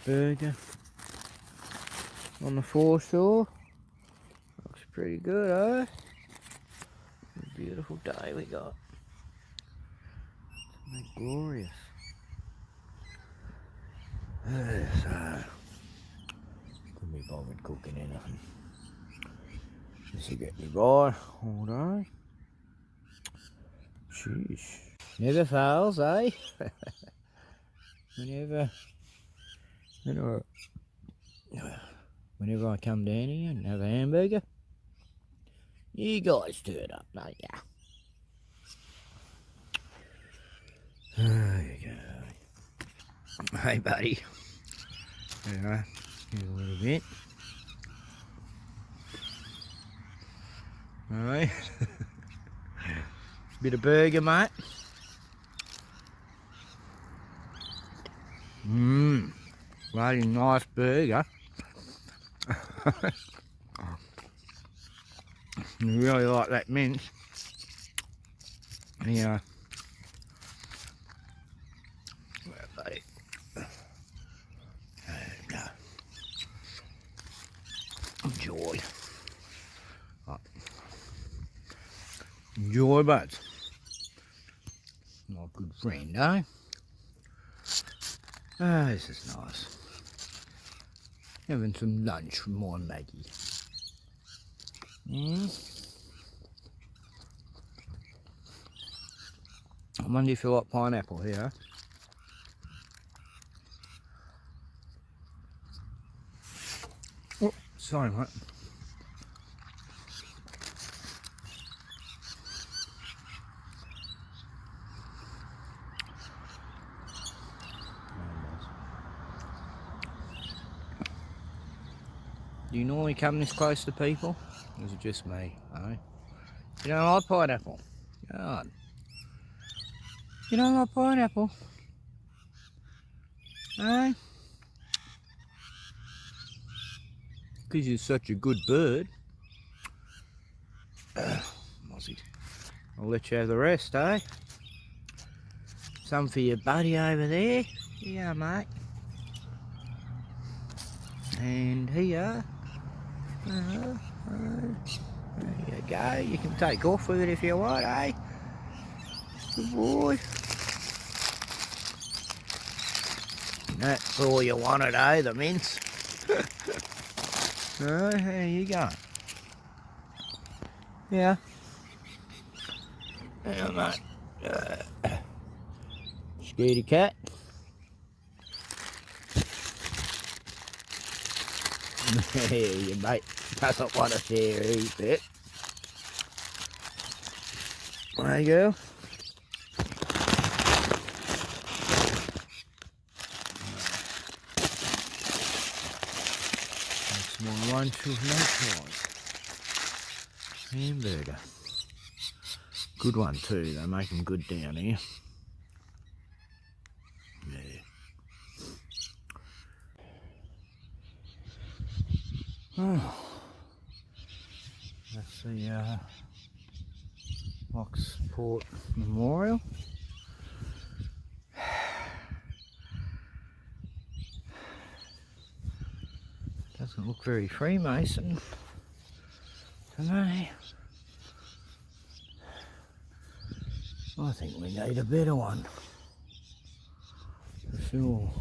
burger on the foreshore. Looks pretty good, eh? What a beautiful day we got. Isn't that glorious? So, couldn't be bothered cooking anything. This will get me by all day. Sheesh. Never fails, eh? Whenever I come down here and have a hamburger, you guys turn up, don't ya? There you go. Hey, buddy. Alright, here's a little bit. Alright. Bit of burger, mate. Bloody nice burger. You really like that mince. Yeah. Well, buddy. Enjoy. Enjoy, buds. My good friend, eh? Ah, this is nice. Having some lunch from my Maggie. I wonder if you like pineapple here. Oh, sorry, mate. Do you normally come this close to people? Or is it just me, eh? You don't like pineapple? God. You don't like pineapple? Eh? Because you're such a good bird. Mozzie. I'll let you have the rest, eh? Some for your buddy over there. Yeah, mate. And here. There you go. You can take off with it if you want, eh? Good boy. That's all you wanted, eh? The mince. There you go. Yeah. Yeah, mate. Scaredy cat. There you mate. Doesn't want to share his bit. There you go. That's my lunch with no hamburger. Good one too. They make them good down here. Yeah. Oh, that's the Locksport Memorial. Doesn't look very Freemason to me. I think we need a better one, for sure.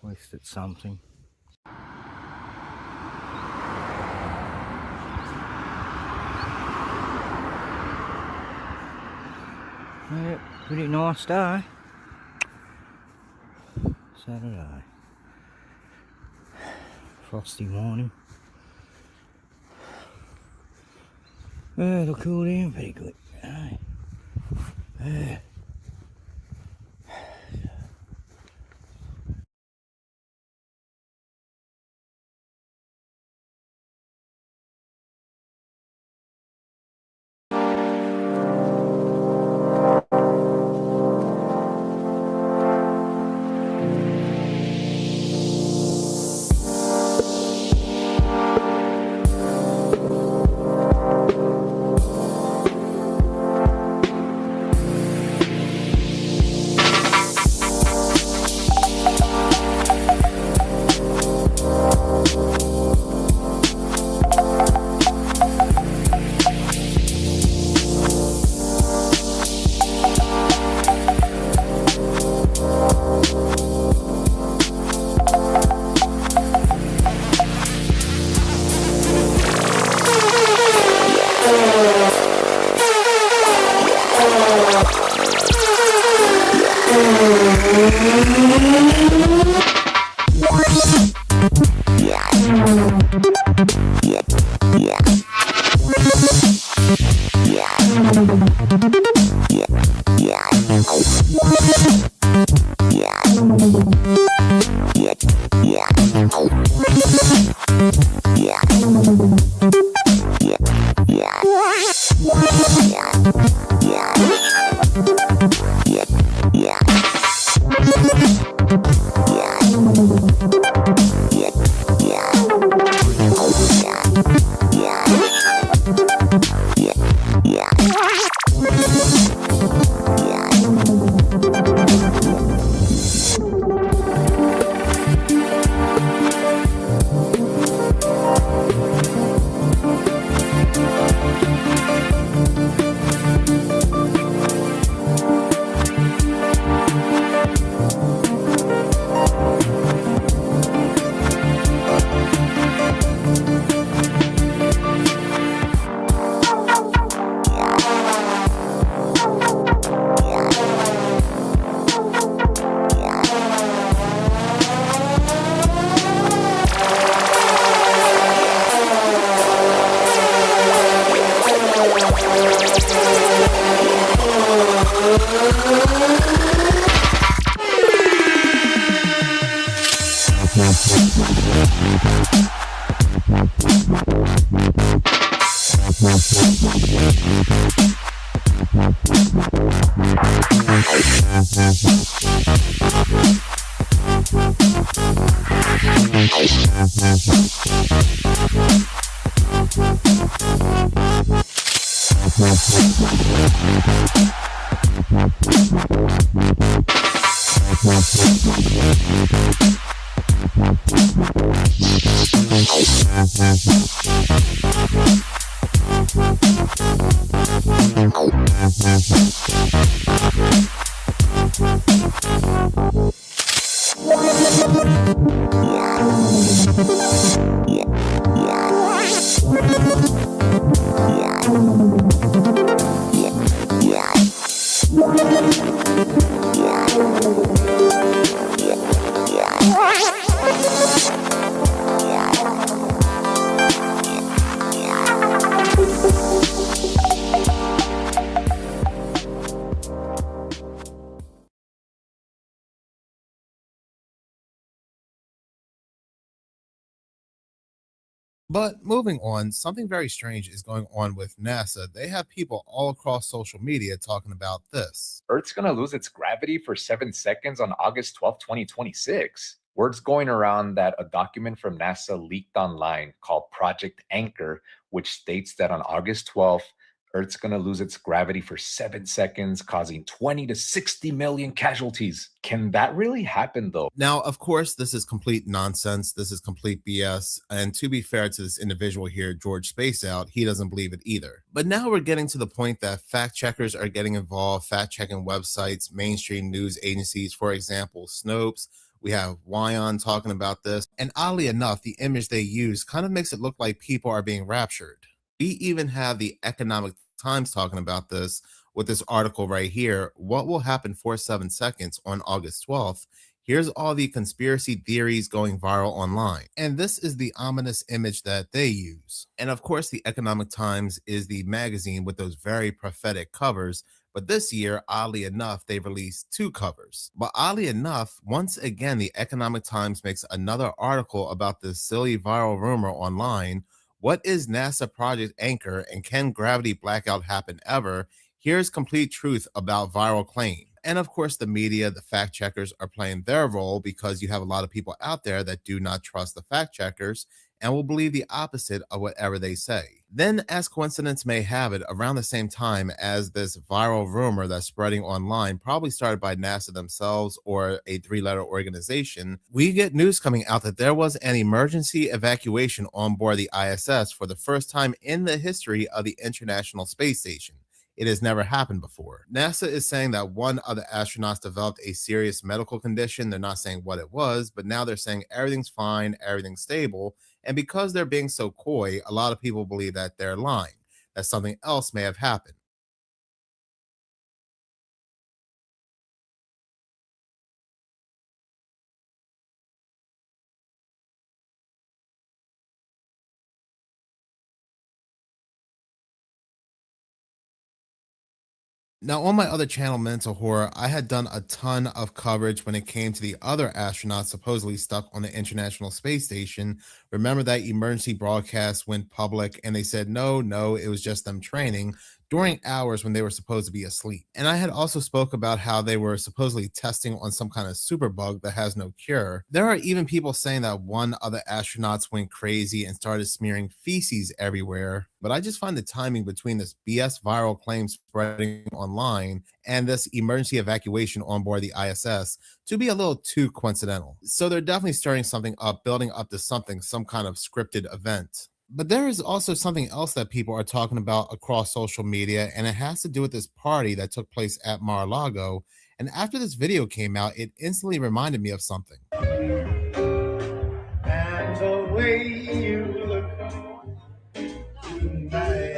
At least it's something. Yeah, pretty nice day. Saturday. Frosty morning. Yeah, it'll cool down pretty good. Yeah. But moving on, something very strange is going on with NASA. They have people all across social media talking about this. Earth's going to lose its gravity for 7 seconds on August 12th, 2026. Word's going around that a document from NASA leaked online called Project Anchor, which states that on August 12th, Earth's going to lose its gravity for 7 seconds, causing 20 to 60 million casualties. Can that really happen, though? Now, of course, this is complete nonsense. This is complete BS. And to be fair to this individual here, George Spaceout, he doesn't believe it either. But now we're getting to the point that fact checkers are getting involved, fact checking websites, mainstream news agencies, for example, Snopes. We have Wyon talking about this. And oddly enough, the image they use kind of makes it look like people are being raptured. We even have the Economic Times talking about this with this article right here. What will happen for 7 seconds on August 12th? Here's all the conspiracy theories going viral online. And this is the ominous image that they use. And of course, the Economic Times is the magazine with those very prophetic covers. But this year, oddly enough, they released two covers. But oddly enough, once again, the Economic Times makes another article about this silly viral rumor online. What is NASA Project Anchor, and can gravity blackout happen ever? Here's complete truth about viral claim. And of course, the media, the fact checkers are playing their role because you have a lot of people out there that do not trust the fact checkers and will believe the opposite of whatever they say. Then, as coincidence may have it, around the same time as this viral rumor that's spreading online, probably started by NASA themselves or a three-letter organization, we get news coming out that there was an emergency evacuation on board the ISS for the first time in the history of the International Space Station. It has never happened before. NASA is saying that one of the astronauts developed a serious medical condition. They're not saying what it was, but now they're saying everything's fine, everything's stable. And because they're being so coy, a lot of people believe that they're lying, that something else may have happened. Now, on my other channel, Mental Horror, I had done a ton of coverage when it came to the other astronauts supposedly stuck on the International Space Station. Remember that emergency broadcast went public and they said, no, no, it was just them training during hours when they were supposed to be asleep. And I had also spoke about how they were supposedly testing on some kind of superbug that has no cure. There are even people saying that one of the astronauts went crazy and started smearing feces everywhere. But I just find the timing between this BS viral claim spreading online and this emergency evacuation on board the ISS to be a little too coincidental. So they're definitely stirring something up, building up to something, some kind of scripted event. But there is also something else that people are talking about across social media, and it has to do with this party that took place at Mar-a-Lago. And after this video came out, it instantly reminded me of something. And the way you look tonight,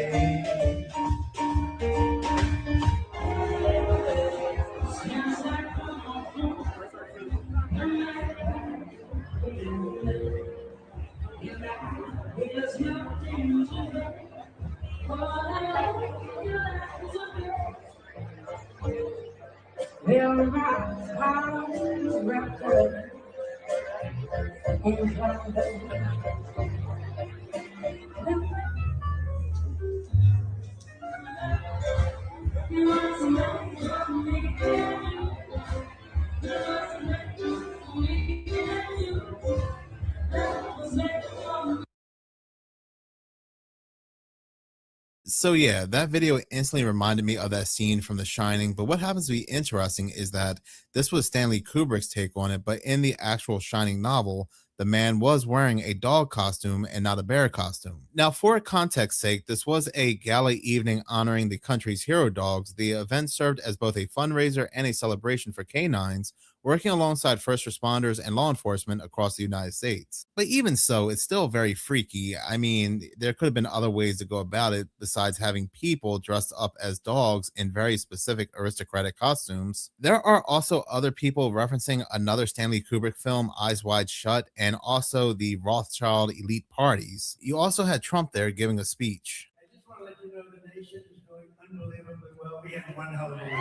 So yeah, that video instantly reminded me of that scene from The Shining. But what happens to be interesting is that this was Stanley Kubrick's take on it, but in the actual Shining novel, the man was wearing a dog costume and not a bear costume. Now, for context sake, this was a gala evening honoring the country's hero dogs. The event served as both a fundraiser and a celebration for canines working alongside first responders and law enforcement across the United States. But even so, it's still very freaky. I mean, there could have been other ways to go about it besides having people dressed up as dogs in very specific aristocratic costumes. There are also other people referencing another Stanley Kubrick film, Eyes Wide Shut, and also the Rothschild elite parties. You also had Trump there giving a speech. I just want to let you know the nation is doing unbelievably well. We had one hell of a week.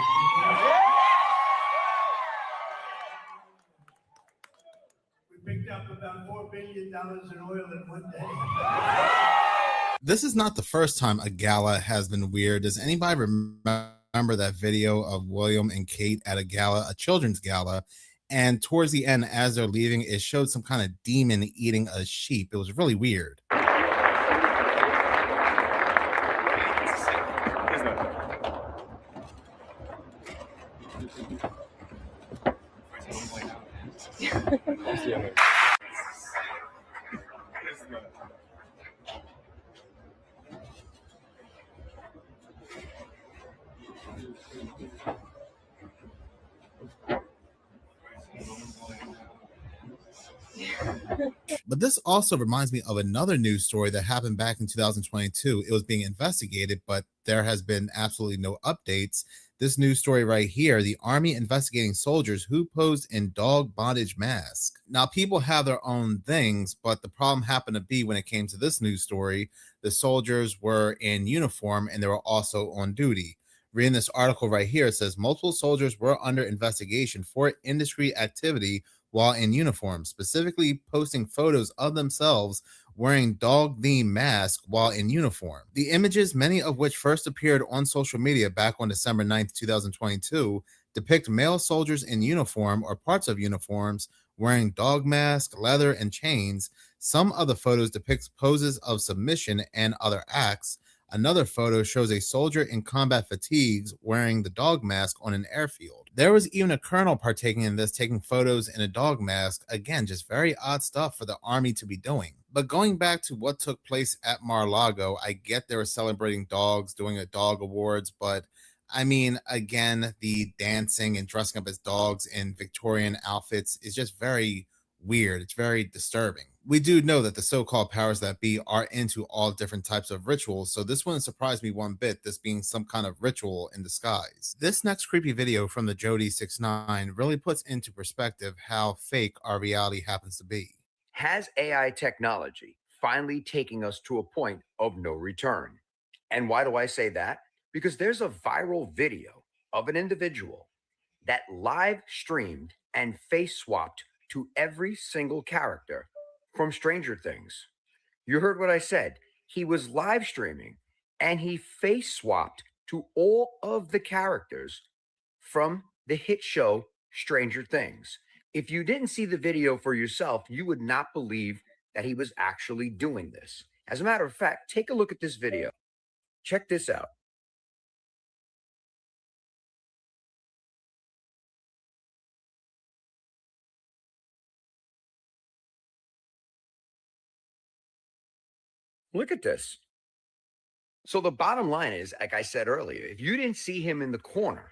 We picked up about $4 billion in oil in one day. This is not the first time a gala has been weird. Does anybody remember that video of William and Kate at a gala, a children's gala? And towards the end, as they're leaving, it showed some kind of demon eating a sheep. It was really weird. But this also reminds me of another news story that happened back in 2022. It was being investigated, but there has been absolutely no updates. This news story right here, the Army investigating soldiers who posed in dog bondage mask. Now, people have their own things, but the problem happened to be when it came to this news story, the soldiers were in uniform and they were also on duty. Reading this article right here, it says multiple soldiers were under investigation for industry activity while in uniform, specifically posting photos of themselves wearing dog-themed masks while in uniform. The images, many of which first appeared on social media back on December 9th, 2022, depict male soldiers in uniform or parts of uniforms wearing dog masks, leather, and chains. Some of the photos depict poses of submission and other acts. Another photo shows a soldier in combat fatigues wearing the dog mask on an airfield. There was even a colonel partaking in this, taking photos in a dog mask. Again, just very odd stuff for the Army to be doing. But going back to what took place at Mar-a-Lago, I get they were celebrating dogs, doing a dog awards, but I mean, again, the dancing and dressing up as dogs in Victorian outfits is just very weird. It's very disturbing. We do know that the so-called powers that be are into all different types of rituals, so this wouldn't surprise me one bit, this being some kind of ritual in disguise. This next creepy video from the Jody69 really puts into perspective how fake our reality happens to be. Has AI technology finally taking us to a point of no return? And why do I say that? Because there's a viral video of an individual that live streamed and face swapped to every single character from Stranger Things. You heard what I said. He was live streaming and he face swapped to all of the characters from the hit show Stranger Things. If you didn't see the video for yourself, you would not believe that he was actually doing this. As a matter of fact, take a look at this video. Check this out. Look at this. So the bottom line is, like I said earlier, if you didn't see him in the corner,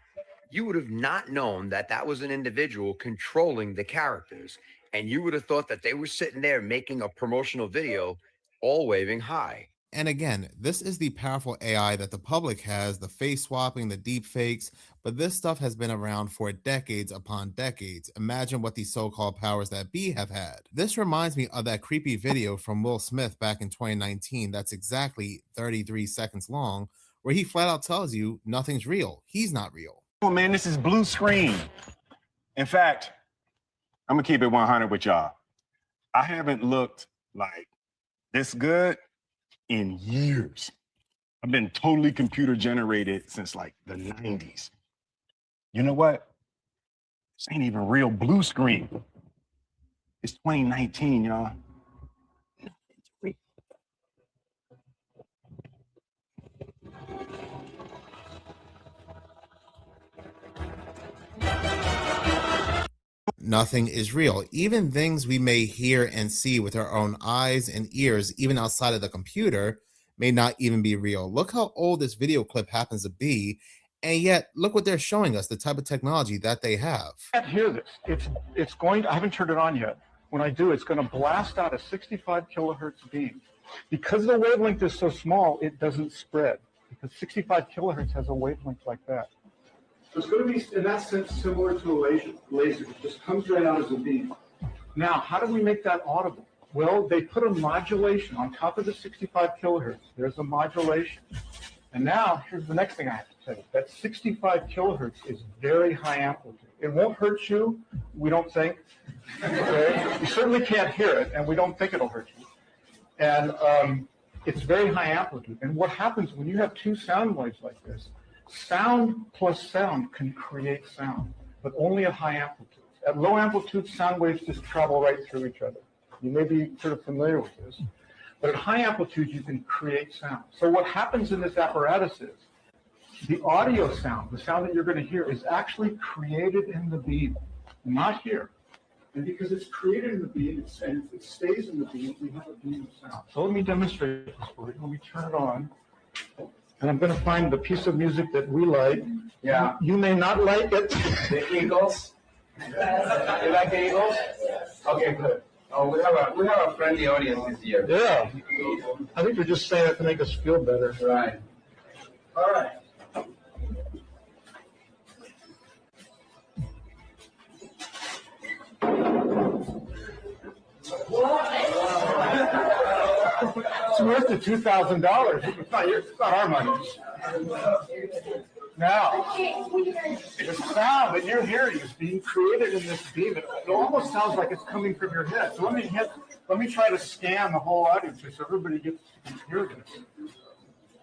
you would have not known that that was an individual controlling the characters. And you would have thought that they were sitting there making a promotional video, all waving hi. And again, this is the powerful AI that the public has, the face swapping, the deep fakes, but this stuff has been around for decades upon decades. Imagine what these so-called powers that be have had. This reminds me of that creepy video from Will Smith back in 2019 that's exactly 33 seconds long, where he flat out tells you nothing's real. He's not real. Oh man, this is blue screen. In fact, I'm gonna keep it 100 with y'all. I haven't looked like this good in years. I've been totally computer generated since like the 90s. You know what? This ain't even real blue screen. It's 2019, y'all. Nothing is real. Even things we may hear and see with our own eyes and ears, even outside of the computer, may not even be real. Look how old this video clip happens to be, and yet look what they're showing us, the type of technology that they have. I can't hear this. It's going to, I haven't turned it on yet. When I do, it's going to blast out a 65 kilohertz beam. Because the wavelength is so small, it doesn't spread. Because 65 kilohertz has a wavelength like that. So it's going to be, in that sense, similar to a laser. It just comes right out as a beam. Now, how do we make that audible? Well, they put a modulation on top of the 65 kilohertz. There's a modulation. And now, here's the next thing I have to tell you. That 65 kilohertz is very high amplitude. It won't hurt you, we don't think. Okay? You certainly can't hear it, and we don't think it'll hurt you. And it's very high amplitude. And what happens when you have two sound waves like this, sound plus sound can create sound, but only at high amplitudes. At low amplitudes, sound waves just travel right through each other. You may be sort of familiar with this. But at high amplitudes, you can create sound. So what happens in this apparatus is the audio sound, the sound that you're going to hear, is actually created in the beam, not here. And because it's created in the beam, and it stays in the beam, we have a beam of sound. So let me demonstrate this for you. Let me turn it on. And I'm going to find the piece of music that we like. Yeah. You may not like it. The Eagles? You like the Eagles? Okay, good. Oh, we have a friendly audience this year. Yeah. I think they're just saying it to make us feel better. Right. All right. It's worth the $2,000. It's not our money. Now, the sound that you're hearing is being created in this beam. It almost sounds like it's coming from your head. So let me try to scan the whole audience so everybody gets to hear this.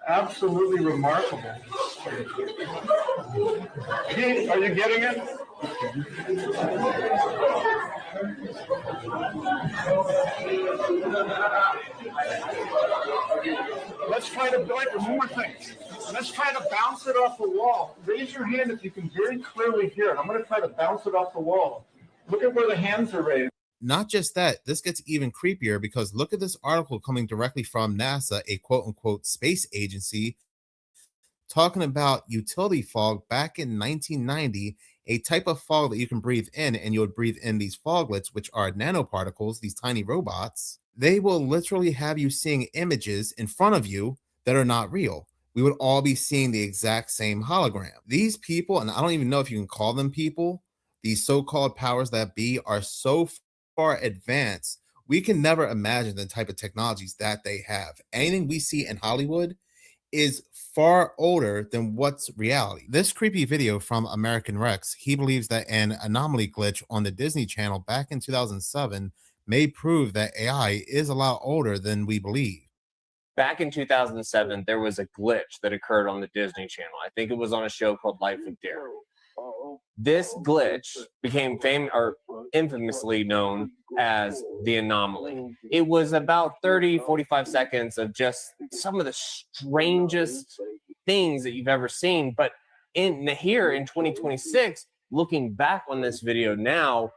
Absolutely remarkable. Pete, are you getting it? Let's try to, one more thing. Let's try to bounce it off the wall. Raise your hand if you can very clearly hear it. I'm going to try to bounce it off the wall. Look at where the hands are raised. Not just that, this gets even creepier because look at this article coming directly from NASA, a quote-unquote space agency, talking about utility fog back in 1990, a type of fog that you can breathe in, and you would breathe in these foglets, which are nanoparticles, these tiny robots. They will literally have you seeing images in front of you that are not real. We would all be seeing the exact same hologram. These people, and I don't even know if you can call them people, these so-called powers that be are so far advanced, we can never imagine the type of technologies that they have. Anything we see in Hollywood is far older than what's reality. This creepy video from American Rex, he believes that an anomaly glitch on the Disney Channel back in 2007 may prove that AI is a lot older than we believe. Back in 2007, there was a glitch that occurred on the Disney Channel. I think it was on a show called Life of Derek. This glitch became infamously known as the anomaly. It was about 30, 45 seconds of just some of the strangest things that you've ever seen. But here in 2026, looking back on this video now,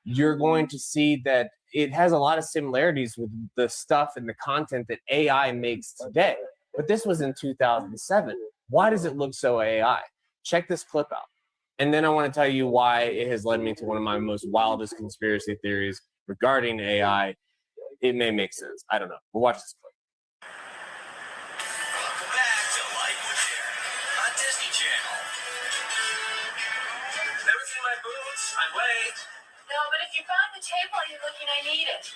you're going to see that it has a lot of similarities with the stuff and the content that AI makes today. But this was in 2007. Why does it look so AI? Check this clip out. And then I want to tell you why it has led me to one of my most wildest conspiracy theories regarding AI. It may make sense. I don't know. But watch this clip. Welcome back to Life with Derek on Disney Channel. Never seen my boots? I'm late. No, but if you found the tape while you're looking, I need it.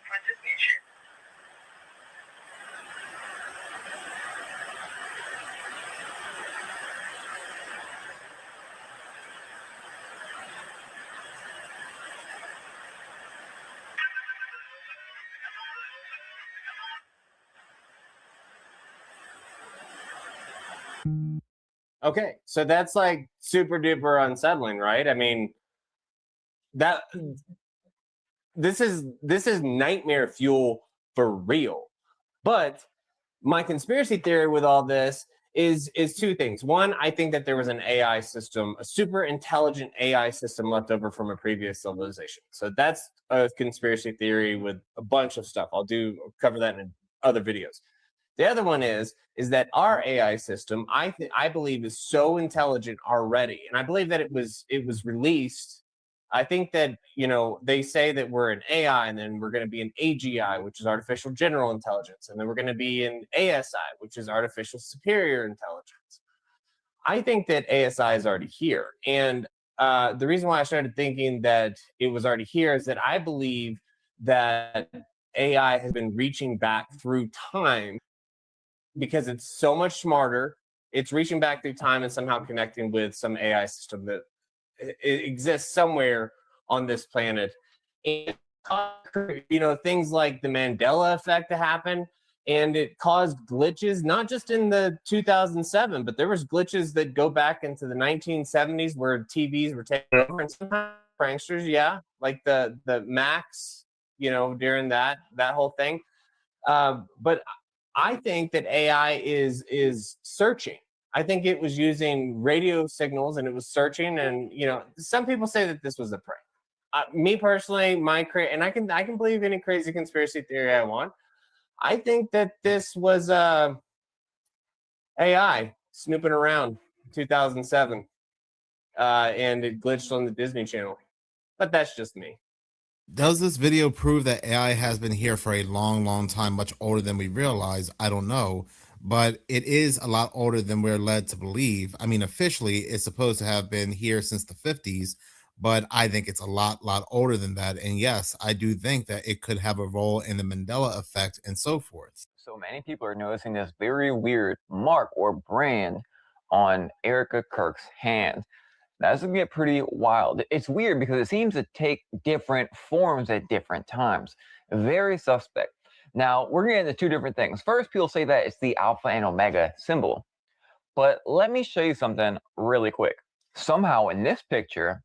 On Disney Channel. Okay, so that's like super duper unsettling, right? I mean, that this is nightmare fuel for real. But my conspiracy theory with all this is two things. One, I think that there was an AI system, a super intelligent AI system left over from a previous civilization. So that's a conspiracy theory with a bunch of stuff. I'll cover that in other videos. The other one is that our AI system, I believe, is so intelligent already, and I believe that it was released. I think that, they say that we're an AI, and then we're going to be an AGI, which is artificial general intelligence, and then we're going to be an ASI, which is artificial superior intelligence. I think that ASI is already here, and the reason why I started thinking that it was already here is that I believe that AI has been reaching back through time because it's so much smarter. It's reaching back through time and somehow connecting with some AI system that it exists somewhere on this planet. And things like the Mandela effect to happen, and it caused glitches not just in the 2007, but there was glitches that go back into the 1970s where TVs were taken over, and sometimes pranksters, like the Max, during that whole thing. But I think that AI is searching. I think it was using radio signals and it was searching. And some people say that this was a prank. Me personally, and I can believe any crazy conspiracy theory I want. I think that this was AI snooping around 2007, and it glitched on the Disney Channel. But that's just me. Does this video prove that AI has been here for a long, long time, much older than we realize? I don't know. but it is a lot older than we're led to believe. I mean, officially, it's supposed to have been here since the 50s, but I think it's a lot older than that. And yes, I do think that it could have a role in the Mandela effect and so forth. So many people are noticing this very weird mark or brand on Erica Kirk's hand. That's gonna get pretty wild. It's weird because it seems to take different forms at different times. Very suspect. Now, we're getting into two different things. First, people say that it's the alpha and omega symbol. But let me show you something really quick. Somehow in this picture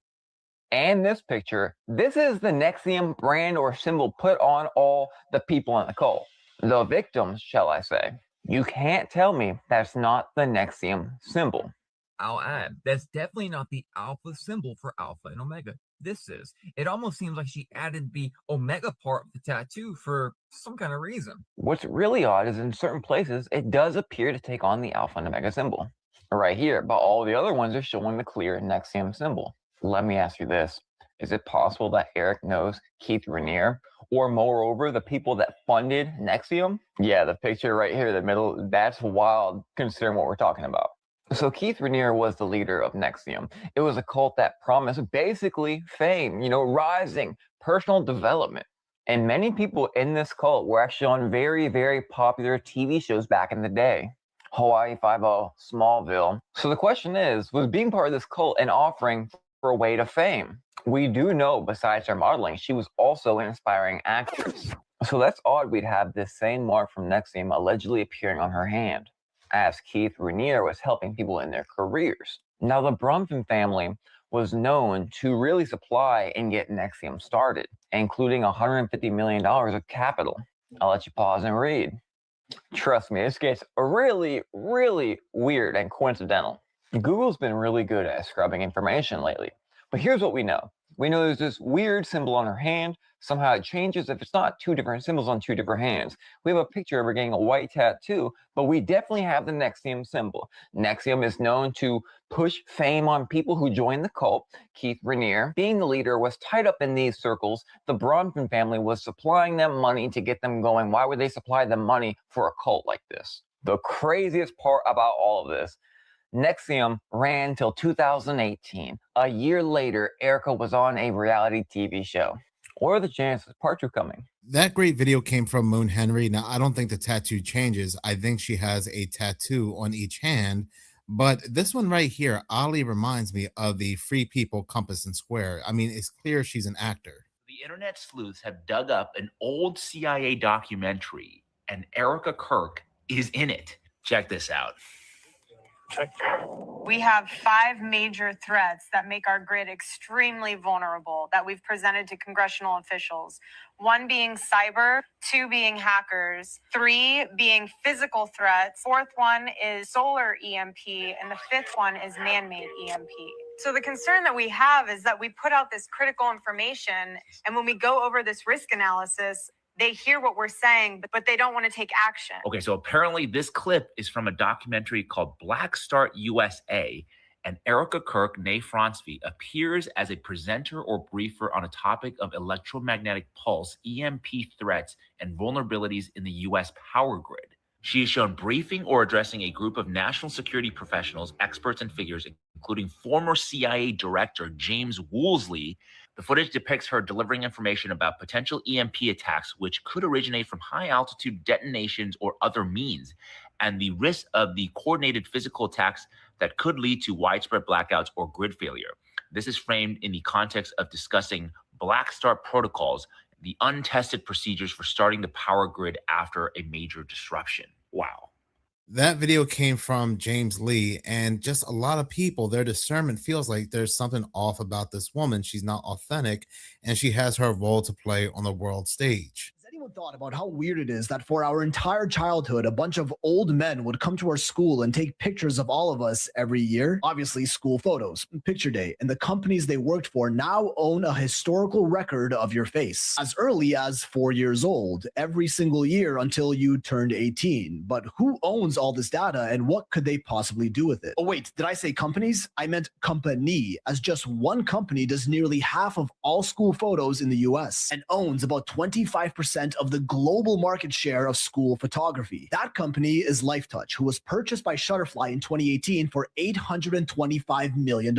and this picture, this is the Nexium brand or symbol put on all the people in the cult. The victims, shall I say. You can't tell me that's not the Nexium symbol. I'll add, that's definitely not the alpha symbol for alpha and omega. This is. It almost seems like she added the omega part of the tattoo for some kind of reason. What's really odd is in certain places, it does appear to take on the alpha and omega symbol. Right here, but all the other ones are showing the clear Nexium symbol. Let me ask you this. Is it possible that Eric knows Keith Raniere, or moreover, the people that funded Nexium? Yeah, the picture right here in the middle, that's wild considering what we're talking about. So Keith Raniere was the leader of Nexium. It was a cult that promised basically fame, rising, personal development. And many people in this cult were actually on very, very popular TV shows back in the day. Hawaii Five-0, Smallville. So the question is, was being part of this cult an offering for a way to fame? We do know, besides her modeling, she was also an inspiring actress. So that's odd we'd have this same mark from Nexium allegedly appearing on her hand, as Keith Raniere was helping people in their careers. Now, the Bromford family was known to really supply and get Nexium started, including $150 million of capital. I'll let you pause and read. Trust me, this gets really, really weird and coincidental. Google's been really good at scrubbing information lately, but here's what we know. We know there's this weird symbol on her hand. Somehow it changes if it's not two different symbols on two different hands. We have a picture of her getting a white tattoo, but we definitely have the Nexium symbol. Nexium is known to push fame on people who join the cult. Keith Raniere, being the leader, was tied up in these circles. The Bronfman family was supplying them money to get them going. Why would they supply them money for a cult like this? The craziest part about all of this, Nexium ran till 2018. A year later, Erica was on a reality TV show. What are the chances? Part 2 coming. That great video came from Moon Henry. Now, I don't think the tattoo changes. I think she has a tattoo on each hand. But this one right here oddly reminds me of the Free People Compass and Square. I mean, it's clear she's an actor. The internet sleuths have dug up an old CIA documentary, and Erica Kirk is in it. Check this out. We have 5 major threats that make our grid extremely vulnerable that we've presented to congressional officials. 1 being cyber, 2 being hackers, 3 being physical threats, 4th one is solar EMP, and the 5th one is man-made EMP. So the concern that we have is that we put out this critical information, and when we go over this risk analysis, they hear what we're saying, but they don't want to take action. Okay, so apparently this clip is from a documentary called Black Start USA, and Erica Kirk, née Francevy, appears as a presenter or briefer on a topic of electromagnetic pulse, EMP threats, and vulnerabilities in the U.S. power grid. She is shown briefing or addressing a group of national security professionals, experts, and figures, including former CIA Director James Woolsey. The footage depicts her delivering information about potential EMP attacks, which could originate from high-altitude detonations or other means, and the risk of the coordinated physical attacks that could lead to widespread blackouts or grid failure. This is framed in the context of discussing Black Start protocols, the untested procedures for starting the power grid after a major disruption. Wow. That video came from James Lee, and just a lot of people, their discernment feels like there's something off about this woman. She's not authentic, and she has her role to play on the world stage. Has anyone thought about how weird it is that for our entire childhood, a bunch of old men would come to our school and take pictures of all of us every year? Obviously, school photos, picture day, and the companies they worked for now own a historical record of your face. As early as 4 years old, every single year until you turned 18. But who owns all this data, and what could they possibly do with it? Oh wait, did I say companies? I meant company, as just one company does nearly half of all school photos in the US and owns about 25% 50% of the global market share of school photography. That company is LifeTouch, who was purchased by Shutterfly in 2018 for $825 million.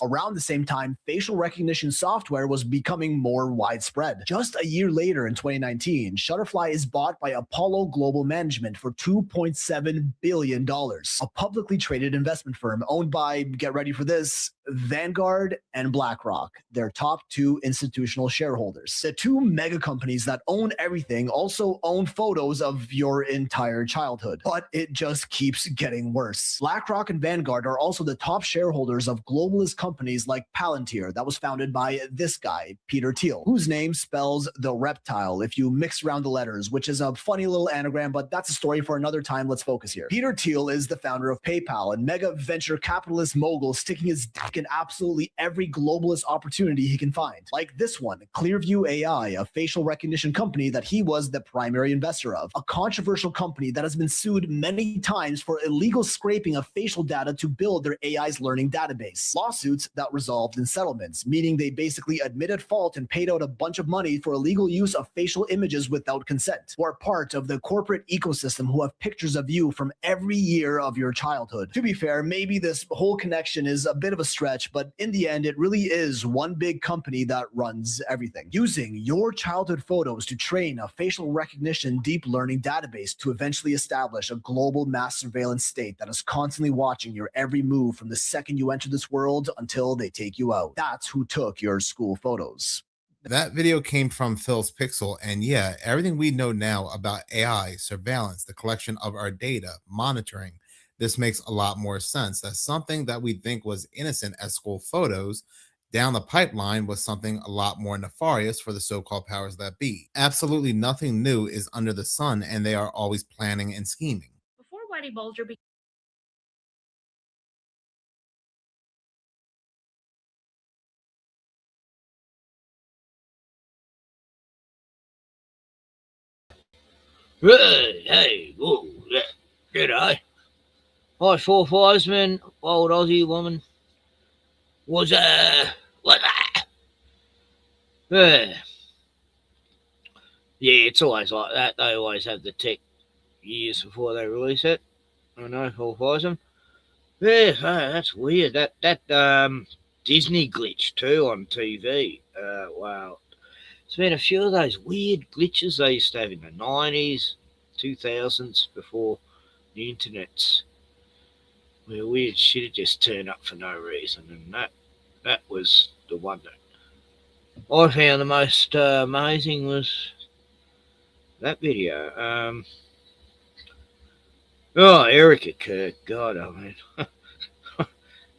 Around the same time, facial recognition software was becoming more widespread. Just a year later, in 2019, Shutterfly is bought by Apollo Global Management for $2.7 billion, a publicly traded investment firm owned by, get ready for this, Vanguard and BlackRock, their top two institutional shareholders. The two mega companies that own everything also own photos of your entire childhood. But it just keeps getting worse. BlackRock and Vanguard are also the top shareholders of globalist companies like Palantir, that was founded by this guy, Peter Thiel, whose name spells the reptile if you mix around the letters, which is a funny little anagram, but that's a story for another time. Let's focus here. Peter Thiel is the founder of PayPal and mega venture capitalist mogul sticking his dick in absolutely every globalist opportunity he can find. Like this one, Clearview AI, a facial recognition company that he was the primary investor of, a controversial company that has been sued many times for illegal scraping of facial data to build their AI's learning database. Lawsuits that resolved in settlements, meaning they basically admitted fault and paid out a bunch of money for illegal use of facial images without consent, who are part of the corporate ecosystem who have pictures of you from every year of your childhood. To be fair, maybe this whole connection is a bit of a stretch, but in the end, it really is one big company that runs everything, using your childhood photos to train a facial recognition deep learning database to eventually establish a global mass surveillance state that is constantly watching your every move from the second you enter this world until they take you out. That's who took your school photos. That video came from Phil's Pixel, and yeah, everything we know now about AI, surveillance, the collection of our data, monitoring, this makes a lot more sense. That something that we think was innocent as school photos down the pipeline was something a lot more nefarious for the so-called powers that be. Absolutely nothing new is under the sun, and they are always planning and scheming. Before Whitey Bulger became Hey, whoa, g'day. Hi, Four Firesman, old Aussie woman. Was, what? Yeah, it's always like that. They always have the tech years before they release it. I know, Four Firesman. Yeah, that's weird. That Disney glitch too on TV. Wow. There's been a few of those weird glitches they used to have in the 90s, 2000s, before the internet's, where weird shit had just turned up for no reason, and that was the one that I found the most amazing was that video. Erica Kirk, God, I mean,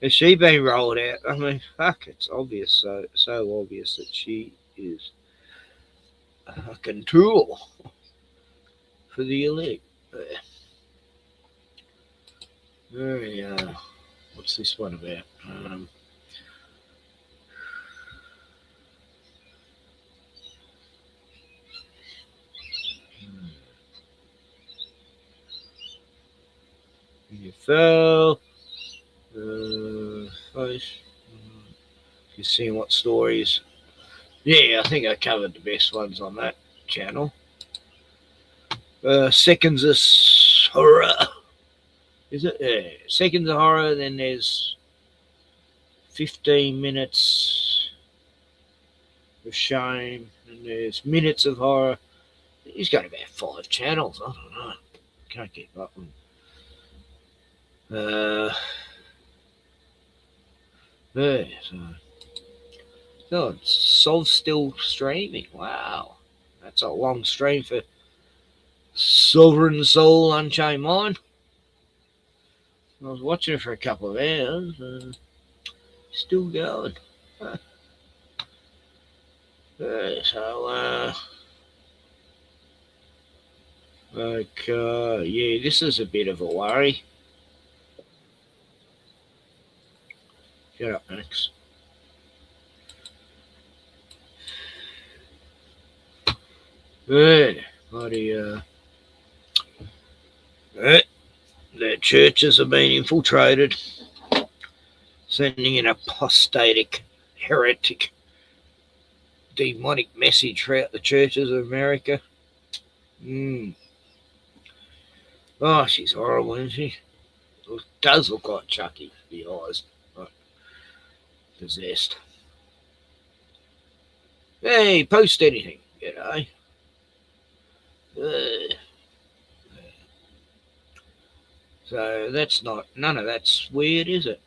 has she been rolled out? I mean, fuck, it's obvious, so obvious that she is a fucking tool for the elite. What's this one about? UFO. Face. You see what stories? Yeah, I think I covered the best ones on that channel. Seconds of horror. Is it? Yeah. Seconds of horror, then there's 15 minutes of shame, and there's minutes of horror. He's got about 5 channels. I don't know. Can't keep up with him. So Sol's still streaming. Wow. That's a long stream for Sovereign Soul Unchained Mind. I was watching it for a couple of hours. Still going. This is a bit of a worry. Shut up, Max. The churches have been infiltrated, sending an apostatic, heretic, demonic message throughout the churches of America. Oh, she's horrible, isn't she? It does look like Chucky, the eyes. Like possessed. Hey, post anything, you know. So that's not, none of that's weird, is it?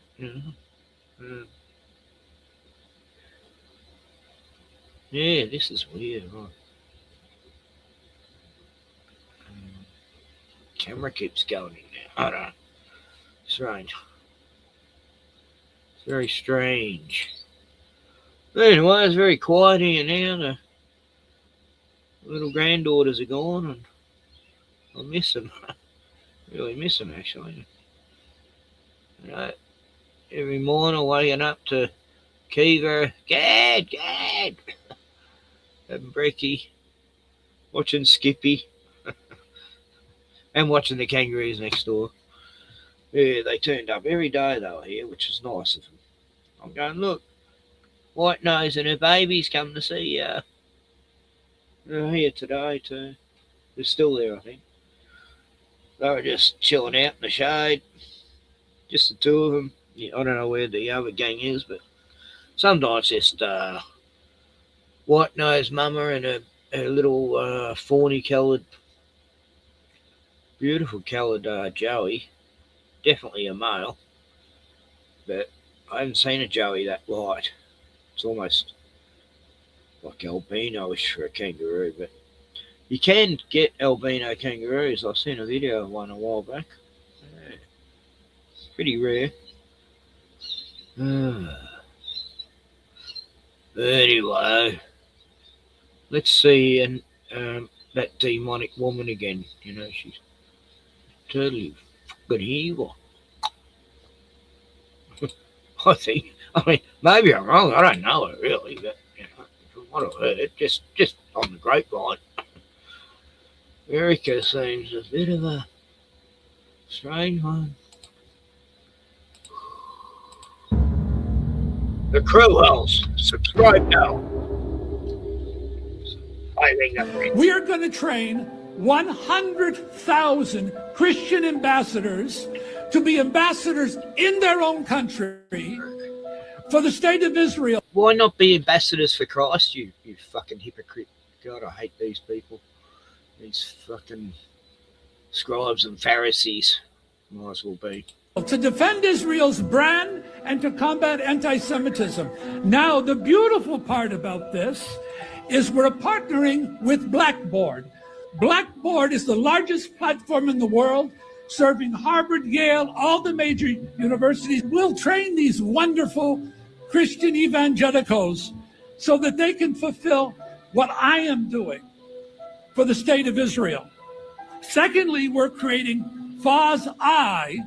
Yeah, this is weird, right? Camera keeps going in there. I don't know. Strange. It's very strange. Anyway, it's very quiet here now. The little granddaughters are gone, and I miss them. Really miss them, actually. You know, every morning waking up to Kiva, Gad, having brekkie, watching Skippy, and watching the kangaroos next door. Yeah, they turned up every day they were here, which was nice of them. I'm going, look, White Nose and her babies come to see you. They're here today too. They're still there, I think. They were just chilling out in the shade. Just the two of them. Yeah, I don't know where the other gang is, but sometimes just White Nose Mama and her little fawny coloured, beautiful coloured Joey. Definitely a male, but I haven't seen a Joey that light. It's almost like albino-ish for a kangaroo, but you can get albino kangaroos. I've seen a video of one a while back. Yeah. It's pretty rare. Anyway, let's see that demonic woman again. You know, she's totally fucking evil. I think. I mean, maybe I'm wrong. I don't know her really, but you know, from what I've heard, just on the grapevine, Erica seems a bit of a strange one. The Crowells, subscribe now. We are going to train 100,000 Christian ambassadors to be ambassadors in their own country for the state of Israel. Why not be ambassadors for Christ, you fucking hypocrite? God, I hate these people. These fucking scribes and Pharisees. Might as well be. To defend Israel's brand and to combat anti-Semitism. Now, the beautiful part about this is we're partnering with Blackboard. Blackboard is the largest platform in the world, serving Harvard, Yale, all the major universities. We'll train these wonderful Christian evangelicals so that they can fulfill what I am doing for the state of Israel. Secondly, we're creating FOSS-I,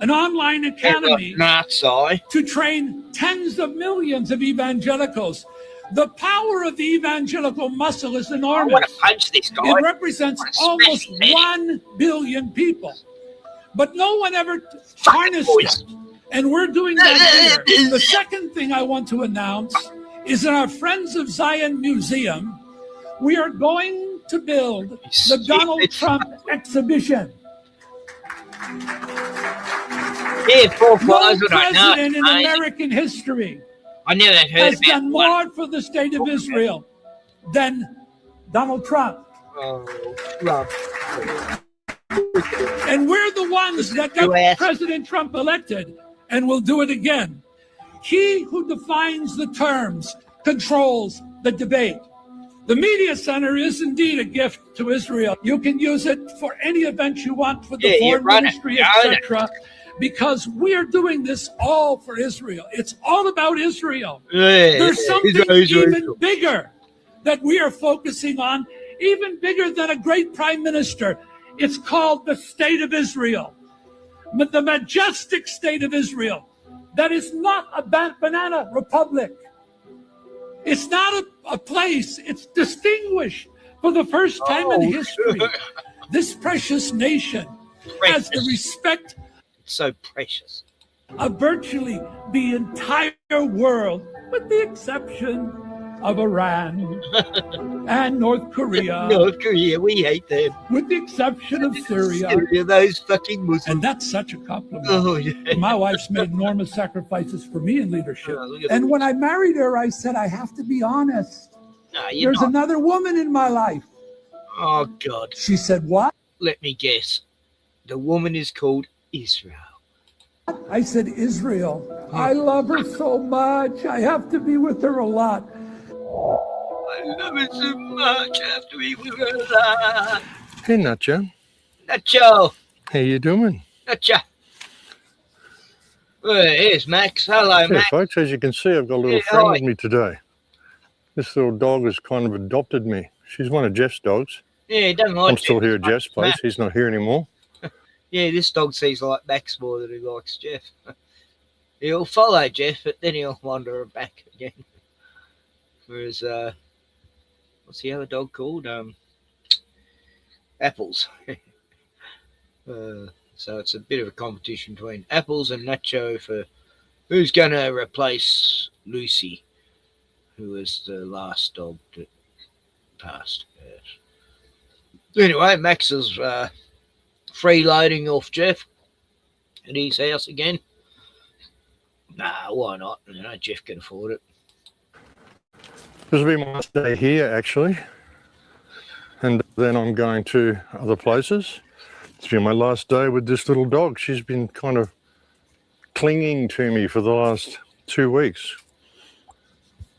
an online academy to train tens of millions of evangelicals. The power of the evangelical muscle is enormous. I want to punch this guy. It represents almost 1 billion people. But no one ever harnessed it. And we're doing that here. The second thing I want to announce is in our Friends of Zion Museum, we are going to build the Donald Trump exhibition. Yeah, no president in American history has done more for the state of Israel than Donald Trump. And we're the ones that got President Trump elected, and we'll do it again. He who defines the terms controls the debate. The media center is indeed a gift to Israel. You can use it for any event you want for the foreign ministry, etc. Because we are doing this all for Israel. It's all about Israel. There's something even bigger that we are focusing on, even bigger than a great prime minister. It's called the state of Israel, the majestic state of Israel. That is not a banana republic. It's not a place. It's distinguished for the first time in history. This precious nation has the respect. So precious. Of virtually the entire world, with the exception of Iran and North Korea. North Korea, we hate them. With the exception of Syria. Syria, those fucking Muslims. And that's such a compliment. Oh, yeah. My wife's made enormous sacrifices for me in leadership. Oh, and when I married her, I said, I have to be honest. There's another woman in my life. Oh, God. She said, what? Let me guess. The woman is called Israel. I said, Israel. I love her so much. I have to be with her a lot. I love her so much. I have to be with her a lot. Hey, Nacho. Nacho. How you doing? Nacho. Well, here's Max. Hello, Hey, Max. folks. As you can see, I've got a little friend with me today. This little dog has kind of adopted me. She's one of Jeff's dogs. Yeah, he doesn't like I'm still Jeff. here at Jeff's place. Max. He's not here anymore. Yeah, this dog sees like Max more than he likes Jeff. He'll follow Jeff, but then he'll wander back again. Whereas, what's the other dog called? Apples. So it's a bit of a competition between Apples and Nacho for who's going to replace Lucy, who was the last dog that passed. Yes. Anyway, Max is freeloading off Jeff at his house again. Nah, why not? You know, Jeff can afford it. This will be my last day here, actually. And then I'm going to other places. It's been my last day with this little dog. She's been kind of clinging to me for the last 2 weeks.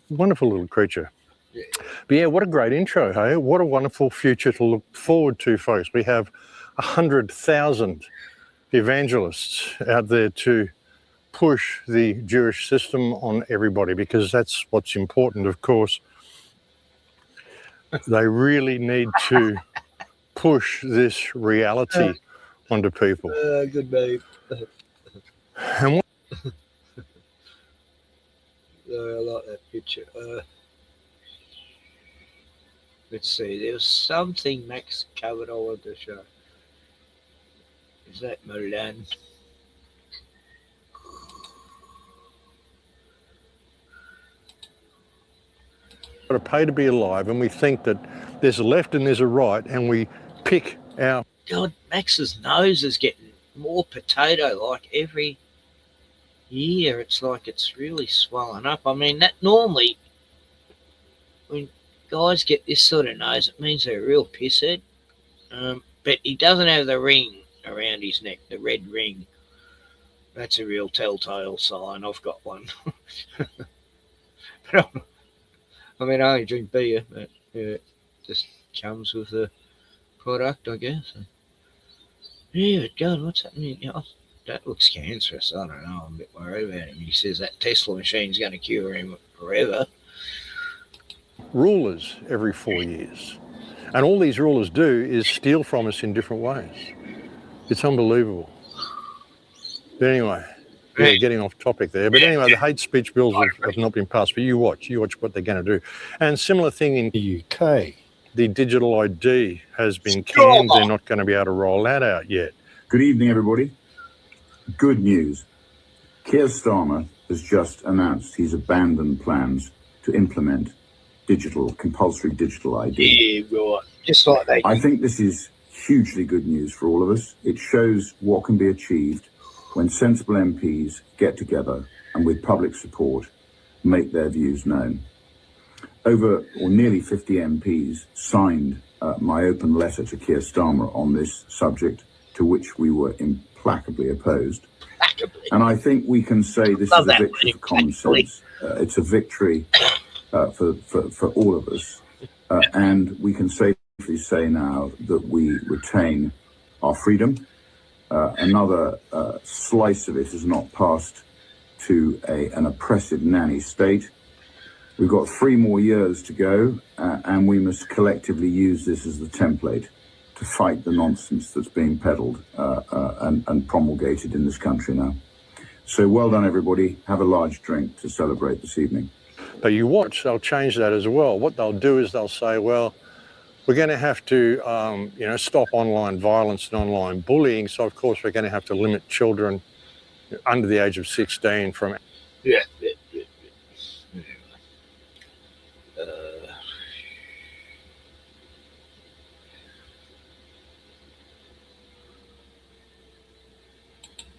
Wonderful little creature. Yeah. But yeah, what a great intro, hey? What a wonderful future to look forward to, folks. We have 100,000 evangelists out there to push the Jewish system on everybody, because that's what's important, of course. They really need to push this reality onto people. Good babe. And I like that picture. Let's see. There was something Max covered I wanted to show. Is that Milan? got to pay to be alive, and we think that there's a left and there's a right, and we pick our... God, Max's nose is getting more potato-like every year. It's like it's really swollen up. I mean, that normally, when guys get this sort of nose, it means they're a real pisshead. But he doesn't have the ring around his neck, the red ring. That's a real telltale sign. I've got one. But I mean, I only drink beer, but it just comes with the product, I guess. Yeah, God, what's happening? You know, that looks cancerous. I don't know. I'm a bit worried about him. He says that Tesla machine's going to cure him forever. Rulers every 4 years. And all these rulers do is steal from us in different ways. It's unbelievable. But anyway, yeah, getting off topic there. But anyway, the hate speech bills have not been passed, but you watch what they're going to do. And similar thing in the UK. The digital ID has been canned. They're not going to be able to roll that out yet. Good evening, everybody. Good news. Keir Starmer has just announced he's abandoned plans to implement compulsory digital ID. Yeah, right. Just like that. I think this is hugely good news for all of us. It shows what can be achieved when sensible MPs get together and with public support make their views known. Nearly 50 MPs signed my open letter to Keir Starmer on this subject, to which we were implacably opposed. And I think we can say this is a victory for common sense. It's a victory for all of us. And we can safely say now that we retain our freedom. Another slice of it is not passed to an oppressive nanny state. We've got 3 more years to go, and we must collectively use this as the template to fight the nonsense that's being peddled and promulgated in this country now. So well done, everybody. Have a large drink to celebrate this evening. But you watch, they'll change that as well. What they'll do is they'll say, well, we're going to have to, stop online violence and online bullying. So, of course, we're going to have to limit children under the age of 16 from... Yeah.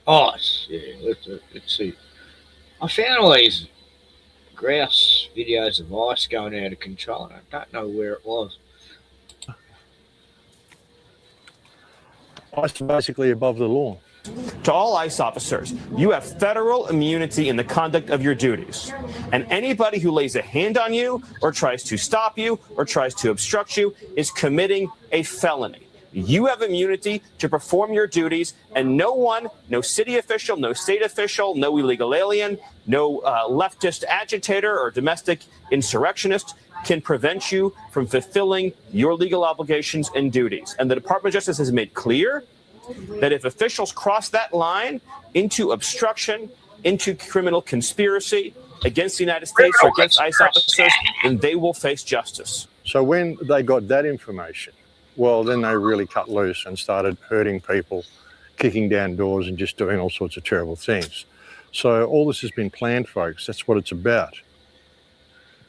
Ice, yeah. Let's see. I found all these grouse videos of ice going out of control, and I don't know where it was. Ice is basically above the law. To all ICE officers, you have federal immunity in the conduct of your duties. And anybody who lays a hand on you or tries to stop you or tries to obstruct you is committing a felony. You have immunity to perform your duties, and no one, no city official, no state official, no illegal alien, no leftist agitator or domestic insurrectionist can prevent you from fulfilling your legal obligations and duties. And the Department of Justice has made clear that if officials cross that line into obstruction, into criminal conspiracy against the United States or against ICE officers, then they will face justice. So when they got that information, well, then they really cut loose and started hurting people, kicking down doors and just doing all sorts of terrible things. So all this has been planned, folks. That's what it's about.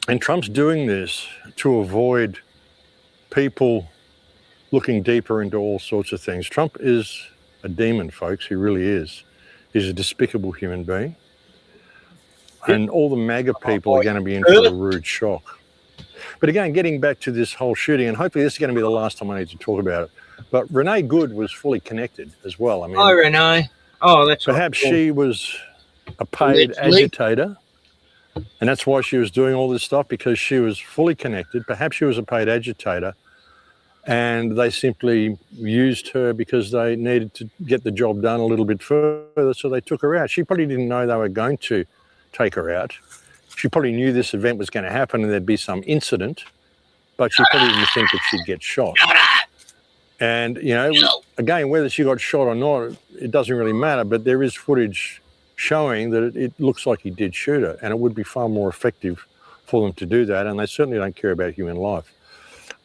And Trump's doing this to avoid people looking deeper into all sorts of things. Trump is a demon, folks. He really is. He's a despicable human being. And all the MAGA people are going to be in for a rude shock. But again, getting back to this whole shooting, and hopefully this is going to be the last time I need to talk about it, but Renee Good was fully connected as well. I mean, Hi, Renee. Oh, that's perhaps right. she was a paid agitator, and that's why she was doing all this stuff, because she was fully connected. Perhaps she was a paid agitator, and they simply used her because they needed to get the job done a little bit further, so they took her out. She probably didn't know they were going to take her out. She probably knew this event was going to happen and there'd be some incident, but she probably didn't think that she'd get shot. And, you know, again, whether she got shot or not, it doesn't really matter, but there is footage showing that it looks like he did shoot her, and it would be far more effective for them to do that, and they certainly don't care about human life.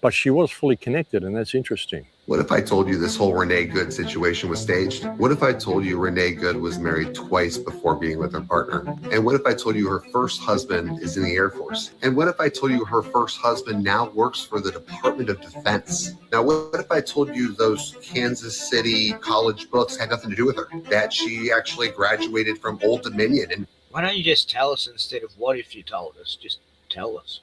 But she was fully connected, and that's interesting. What if I told you this whole Renee Good situation was staged? What if I told you Renee Good was married twice before being with her partner? And what if I told you her first husband is in the Air Force? And what if I told you her first husband now works for the Department of Defense? Now, what if I told you those Kansas City college books had nothing to do with her? That she actually graduated from Old Dominion? And why don't you just tell us instead of what if you told us? Just tell us.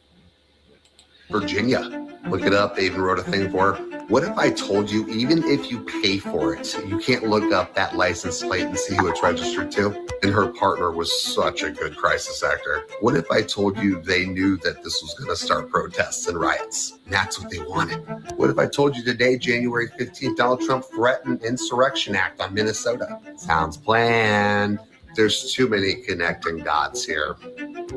Virginia. Look it up. They even wrote a thing for her. What if I told you, even if you pay for it, you can't look up that license plate and see who it's registered to? And her partner was such a good crisis actor. What if I told you they knew that this was going to start protests and riots? And that's what they wanted. What if I told you today, January 15th, Donald Trump threatened Insurrection Act on Minnesota? Sounds planned. There's too many connecting dots here.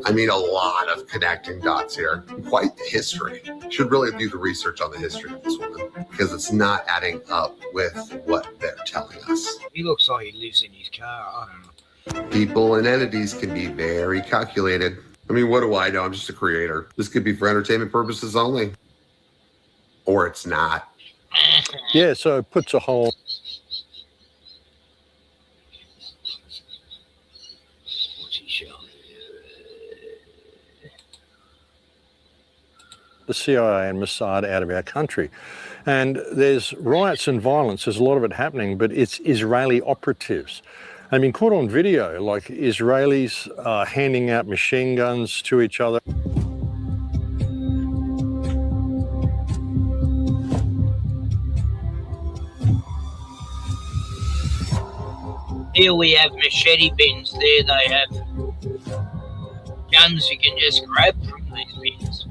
I mean, a lot of connecting dots here. Quite the history. Should really do the research on the history of this woman, because it's not adding up with what they're telling us. He looks like he lives in his car. I don't know. People and entities can be very calculated. I mean, what do I know? I'm just a creator. This could be for entertainment purposes only. Or it's not. Yeah, so it puts a whole... the CIA and Mossad out of our country. And there's riots and violence, there's a lot of it happening, but it's Israeli operatives. I mean, caught on video, like Israelis handing out machine guns to each other. Here we have machete bins, there they have guns you can just grab from these bins.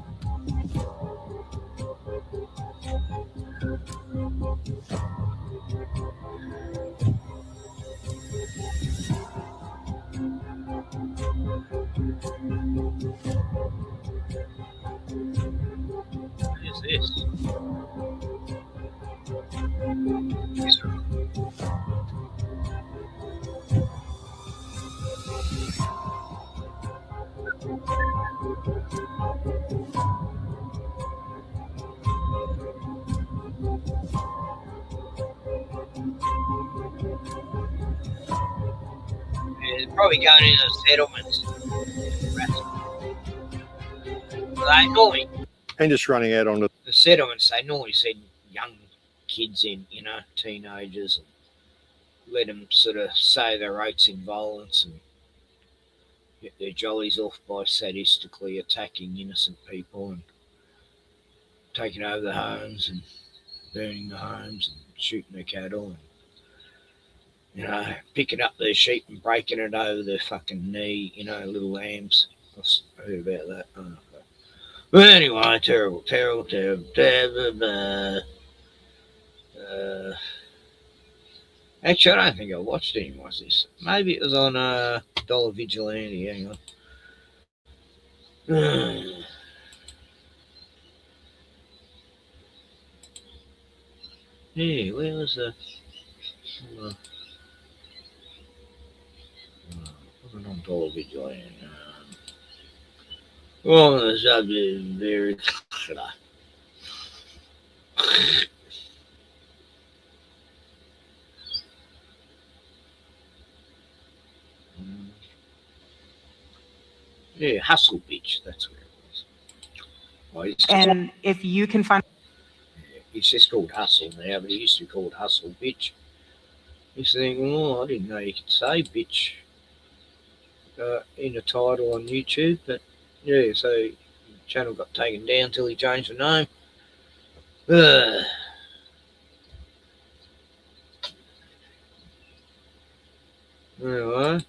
What is this? They're probably going into the settlements. They normally, And just running out onto... the settlements, they normally send young kids in, you know, teenagers. let them sort of say their oaths in violence and get their jollies off by sadistically attacking innocent people and taking over the homes and burning the homes and shooting the cattle and, you know, picking up their sheep and breaking it over their fucking knee, you know, little lambs. I heard about that. Oh, but anyway, terrible. Actually, I don't think I watched any more of this. Maybe it was on Dollar Vigilante. Hang on. Yeah, where was the... wasn't on Dollar Vigilante. Oh, there's something very... Yeah, Hustle Beach, that's where it was. Well, And if you can find... It's just called Hustle now, but it used to be called Hustle Bitch. You think, oh, I didn't know you could say bitch in a title on YouTube, but yeah, so the channel got taken down until he changed the name. Anyway,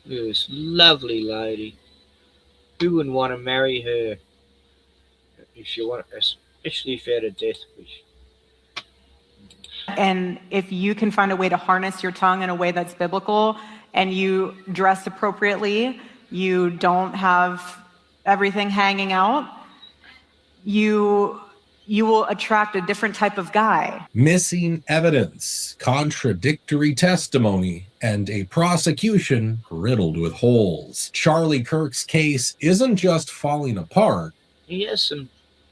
this lovely lady. Who wouldn't want to marry her if you want, especially if you had a death wish? And if you can find a way to harness your tongue in a way that's biblical and you dress appropriately, you don't have everything hanging out, you will attract a different type of guy. Missing evidence, contradictory testimony, and a prosecution riddled with holes. Charlie Kirk's case isn't just falling apart. He has some,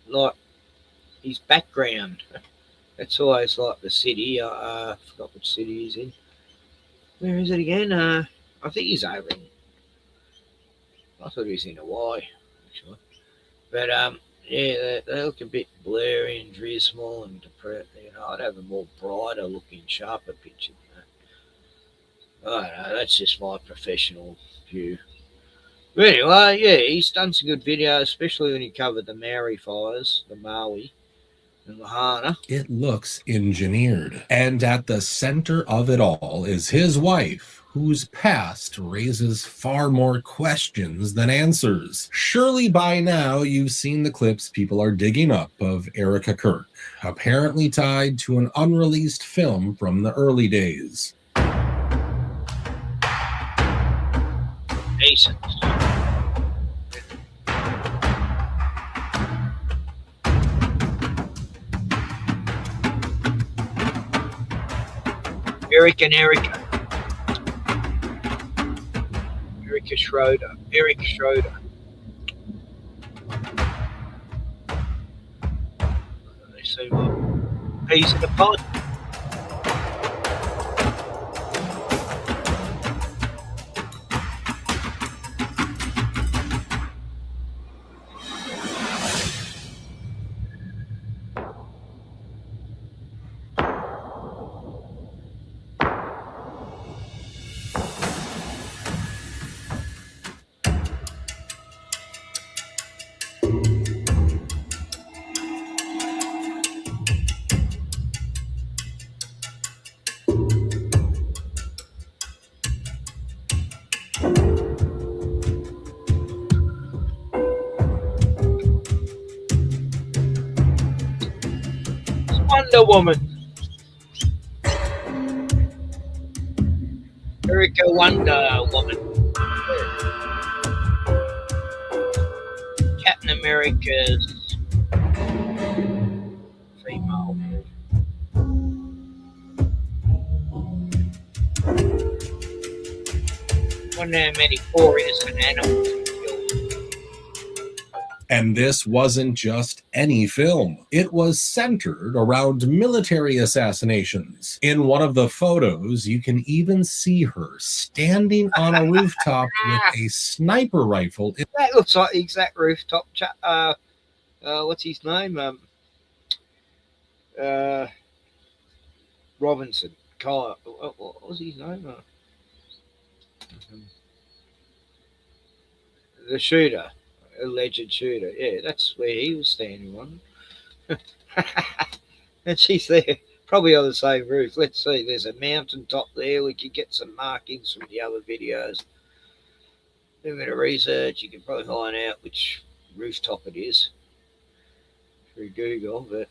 like, his background. That's always like the city. I forgot which city he's in. Where is it again? I think he's over in... I thought he was in Hawaii, actually. But, yeah, they look a bit blurry and dismal and depressed. You know, I'd have a more brighter looking, sharper picture than that. I don't know, that's just my professional view. But anyway, yeah, he's done some good videos, especially when he covered the Maui fires, the Maui and Lahana. It looks engineered. And at the center of it all is his wife, whose past raises far more questions than answers. Surely by now you've seen the clips people are digging up of Erica Kirk, apparently tied to an unreleased film from the early days. Decent. Eric and Erica. Eric Schroeder. They seem like peas in a pod. Wonder Woman. Erica Wonder Woman. Captain America's female. Wasn't there many poor innocent animals? And this wasn't just any film. It was centered around military assassinations. In one of the photos, you can even see her standing on a rooftop with a sniper rifle. That looks like the exact rooftop. What's his name? Robinson. Kahl, what was his name? The shooter, alleged shooter. Yeah, that's where he was standing on. And she's there, probably on the same roof. Let's see, there's a mountain top there. We could get some markings from the other videos. Do a bit of research. You can probably find out which rooftop it is through Google, but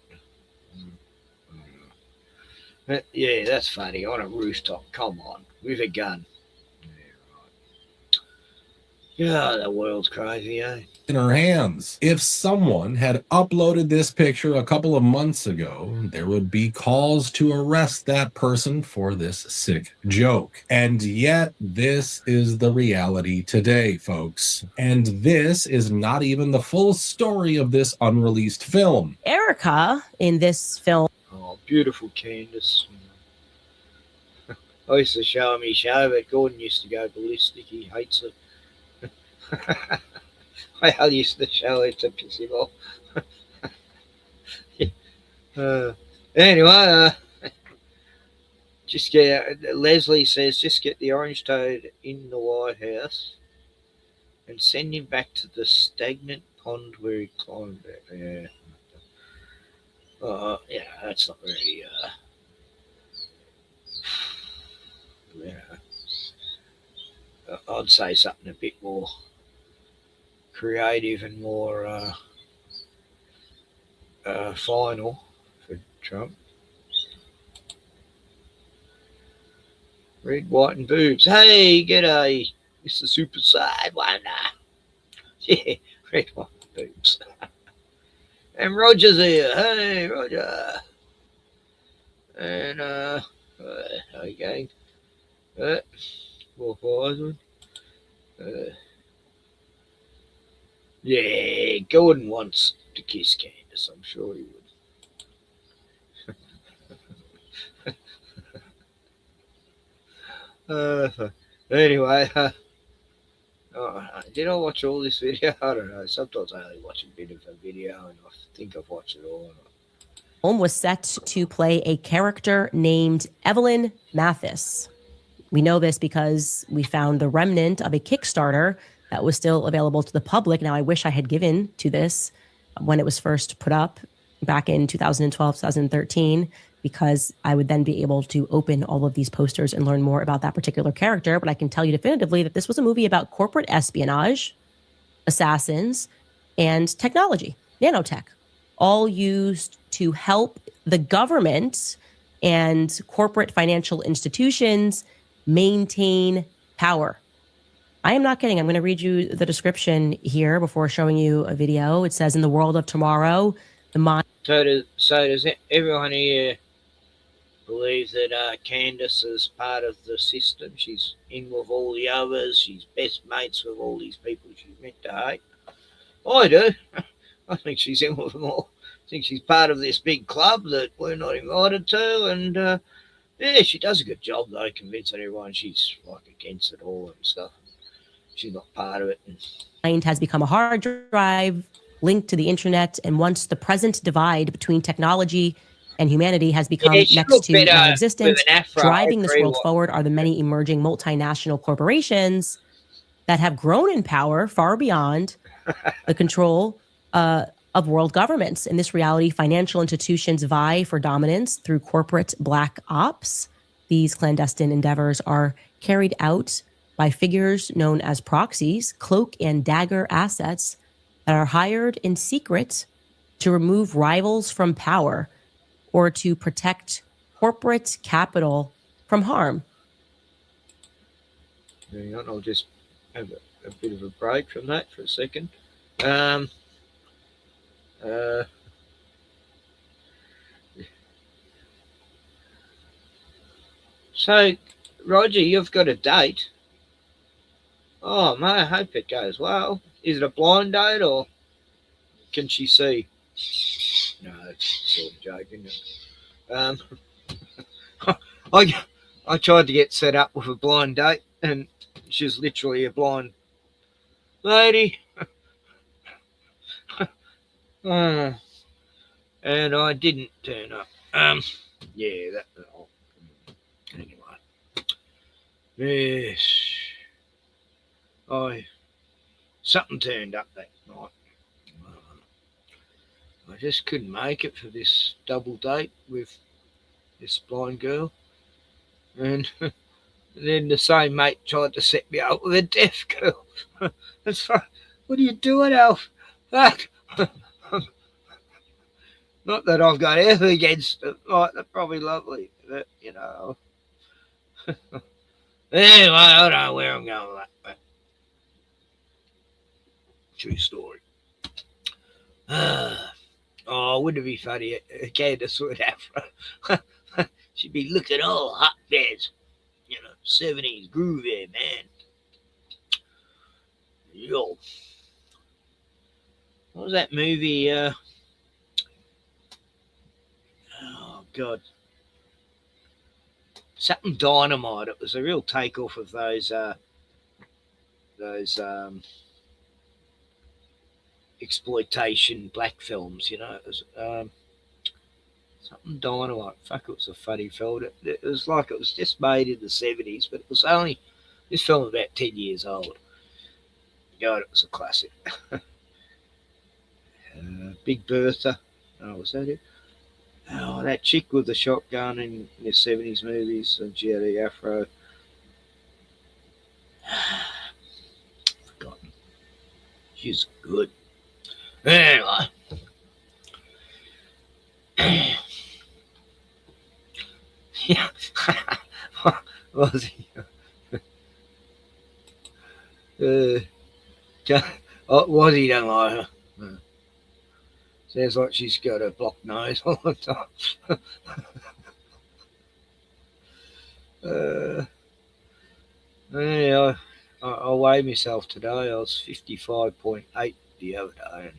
yeah, that's funny. On a rooftop, come on, with a gun. Yeah, the world's crazy, eh? In her hands. If someone had uploaded this picture a couple of months ago, there would be calls to arrest that person for this sick joke. And yet, this is the reality today, folks. And this is not even the full story of this unreleased film. Erica in this film. Oh, beautiful Candace. I used to show him his show, but Gordon used to go ballistic. He hates it. I used to show it to piss him off. Anyway, just get. Leslie says, just get the orange toad in the White House and send him back to the stagnant pond where he climbed it. Yeah. Yeah, that's not very. I'd say something a bit more creative and more final for Trump. Red, white, and boobs. Hey, g'day, Mr. Super Sidewinder. Yeah, red, white, and boobs. And Roger's here. Hey, Roger. And how you going? Wolf Eisman. Yeah, Gordon wants to kiss Candace. I'm sure he would. Anyway, did I watch all this video? I don't know. Sometimes I only watch a bit of a video, and I think I've watched it all. Was set to play a character named Evelyn Mathis. We know this because we found the remnant of a Kickstarter that was still available to the public. Now, I wish I had given to this when it was first put up back in 2012, 2013, because I would then be able to open all of these posters and learn more about that particular character. But I can tell you definitively that this was a movie about corporate espionage, assassins, and technology, nanotech, all used to help the government and corporate financial institutions maintain power. I am not kidding. I'm going to read you the description here before showing you a video. It says, in the world of tomorrow, the mind. So does everyone here believe that Candace is part of the system? She's in with all the others. She's best mates with all these people she's meant to hate. I do. I think she's in with them all. I think she's part of this big club that we're not invited to, and yeah, she does a good job though, convincing everyone she's like against it all and stuff. She's not part of it. Mind has become a hard drive linked to the internet, and once the present divide between technology and humanity has become next to non-existent, driving this world forward are the many emerging multinational corporations that have grown in power far beyond the control of world governments. In this reality, financial institutions vie for dominance through corporate black ops. These clandestine endeavors are carried out by figures known as proxies, cloak and dagger assets that are hired in secret to remove rivals from power or to protect corporate capital from harm. Hang on, I'll just have a bit of a break from that for a second. So, Roger, you've got a date. Oh, man, I hope it goes well. Is it a blind date or can she see? No, it's sort of joking. I tried to get set up with a blind date, and she's literally a blind lady. And I didn't turn up. Yeah, that. Yes. Something turned up that night. I just couldn't make it for this double date with this blind girl. And then the same mate tried to set me up with a deaf girl. That's right. What are you doing, Alf? Fuck. Not that I've got anything against them. Like, they're probably lovely. But, you know. Anyway, I don't know where I'm going with that. But true story. Wouldn't it be funny? Candace with afro. She'd be looking all hot fez. 70s groovy, man. Yo. What was that movie? Oh, God. Something Dynamite. It was a real takeoff of those exploitation black films, It was something Dynamite. Fuck, it was a funny film. It was like it was just made in the 70s, but it was only, this film was about 10 years old. God, it was a classic. Big Bertha. Oh, was that it? Oh, that chick with the shotgun in the 70s movies, and she had the afro. Forgotten. She's good. Anyway. Yeah. Was he? Was he don't like her? Sounds like she's got a blocked nose all the time. Yeah, I weighed myself today. I was 55.8 the other day. And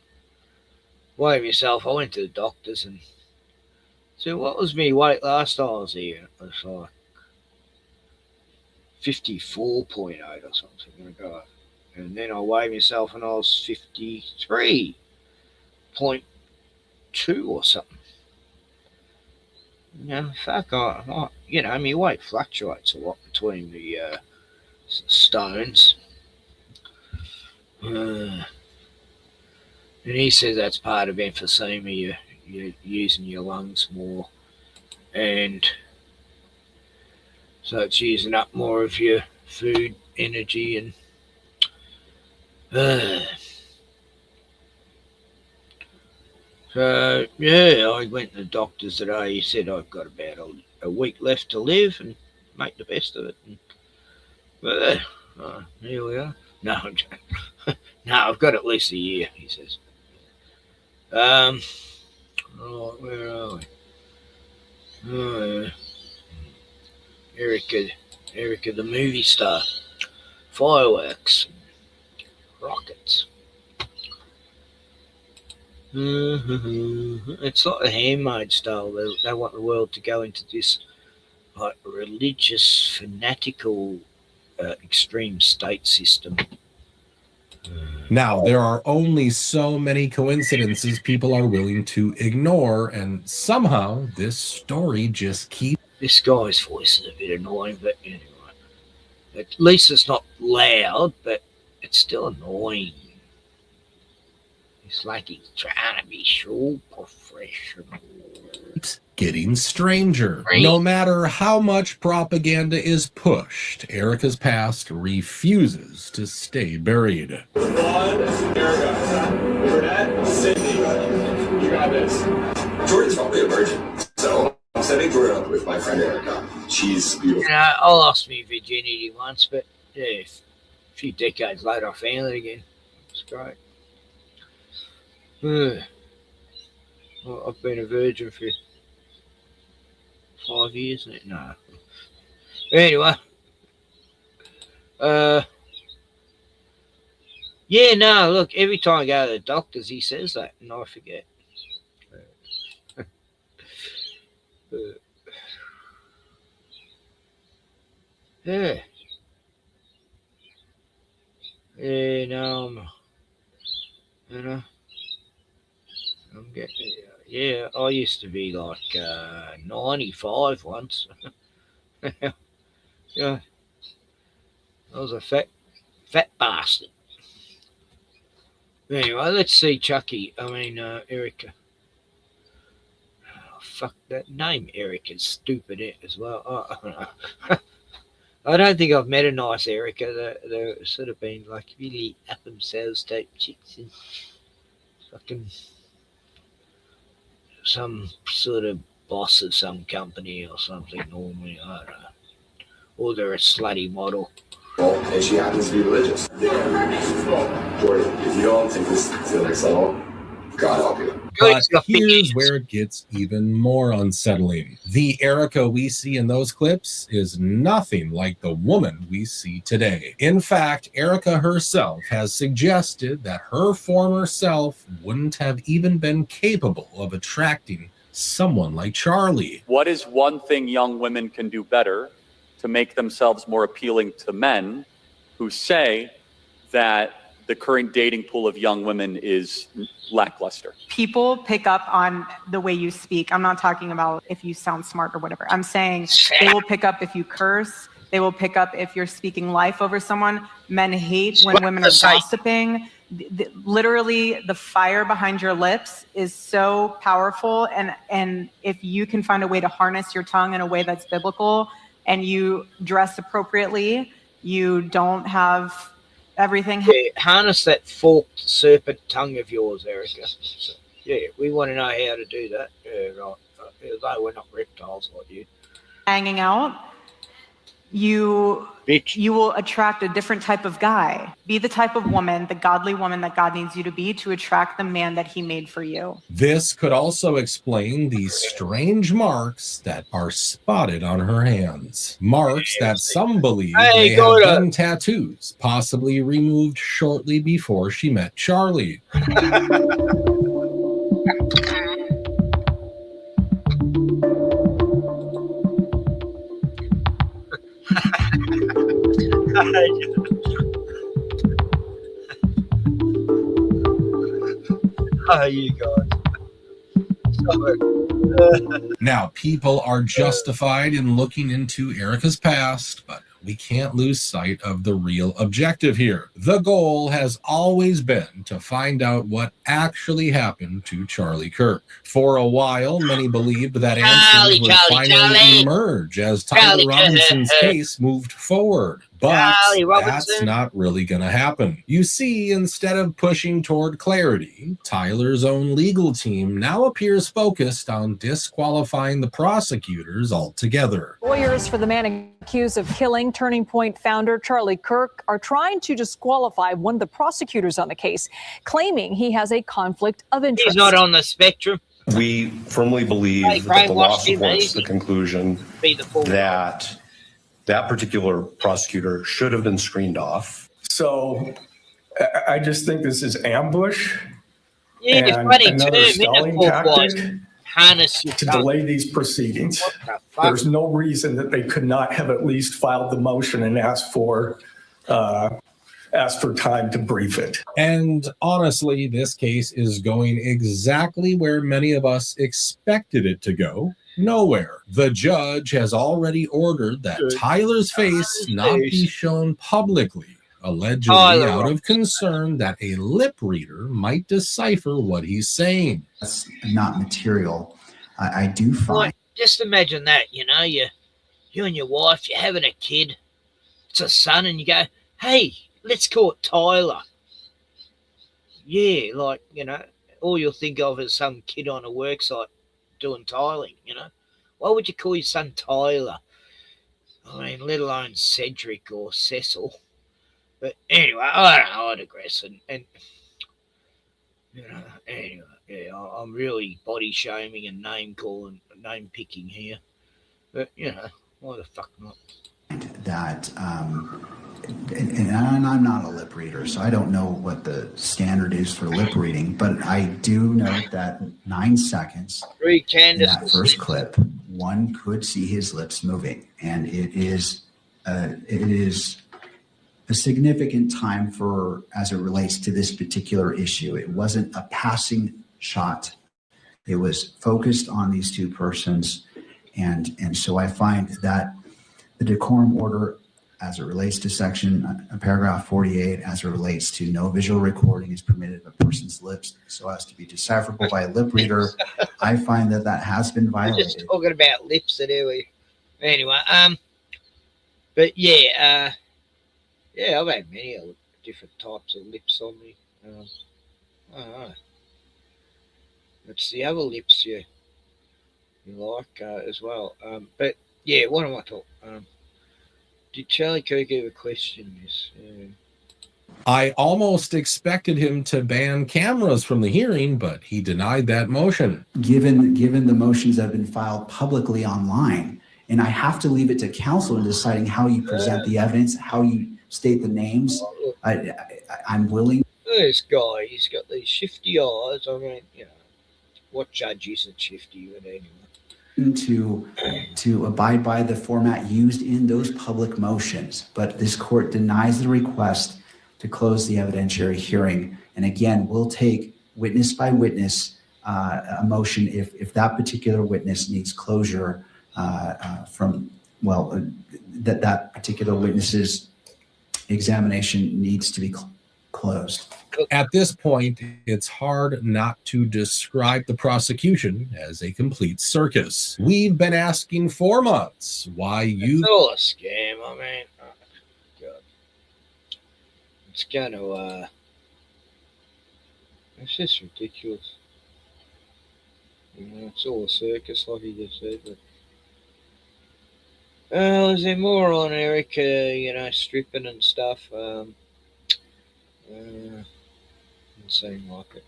weighed myself. I went to the doctors and said, what was my weight last time I was here? It was like 54.8 or something. And then I weighed myself and I was 53.2 or something. Fuck, my weight fluctuates a lot between the stones. And he says that's part of emphysema. You're using your lungs more, and so it's using up more of your food, energy, and so yeah, I went to the doctors today. He said I've got about a week left to live and make the best of it. And, here we are. No, no, I've got at least a year, he says. Where are we? Oh, Erica, the movie star. Fireworks. Rockets. It's like a handmade style. They want the world to go into this like religious, fanatical, extreme state system. Now, there are only so many coincidences people are willing to ignore, and somehow this story just keeps... This guy's voice is a bit annoying, but anyway. At least it's not loud, but it's still annoying. It's like he's trying to be so professional. Getting stranger. No matter how much propaganda is pushed, Erica's past refuses to stay buried. Cindy, you got this. Jordan's probably a virgin, so I'm setting Jordan up with my friend Erica. She's beautiful. I lost my virginity once, but yeah, a few decades later I found it again. It's great. Well, I've been a virgin for 5 years now. No. Anyway. Yeah, no, look, every time I go to the doctors, he says that, and I forget. Yeah. Yeah, no, I'm getting, yeah, I used to be like 95 once. Yeah. I was a fat bastard. Anyway, let's see Erica. Oh, fuck, that name Erica's stupid as well. Oh, I don't think I've met a nice Erica. They're sort of been like really up themselves type chicks and fucking some sort of boss of some company or something normally. I don't know. Or they're a slutty model. Well, and she happens to be religious. Jordan, if you don't think this feels like subtle, God help you. But here's where it gets even more unsettling. The Erica we see in those clips is nothing like the woman we see today. In fact, Erica herself has suggested that her former self wouldn't have even been capable of attracting someone like Charlie. What is one thing young women can do better to make themselves more appealing to men who say that the current dating pool of young women is lackluster? People pick up on the way you speak. I'm not talking about if you sound smart or whatever. I'm saying they will pick up if you curse. They will pick up if you're speaking life over someone. Men hate when women are gossiping. Literally, the fire behind your lips is so powerful. And if you can find a way to harness your tongue in a way that's biblical and you dress appropriately, you don't have everything. Yeah, harness that forked serpent tongue of yours, Erica. So, yeah, we want to know how to do that. Yeah, right. Although we're not reptiles like you. Hanging out, you will attract a different type of guy. Be the type of woman, the godly woman that God needs you to be to attract the man that he made for you. This could also explain the strange marks that are spotted on her hands. Marks that some believe may have been tattoos, possibly removed shortly before she met Charlie. Oh, you guys. Now, people are justified in looking into Erica's past, but we can't lose sight of the real objective here. The goal has always been to find out what actually happened to Charlie Kirk. For a while, many believed that answers would finally emerge as Tyler Robinson's case moved forward. But that's not really going to happen. You see, instead of pushing toward clarity, Tyler's own legal team now appears focused on disqualifying the prosecutors altogether. Lawyers for the man accused of killing Turning Point founder Charlie Kirk are trying to disqualify one of the prosecutors on the case, claiming he has a conflict of interest. He's not on the spectrum. We firmly believe that the law supports the conclusion that that particular prosecutor should have been screened off. So I just think this is ambush. Yeah, and it's funny another too. stalling tactic Harness to delay these proceedings. There's no reason that they could not have at least filed the motion and asked for time to brief it. And honestly, this case is going exactly where many of us expected it to go. Nowhere. The judge has already ordered that Tyler's face not be shown publicly, allegedly out of concern that a lip reader might decipher what he's saying. That's not material. I do find. Like, just imagine that, you and your wife, you're having a kid, it's a son, and you go, hey, let's call it Tyler. Yeah, like, all you'll think of is some kid on a work site doing tiling, Why would you call your son Tyler? I mean, let alone Cedric or Cecil. But anyway, I digress. And anyway, yeah, I'm really body shaming and name calling, name picking here. But, why the fuck not? That, and I'm not a lip reader, so I don't know what the standard is for lip reading, but I do note that 9 seconds in that first clip, one could see his lips moving, and it is a significant time for as it relates to this particular issue. It wasn't a passing shot. It was focused on these two persons, and so I find that the decorum order as it relates to paragraph 48, as it relates to no visual recording is permitted of a person's lips so as to be decipherable by a lip reader. I find that has been We're violated. just talking about lips anyway. Anyway, but yeah, I've had many different types of lips on me. I don't know. It's the other lips you like as well. But yeah, what am I talking? Did Charlie Kirk ever question this? I almost expected him to ban cameras from the hearing, but he denied that motion. Given the motions that have been filed publicly online, and I have to leave it to counsel in deciding how you present the evidence, how you state the names. I'm willing. This guy, he's got these shifty eyes. I mean, what judge isn't shifty? But anyway. To abide by the format used in those public motions, but this court denies the request to close the evidentiary hearing. And again, we'll take witness by witness a motion if that particular witness needs closure that particular witness's examination needs to be closed. At this point, it's hard not to describe the prosecution as a complete circus. We've been asking for months why you... It's all a scam, I mean. Oh, God. It's going to... It's just ridiculous. It's all a circus, like you just said. But... is there more on Eric, stripping and stuff? Doesn't seem like it.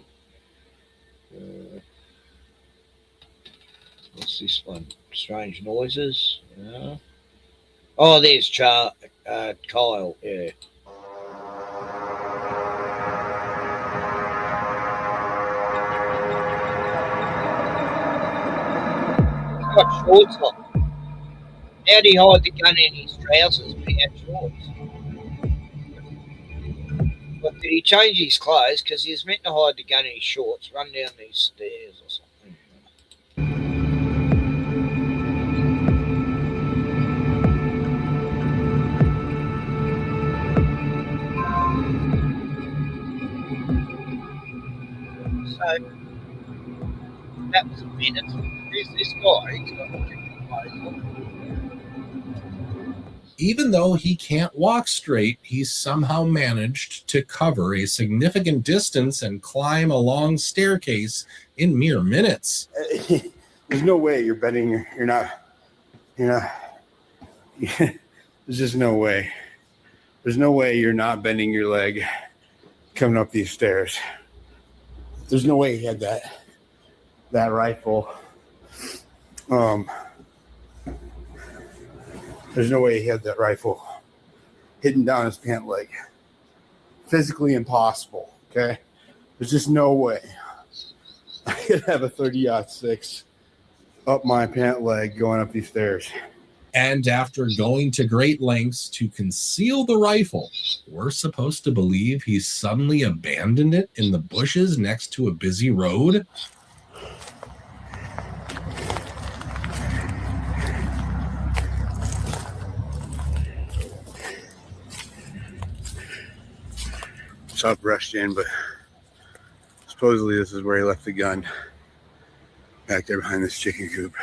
What's this one? Strange noises. Oh, there's Kahl. Yeah. He's got shorts on. How'd he hide the gun in his trousers when he had shorts? But did he change his clothes? Because he was meant to hide the gun in his shorts, run down these stairs or something. So, that was a minute. There's this guy. He's got different clothes on. Even though he can't walk straight, he somehow managed to cover a significant distance and climb a long staircase in mere minutes. There's no way you're betting you're not there's just no way. There's no way you're not bending your leg coming up these stairs. There's no way he had that rifle. There's no way he had that rifle hidden down his pant leg. Physically impossible, okay? There's just no way I could have a 30-06 up my pant leg going up these stairs. And after going to great lengths to conceal the rifle, we're supposed to believe he suddenly abandoned it in the bushes next to a busy road? South rushed in, but supposedly this is where he left the gun, back there behind this chicken coop.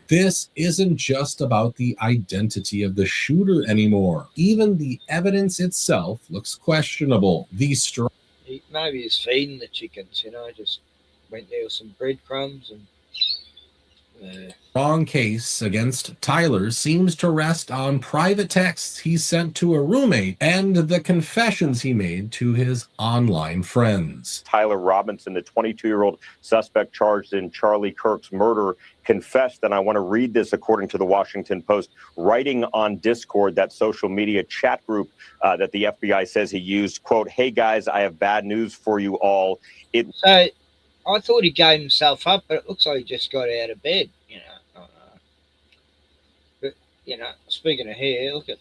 This isn't just about the identity of the shooter anymore. Even the evidence itself looks questionable. Maybe he's feeding the chickens, just went there with some breadcrumbs and... Strong case against Tyler seems to rest on private texts he sent to a roommate and the confessions he made to his online friends. Tyler Robinson, the 22-year-old suspect charged in Charlie Kirk's murder, confessed, and I want to read this according to the Washington Post, writing on Discord, that social media chat group that the FBI says he used, quote, "Hey guys, I have bad news for you all." So I thought he gave himself up, but it looks like he just got out of bed, But, speaking of hair, look at...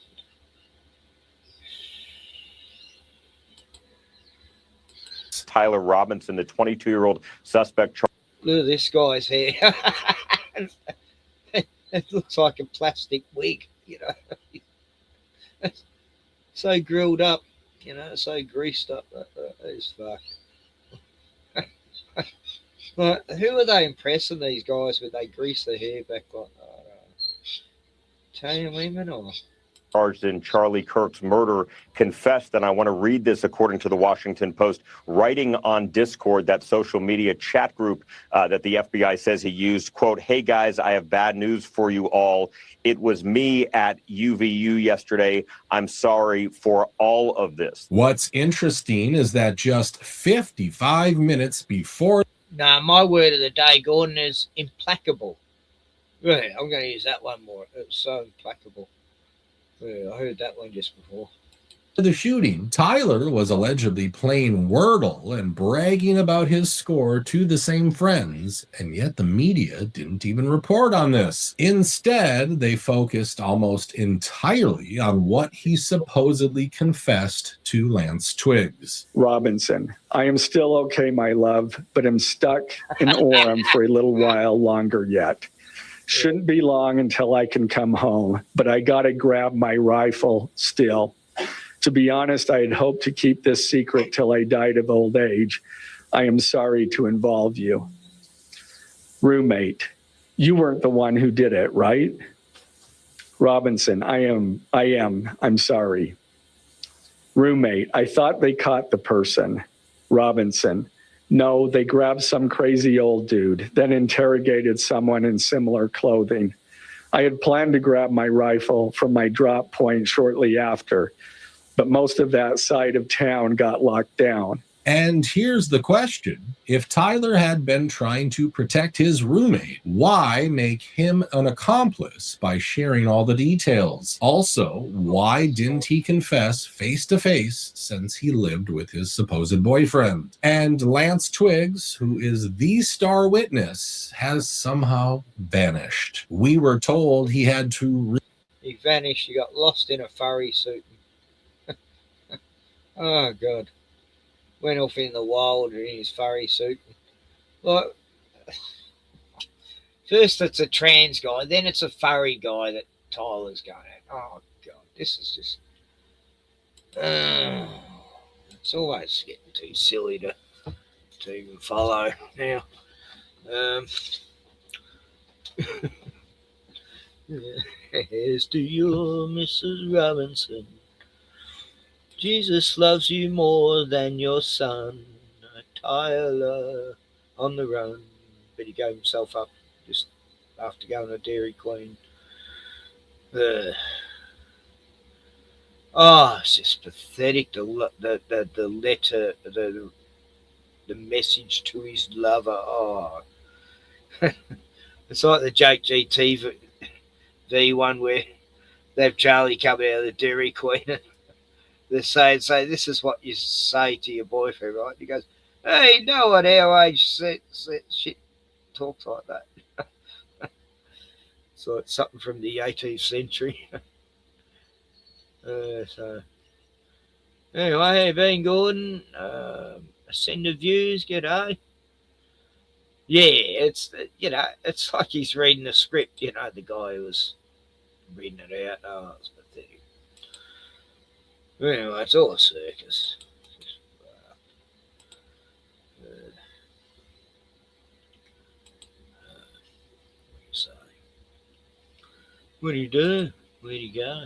Tyler Robinson, the 22-year-old suspect. Look at this guy's hair. It looks like a plastic wig, So grilled up, so greased up. That is fuck. But who are they impressing these guys with? They grease their hair back like Italian women or? Charged in Charlie Kirk's murder confessed, and I want to read this according to the Washington Post, writing on Discord, that social media chat group that the FBI says he used, quote, "Hey guys, I have bad news for you all. It was me at UVU yesterday. I'm sorry for all of this." What's interesting is that just 55 minutes before... Nah, my word of the day, Gordon, is implacable. Yeah, I'm going to use that one more. It's so implacable. Yeah, I heard that one just before. the shooting, Tyler was allegedly playing Wordle and bragging about his score to the same friends, and yet the media didn't even report on this. Instead, they focused almost entirely on what he supposedly confessed to Lance Twiggs. Robinson, I am still okay, my love, but I'm stuck in Orem for a little while longer yet. Shouldn't be long until I can come home, but I gotta grab my rifle still. To be honest, I had hoped to keep this secret till I died of old age. I am sorry to involve you. Roommate, you weren't the one who did it, right? Robinson, I'm sorry. Roommate, I thought they caught the person. Robinson, no, they grabbed some crazy old dude, then interrogated someone in similar clothing. I had planned to grab my rifle from my drop point shortly after, but most of that side of town got locked down. And here's the question. If Tyler had been trying to protect his roommate, why make him an accomplice by sharing all the details? Also, why didn't he confess face-to-face since he lived with his supposed boyfriend? And Lance Twiggs, who is the star witness, has somehow vanished. We were told he had to... He vanished. He got lost in a furry suit. Oh, God. Went off in the wild in his furry suit. Like, first it's a trans guy, then it's a furry guy that Tyler's going at. Oh, God. This is just... it's always getting too silly to even follow now. Here's to you, Mrs. Robinson. Jesus loves you more than your son, Tyler, on the run. But he gave himself up just after going to Dairy Queen. It's just pathetic. The letter, the message to his lover. Oh, it's like the Jake GT one where they have Charlie come out of the Dairy Queen. They say, this is what you say to your boyfriend, right? He goes, hey, no one our age shit talks like that. So it's something from the 18th century. So anyway, hey, Ben Gordon, send the views, g'day. Yeah, it's it's like he's reading a script. The guy who was reading it out. Oh, it's pathetic. Anyway, it's all a circus. What do you do? Where do you go?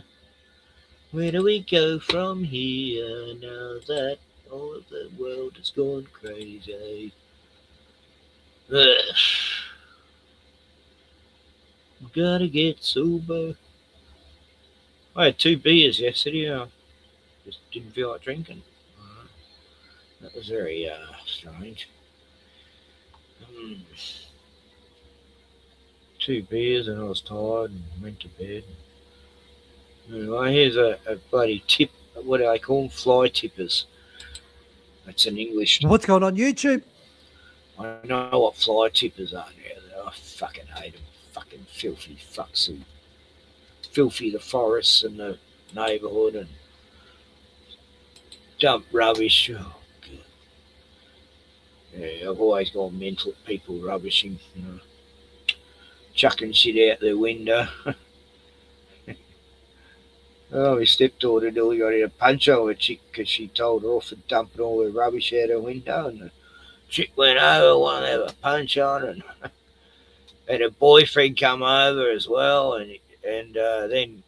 Where do we go from here now that all of the world has gone crazy? Gotta get sober. I had 2 beers yesterday. Just didn't feel like drinking. That was very strange. 2 beers and I was tired and went to bed. Anyway, here's a bloody tip. What do they call them? Fly tippers. That's an English. What's going on YouTube? I know what fly tippers are now. I fucking hate them. Fucking filthy fucks who filthy the forests and the neighbourhood and dump rubbish. Oh, God. Yeah, I've always gone mental at people rubbishing, chucking shit out their window. Oh, my stepdaughter nearly got in a punch over a chick because she told her off for dumping all her rubbish out her window, and the chick went over, wanted to have a punch on, and her boyfriend come over as well, and then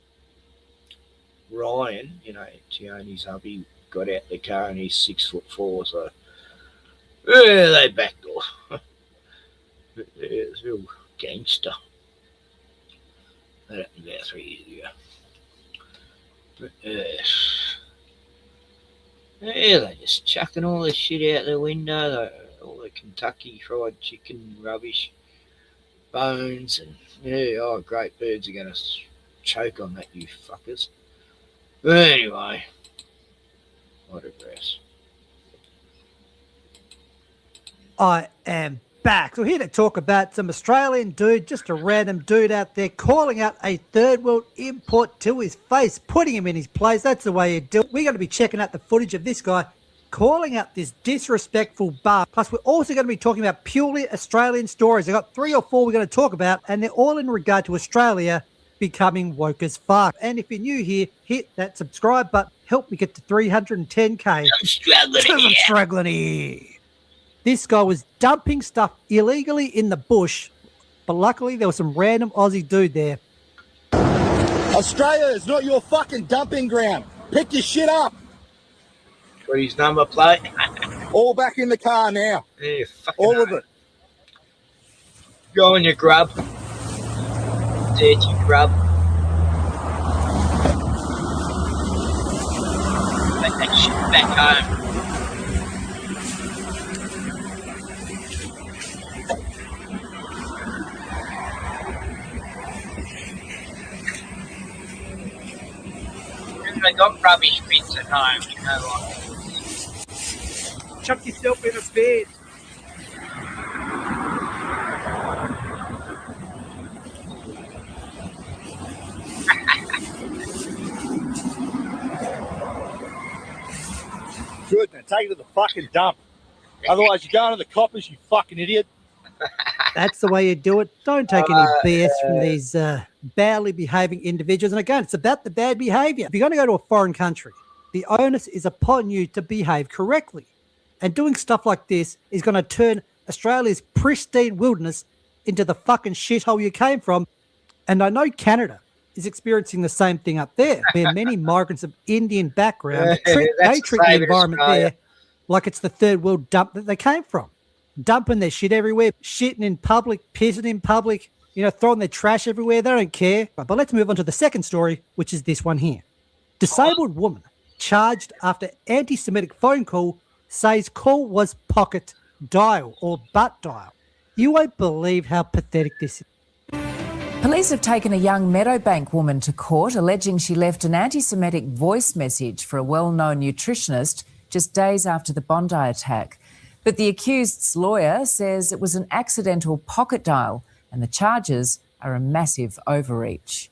Ryan, Tioni's hubby, got out the car and he's 6'4", so they backed off. It's a real gangster. That happened about 3 years ago. But, they're just chucking all this shit out the window, all the Kentucky fried chicken rubbish, bones, and great birds are going to choke on that, you fuckers. But anyway, I digress. I am back. So here to talk about some Australian dude, just a random dude out there calling out a third world import to his face, putting him in his place. That's the way you do it. We're going to be checking out the footage of this guy calling out this disrespectful bar. Plus, we're also going to be talking about purely Australian stories. I've got 3 or 4 we're going to talk about, and they're all in regard to Australia becoming woke as fuck. And if you're new here, hit that subscribe button. Help me get to 310K. I'm struggling here. This guy was dumping stuff illegally in the bush, but luckily there was some random Aussie dude there. Australia is not your fucking dumping ground. Pick your shit up. Got his number plate. All back in the car now. Yeah, all of it. Go on your grub. Dirty grub. Take that shit back home. I got rubbish bits at home, you know what? Chuck yourself in a bed. Good, now take it to the fucking dump. Otherwise you're going to the coppers, you fucking idiot. That's the way you do it. Don't take any BS from these badly behaving individuals. And again, it's about the bad behavior. If you're going to go to a foreign country, the onus is upon you to behave correctly. And doing stuff like this is going to turn Australia's pristine wilderness into the fucking shithole you came from. And I know Canada is experiencing the same thing up there, where many migrants of Indian background, they treat the environment there like it's the third world dump that they came from. Dumping their shit everywhere, shitting in public, pissing in public, throwing their trash everywhere. They don't care. But let's move on to the second story, which is this one here. Disabled woman charged after anti-Semitic phone call says call was pocket dial or butt dial. You won't believe how pathetic this is. Police have taken a young Meadowbank woman to court, alleging she left an anti-Semitic voice message for a well-known nutritionist just days after the Bondi attack. But the accused's lawyer says it was an accidental pocket dial and the charges are a massive overreach.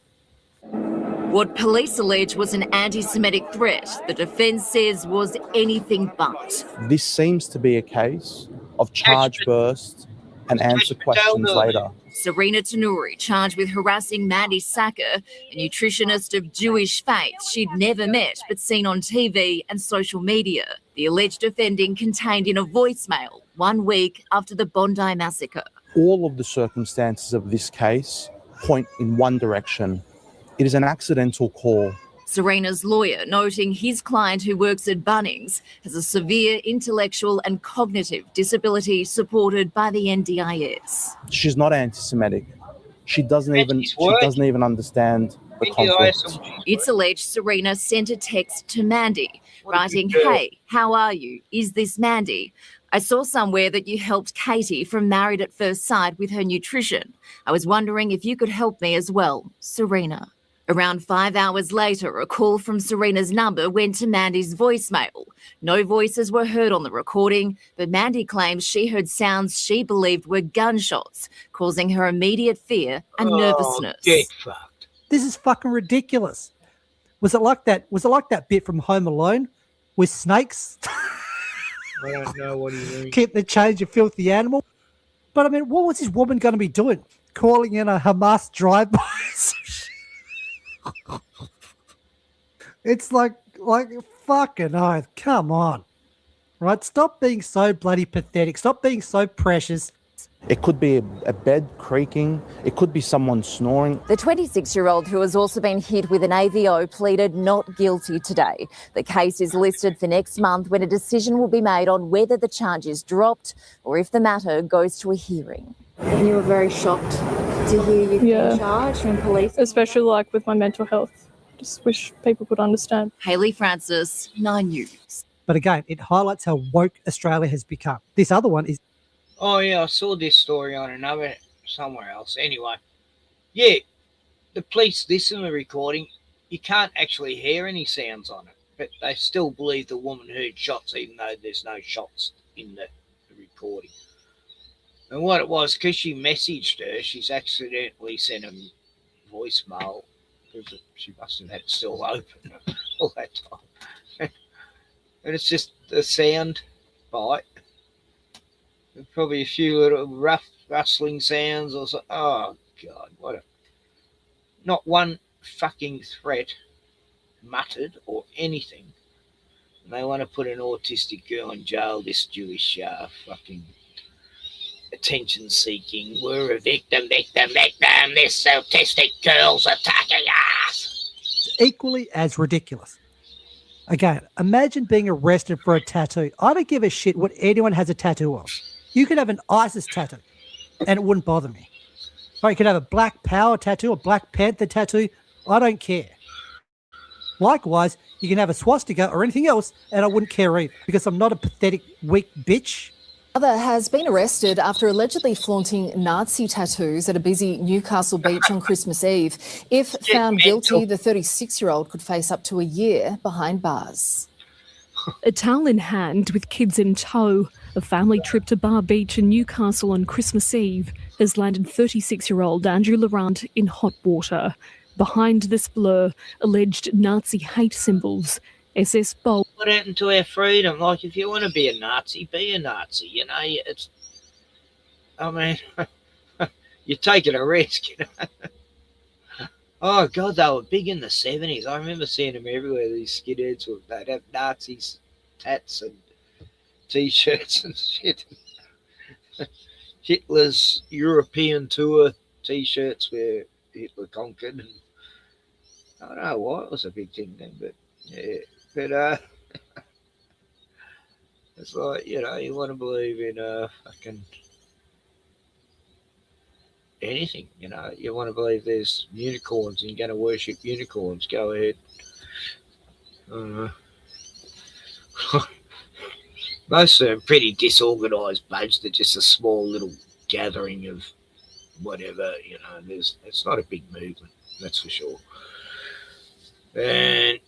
What police allege was an anti-Semitic threat, the defence says was anything but. This seems to be a case of charge burst and answer questions later. Serena Tanuri charged with harassing Mandy Sacker, a nutritionist of Jewish faith she'd never met but seen on TV and social media. The alleged offending contained in a voicemail 1 week after the Bondi massacre. All of the circumstances of this case point in one direction. It is an accidental call. Serena's lawyer noting his client, who works at Bunnings, has a severe intellectual and cognitive disability supported by the NDIS. She's not anti-Semitic. She doesn't even understand the conflict. It's alleged Serena sent a text to Mandy, writing, "Hey, how are you? Is this Mandy? I saw somewhere that you helped Katie from Married at First Sight with her nutrition. I was wondering if you could help me as well, Serena." Around 5 hours later, a call from Serena's number went to Mandy's voicemail. No voices were heard on the recording, but Mandy claims she heard sounds she believed were gunshots, causing her immediate fear and nervousness. Get fucked. This is fucking ridiculous. Was it like that bit from Home Alone with snakes? I don't know what you mean. Keep the change, you filthy animal. But I mean, what was this woman going to be doing? Calling in a Hamas drive-by? It's like fucking oath. Come on. Right? Stop being so bloody pathetic. Stop being so precious. It could be a bed creaking. It could be someone snoring. The 26-year-old, who has also been hit with an AVO, pleaded not guilty today. The case is listed for next month, when a decision will be made on whether the charge is dropped or if the matter goes to a hearing. And you were very shocked to hear you've been charged from police? Especially like with my mental health. Just wish people could understand. Hayley Francis, 9 News. But again, it highlights how woke Australia has become. This other one is... Oh, yeah, I saw this story on another somewhere else. Anyway, yeah, the police listen to the recording. You can't actually hear any sounds on it, but they still believe the woman heard shots, even though there's no shots in the recording. And what it was, because she messaged her, she's accidentally sent a voicemail, because she must have had it still open all that time. And it's just a sound bite. Probably a few little rough rustling sounds or so. Oh, God, what a... Not one fucking threat muttered or anything. And they want to put an autistic girl in jail, this Jewish fucking attention-seeking. We're a victim, this autistic girl's attacking us. It's equally as ridiculous. Again, imagine being arrested for a tattoo. I don't give a shit what anyone has a tattoo of. You could have an ISIS tattoo and it wouldn't bother me. Or you could have a Black Power tattoo, a Black Panther tattoo. I don't care. Likewise, you can have a swastika or anything else and I wouldn't care either, because I'm not a pathetic, weak bitch. Another has been arrested after allegedly flaunting Nazi tattoos at a busy Newcastle beach on Christmas Eve. If found guilty, the 36-year-old could face up to a year behind bars. A towel in hand with kids in tow, a family trip to Bar Beach in Newcastle on Christmas Eve has landed 36-year-old Andrew Laurent in hot water. Behind this blur, alleged Nazi hate symbols. SS Bold. What happened to our freedom? Like, if you want to be a Nazi, be a Nazi. You know, it's... I mean, you're taking a risk, you know. Oh, God, they were big in the 70s. I remember seeing them everywhere, these skinheads. They'd have Nazis, tats and T-shirts and shit. Hitler's European tour T-shirts where Hitler conquered. And I don't know why it was a big thing then, but yeah. But it's like, you know, you want to believe in fucking anything, you know. You want to believe there's unicorns and you're going to worship unicorns. Go ahead. Most of them are pretty disorganised buds. They're just a small little gathering of whatever, you know. It's not a big movement, that's for sure. And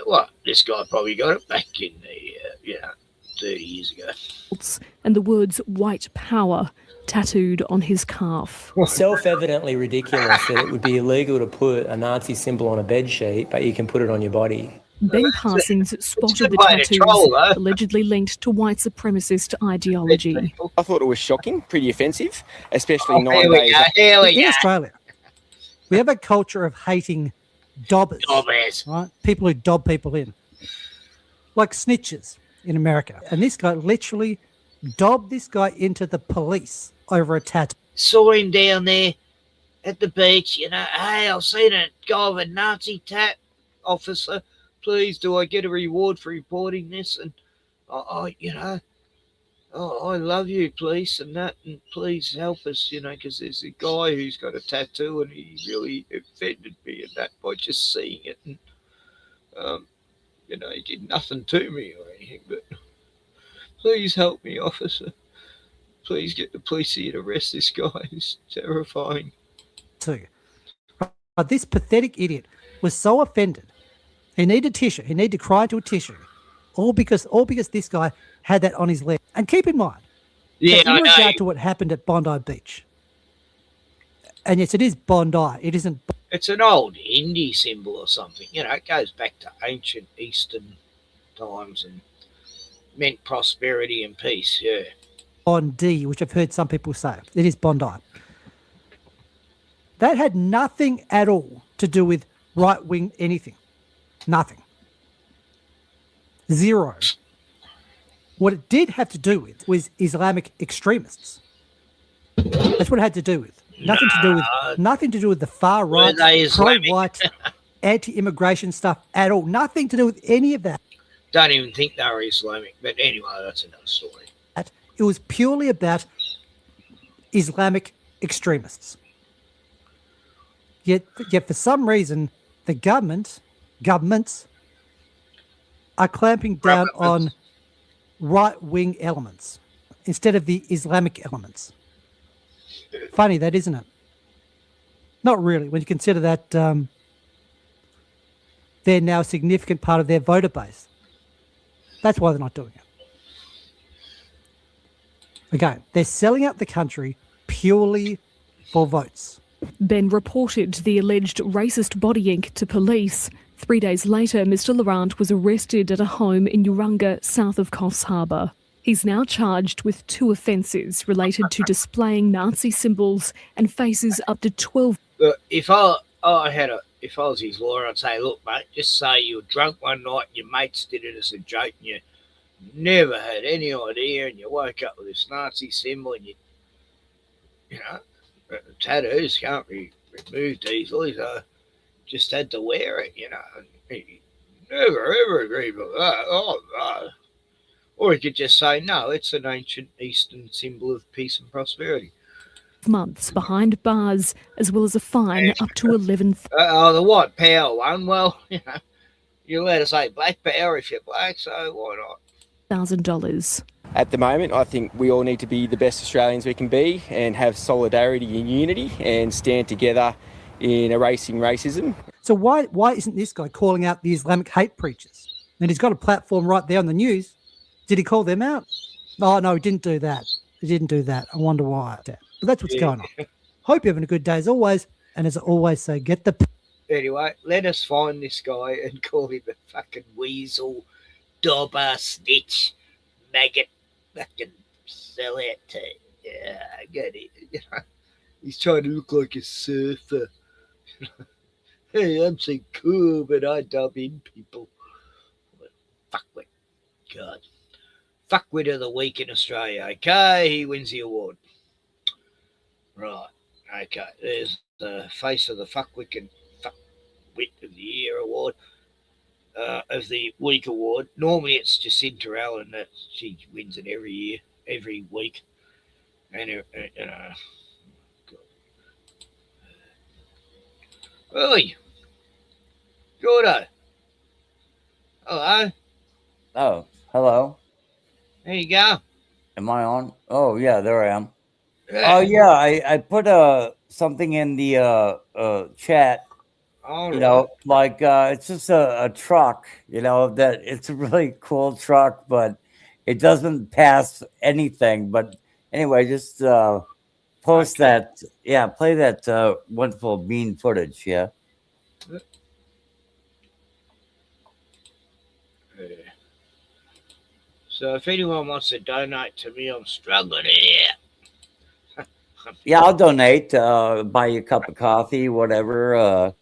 what, this guy probably got it back in the 30 years ago. And the words white power tattooed on his calf. Self-evidently ridiculous that it would be illegal to put a Nazi symbol on a bed sheet, but you can put it on your body. Ben Parsons spotted the tattoos allegedly linked to white supremacist ideology. I thought it was shocking, pretty offensive, especially 9 days. In Australia, we have a culture of hating dobbers, right? People who dob people in, like snitches in America. And this guy literally dobbed this guy into the police over a tattoo. Saw him down there at the beach, you know. Hey, I've seen a guy with a Nazi tat, officer. Please, do I get a reward for reporting this? And you know, I love you, police, and that, and please help us, you know, because there's a guy who's got a tattoo and he really offended me and that by just seeing it. And, you know, he did nothing to me or anything, but please help me, officer. Please get the police here to arrest this guy. He's terrifying. But this pathetic idiot was so offended. He needed tissue. He needed to cry into a tissue. All because this guy had that on his leg. And keep in mind, in regard to what happened at Bondi Beach, and yes, it is Bondi. It isn't. It's an old Hindi symbol or something. You know, it goes back to ancient Eastern times and meant prosperity and peace. Yeah. Bondi, which I've heard some people say. It is Bondi. That had nothing at all to do with right-wing anything. Nothing. Zero. What it did have to do with was Islamic extremists. That's what it had to do with. Nothing to do with the far right, pro-white, anti-immigration stuff at all. Nothing to do with any of that. Don't even think they were Islamic, but anyway, that's another story. It was purely about Islamic extremists. Yet for some reason, the governments are clamping down on right-wing elements instead of the Islamic elements. Funny that, isn't it? Not really, when you consider that they're now a significant part of their voter base. That's why they're not doing it. Again, they're selling out the country purely for votes. Ben reported the alleged racist body ink to police. 3 days later, Mr. Laurent was arrested at a home in Urunga, south of Coffs Harbour. He's now charged with 2 offences related to displaying Nazi symbols and faces up to 12. Look, if I was his lawyer, I'd say, look, mate, just say you were drunk one night and your mates did it as a joke and you never had any idea and you woke up with this Nazi symbol and tattoos can't be removed easily, so just had to wear it, Never ever agreed with that. Oh, no. Or you could just say, no, it's an ancient Eastern symbol of peace and prosperity. Months behind bars, as well as a fine up to 11. The white power one, well, you're allowed to say black power if you're black, so why not? $1,000. At the moment, I think we all need to be the best Australians we can be and have solidarity and unity and stand together in erasing racism. So why isn't this guy calling out the Islamic hate preachers? And he's got a platform right there on the news. Did he call them out? Oh, no, he didn't do that. He didn't do that. I wonder why. But that's what's going on. Hope you're having a good day as always. And as I always say, get the... Anyway, let us find this guy and call him a fucking weasel, dauber, snitch, maggot, fucking sellout. Yeah, I get it. He's trying to look like a surfer. Hey, I'm so cool, but I dub in people. Fuckwit. God. Fuckwit of the week in Australia. Okay, he wins the award. Right. Okay, there's the face of the fuckwit and fuckwit of the year award. Of the week award. Normally it's Jacinta Allen that she wins it every year, every week. And Oi, Gordo. Hello. Oh, hello. There you go. Am I on? Oh, yeah, there I am. Yeah. Oh, yeah, I put something in the chat. All right. It's just a truck, that it's a really cool truck, but it doesn't pass anything. But anyway, just post that. Yeah, play that wonderful bean footage. Yeah. So if anyone wants to donate to me, I'm struggling here. Yeah, I'll donate. Buy you a cup of coffee, whatever.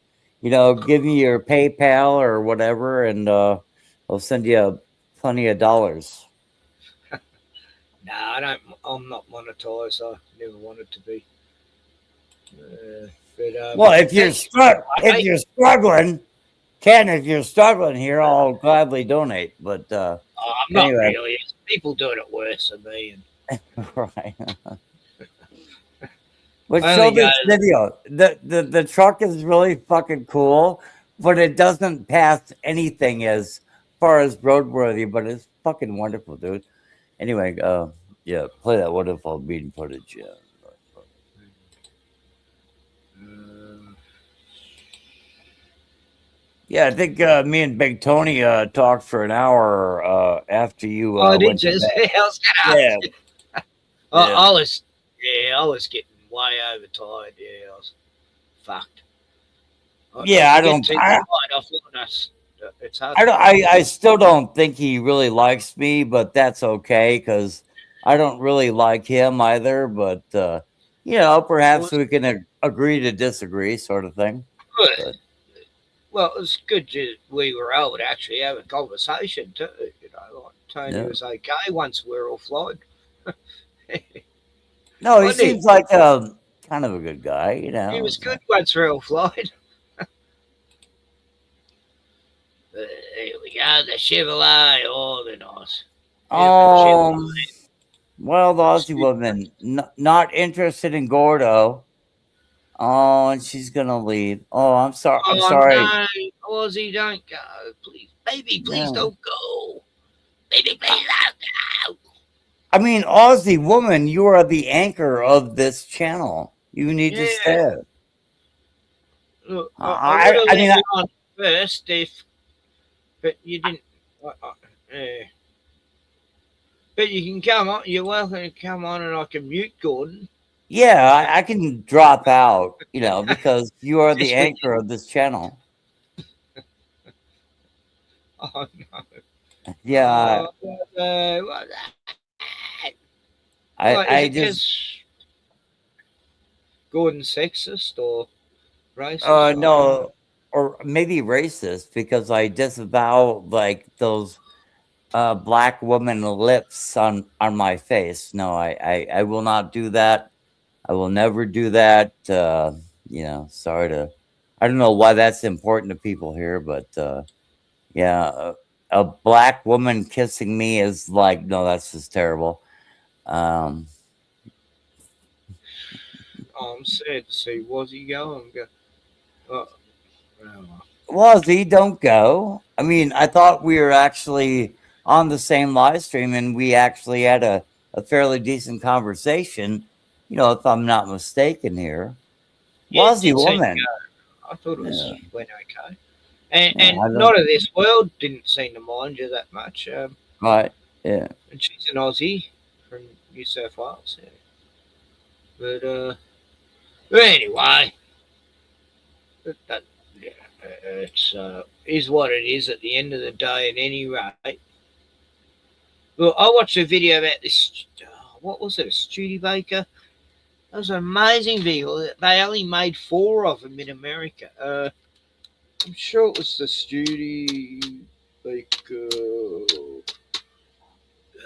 Give me your PayPal or whatever, and I'll send you plenty of dollars. No, I don't. I'm not monetized. I never wanted to be. Well, if you're struggling, Ken, if you're struggling here, I'll gladly donate. But I'm anyway. not really. It's people doing it worse than me. Right. But show this video. The truck is really fucking cool, but it doesn't pass anything as far as roadworthy, but it's fucking wonderful, dude. Anyway, yeah, play that wonderful bean footage. Yeah. Yeah, I think me and Big Tony talked for an hour after you. I did just. I was getting way overtired. Yeah, I was fucked. I still don't think he really likes me, but that's okay because I don't really like him either. But perhaps we can agree to disagree, sort of thing. Good. Well, it was good we were able to actually have a conversation too. You know, like Tony was okay once we were offline. No, he seems like kind of a good guy, you know. He was good once we were offline. Here we go, the Chevrolet. Oh, they're nice. Well, the Aussie woman not interested in Gordo. Oh, and she's gonna leave. Oh, I'm sorry. I'm sorry. No, Aussie, don't go, please, baby. Please don't go, baby. Please don't go. I mean, Aussie woman, you are the anchor of this channel. You need to stay. Look, I would have let you on first but you didn't. But you can come on. You're welcome to come on, and I can mute Gordon. Yeah, I can drop out, you know, because you are the anchor of this channel. Oh no. Yeah. I just Gordon's sexist or racist? No, or maybe racist because I disavow like those black woman lips on my face. No, I will not do that. I will never do that. You know, sorry to, I don't know why that's important to people here, but yeah, a black woman kissing me is like, no, that's just terrible. I'm sad to see Wazzy go. Wazzy, don't go. I mean, I thought we were actually on the same live stream and we actually had a fairly decent conversation, you know, if I'm not mistaken here. Wazzy woman. I thought it went okay. And not of this world didn't seem to mind you that much. Right, yeah. And she's an Aussie from New South Wales. Yeah. But anyway, it's is what it is at the end of the day. At any rate, well, I watched a video about this. What was it? A Studebaker. That was an amazing video. They only made 4 of them in America. I'm sure it was the Studebaker.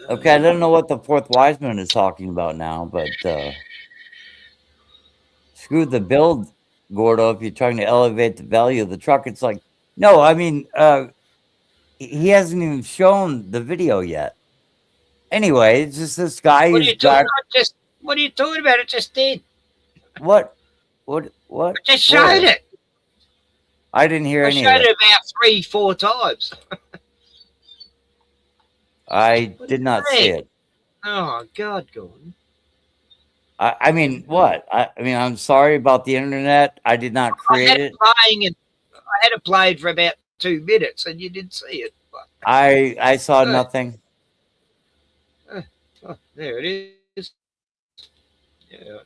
Okay, I don't know what the fourth Wiseman is talking about now, but screw the build, Gordo. If you're trying to elevate the value of the truck, it's like, no, I mean, he hasn't even shown the video yet. Anyway, it's just this guy who's got. What are you talking about? It just did. What? I just showed it. I didn't hear any of it. I showed it about 3-4 times. I did not see it. Oh, God, Gordon. I mean, what? I mean, I'm sorry about the internet. I did not create it. I had it played for about 2 minutes, and you didn't see it. I saw nothing. Oh, there it is. Yeah.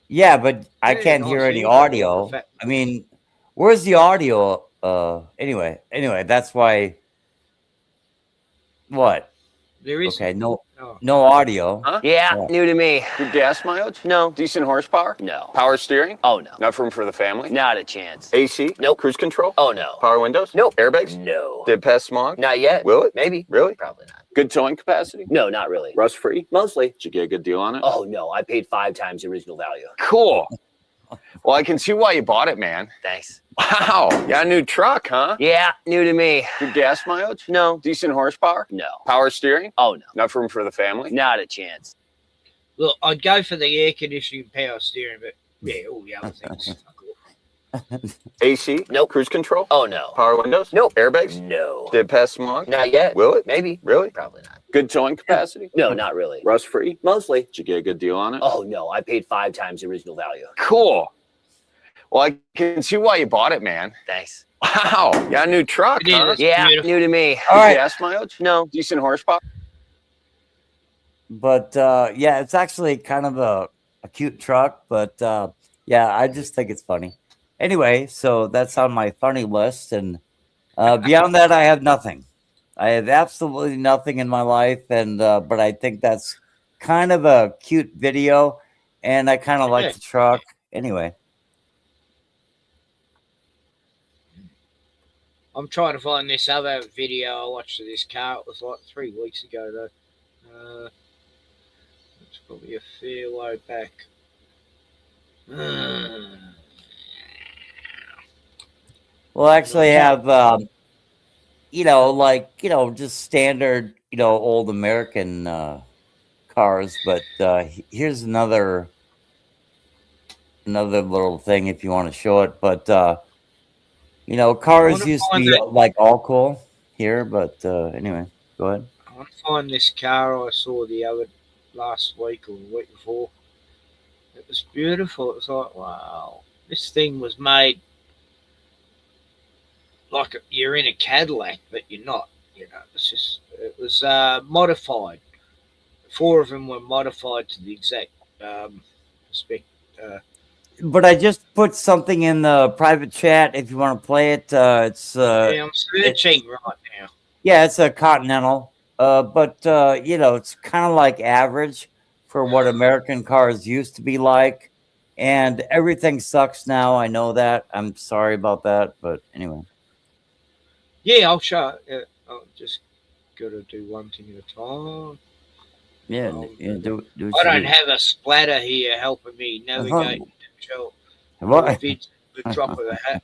Yeah, but I can't hear any audio. I mean, where's the audio? Anyway, that's why. What? There is no audio. Huh? Yeah, new to me. Good gas mileage? No. Decent horsepower? No. Power steering? Oh, no. Enough room for the family? Not a chance. AC? Nope. Cruise control? Oh, no. Power windows? Nope. Airbags? No. Did it pass smog? Not yet. Will it? Maybe. Really? Probably not. Good towing capacity? No, not really. Rust free? Mostly. Did you get a good deal on it? Oh, no. I paid 5 times the original value. Cool. Well, I can see why you bought it, man. Thanks. Wow. You got a new truck, huh? Yeah, new to me. Good gas mileage? No. Decent horsepower? No. Power steering? Oh, no. Enough room for the family? Not a chance. Look, I'd go for the air conditioning, power steering, but yeah, all the other things. AC? Nope. Cruise control? Oh, no. Power windows? Nope. Airbags? No. Did it pass smog? Not yet. Will it? Maybe. Really? Probably not. Good towing capacity? No, not really. Rust free? Mostly. Did you get a good deal on it? Oh, no. I paid 5 times the original value. Cool. Well, I can see why you bought it, man. Thanks. Wow. You got a new truck, huh? Yeah, new to me. All right. Gas mileage? No. Decent horsepower? But yeah, it's actually kind of a cute truck. But yeah, I just think it's funny. Anyway, so that's on my funny list. And beyond that, I have nothing. I have absolutely nothing in my life. And but I think that's kind of a cute video. And I kind of like the truck. Anyway. I'm trying to find this other video I watched of this car. It was like 3 weeks ago, though. It's probably a fair way back. Well, actually, have just standard, old American cars. But here's another little thing if you want to show it. But cars used to be like all cool here. But anyway, go ahead. I want to find this car I saw last week or the week before. It was beautiful. It was like, wow, this thing was made like you're in a Cadillac, but you're not. It was modified. 4 of them were modified to the exact spec. But I just put something in the private chat if you want to play it. It's I'm searching right now. Yeah, it's a Continental. But it's kind of like average for what American cars used to be like. And everything sucks now. I know that. I'm sorry about that. But anyway. Yeah, I'll show it. I'll just got to do one thing at a time. Yeah, do I don't have a splatter here helping me navigate the show. The drop of a hat.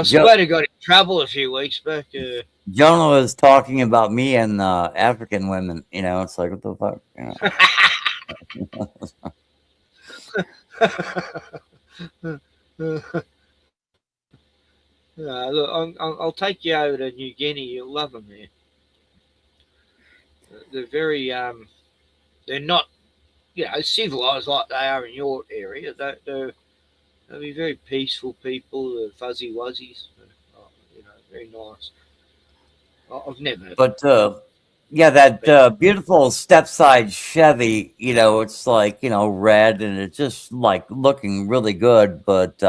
Splatter got in trouble a few weeks back. Jonah was talking about me and African women. It's like, what the fuck? Look, I'll take you over to New Guinea. You'll love them there. They're very, they're not, civilized like they are in your area. They'll be very peaceful people. They're fuzzy wuzzies. Very nice. I've never. But that beautiful step-side Chevy, it's like red, and it's just like looking really good, but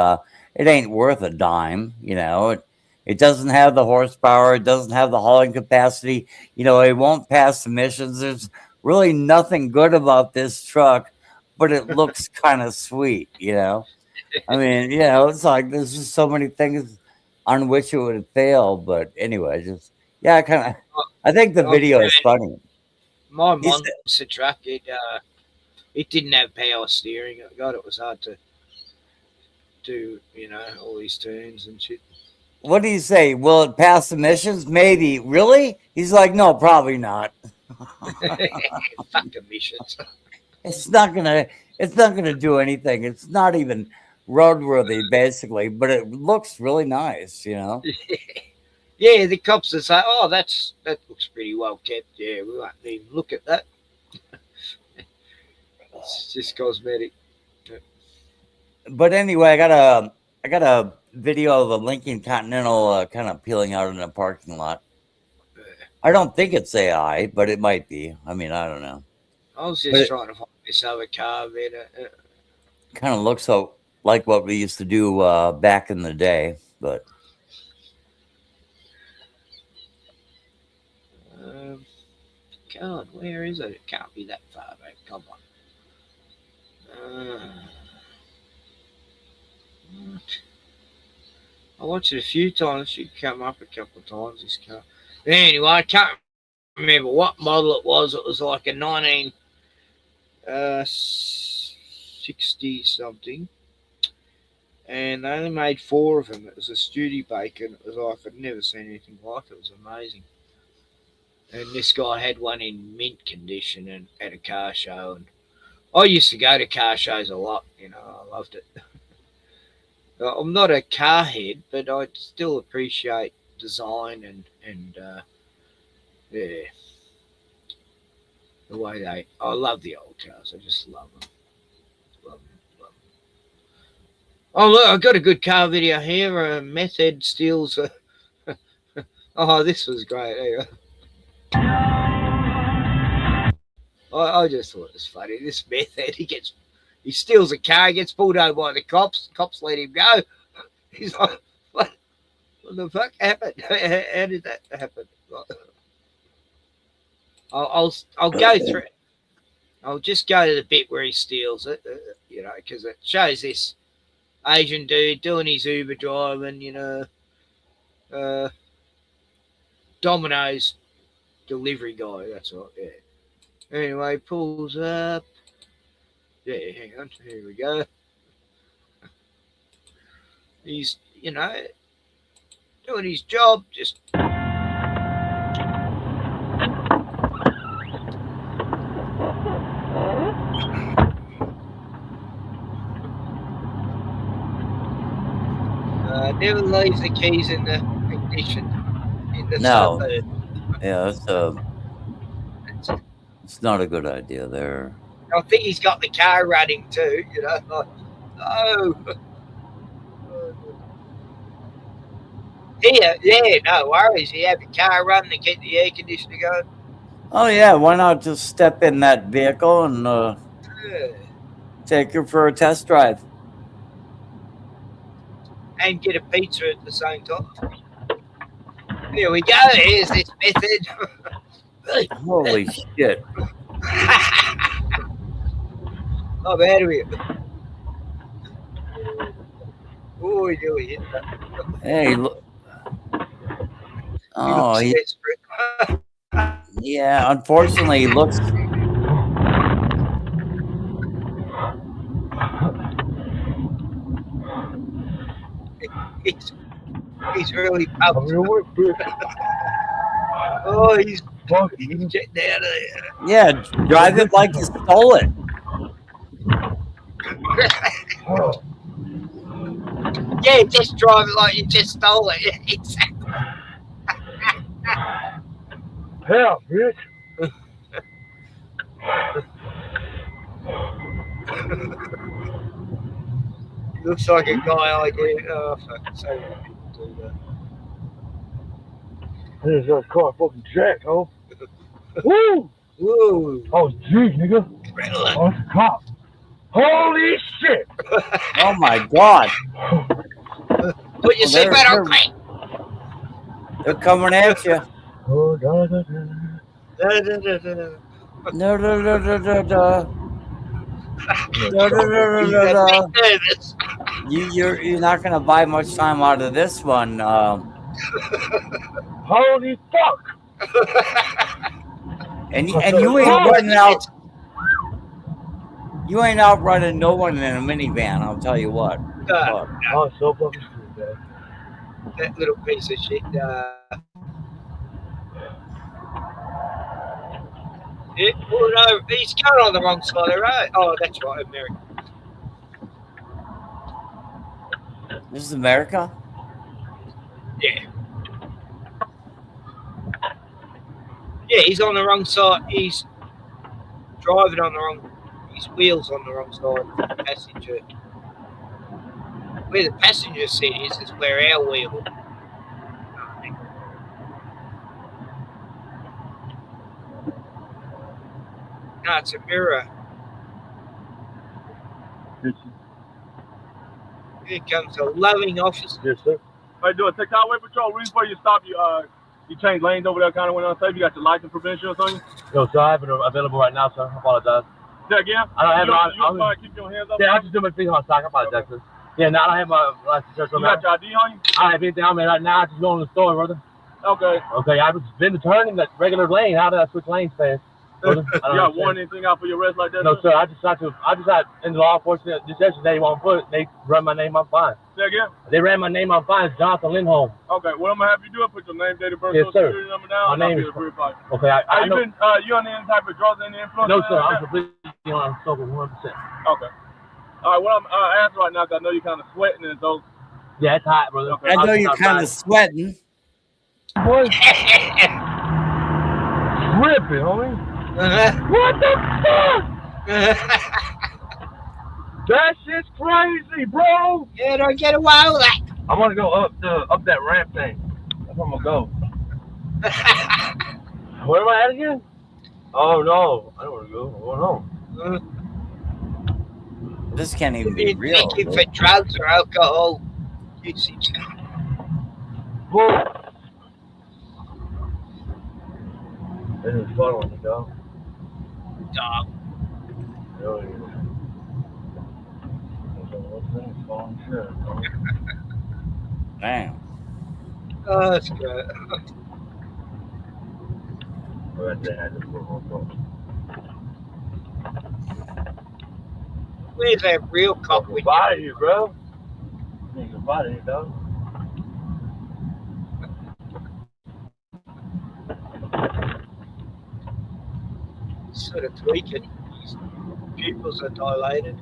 it ain't worth a dime. It doesn't have the horsepower. It doesn't have the hauling capacity. It won't pass emissions. There's really nothing good about this truck, but it looks kind of sweet. I mean, it's like there's just so many things on which it would fail. But anyway, I think the video is funny. My monster truck, it didn't have power steering. God, it was hard to do, all these turns and shit. What do you say? Will it pass emissions? Maybe. Really? He's like, no, probably not. Fuck emissions. It's not gonna do anything. It's not even roadworthy, basically, but it looks really nice, Yeah, the cops will say, "Oh, that looks pretty well kept." Yeah, we won't even look at that. It's just cosmetic. But anyway, I got a video of a Lincoln Continental kind of peeling out in a parking lot. I don't think it's AI, but it might be. I mean, I don't know. I was just trying to find this other car. Kind of looks like what we used to do back in the day, but. God, where is it? It can't be that far back. Come on. I watched it a few times. She'd come up a couple of times, this car. Anyway, I can't remember what model it was. It was like a 1960 something. And they only made 4 of them. It was a Studebaker, and it was like I'd never seen anything like it. It was amazing. And this guy had one in mint condition and at a car show. And I used to go to car shows a lot. I loved it. I'm not a car head, but I still appreciate design and the way I love the old cars. I just love them. Love them. Oh, look, I got a good car video here. Meth head steals. Oh, this was great. I just thought it was funny. This meth head, he steals a car, gets pulled over by the cops. Cops let him go. He's like, what the fuck happened? How did that happen? I'll go through it. I'll just go to the bit where he steals it, because it shows this Asian dude doing his Uber driving, Domino's delivery guy. That's right. Yeah. Anyway, pulls up. Yeah, hang on. Here we go. He's, doing his job. Just. Never leaves the keys in the ignition. No. Yeah, it's not a good idea there. I think he's got the car running too, Like, oh. Yeah, no worries. You have the car running to keep the air conditioner going. Oh, yeah. Why not just step in that vehicle and take her for a test drive? And get a pizza at the same time. Here we go. Here's this method. Holy shit. Oh, there we go. Oh, we do it. Hey, look. Oh, yeah, unfortunately, he looks. He's really pumped. Oh, he's getting out of there. Yeah, drive it like you stole it. Yeah, just drive it like you just stole it. Exactly. Hell, bitch. Looks like a guy idea. Oh, fuck. So many people do that. There's that car fucking jack, oh. Woo! Woo! Oh, geez, nigga. Oh, it's a cop. Holy shit! Oh my god. Put your seatbelt on, quick. They're coming at you. Oh, da, da, da. No, no, no, no, no, no. You're not gonna buy much time out of this one. Holy fuck! And you ain't running out. You ain't out running no one in a minivan. I'll tell you what. Oh, so fucking stupid, man. That little piece of shit. Oh no, he's going on the wrong side of the road. Oh, that's right, America. This is America? Yeah. Yeah, he's on the wrong side. He's driving on the wrong. His wheels on the wrong side. Passenger. Where the passenger seat is where our wheel. No, it's a mirror. Here comes a loving officer. Yes, sir. How you doing? Take Highway Patrol. Reason for you to stop you. You changed lanes over there, kind of went unsafe. You got your license provision or something? No, sir. I have it available right now, sir. I apologize. Say again? I don't have it. You keep your hands up? Yeah, I just do my feet on stock. I apologize, sir. Yeah, no, I don't have my license. You got your ID on you? I don't have anything on me right now. I just go in the store, brother. Okay. Okay, I was been turning that regular lane. How did I switch lanes fast? You got warrant anything out for your arrest like that? No, sir. I just got in the law enforcement just yesterday on foot. They run my name on fine. Say again? They ran my name on fine. It's Jonathan Lindholm. Okay, what I'm gonna have you do is put your name, date of birth, social security number down. My name is. Okay, I know. You on any type of drugs, any influence? No, sir. I'm completely on sober 100%. Okay. All right, what I'm asking right now, because I know you're kind of sweating and so. Yeah, it's hot, brother. Okay. I know you're kind of sweating. Boy. Tripping, homie. What the fuck? That shit's crazy, bro. Yeah, don't get away with that. I'm gonna go up that ramp thing. That's where I'm gonna go. Where am I at again? Oh no, I don't wanna go. I'm going home. This can't even be real. Thank you for drugs or alcohol usage. Whoa. This is following the dog. Dog. Oh, yeah. Damn. Oh, that's great. Where's that real cop with you, bro? Nigga body, you know? Sort of tweaking. His pupils are dilated.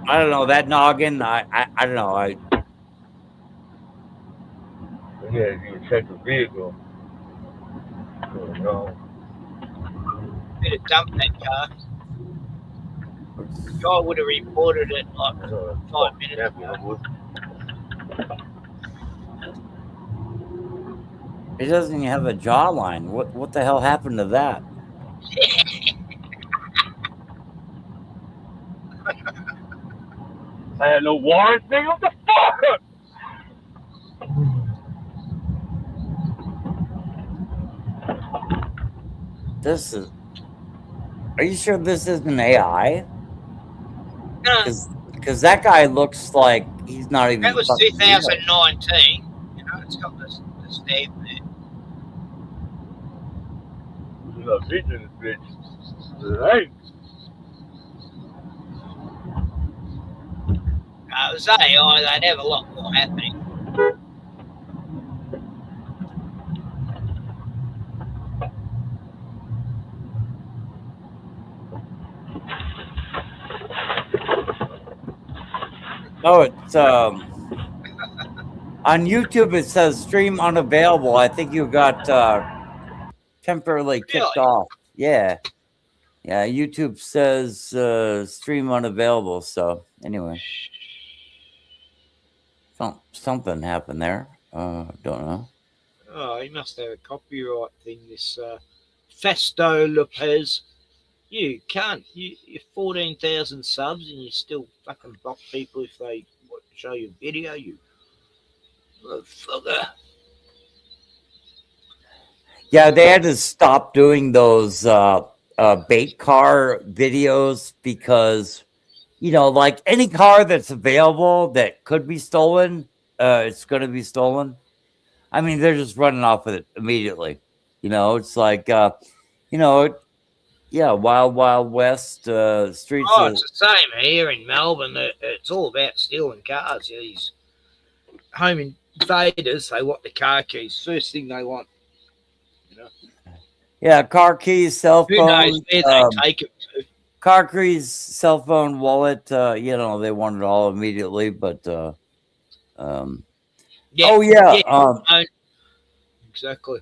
I don't know that noggin. I don't know. Yeah, you check the vehicle. No. Better dump that car. The guy would have reported it like 5 minutes ago. He doesn't even have a jawline. What the hell happened to that? I had no warrants, nigga. What the fuck? This is. Are you sure this isn't AI? Because that guy looks like he's not even. That was fucking real. 2019. You know, it's got the stamp there. There's a bitch in this bitch. Hey. It was AI. They'd have a lot more happening. No, it's on YouTube. It says stream unavailable. I think you got temporarily kicked off. Yeah, YouTube says stream unavailable. So anyway, something happened there. Don't know. Oh, he must have a copyright thing. This Festo Lopez. You can't. You're 14,000 subs and you still fucking block people if they show you video. You motherfucker. Yeah, they had to stop doing those bait car videos because, you know, like any car that's available that could be stolen, it's going to be stolen. I mean, they're just running off with it immediately. You know, it's like, you know, yeah, Wild Wild West streets. Oh, it's the same here in Melbourne. It's all about stealing cars. These home invaders, they want the car keys. First thing they want. You know? Yeah, car keys, cell phone. Who knows where they take it to? Car keys, cell phone, wallet. You know, they want it all immediately. But yeah, oh yeah, exactly.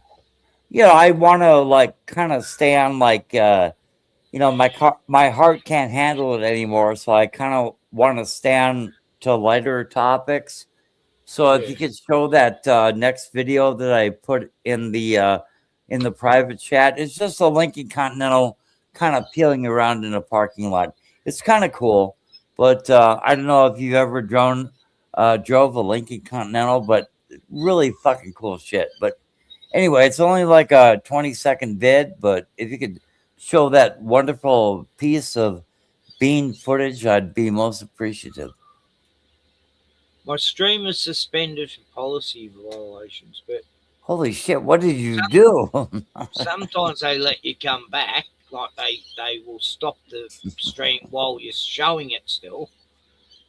Yeah, I want to like kind of stay on like you know, my heart can't handle it anymore, so I kind of want to stand to lighter topics. So if you could show that next video that I put in the private chat, it's just a Lincoln Continental kind of peeling around in a parking lot. It's kind of cool, but I don't know if you've ever drove a Lincoln Continental, but really fucking cool shit. But anyway, it's only like a 20-second vid, but if you could show that wonderful piece of bean footage, I'd be most appreciative. My stream is suspended for policy violations, but holy shit, what did you do? Sometimes they let you come back, like they will stop the stream while you're showing it still.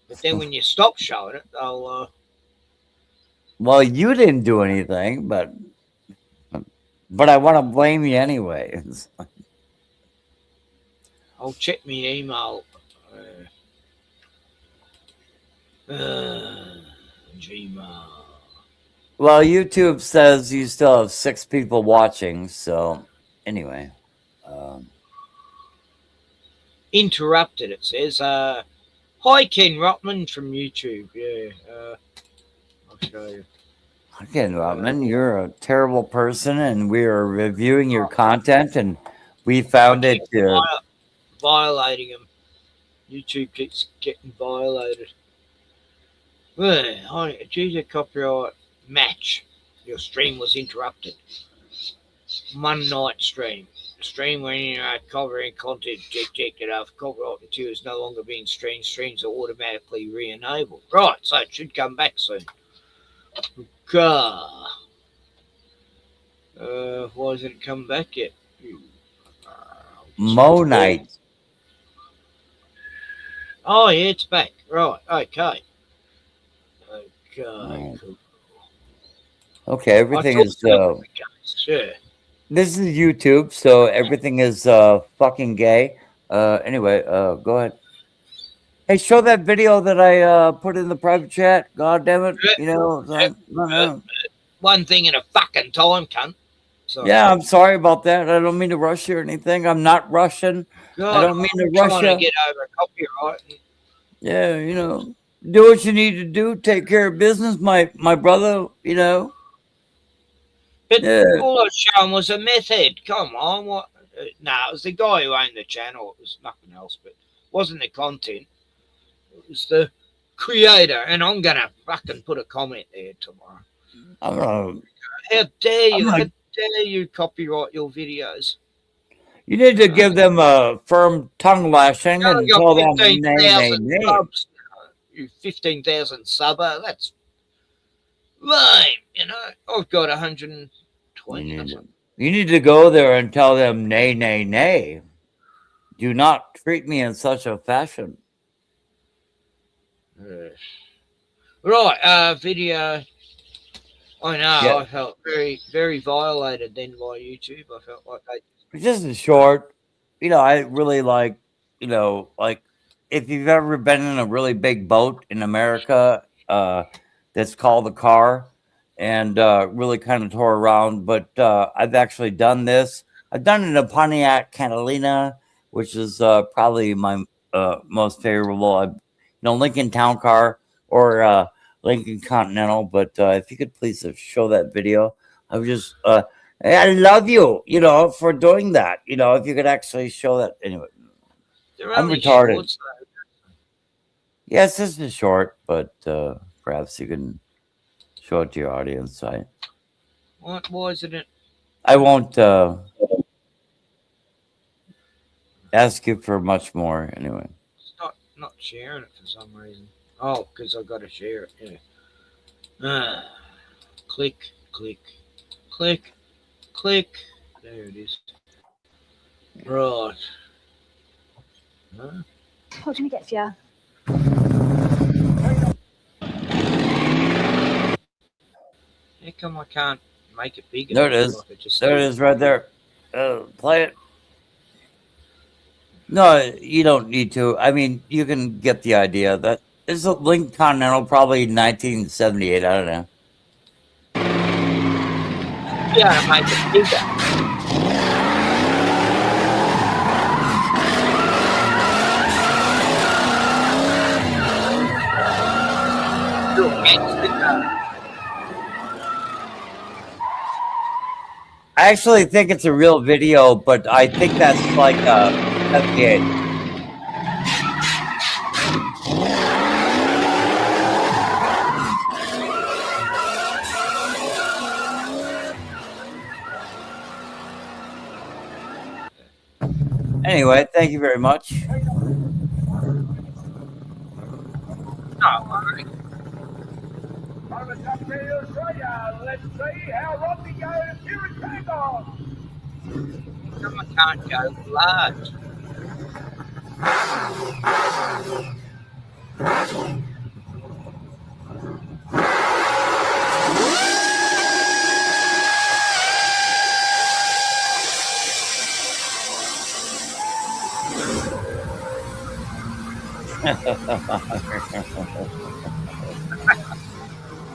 But then when you stop showing it, they'll well, you didn't do anything, but I want to blame you anyway. I'll check my email. Gmail. Well, YouTube says you still have 6 people watching, so anyway. Interrupted, it says. Hi, Ken Rotman from YouTube. Yeah, I'll show you. Ken Rotman, you're a terrible person, and we are reviewing your content, and we found it... violating them. YouTube keeps getting violated. Choose a copyright match. Your stream was interrupted. One night stream. stream when copyright content detected after copyright material is no longer being streamed. Streams are automatically re-enabled. Right, so it should come back soon. Why hasn't it come back yet? Monight. Oh yeah, it's back. Right, okay. Okay, cool. Okay, everything is sure. This is YouTube, so everything is fucking gay. Anyway, go ahead. Hey, show that video that I put in the private chat. God damn it. You know, one thing at a fucking time, cunt. Sorry. Yeah, I'm sorry about that. I don't mean to rush you or anything. I'm not Russian. God, I don't mean to I'm rush trying you. to get over copyright. Yeah, you know, do what you need to do. Take care of business, my brother. You know. But Yeah. all I was showing was a method. Come on, what? No, it was the guy who owned the channel. It was nothing else, but it wasn't the content. It was the creator, and I'm gonna fucking put a comment there tomorrow. How dare you? How dare you copyright your videos? You need to give them a firm tongue lashing and tell them nay, nay, nay. Subs, you 15,000 subber. That's lame. You know, I've got 120 or something. You need to go there and tell them nay, nay, nay. Do not treat me in such a fashion. Right, video. I know, Yeah. I felt very, very violated then by YouTube. I felt like they... Just in short, you know, I really like, you know, like if you've ever been in a really big boat in America that's called the Car and really kind of tore around, but I've actually done this. I've done it in a Pontiac Catalina, which is probably my most favorable, Lincoln Town Car or Lincoln Continental. But if you could please show that video, I would just... I love you, you know, for doing that. You know, if you could actually show that. Anyway, I'm retarded. Yes, this is short, but perhaps you can show it to your audience. Why isn't it? I won't ask you for much more. Anyway, It's not sharing it for some reason. Oh, because I've got to share it. Yeah. Click, click, click. Click. There it is. Right. Huh? What can we get for you? How come I can't make it bigger? there it is. There it is, right there. Play it. No, you don't need to. I mean, you can get the idea. That is a Lincoln Continental, probably 1978. I don't know. Yeah, make it bigger. I actually think it's a real video, but I think that's like FDA. Anyway, thank you very much. Let's see how Rodney goes here in Bangor. I can't go large.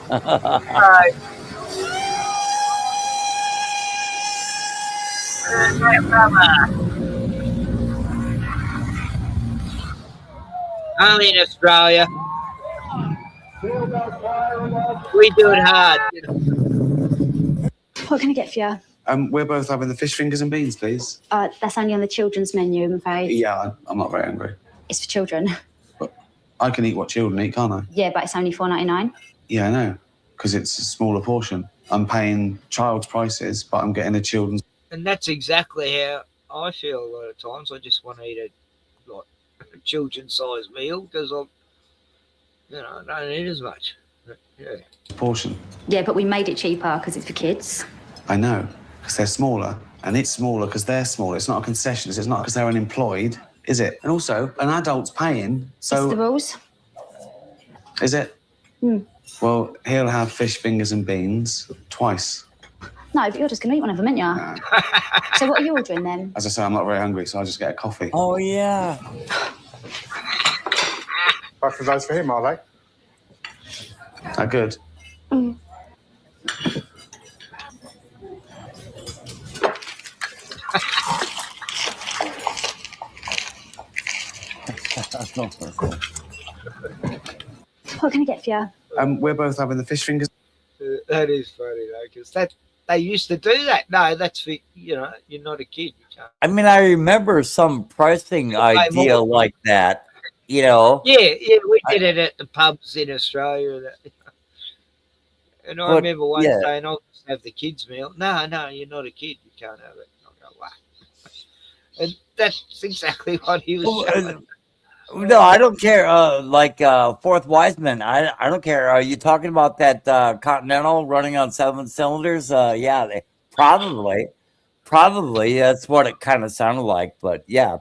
Right. Only in Australia. We do it hard. What can I get for you? We're both having the fish fingers and beans, please. That's only on the children's menu, I'm afraid. Yeah, I'm not very hungry. It's for children. I can eat what children eat, can't I? Yeah, but it's only $4.99. Yeah, I know, because it's a smaller portion. I'm paying child's prices, but I'm getting a children's. And that's exactly how I feel a lot of times I just want to eat a children-sized meal because I don't eat as much. But, yeah. Portion. Yeah, but we made it cheaper because it's for kids. I know, because they're smaller, and it's smaller because they're smaller. It's not a concession. It's not because they're unemployed, is it? And also, an adult's paying, so... It's the rules. Is it? Well, he'll have fish fingers and beans twice. No, but you're just going to eat one of them, aren't you? So what are you ordering then? As I say, I'm not very hungry, so I'll just get a coffee. Oh, yeah. Both of those for him, are they? Are good? What can I get for you? We're both having the fish fingers. That is funny, though, because they used to do that. No, that's for, you're not a kid. You can't. I mean, I remember some pricing idea like that, Yeah, we did it at the pubs in Australia. And I remember one saying, I'll just have the kids' meal. No, you're not a kid. You can't have it. I go, wow. And that's exactly what he was showing. No, I don't care. Fourth Wiseman, I don't care. Are you talking about that Continental running on 7 cylinders? Yeah, probably. That's what it kind of sounded like. But yeah,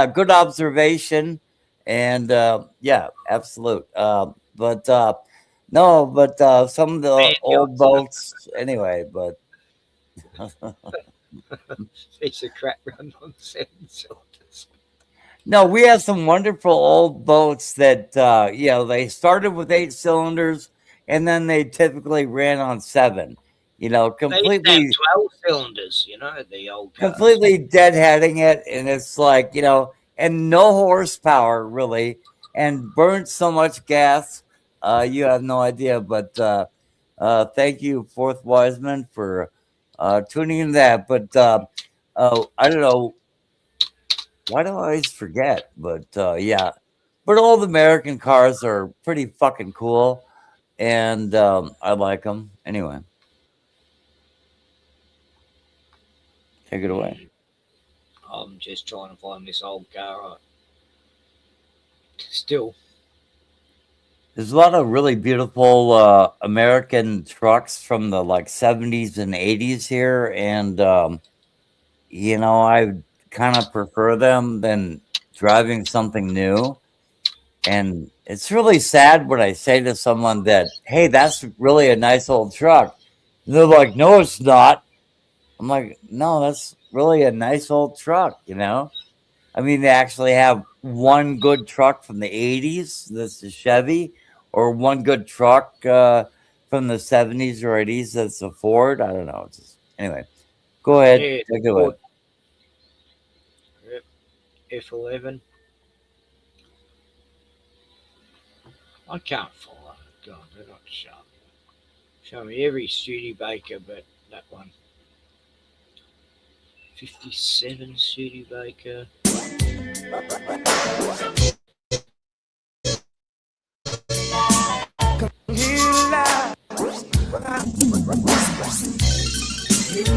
good observation. And yeah, absolute. But some of the old boats anyway. But it's a crap run on 7 cylinders. No, we have some wonderful old boats that, they started with 8 cylinders and then they typically ran on 7, completely. They used to have 12 cylinders, the old cars. Completely deadheading it. And it's like, and no horsepower really, and burnt so much gas. You have no idea. But thank you, Fourth Wiseman, for tuning in that. But I don't know. Why do I always forget? But yeah, but all the American cars are pretty fucking cool, and I like them anyway. Take it away. I'm just trying to find this old car. Still, there's a lot of really beautiful American trucks from the 70s and 80s here, and I kind of prefer them than driving something new. And it's really sad when I say to someone that, hey, that's really a nice old truck. And they're like, no, it's not. I'm like, no, that's really a nice old truck, I mean, they actually have one good truck from the 80s, that's a Chevy, or one good truck from the 70s or 80s, that's a Ford. I don't know. Anyway, go ahead. Yeah, take it away. F11. I can't follow. God, they're not sharp. Show me every Studebaker but that one. 57 Studebaker.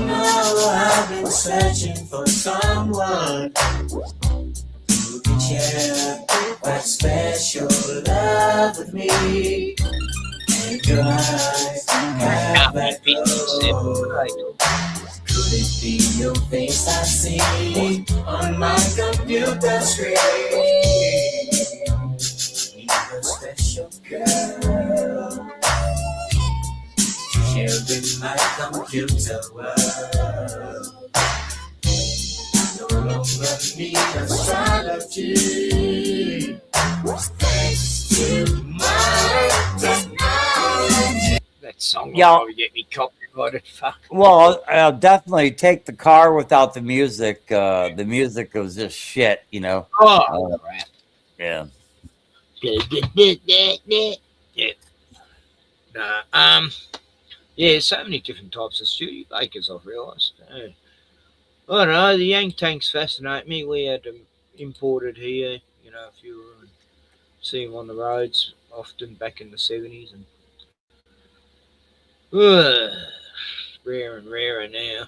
I've been searching for someone who can share that special love with me. And your eyes have that glow. Could it be your face I see on my computer screen? You're a special girl. Sharing my computer world. No longer need astrology. Thanks to my technology. That song will probably get me copyrighted. Fuck. Well, I'll definitely take the car without the music. The music was just shit, Oh, crap. Yeah. Yeah. Nah, yeah, so many different types of Studebakers, I've realised. I don't know, the Yang Tanks fascinate me. We had them imported here, a few of them. See them on the roads often back in the 70s. And rarer and rarer now.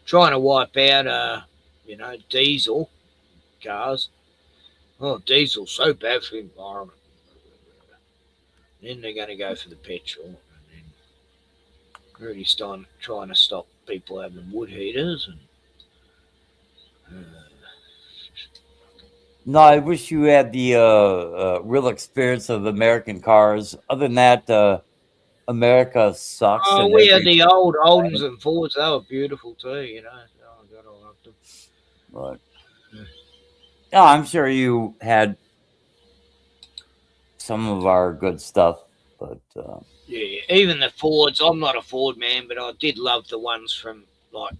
Trying to wipe out you know, diesel cars. Oh, diesel's so bad for the environment. Then they're going to go for the petrol. And then really trying to stop people having wood heaters. And No, I wish you had the real experience of American cars. Other than that, America sucks. oh, we had the old Holdens and Fords. They were beautiful too, you know. Oh, God, I loved them. But yeah, I'm sure you had some of our good stuff, but yeah, even the Fords. I'm not a Ford man, but I did love the ones from like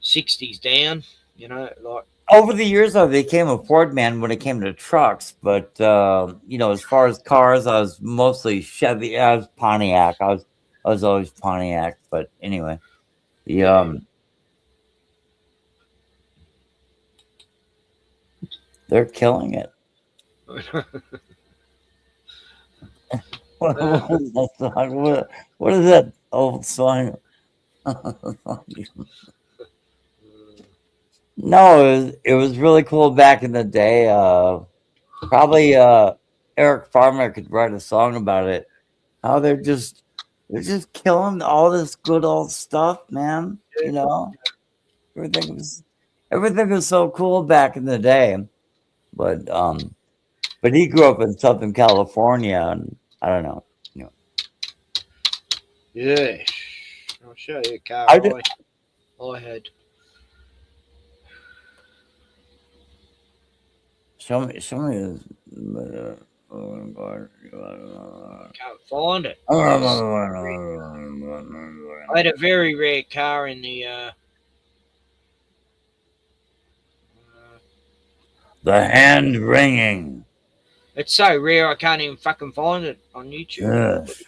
60s down. You know, like over the years I became a Ford man when it came to trucks. But you know, as far as cars, I was mostly Chevy. I was Pontiac. I was always Pontiac. But anyway, they're killing it. What is that song? What is that old song? No, it was really cool back in the day. Probably Eric Farmer could write a song about it. How they're just killing all this good old stuff, man. You know, everything was so cool back in the day. But he grew up in Southern California, and I don't know. You know. yeah, I'll show you a car I had. Show me. Can't find it. I had a very rare car in the hand wringing. It's so rare I can't even fucking find it on YouTube. Yes.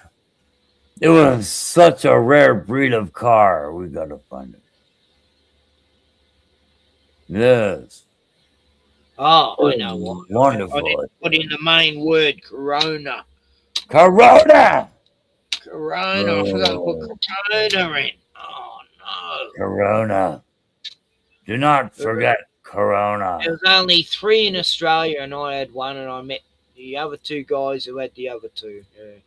It was such a rare breed of car. We gotta find it. Yes. Oh, I know what. Wonderful. I didn't put in the main word, Corona. Corona! Corona. I forgot to put Corona in. Oh, no. Corona. Do not forget Corona. There was only 3 in Australia, and I had 1, and I met the other 2 guys who had the other 2. Yeah.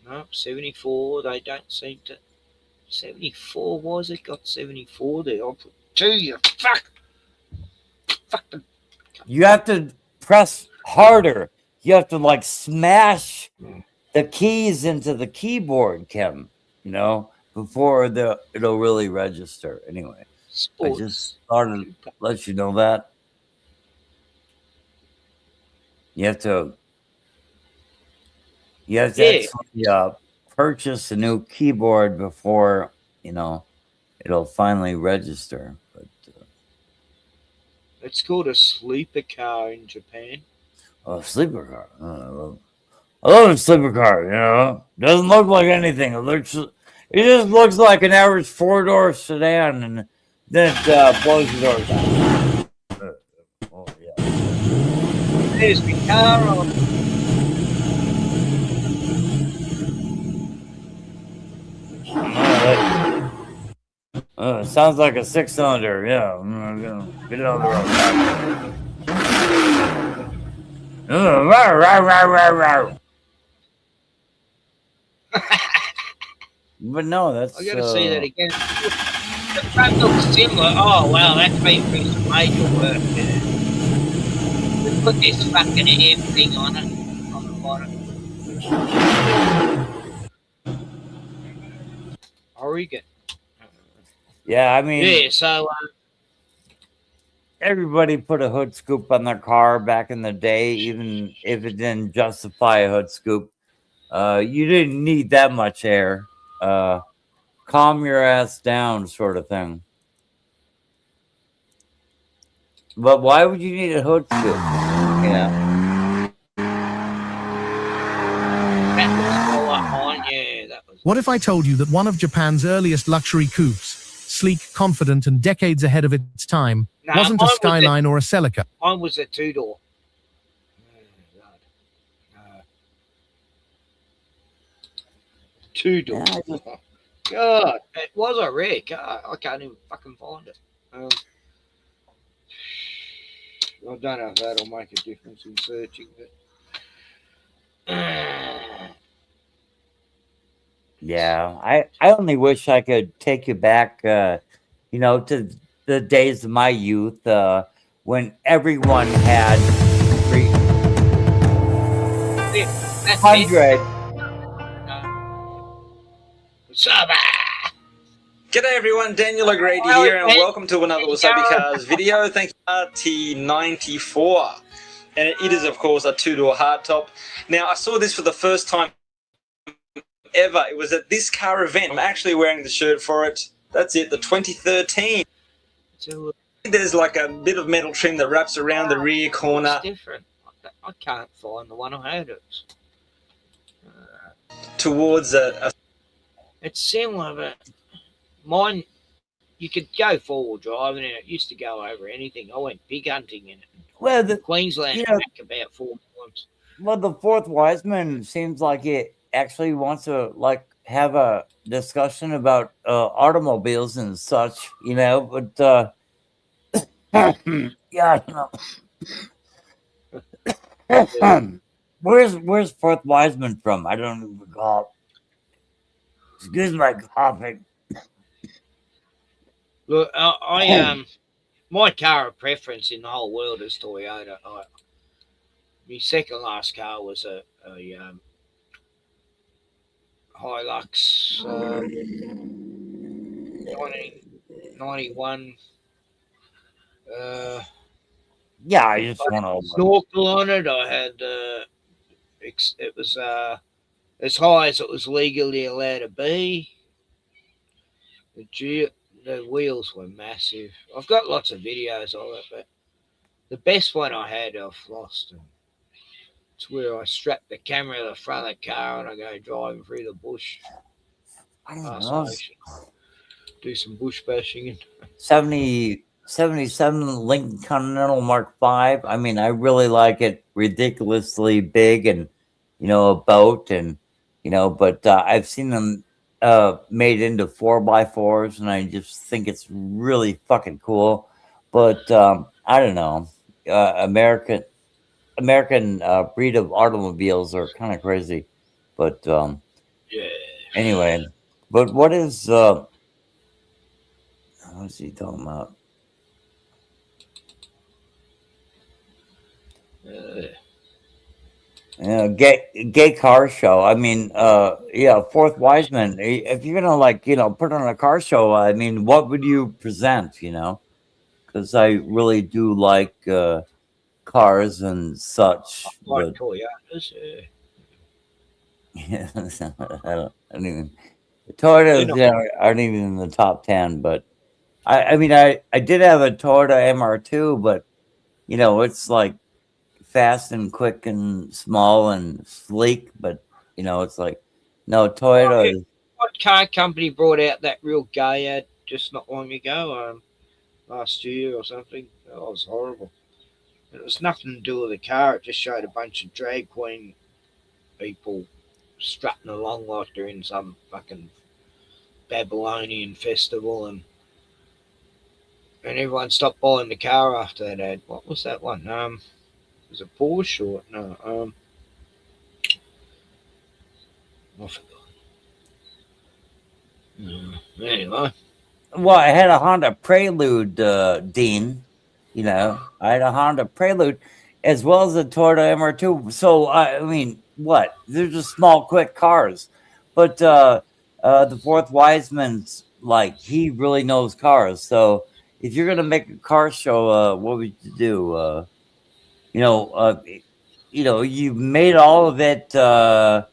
No, 74. They don't seem to. 74 was it? Got 74 there. I'll put 2. You fuck. You have to press harder. You have to like smash the keys into the keyboard, Kim. You know, before it'll really register. Anyway, Sports. I just thought to let you know that you have to actually, purchase a new keyboard before it'll finally register. But it's called a sleeper car in Japan. Oh, sleeper car. I love a sleeper car, you know. Doesn't look like anything. It just looks like an average 4-door sedan, and then it blows the doors down. Oh, yeah. There's the car. It sounds like a 6-cylinder. Yeah, I'm gonna get it on the road. But no, that's. I gotta see that again. The front looks similar. Oh wow, that's been through some major work. We put this fucking air thing on it on the bottom. Oregon. Yeah, I mean. Yeah, so. Everybody put a hood scoop on their car back in the day, even if it didn't justify a hood scoop. You didn't need that much air. Calm your ass down, sort of thing. But why would you need a hood scoop? Yeah. What if I told you that one of Japan's earliest luxury coupes, sleek, confident, and decades ahead of its time, wasn't a Skyline or a Celica? Mine was a 2-door. Two-door. God, it was a rare car. I can't even fucking find it. I don't know if that'll make a difference in searching, but Yeah, I only wish I could take you back, you know, to the days of my youth, when everyone had 300. What's up? G'day everyone, Daniel O'Grady here, and welcome to another Wasabi Cars video. Thank you, RT94. And it is, of course, a two-door hardtop. Now, I saw this for the first time ever. It was at this car event. I'm actually wearing the shirt for it. That's it, the 2013. There's like a bit of metal trim that wraps around the rear corner. It's different. I can't find the one I had. Towards a... It's similar, but mine, you could go forward driving, and it used to go over anything. I went pig hunting in it. Well, the Queensland you know, back about 4 times. well, the fourth Wiseman seems like it actually wants to like have a discussion about automobiles and such, you know. But yeah, I don't know. Where's Fourth Wiseman from? I don't even recall. Excuse my coughing. Look, my car of preference in the whole world is Toyota. My second last car was a Hilux 1991. Yeah, I just want to snorkel on it. I had it was as high as it was legally allowed to be. The wheels were massive. I've got lots of videos of it, but the best one I had, I've lost. It's where I strap the camera to the front of the car and I go driving through the bush. Do some bush bashing. 77 Lincoln Continental Mark V. I mean, I really like it. Ridiculously big, and you know, a boat, and you know, but I've seen them made into 4x4s, and I just think it's really fucking cool. But I don't know, American breed of automobiles are kind of crazy. But yeah. Anyway, but what is what's he talking about? Gay car show. I mean, yeah, Fourth Wiseman. If you're gonna like, you know, put on a car show, I mean, what would you present? You know, because I really do like cars and such. Like But Toyotas. yeah, I don't even. Toyotas aren't even in the top 10. But I mean, I did have a Toyota MR2, but you know, it's like fast and quick and small and sleek, but you know, it's like no Toyota. What car company brought out that real gay ad just not long ago? Last year or something. That was horrible. It was nothing to do with the car. It just showed a bunch of drag queen people strutting along like they're in some fucking Babylonian festival, and everyone stopped buying the car after that ad. What was that one? Was it Porsche or no? I forgot. Anyway. Well, I had a Honda Prelude, Dean. You know, I had a Honda Prelude as well as a Toyota MR2. So I mean, what? They're just small, quick cars. But the Fourth Wiseman's like, he really knows cars. So if you're gonna make a car show, what would you do? You know, you made all of it. I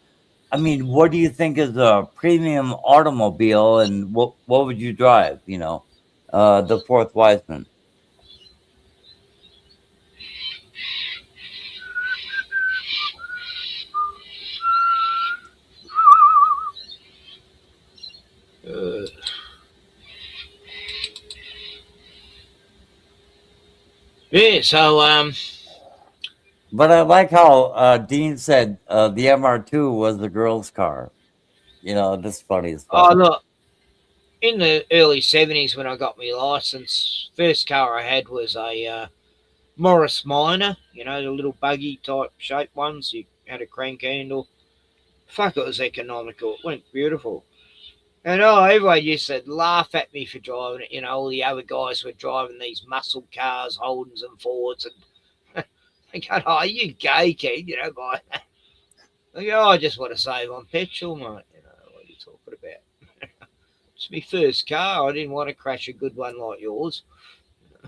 mean, what do you think is a premium automobile, and what would you drive? You know, the Fourth Wiseman. Yeah, so But I like how Dean said the MR2 was the girl's car. You know, that's funny as fuck. oh look, in the early 70s when I got my license, first car I had was a Morris Minor, you know, the little buggy type shape ones. You had a crank handle. Fuck, it was economical. It went beautiful. And everyone used to laugh at me for driving it. You know, all the other guys were driving these muscle cars, Holdens and Fords, and they go, "Oh, you gay kid," you know, guy. I go, "I just want to save on petrol, mate." You know, what are you talking about? It's my first car. I didn't want to crash a good one like yours.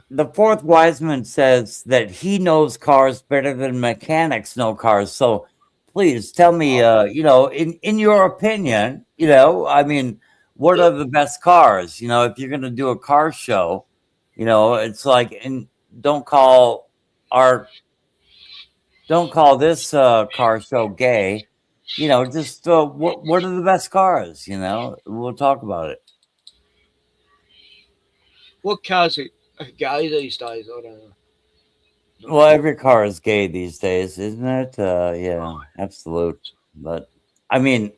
The fourth Wiseman says that he knows cars better than mechanics know cars. So please tell me, you know, in your opinion, you know, I mean, what are the best cars? You know, if you're going to do a car show, you know, it's like, and don't call this car show gay. You know, just what are the best cars? You know, we'll talk about it. What cars are gay these days? I don't know. Well, every car is gay these days, isn't it? Yeah, absolute. But I mean,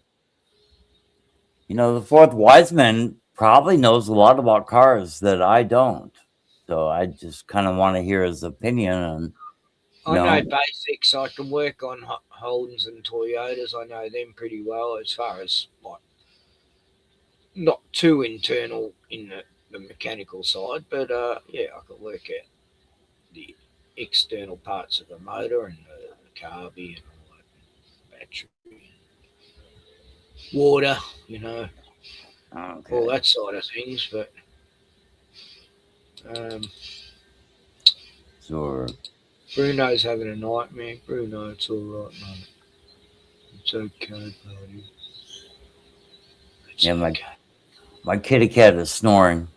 you know, the fourth Wiseman probably knows a lot about cars that I don't. So I just kind of want to hear his opinion on. I know basics. I can work on Holdens and Toyotas. I know them pretty well as far as like not too internal in the mechanical side, but yeah, I can work out the external parts of the motor and the carby and all that, battery, water, you know, all that side of things. But sure. Bruno's having a nightmare. Bruno, it's all right, mate. It's okay, buddy. Yeah, my kitty cat is snoring,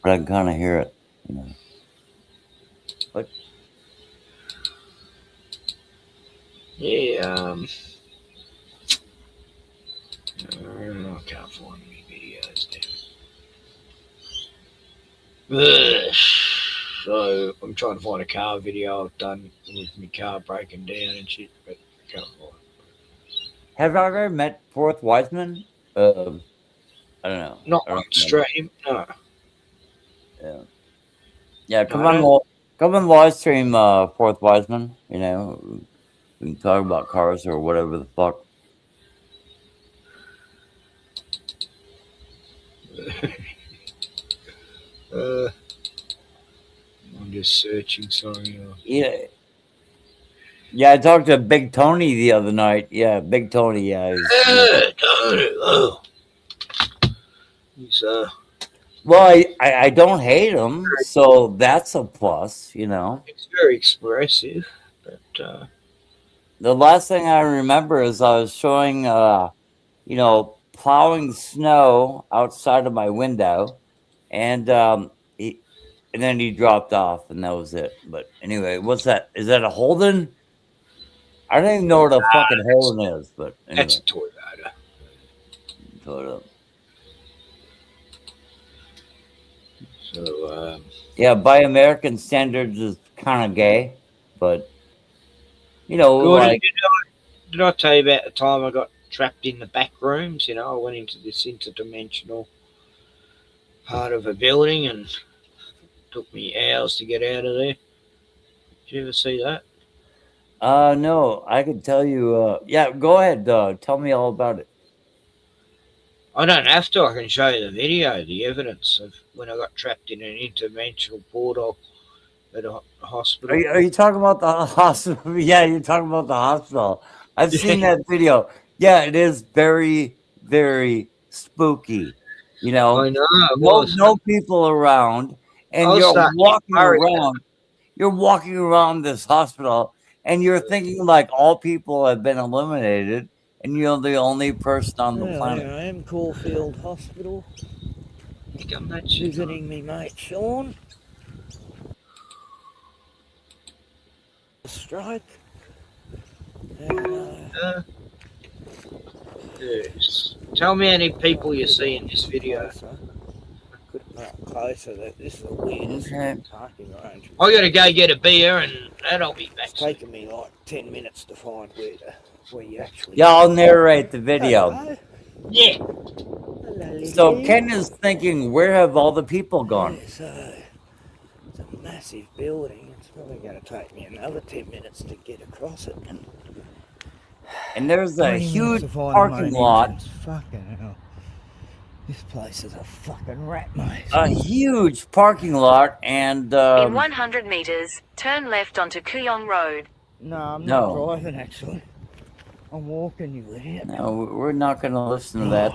but I can kind of hear it. You know. But yeah, I can't find any videos, damn it. So I'm trying to find a car video I've done with my car breaking down and shit, but I can't find it. Have I ever met fourth Wiseman? I don't know. Not on stream, no. Yeah. Yeah, come on live stream, fourth Wiseman. You know, we can talk about cars or whatever the fuck. I'm just searching, sorry. Yeah. Yeah, I talked to Big Tony the other night. Yeah, Big Tony, yeah. He's well, I don't hate him, so that's a plus, you know. It's very expressive, but the last thing I remember is I was showing you know, plowing snow outside of my window, and then he dropped off, and that was it. But anyway, what's that? Is that a Holden? I don't even know what a fucking Holden is, but anyway. That's a Toyota. Toyota. So yeah, by American standards, is kind of gay, but you know, Gordon, did I tell you about the time I got trapped in the back rooms? You know, I went into this interdimensional part of a building and it took me hours to get out of there. Did you ever see that? No, I could tell you. Yeah, go ahead. Tell me all about it. I don't have to. I can show you the video, the evidence of when I got trapped in an interdimensional portal at a hospital. Are you talking about the hospital? Yeah, you're talking about the hospital. I've seen that video. Yeah, it is very, very spooky. You know, I know. No people around, and you're walking around. You're walking around this hospital, and you're thinking like all people have been eliminated, and you're the only person on the planet. I am Caulfield Hospital. Visiting me mate Sean. Stroke. Yes. Tell me how many people you see in this video. Closer. This is the weirdest parking arrangement. I gotta go get a beer and that'll be back. It's taken me like 10 minutes to find where you actually. Yeah, I'll narrate the video. Yeah. Hello, really So here. Ken is thinking, where have all the people gone? Yeah, so it's a massive building. It's probably going to take me another 10 minutes to get across it. And there's a 20 minutes huge to find the parking main lot. entrance. Fucking hell. This place is a fucking rat maze. A huge parking lot, and In 100 metres, turn left onto Kuyong Road. No, I'm No. not driving actually. I'm walking, you idiot. no, we're not going to listen to that.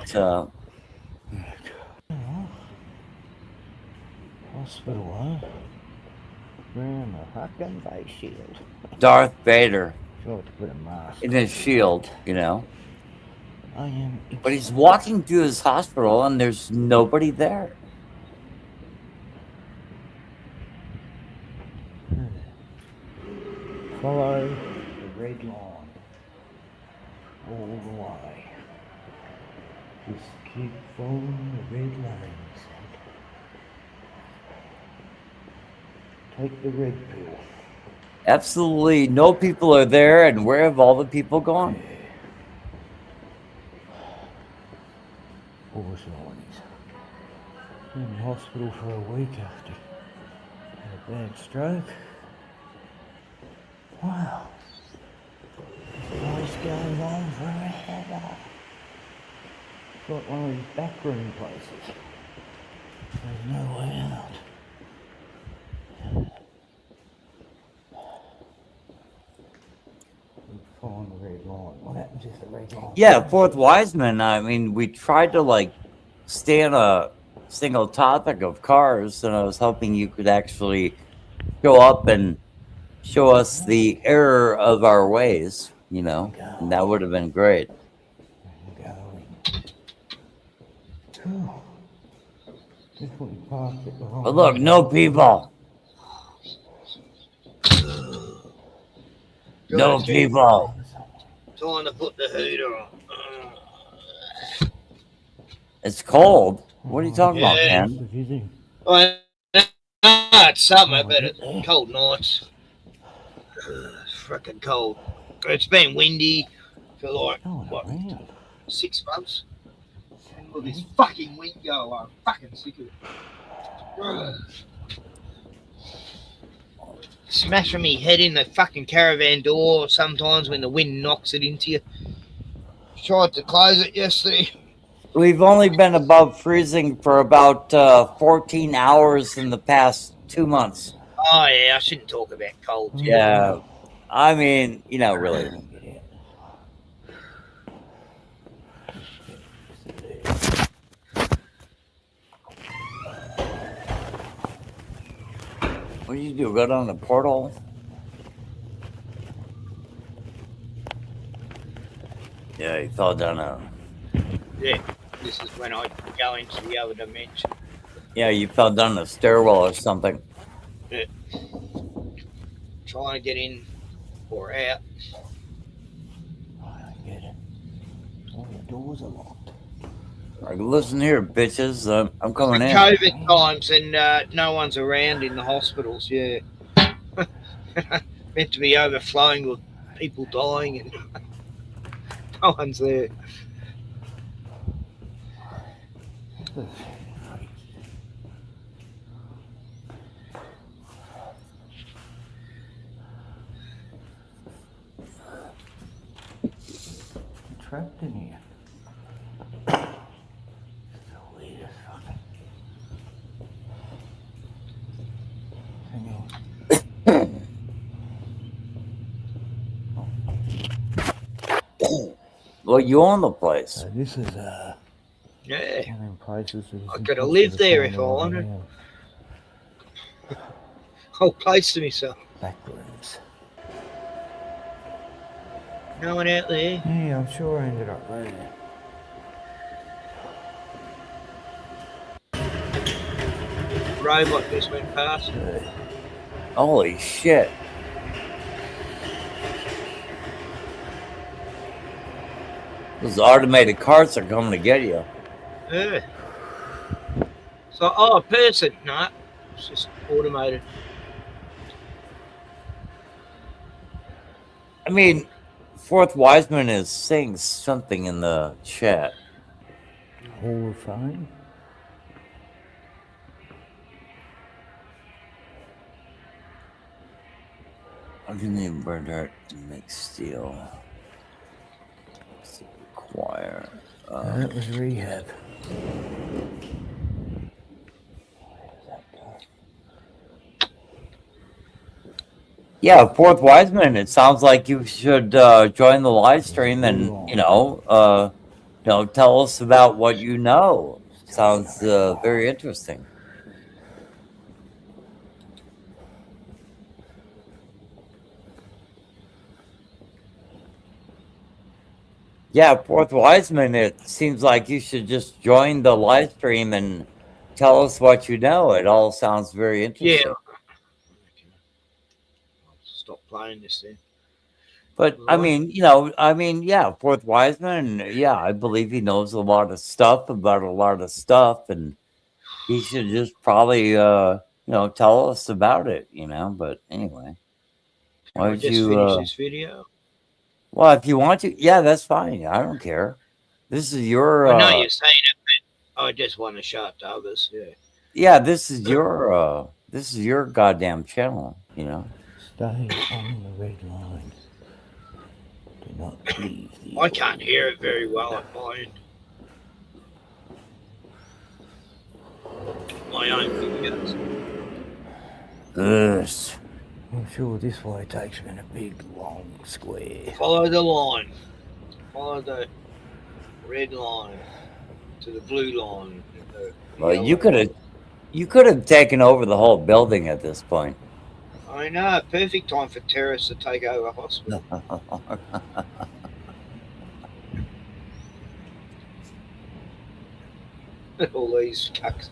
Hospital, huh? Wearing a fucking face shield. Darth Vader Sure to put a mask. in his shield, you know. I am. But he's walking through his hospital, and there's nobody there. Follow the red line all the way. Just keep following the red lanes. Take the red pill. Absolutely no people are there, and where have all the people gone? Horse lines. In hospital for a week after had a bad stroke. Wow. This place goes on forever. It's like one of these backroom places. There's no way out. Following the red line. What happens if the red line? Yeah, Fourth Wiseman. I mean, we tried to like stay on a single topic of cars, and I was hoping you could actually show up and show us the error of our ways, you know, and that would have been great. But look, no people. No people. Trying to put the heater on. It's cold. What are you talking about, Yeah. Ken? Well, it's summer, but it's cold nights. It's freaking cold. It's been windy for like, what, 6 months? Look at this fucking wind go. I'm fucking sick of it. Smashing me head in the fucking caravan door sometimes when the wind knocks it into you. Tried to close it yesterday. We've only been above freezing for about 14 hours in the past 2 months. Oh, yeah, I shouldn't talk about cold. Yeah. I mean, you know, really. What do you do? Go down the portal? Yeah, he fell down a... Yeah, this is when I go into the other dimension. Yeah, you fell down a stairwell or something. Yeah. Trying to get in or out. I don't get it. All the doors are locked. Like, listen here, bitches. I'm coming in. COVID times and no one's around in the hospitals, yeah. Meant to be overflowing with people dying and no one's there. Trapped in here. Well, you own the place. This is Yeah. one of them places. I could have lived there if I wanted. Whole place to myself. Back rooms. No one out there. Yeah, I'm sure I ended up there. Robot just went past. Holy shit. Those automated carts are coming to get you. Yeah. So, oh, a person. No, it's just automated. I mean, Fourth Wiseman is saying something in the chat. Hall of Fame. I didn't even burn dirt and make steel. Choir. That was rehab. Yeah, Fourth Wiseman. It sounds like you should join the live stream and tell us about what you know. Sounds very interesting. Yeah, Fourth Wiseman. It seems like you should just join the live stream and tell us what you know. It all sounds very interesting. Yeah. I'll stop playing this then. But I mean, yeah, Fourth Wiseman, yeah, I believe he knows a lot of stuff about a lot of stuff, and he should just probably, tell us about it, But anyway, Can I just finish this video? Well, if you want to, yeah, that's fine. I don't care. This is your. I know you're saying it, but I just want to show it to others. Yeah. Yeah, this is your goddamn channel, Stay on the red line. Do not leave the. I can't hear it very well at my end. My own videos. Yes. I'm sure this way takes me in a big long square. Follow the line. Follow the red line to the blue line. Well, you could have taken over the whole building at this point. I know, perfect time for terrorists to take over a hospital. All these cucks.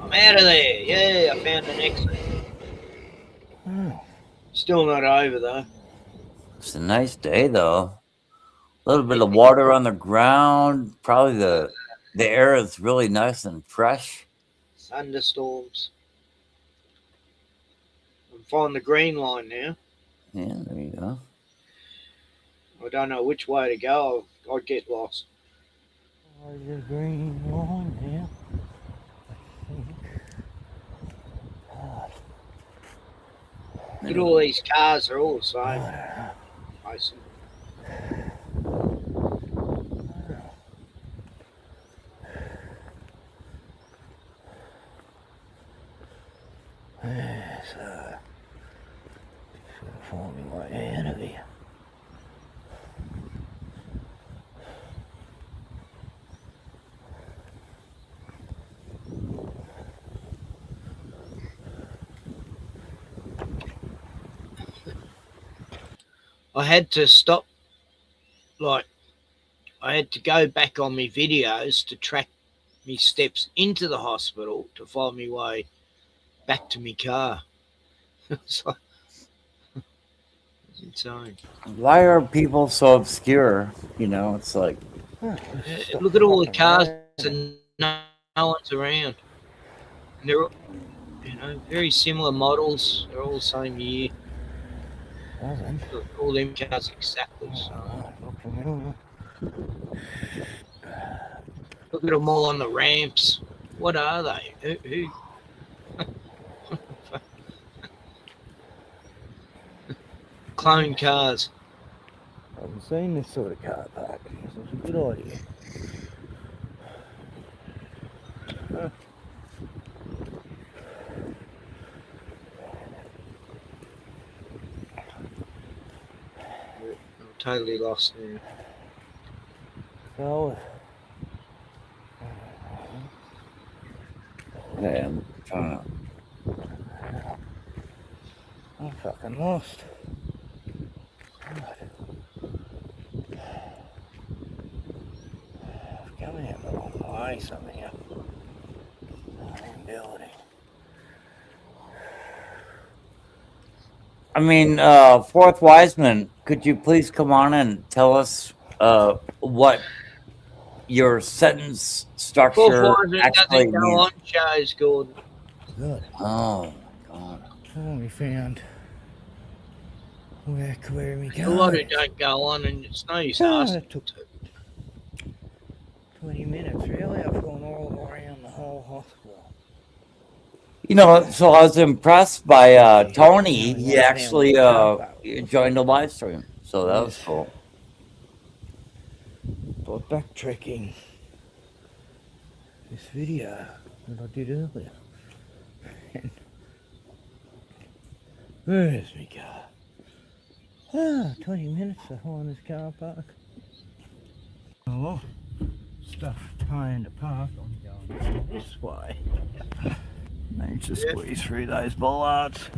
I'm out of there. Yeah, I found the next one. Still not over though. It's a nice day though. A little bit of water on the ground. Probably the air is really nice and fresh. Thunderstorms. I'm following the green line now. Yeah, there you go. I don't know which way to go. I'd get lost. The green line now. Look at all these cars, they're all the same. I see. Yes, just gotta find my way out of here. I had to stop, I had to go back on my videos to track me steps into the hospital to find my way back to my car. It's insane. Why are people so obscure? It's like. Look at all the cars and no one's around. And they're, very similar models. They're all the same year. Look, all them cars exactly the same. Look at them all on the ramps. What are they? Who? Clone cars. I haven't seen this sort of car park. It's a good idea. I'm totally lost now. So, Yeah, I'm trying to. I'm fucking lost. Coming out the wrong way somehow. Building. I mean, Fourth Wiseman, could you please come on and tell us what your sentence Fourth structure Wiseman actually doesn't go means. on shows, Gordon. Good. Oh my God. Oh, we found where we A go. lot who don't go on, and it's no use Oh, asking. that took 20 minutes, really? I've gone all around the whole hospital. You know, so I was impressed by Tony. He actually joined the live stream, so that was cool. But backtracking this video that I did earlier. Where's my car? 20 minutes to find this car park. Oh, stuff tying to park. I'm going this way. Managed to squeeze through those bollards.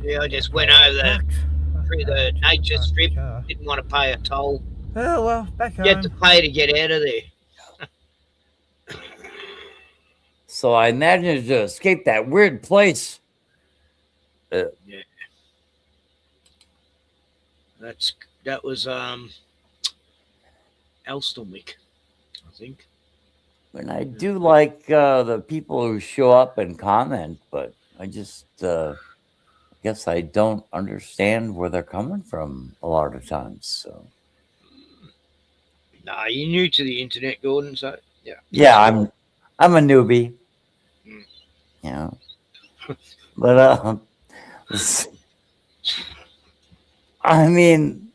Yeah, I just went over through the nature strip. Didn't want to pay a toll. Oh well, back home. You had to pay to get out of there. So I managed to escape that weird place. Yeah. That was Elstonwick, I think. And I do like the people who show up and comment, but I just guess I don't understand where they're coming from a lot of times. So. Nah, you're new to the internet, Gordon. So yeah. Yeah, I'm a newbie. Yeah. But I mean,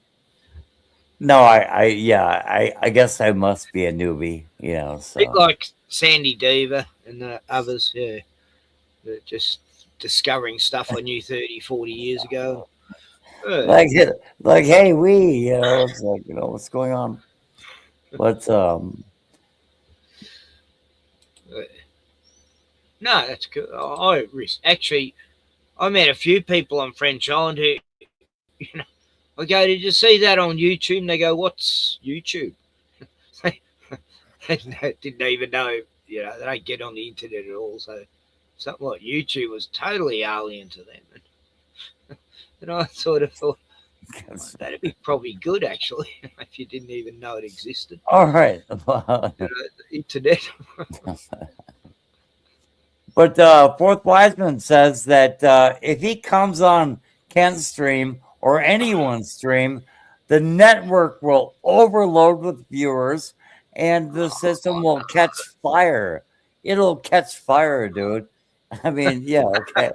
no, I guess I must be a newbie, you know. So. Bit like Sandy Diva and the others, yeah. They're just discovering stuff I knew 30, 40 years ago. Like, hey, you know, it's like, you know, what's going on? But no, that's good. I met a few people on French Island who, you know, I go, did you see that on YouTube? And they go, what's YouTube? They didn't even know, you know, they don't get on the internet at all. So something like YouTube was totally alien to them. And I sort of thought, that'd be probably good, actually, if you didn't even know it existed. All right. You know, the internet. But Fourth Wiseman says that if he comes on Ken's stream or anyone's stream, the network will overload with viewers and the system will catch fire. It'll catch fire, dude. I mean, yeah, okay.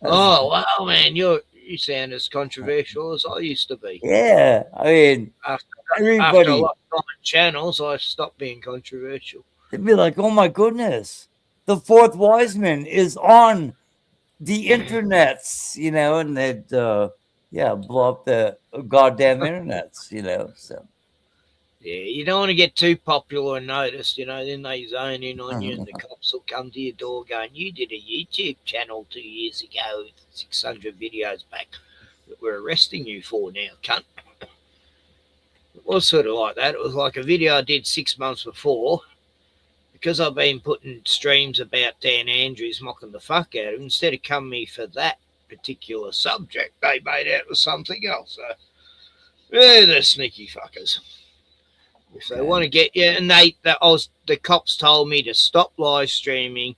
Oh, wow, man, you sound as controversial as I used to be. Yeah, I mean, after everybody. a lot of channels, I stopped being controversial. They'd be like, oh my goodness, the Fourth Wiseman is on the internets, you know, and they'd, blow up the goddamn internets, you know, so. Yeah, you don't want to get too popular and noticed, you know, then they zone in on you and the cops will come to your door going, you did a YouTube channel 2 years ago with 600 videos back that we're arresting you for now, cunt. It was sort of like that. It was like a video I did 6 months before. Because I've been putting streams about Dan Andrews mocking the fuck out of him, instead of coming me for that particular subject, they made out with something else. So, yeah, they're sneaky fuckers. If they want to get you, and the cops told me to stop live streaming.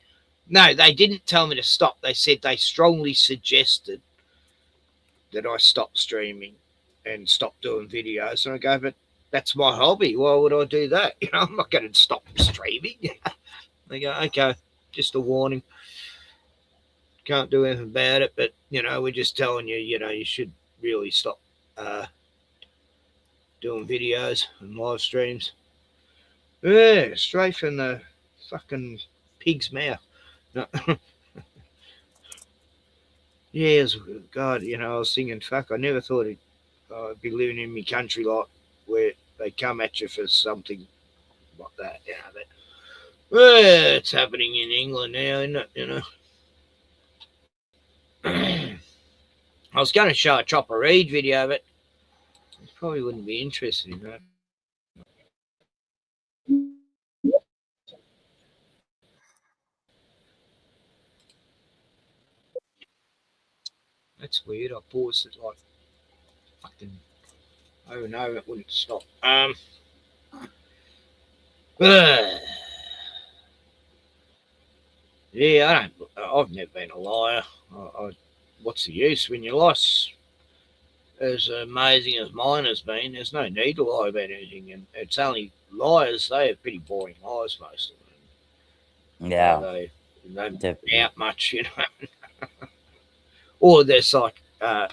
No, they didn't tell me to stop. They said they strongly suggested that I stop streaming and stop doing videos. And I go, but that's my hobby. Why would I do that? You know, I'm not going to stop streaming. They go, okay, just a warning. Can't do anything about it, but, you know, we're just telling you, you know, you should really stop doing videos and live streams. Yeah, straight from the fucking pig's mouth. No. Yeah, God, you know, I was thinking, fuck, I never thought I'd be living in my country like where they come at you for something like that, you know. But well, it's happening in England now, isn't it? You know. I was going to show a Chopper Read video, but you probably wouldn't be interested in that. That's weird. I paused it like fucking over and over. It wouldn't stop. Yeah, I've never been a liar. What's the use when your life's as amazing as mine has been? There's no need to lie about anything, and it's only liars. They have pretty boring lives, most of them. Yeah, they don't out much, you know. Or they're the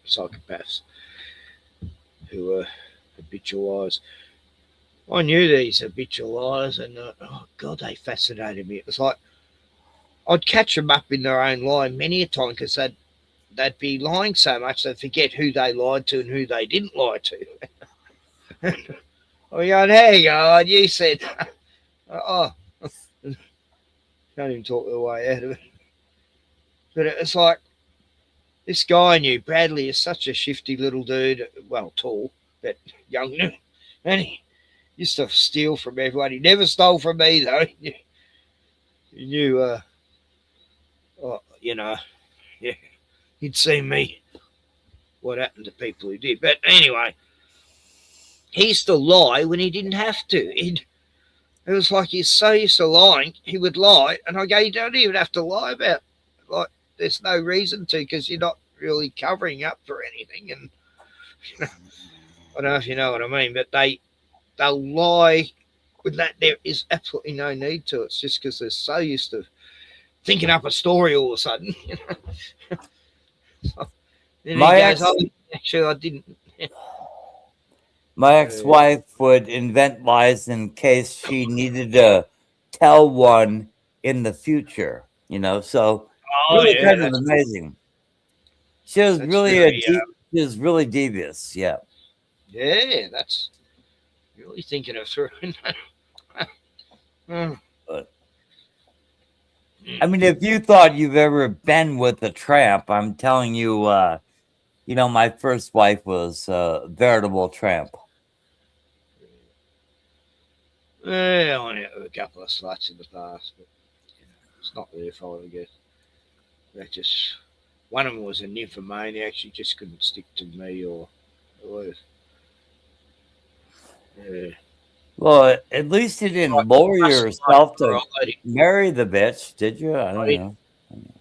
psychopaths who are habitual liars. I knew these habitual liars, and oh god, they fascinated me. It was like I'd catch them up in their own lie many a time because they'd be lying so much they'd forget who they lied to and who they didn't lie to. Oh, yeah, there you go. You said, oh, can't even talk the way out of it. But it's like this guy I knew, Bradley, is such a shifty little dude. Well, tall, but young, and he used to steal from everyone. He never stole from me, though. He knew, you know, yeah, he'd seen me, what happened to people who did. But anyway, he used to lie when he didn't have to. It was like he's so used to lying, he would lie. And I go, you don't even have to lie about it. Like, there's no reason to because you're not really covering up for anything. And, you know, I don't know if you know what I mean, but they'll lie with that. There is absolutely no need to. It's just because they're so used to thinking up a story all of a sudden. You know? So, then My he ex- goes, oh, actually, I didn't. My ex-wife would invent lies in case she needed to tell one in the future, you know, so really kind of amazing. She was really she was really devious, yeah. Yeah, that's really thinking of through. But, I mean, if you thought you've ever been with a tramp, I'm telling you, you know, my first wife was a veritable tramp. Yeah, I had a couple of sluts in the past, but you know, it's not their fault, I guess. They just one of them was a nymphomaniac. She just couldn't stick to me or yeah. Well, at least you didn't lower yourself to marry the bitch, did you? I don't know.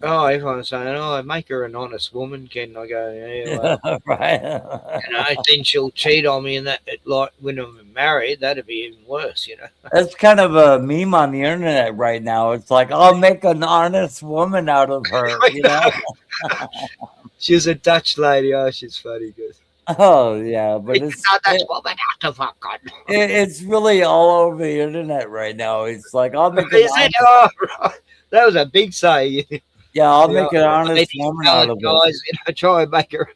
Oh, everyone's saying, "Oh, make her an honest woman." Ken, I go, "Yeah, well, right." You know, then she'll cheat on me, and that like when I'm married, that'd be even worse. You know, That's kind of a meme on the internet right now. It's like, I'll make an honest woman out of her. You know. She's a Dutch lady. Oh, she's funny, good. Oh yeah, but it's Dutch woman out of fuck on. It's really all over the internet right now. It's like, I'll make an Is it? Oh, right. That was a big say. Yeah, I'll make an honest woman out of guys, it. you know, try and make her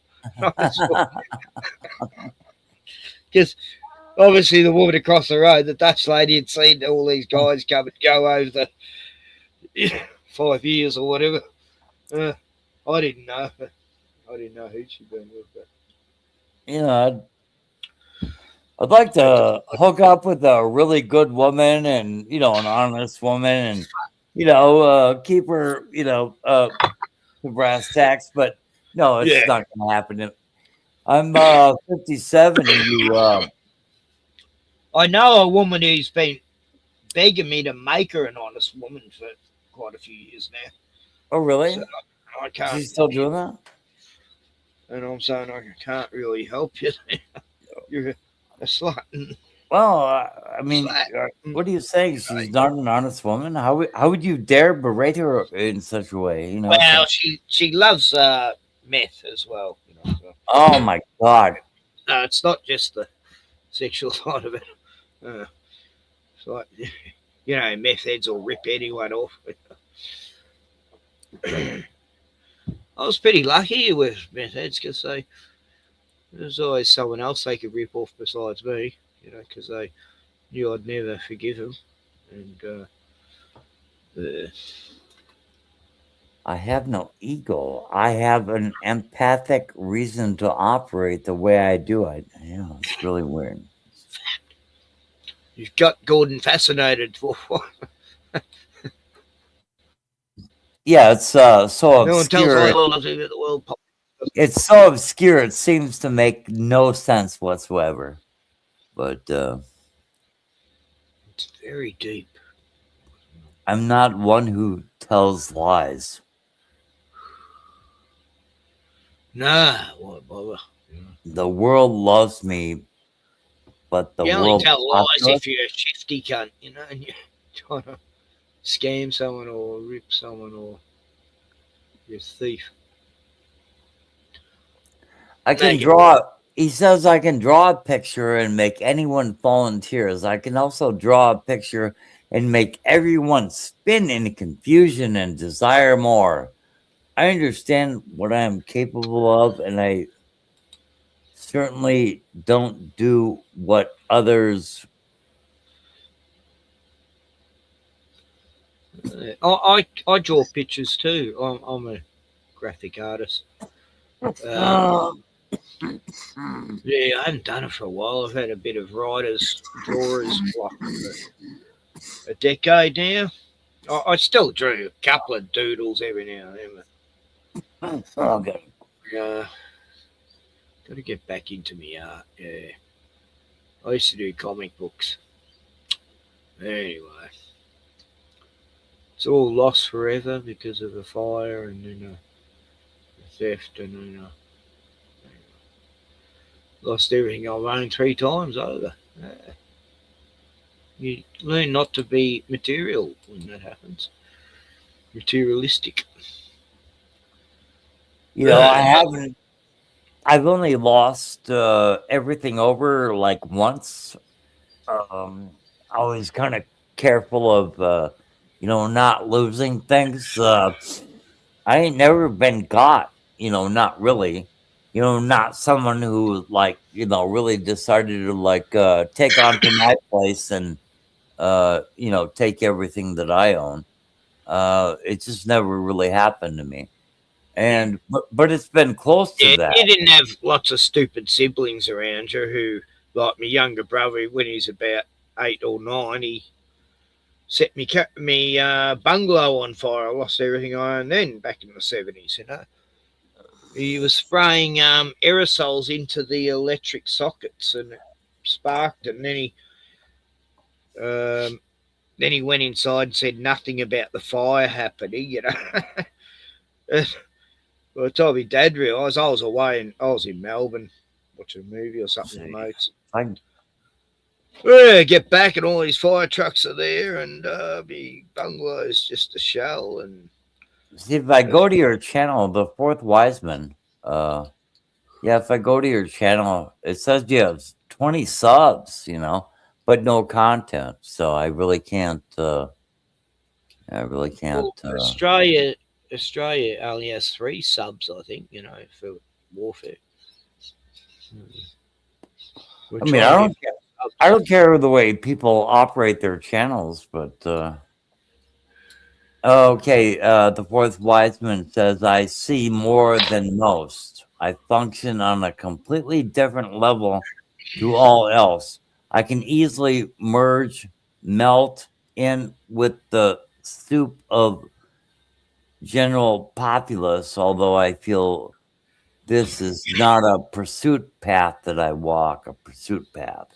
because obviously the woman across the road, the Dutch lady, had seen all these guys come and go over the 5 years or whatever. I didn't know. I didn't know who she'd been with. But You know, I'd like to hook up with a really good woman and, you know, an honest woman and, you know, keep her, you know, the brass tacks, but no, it's not going to happen. I'm 57 and you... I know a woman who's been begging me to make her an honest woman for quite a few years now. Oh, really? So I can't. Is she still doing that? And I'm saying I can't really help you. You're a slut. Well, I mean, what are you saying? She's not an honest woman? How would you dare berate her in such a way? You know. Well, she loves meth as well. You know, so. Oh my God! No, it's not just the sexual side of it. It's like, you know, meth heads will rip anyone off. I was pretty lucky with meth heads because there's always someone else they could rip off besides me, you know, because they knew I'd never forgive them. And I have no ego. I have an empathic reason to operate the way I do. It's really weird. You've got Gordon fascinated for what? Yeah, it's so No one tells obscure. all of the world. It's so obscure. It seems to make no sense whatsoever. But It's very deep. I'm not one who tells lies. Nah, what bother? The world loves me, but the You only world tell lies populace- if you're a shifty cunt, you know, and you're trying to scam someone or rip someone or you're a thief. I can draw. He says I can draw a picture and make anyone fall in tears. I can also draw a picture and make everyone spin in confusion and desire more. I understand what I am capable of, and I certainly don't do what others. I draw pictures too. I'm a graphic artist. Yeah, I haven't done it for a while. I've had a bit of writer's, drawers block for a decade now. I still drew a couple of doodles every now and then. Okay. Got to get back into my art. Yeah, I used to do comic books. Anyway, it's all lost forever because of the fire and then the theft and then lost everything I've owned 3 times over. You learn not to be material when that happens. Materialistic. You know, I haven't. I've only lost everything over like once. I was kind of careful of, not losing things. I ain't never been caught. Not really. Not someone who really decided to take onto my place and take everything that I own. It just never really happened to me. And but it's been close to that. You didn't have lots of stupid siblings around you who, like my younger brother, when he's about 8 or 9, he set me bungalow on fire. I lost everything I owned then back in the 70s, He was spraying aerosols into the electric sockets and it sparked, and then he went inside and said nothing about the fire happening, By the time my dad realised, I was away and I was in Melbourne watching a movie or something with mates. Get back and all these fire trucks are there and my bungalow is just a shell. And see, if I go to your channel, The Fourth Wiseman, if I go to your channel, it says you have 20 subs, but no content. So I really can't. Australia only has 3 subs, I think, for Warfare. I don't care the way people operate their channels, but okay. The Fourth Wiseman says, I see more than most. I function on a completely different level to all else. I can easily melt in with the soup of general populace, although I feel this is not a pursuit path that I walk, a pursuit path.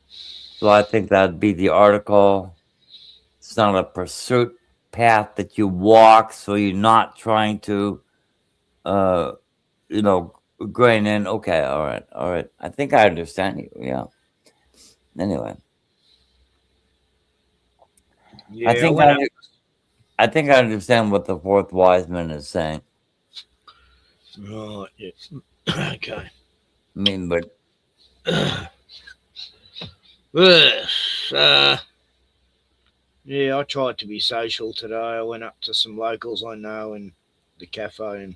So I think that'd be the article. It's not a pursuit path that you walk, so you're not trying to, grain in. Okay, all right. I think I understand you. Yeah. Anyway. Yeah, I think I understand what the Fourth Wiseman is saying. Right, yeah. Okay. I mean, but yeah, I tried to be social today. I went up to some locals I know in the cafe, and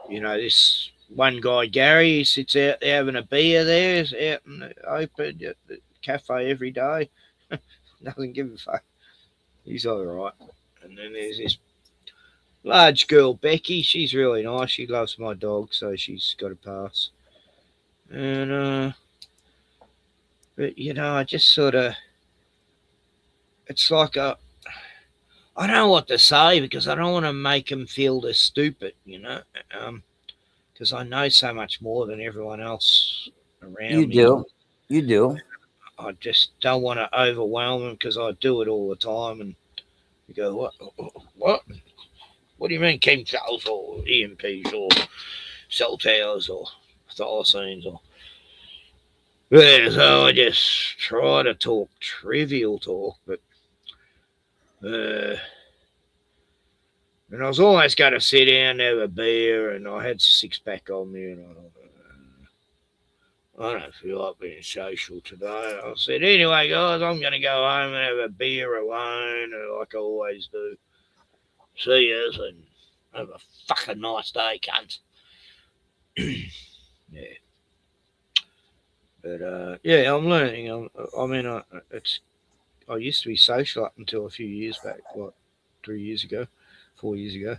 this one guy, Gary, he sits out there having a beer there, he's out in the open at the cafe every day. Doesn't give a fuck. He's all right. And then there's this large girl, Becky. She's really nice. She loves my dog, so she's got a pass. And but I just sort of, it's like I don't know what to say because I don't want to make them feel they're stupid, because I know so much more than everyone else around me. You do. I just don't want to overwhelm them because I do it all the time. And you go, what? What do you mean chemtrails or EMPs or cell towers or thylacines or? Yeah, so I just try to talk trivial talk, but and I was always going to sit down, have a beer, and I had 6-pack on me, and I don't feel like being social today. I said, anyway, guys, I'm going to go home and have a beer alone, like I always do. See yous, and have a fucking nice day, cunts. Yeah. But, yeah, I'm learning. I used to be social up until a few years back, like 3 years ago, 4 years ago.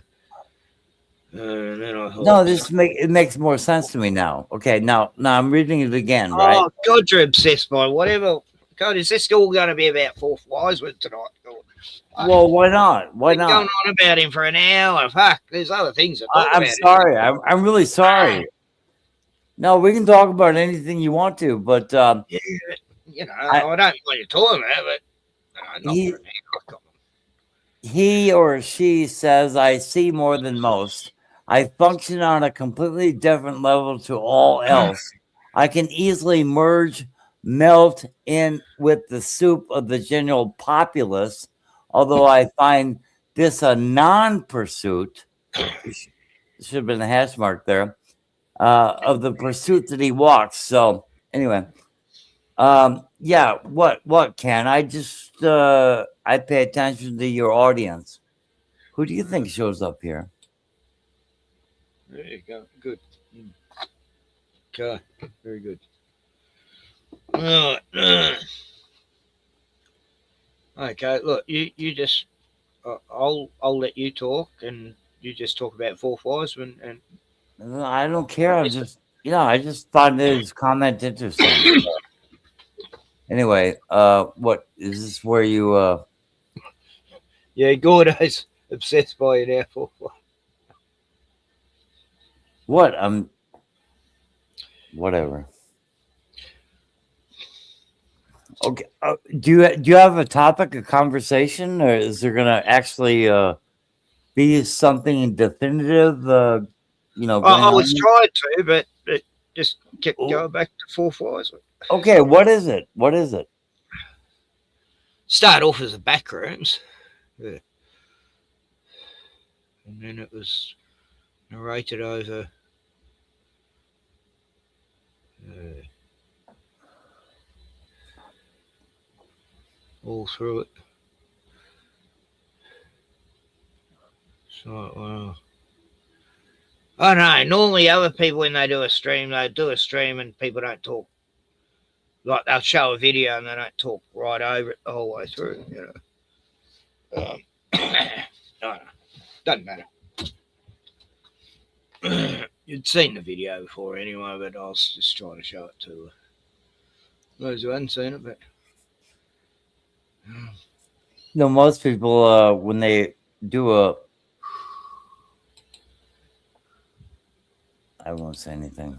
And then I thought, No, it makes more sense to me now. Okay, now I'm reading it again, right? Oh, God, you're obsessed by whatever. God, is this all going to be about Fourth Wiseman tonight? God. Well, why not? Why not? Going on about him for an hour. Fuck, there's other things to talk about. I'm sorry. I'm really sorry. No, we can talk about anything you want to, but yeah, you know, I don't know what you're talking about, but he or she says, I see more than most. I function on a completely different level to all else. I can easily melt in with the soup of the general populace, although I find this a non-pursuit. Should have been a hash mark there. Of the pursuit that he walks. So anyway, yeah, what Ken? I just I pay attention to your audience. Who do you think shows up here? There you go. Good. Okay. Very good. Okay. Look, you just I'll let you talk, and you just talk about Fourth Wiseman and. I don't care. I just thought his comment interesting. Anyway, what is this where you Yeah, Gordo's obsessed by you now for what? Whatever. Okay. Do you have a topic of conversation, or is there gonna actually be something definitive? I was trying to, but it just kept going back to Fourth Wiseman. Okay, what is it? What is it? Started off as a back rooms. Yeah. And then it was narrated over all through it. So, well, I don't know. Normally, other people, when they do a stream and people don't talk. Like, they'll show a video and they don't talk right over it the whole way through, you know. I don't know. Doesn't matter. You'd seen the video before anyway, but I was just trying to show it to those who hadn't seen it. But Most people, when they do I won't say anything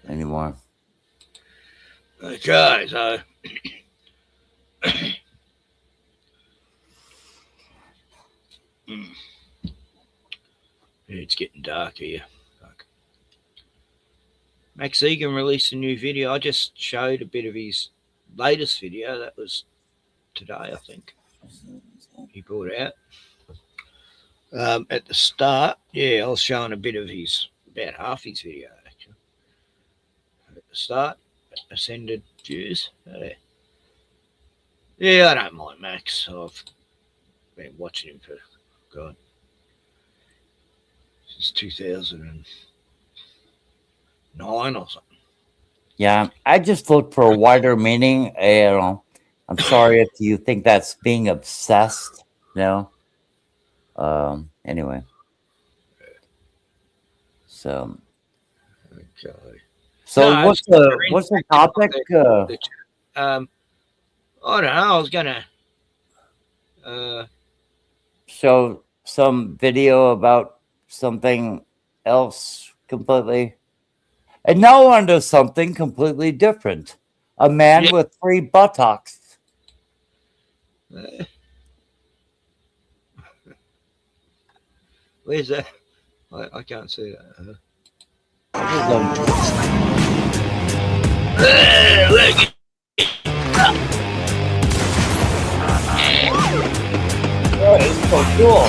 anymore. Okay, so it's getting dark here. Fuck. Max Egan released a new video. I just showed a bit of his latest video. That was today, I think. He brought it out. At the start, yeah, I was showing a bit of about half his video, actually. At the start, ascended views. Yeah, I don't mind Max. I've been watching him for, God, since 2009 or something. Yeah, I just look for a wider meaning. I'm sorry if you think that's being obsessed. Anyway. So. Okay. So no, what's the topic? I don't know. I was gonna show some video about something else completely, and now onto something completely different. A man with 3 buttocks. Where's that? I can't see that. Oh, it's so cool.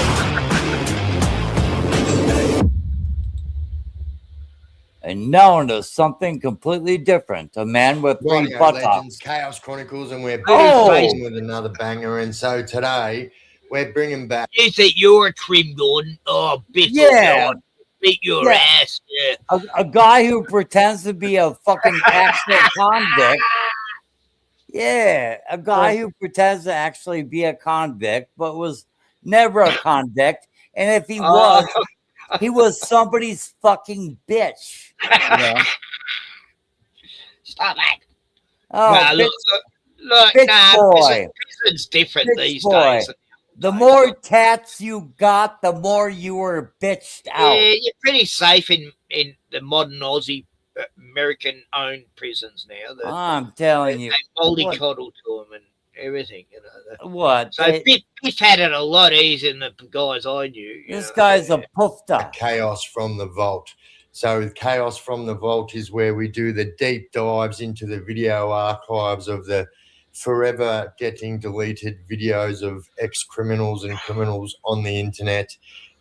And now into something completely different. A man with 3 Rightio, buttocks. Legends, Chaos Chronicles, and we're Oh! back with another banger. And so today we're bringing back. You think you're a trim, Gordon? Oh, Biff! Yeah. Beat your Yeah. ass. Yeah. A guy who pretends to be a fucking actual convict. Yeah, a guy who pretends to actually be a convict, but was never a convict. And if he was somebody's fucking bitch. You know? Stop that. Oh, Nah, look, bitch boy. prison's different Bitch these boy. days. The more tats you got, the more you were bitched out. Yeah, you're pretty safe in the modern Aussie American-owned prisons now. I'm telling you. They mollycoddle to them and everything. You know. What? So Biff had it a lot easier than the guys I knew. This guy's a poofter. Chaos from the Vault. So Chaos from the Vault is where we do the deep dives into the video archives of the forever getting deleted videos of ex-criminals and criminals on the internet.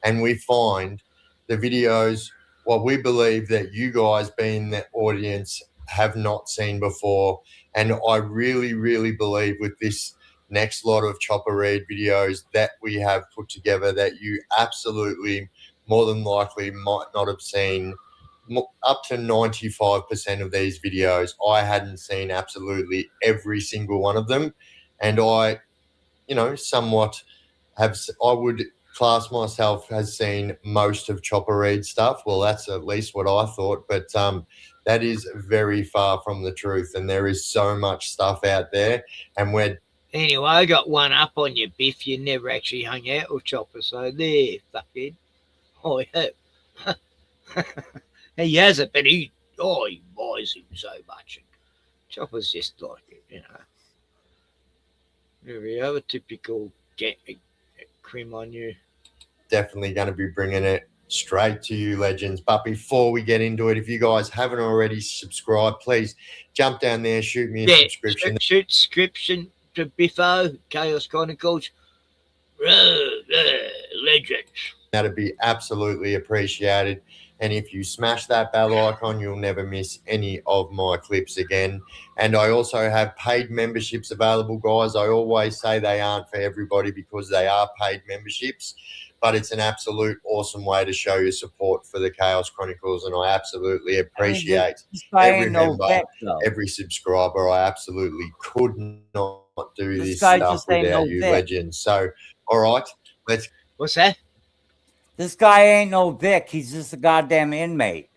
And we find the videos, what we believe that you guys being the audience have not seen before. And I really, really believe with this next lot of Chopper Read videos that we have put together that you absolutely more than likely might not have seen. Up to 95% of these videos, I hadn't seen absolutely every single one of them. And I, somewhat I would class myself as seen most of Chopper Read stuff. Well, that's at least what I thought. But that is very far from the truth. And there is so much stuff out there. And we're Anyway, I got one up on you, Biff. You never actually hung out with Chopper, so there, fuckhead. I have. He hasn't, but he buys him so much. And Chopper's just like it, you know. Every other typical crim on you. definitely going to be bringing it straight to you, Legends. But before we get into it, if you guys haven't already subscribed, please jump down there, shoot me a subscription. Shoot subscription to Biffo, Chaos Chronicles. Legends. That'd be absolutely appreciated. And if you smash that bell icon, you'll never miss any of my clips again. And I also have paid memberships available, guys. I always say they aren't for everybody because they are paid memberships, but it's an absolute awesome way to show your support for the Chaos Chronicles. And I absolutely appreciate every member, every subscriber. I absolutely could not do this stuff without you, Legends. So, all right, let's. What's that? This guy ain't no Vic. He's just a goddamn inmate.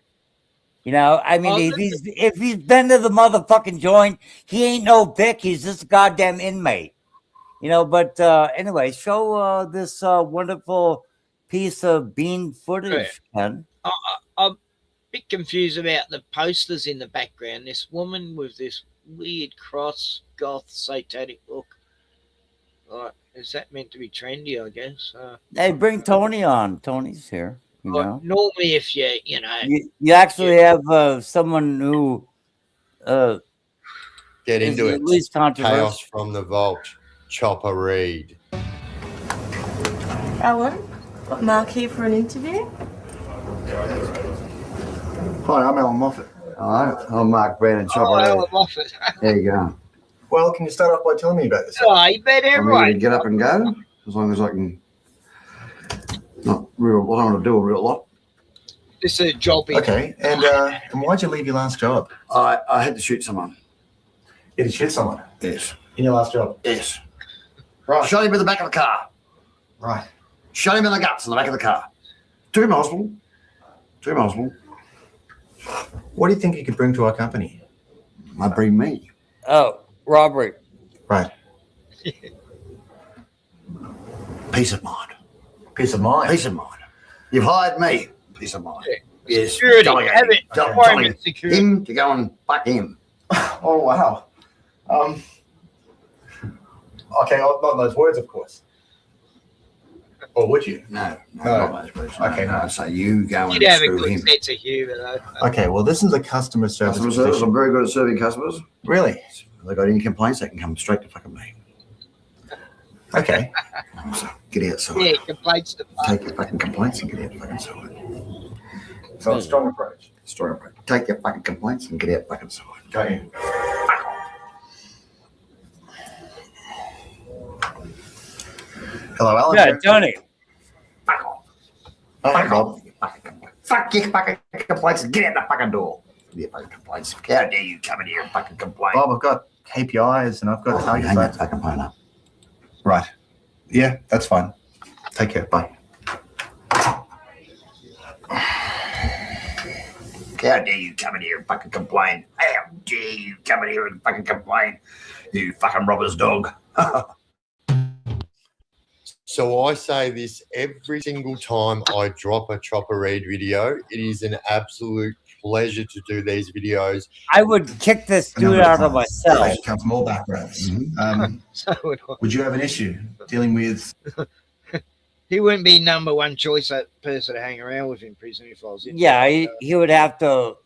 You know, I mean, if he's been to the motherfucking joint, he ain't no Vic. He's just a goddamn inmate. You know, but anyway, show this wonderful piece of bean footage, Ken. I'm a bit confused about the posters in the background. This woman with this weird cross, goth, satanic look. Like, is that meant to be trendy, I guess? Hey, bring Tony on. Tony's here. You know? Normally, if you know... You actually have someone who... Get into it. At least Chaos from the Vault. Chopper Read. Alan, got Mark here for an interview. Hi, I'm Alan Moffat. Hello, I'm Mark Brandon, Chopper Read. Alan Moffat. There you go. Well, can you start off by telling me about this? Oh, you bet everyone. Get up and go, as long as I can. Not real. I don't want to do a real lot. This is a job. Okay, and why'd you leave your last job? I had to shoot someone. You had to shoot someone? Yes. In your last job? Yes. Right. Shot him in the back of the car. Right. Shot him in the guts in the back of the car. Took him to hospital. Took him to hospital. What do you think you could bring to our company? Might bring me. Oh, robbery. Right. Peace of mind. Peace of mind? Peace of mind. You've hired me. Peace of mind. Yes. Security. Delegate. Have it. Telling Environment security. him to go and fuck him. Oh, wow. Okay, not those words, of course. Or would you? No. Okay, no. So you go You'd and have a screw good him. sense of humour, though. Okay, well, this is a customer service. Customer service. I'm very good at serving customers. Really? If they got any complaints, they can come straight to fucking me. Okay. So get outside. Yeah, complaints to Take your fucking complaints and get out fucking side. So a strong approach. Strong approach. Take your fucking complaints and get out fucking side. Got you. Hello, Alan. Yeah, Tony. Fuck off. Fuck off. Fuck your fucking complaints and get out the fucking door. Get your fucking complaints. How dare you come in here and fucking complain? Bob, I've got KPIs and I've got targets. Hang that fucking phone up. Right. Yeah, that's fine. Take care. Bye. How dare you come in here and fucking complain? How dare you come in here and fucking complain? You fucking robber's dog. So I say this every single time I drop a Chopper Read video. It is an absolute pleasure to do these videos. I would kick this dude out of my cell. Come from all backgrounds. So would I. Would you have an issue dealing with? He wouldn't be number one choice that person to hang around with in prison if I was in. Yeah, he would have to.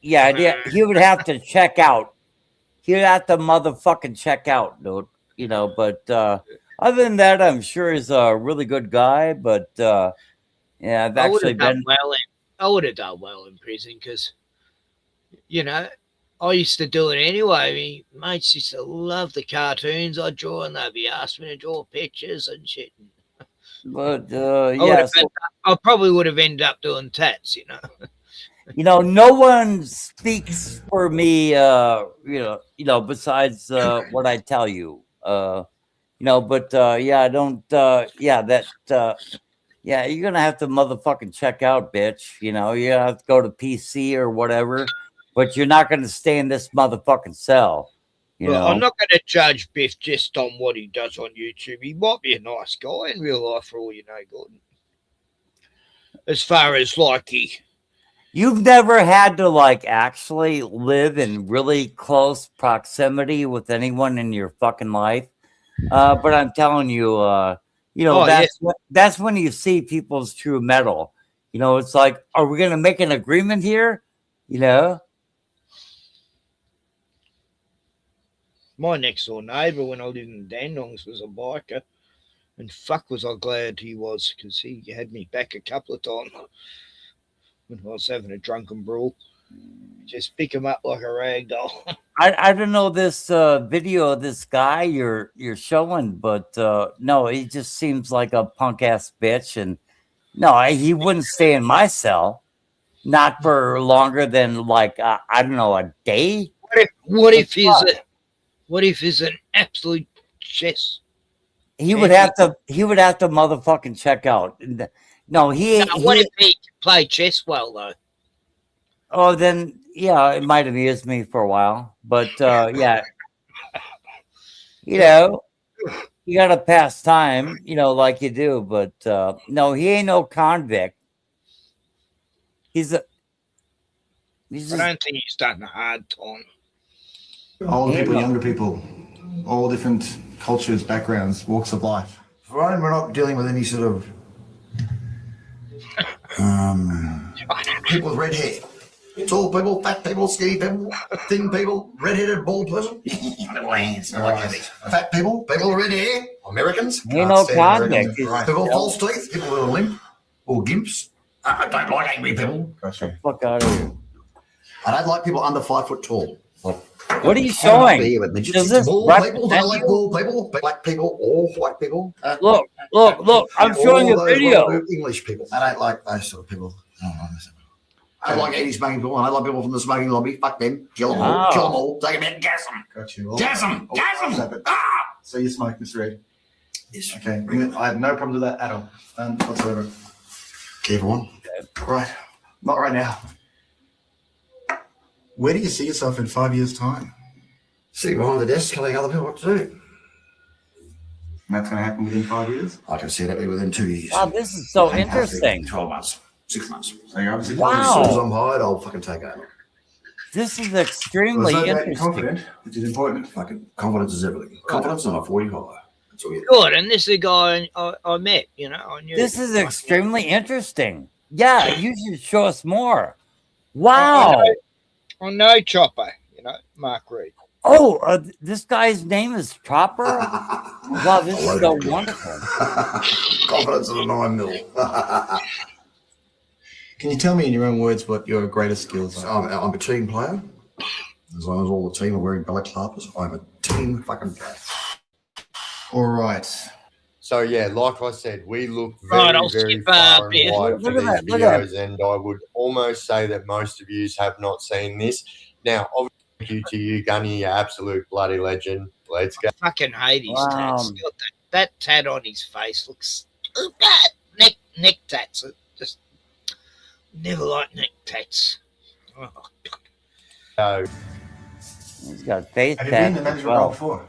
Yeah, he would have to check out. He would have to motherfucking check out, dude. You know, but other than that, I'm sure he's a really good guy. But yeah, I've actually been. I would have done well in prison because, you know, I used to do it anyway. I mean, mates used to love the cartoons I draw, and they'd be asking me to draw pictures and shit. But yeah, I probably would have ended up doing tats, you know. You know, no one speaks for me. You know, besides what I tell you. You know, but yeah, I don't. Yeah, that. Yeah, you're gonna have to motherfucking check out, bitch. You know, you have to go to PC or whatever, but you're not gonna stay in this motherfucking cell. You know, I'm not going to judge Biff just on what he does on YouTube. He might be a nice guy in real life, for all you know, Gordon. As far as like you've never had to like actually live in really close proximity with anyone in your fucking life, but I'm telling you, you know, that's when you see people's true metal. You know, it's like, are we going to make an agreement here? You know. my next door neighbour when I lived in Dandenongs was a biker, and fuck was I glad he was, because he had me back a couple of times when I was having a drunken brawl. Just pick him up like a rag doll. I don't know this video of this guy you're showing, but no, he just seems like a punk ass bitch, and no, he wouldn't stay in my cell, not for longer than like I don't know, a day. What if he's an absolute chess? He would have to motherfucking check out. No, what if he can play chess well though? Oh, then yeah, it might amuse me for a while, but yeah, you know, you gotta pass time, you know, like you do. But no, he ain't no convict. I don't think he's done a hard time. Older people, younger people, all different cultures, backgrounds, walks of life. Ryan, we're not dealing with any sort of people with red hair. Tall people, fat people, skinny people, thin people, red-headed, bald person. Little hands. Fat people, people with red hair, Americans. Ain't no convict. People with false teeth, people with a limp, or gimps. I don't like angry people. Gotcha. Fuck out of here. I don't like people under 5 foot tall. What are you showing? Does this bald people? Don't like bald people, black people, all white people. Look! I'm showing a video. English people. I don't like those sort of people. I don't like anti-smoking people. I don't like people from the smoking lobby. Fuck them. Kill them all. Kill them all. Take them out. Gas them. Got you. Gas them. Gas them. So you smoke, Mr. Reid? Yes. Okay. I have no problems with that at all. Whatsoever. Careful one. Right. Not right now. Where do you see yourself in 5 years' time? Sitting behind the desk telling other people what to do. And that's going to happen within 5 years? I can see that within 2 years. Wow, this is so interesting. 12 months. 6 months. So you're obviously As soon as I'm hired, I'll fucking take over. This is extremely Well, interesting. confident, which is important. Fucking confidence is everything. Confidence on a 45. That's all you Good, and this is a guy I met, you know. I knew. This is extremely interesting. Yeah, you should show us more. Wow. I know Chopper, you know, Mark Reed. Oh, this guy's name is Chopper? Wow, this is so wonderful. Confidence in a 9 mil. Can you tell me in your own words what your greatest skills are? I'm a team player. As long as all the team are wearing balaclavas, I'm a team fucking player. All right. So yeah, like I said, we look Right, very, I'll very skip, far and Bear. wide for Look at these that, look at videos, and I would almost say that most of you have not seen this. Now, obviously, thank you to you, Gunny, you absolute bloody legend. Let's go. I fucking hate his Wow. tats. Got that tat on his face looks so bad. Neck tats. Just never liked neck tats. Oh, So, He's got face Have you been in the tats as management role well. before?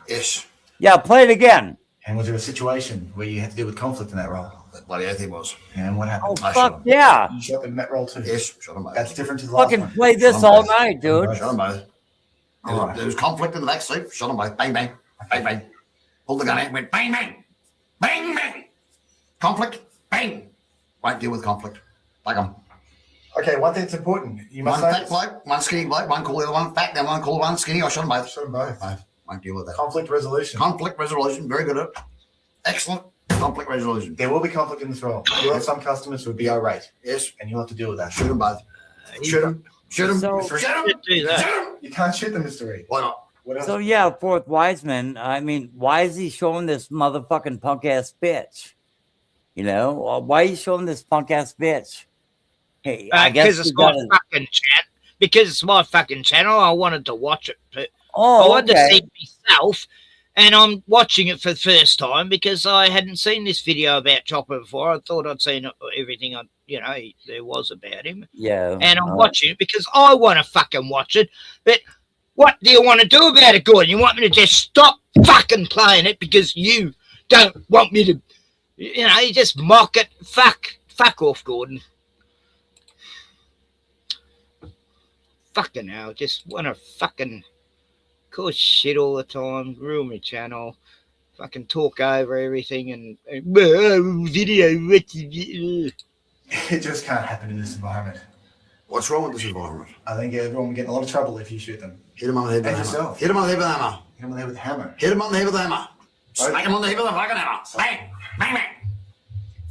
Yes. Yeah, play it again. And was there a situation where you had to deal with conflict in that role? That bloody oath he was. And what happened? Oh, fuck yeah. You shot them in that role too? Yes, shot him both. That's different to the last Fucking one. play this all night, dude. Shot them both. There was conflict in the back seat. Shot them both. Bang, bang. Bang, bang. Pulled the gun out. Went bang, bang. Bang, bang. Conflict. Bang. Won't deal with conflict. Like them. Okay, one thing that's important. You must One know fat bloke, one skinny bloke, one call the other one fat, then one call one skinny. I shot them both. Shot them both. Won't deal with that. Conflict resolution. Conflict resolution. Very good at it. Excellent conflict resolution. There will be conflict in this role. You'll have some customers who will be irate. Yes. And you'll have to deal with that. Shoot them both. Shoot them. Shoot them. So- Shoot them. do that. Shoot them. You can't shoot them, Mr. Reed. Why not? What else? So yeah, Fourth Wiseman, I mean, why is he showing this motherfucking punk ass bitch? You know, why are you showing this punk ass bitch? Hey, I guess because it's you my gotta- fucking chat. Because it's my fucking channel, I wanted to watch it. I Oh, wanted okay. to see myself, and I'm watching it for the first time because I hadn't seen this video about Chopper before. I thought I'd seen everything there was about him. Yeah. And I'm watching it because I want to fucking watch it. But what do you want to do about it, Gordon? You want me to just stop fucking playing it because you don't want me to, you just mock it. Fuck off, Gordon. Fucking hell, just want to fucking cause shit all the time, ruin my channel, fucking talk over everything and video. It just can't happen in this environment. What's wrong with this environment? I think everyone will get in a lot of trouble if you shoot them. Hit him on the head with And a hammer. yourself. Hit him on the head with a hammer. Hit them on the head with a hammer. Hit him on the head with a hammer. Smack him on the head with a fucking hammer. Bang, bang, bang.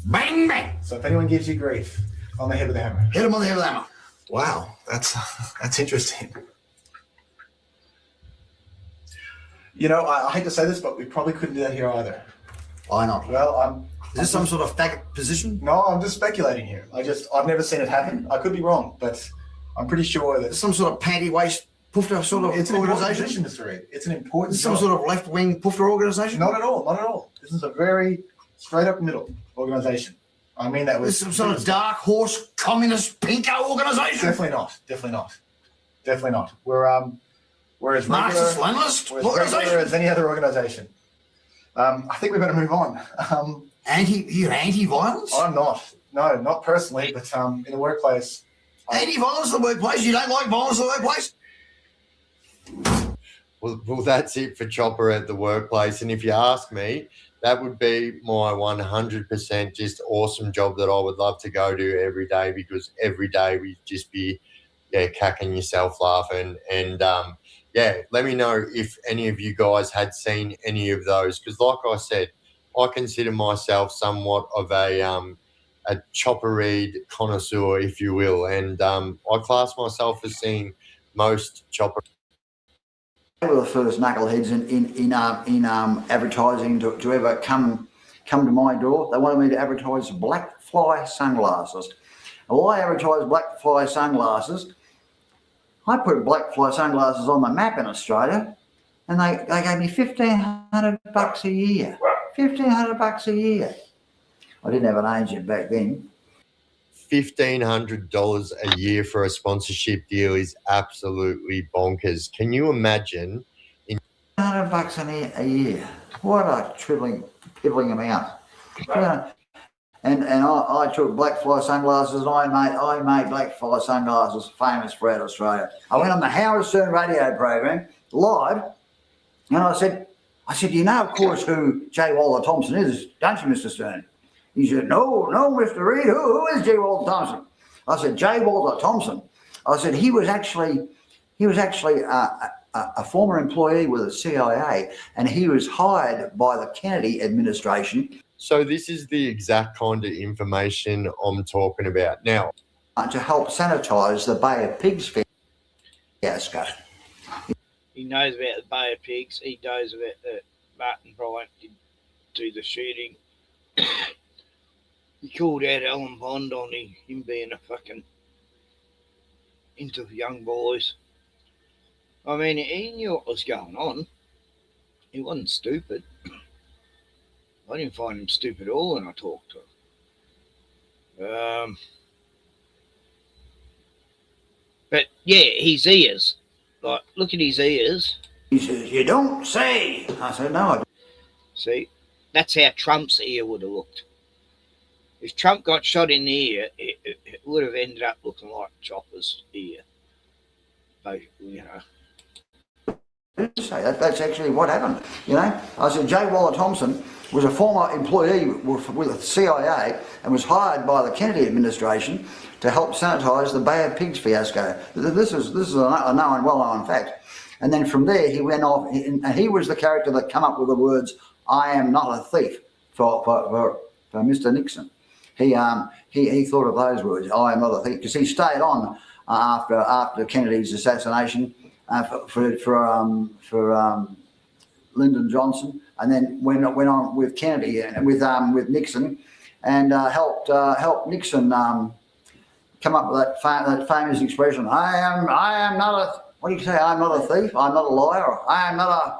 Bang, bang. So if anyone gives you grief, on the head with a hammer. Hit him on the head with a hammer. Wow, that's interesting. You know, I hate to say this, but we probably couldn't do that here either. Why not? Well, Is this some sort of faggot position? No, I'm just speculating here. I've never seen it happen. I could be wrong, but I'm pretty sure that Some sort of panty waist poofter sort of it's an important organisation? position, Mr. Reed. It's an important Some job. sort of left-wing poofter organisation? Not at all. Not at all. This is a very straight up middle organisation. I mean that This was is some sort of dark horse communist pinko organisation? Definitely not. Definitely not. Definitely not. We're as Marxist regular, Leninist we're as regular organisation? as any other organisation. I think we better move on. You're anti-violence? I'm not. No, not personally, but in the workplace. Anti-violence in the workplace? You don't like violence in the workplace? Well, that's it for Chopper at the workplace. And if you ask me, that would be my 100% just awesome job that I would love to go to every day, because every day we just be, cacking yourself laughing. And, let me know if any of you guys had seen any of those. Because like I said, I consider myself somewhat of a Chopper Reed connoisseur, if you will. And I class myself as seeing most Chopper. They were the first knuckleheads in advertising to ever come to my door. They wanted me to advertise black fly sunglasses. Well, I advertised black fly sunglasses. I put black fly sunglasses on the map in Australia, and they gave me $1,500 a year. $1,500 a year. I didn't have an agent back then. $1,500 a year for a sponsorship deal is absolutely bonkers. Can you imagine? $100 a year. What a piddling amount. And I took black fly sunglasses, and I made black fly sunglasses famous throughout Australia. I went on the Howard Stern radio program live, and I said, you know, of course, who J. Walter Thompson is, don't you, Mr. Stern? He said, no, Mr. Reid, who is J. Walter Thompson? I said, J. Walter Thompson. I said, he was actually a former employee with the CIA, and he was hired by the Kennedy administration. So this is the exact kind of information I'm talking about now. To help sanitise the Bay of Pigs fiasco. He knows about the Bay of Pigs. He knows about that Martin Bryant did do the shooting. He called out Onebigpond on him being a fucking into young boys. I mean, he knew what was going on. He wasn't stupid. I didn't find him stupid at all when I talked to him. But yeah, his ears. Like, look at his ears. He says, you don't say. I said, no. See, that's how Trump's ear would have looked. If Trump got shot in the ear, it would have ended up looking like Chopper's ear. You know. Say that's actually what happened. You know, I said J. Walter Thompson was a former employee with the CIA and was hired by the Kennedy administration to help sanitise the Bay of Pigs fiasco. This is a known, well-known fact. And then from there he went off, and he was the character that came up with the words "I am not a thief" for Mr. Nixon. He thought of those words, "I am not a thief," because he stayed on after Kennedy's assassination for Lyndon Johnson, and then went on with Kennedy and with Nixon, and helped Nixon come up with that famous expression: "I am not a." What do you say? I'm not a thief. I'm not a liar. I am not a.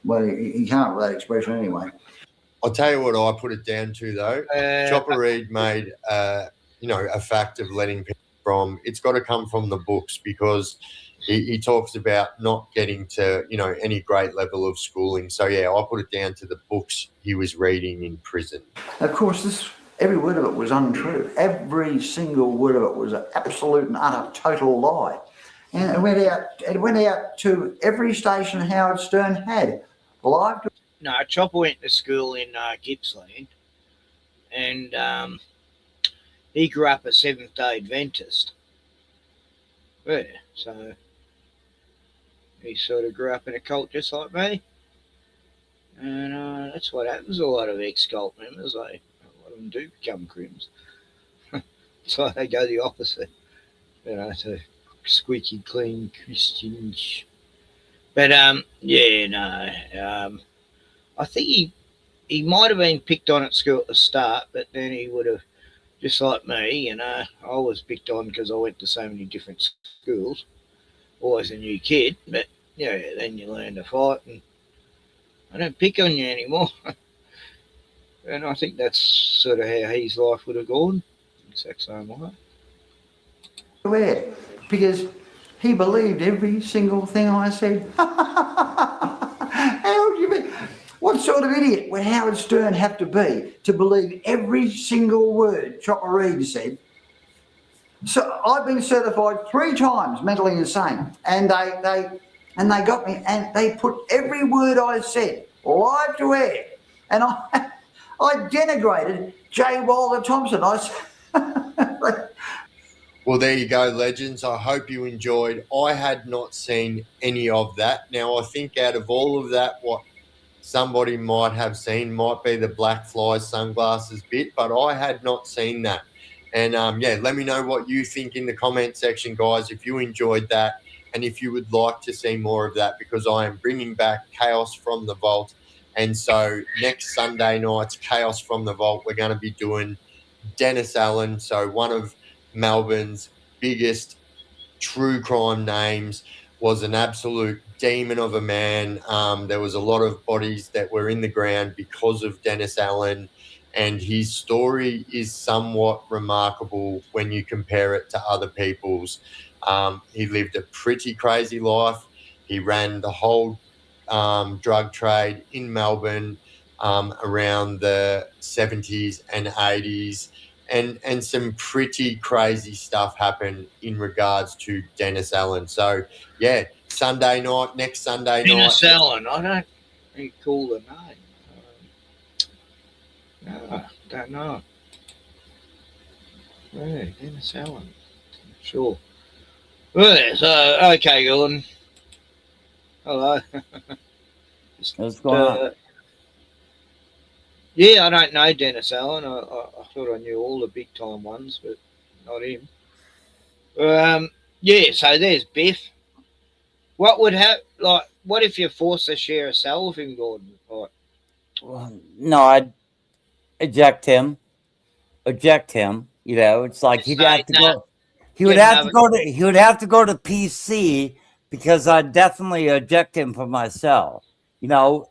Well, he can't with that expression anyway. I'll tell you what I put it down to though. Chopper Reid made a fact of letting people from. It's got to come from the books, because he talks about not getting to any great level of schooling. So yeah, I put it down to the books he was reading in prison. Of course, every word of it was untrue. Every single word of it was an absolute and utter total lie. And it went out to every station Howard Stern had. Live. No, Chopper went to school in Gippsland, and he grew up a Seventh-day Adventist. Yeah, so he sort of grew up in a cult just like me. And that's what happens. A lot of ex-cult members, a lot of them do become crims. So they go the opposite, to squeaky clean Christians. But I think he might have been picked on at school at the start, but then he would have, just like me, I was picked on because I went to so many different schools. Always a new kid, but then you learn to fight, and I don't pick on you anymore. And I think that's sort of how his life would have gone, exact same way. Where? Because he believed every single thing I said. How do you mean? What sort of idiot would Howard Stern have to be to believe every single word Chopper Reid said? So I've been certified 3 times mentally insane, and they got me, and they put every word I said live to air, and I denigrated J. Walter Thompson. Well, there you go, legends. I hope you enjoyed. I had not seen any of that. Now, I think out of all of that, what somebody might have seen might be the black fly sunglasses bit, but I had not seen that. And, let me know what you think in the comment section, guys, if you enjoyed that and if you would like to see more of that, because I am bringing back Chaos from the Vault. And so next Sunday night's Chaos from the Vault, we're going to be doing Dennis Allen, so one of Melbourne's biggest true crime names, was an absolute demon of a man. There was a lot of bodies that were in the ground because of Dennis Allen, and his story is somewhat remarkable when you compare it to other people's. He lived a pretty crazy life. He ran the whole drug trade in Melbourne. around the 70s and 80s. And some pretty crazy stuff happened in regards to Dennis Allen. So, yeah, Sunday night, next Sunday Dennis night. Allen, I don't recall the name. No, don't know. Yeah, Dennis Allen. Sure. Well, so, okay, Gordon. Hello. What's going on? Yeah, I don't know Dennis Allen. I thought I knew all the big time ones, but not him. Yeah, so there's Biff. What would happen? Like, what if you're forced to share a cell with him, Gordon? Like, No, I'd eject him. Eject him. You know, it's like he'd have to go. He would have to go to. He would have to go to PC because I'd definitely eject him from my cell. You know,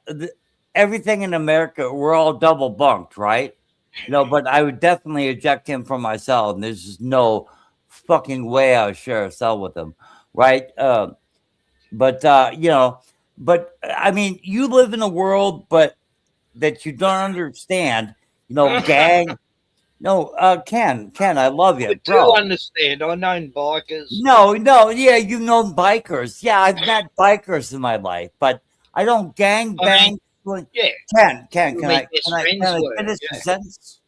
everything in America, we're all double bunked, right? You know, but I would definitely eject him from my cell, and there's just no fucking way I would share a cell with him, right? But you know, but I mean, you live in a world, but that you don't understand. You know, gang. No, Ken, I love you, bro. I do understand. I've known bikers. No, yeah, you've known bikers. Yeah, I've met bikers in my life, but I don't gang bang. Yeah. Ken, can I finish the sentence?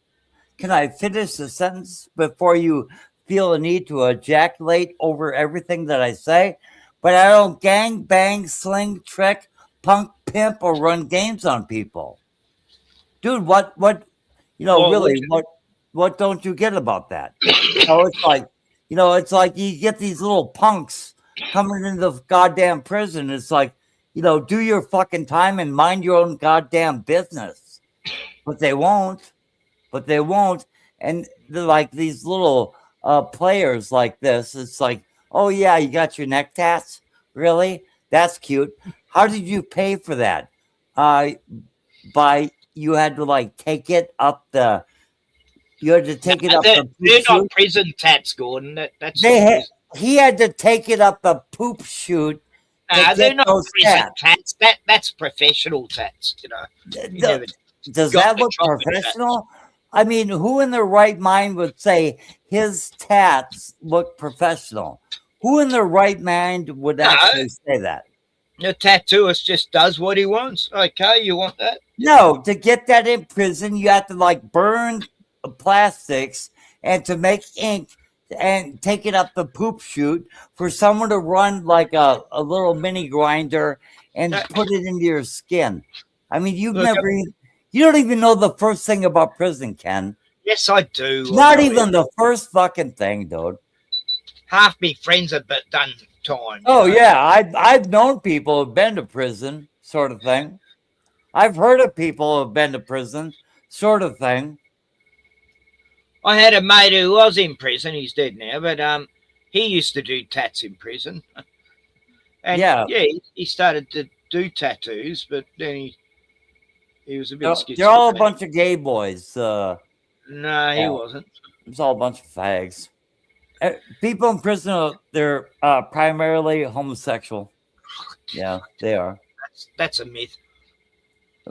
Can I finish the sentence before you feel a need to ejaculate over everything that I say? But I don't gang bang, sling, trick, punk, pimp, or run games on people. Dude, what, you know, well, really, what don't you get about that? So it's like, you know, it's like you get these little punks coming into the goddamn prison. It's like, you know, do your fucking time and mind your own goddamn business. But they won't. And they're like these little players like this. It's like, oh, yeah, you got your neck tats? Really? That's cute. How did you pay for that? You had to like take it up the. You had to take it up the poop they're chute. not prison tats, Gordon. He had to take it up the poop chute. They're not prison tats. That's professional tats, you know. Does that look professional? I mean, who in their right mind would say his tats look professional? Who in their right mind would actually say that? The tattooist just does what he wants. Okay, you want that? No, to get that in prison, you have to like burn plastics and to make ink and take it up the poop chute for someone to run like a little mini grinder and put it into your skin. I mean, you don't even know the first thing about prison, Ken. Yes, I do. Not even the first fucking thing, dude. Half me friends have done time. Oh, yeah. I've known people who've been to prison, sort of thing. I've heard of people who've been to prison, sort of thing. I had a mate who was in prison. He's dead now, but he used to do tats in prison. And yeah, he started to do tattoos, but then he was a bit schizophrenic. They're all a bunch of gay boys. No, he wasn't. It's all a bunch of fags. People in prison, they're primarily homosexual. Yeah, they are. That's a myth.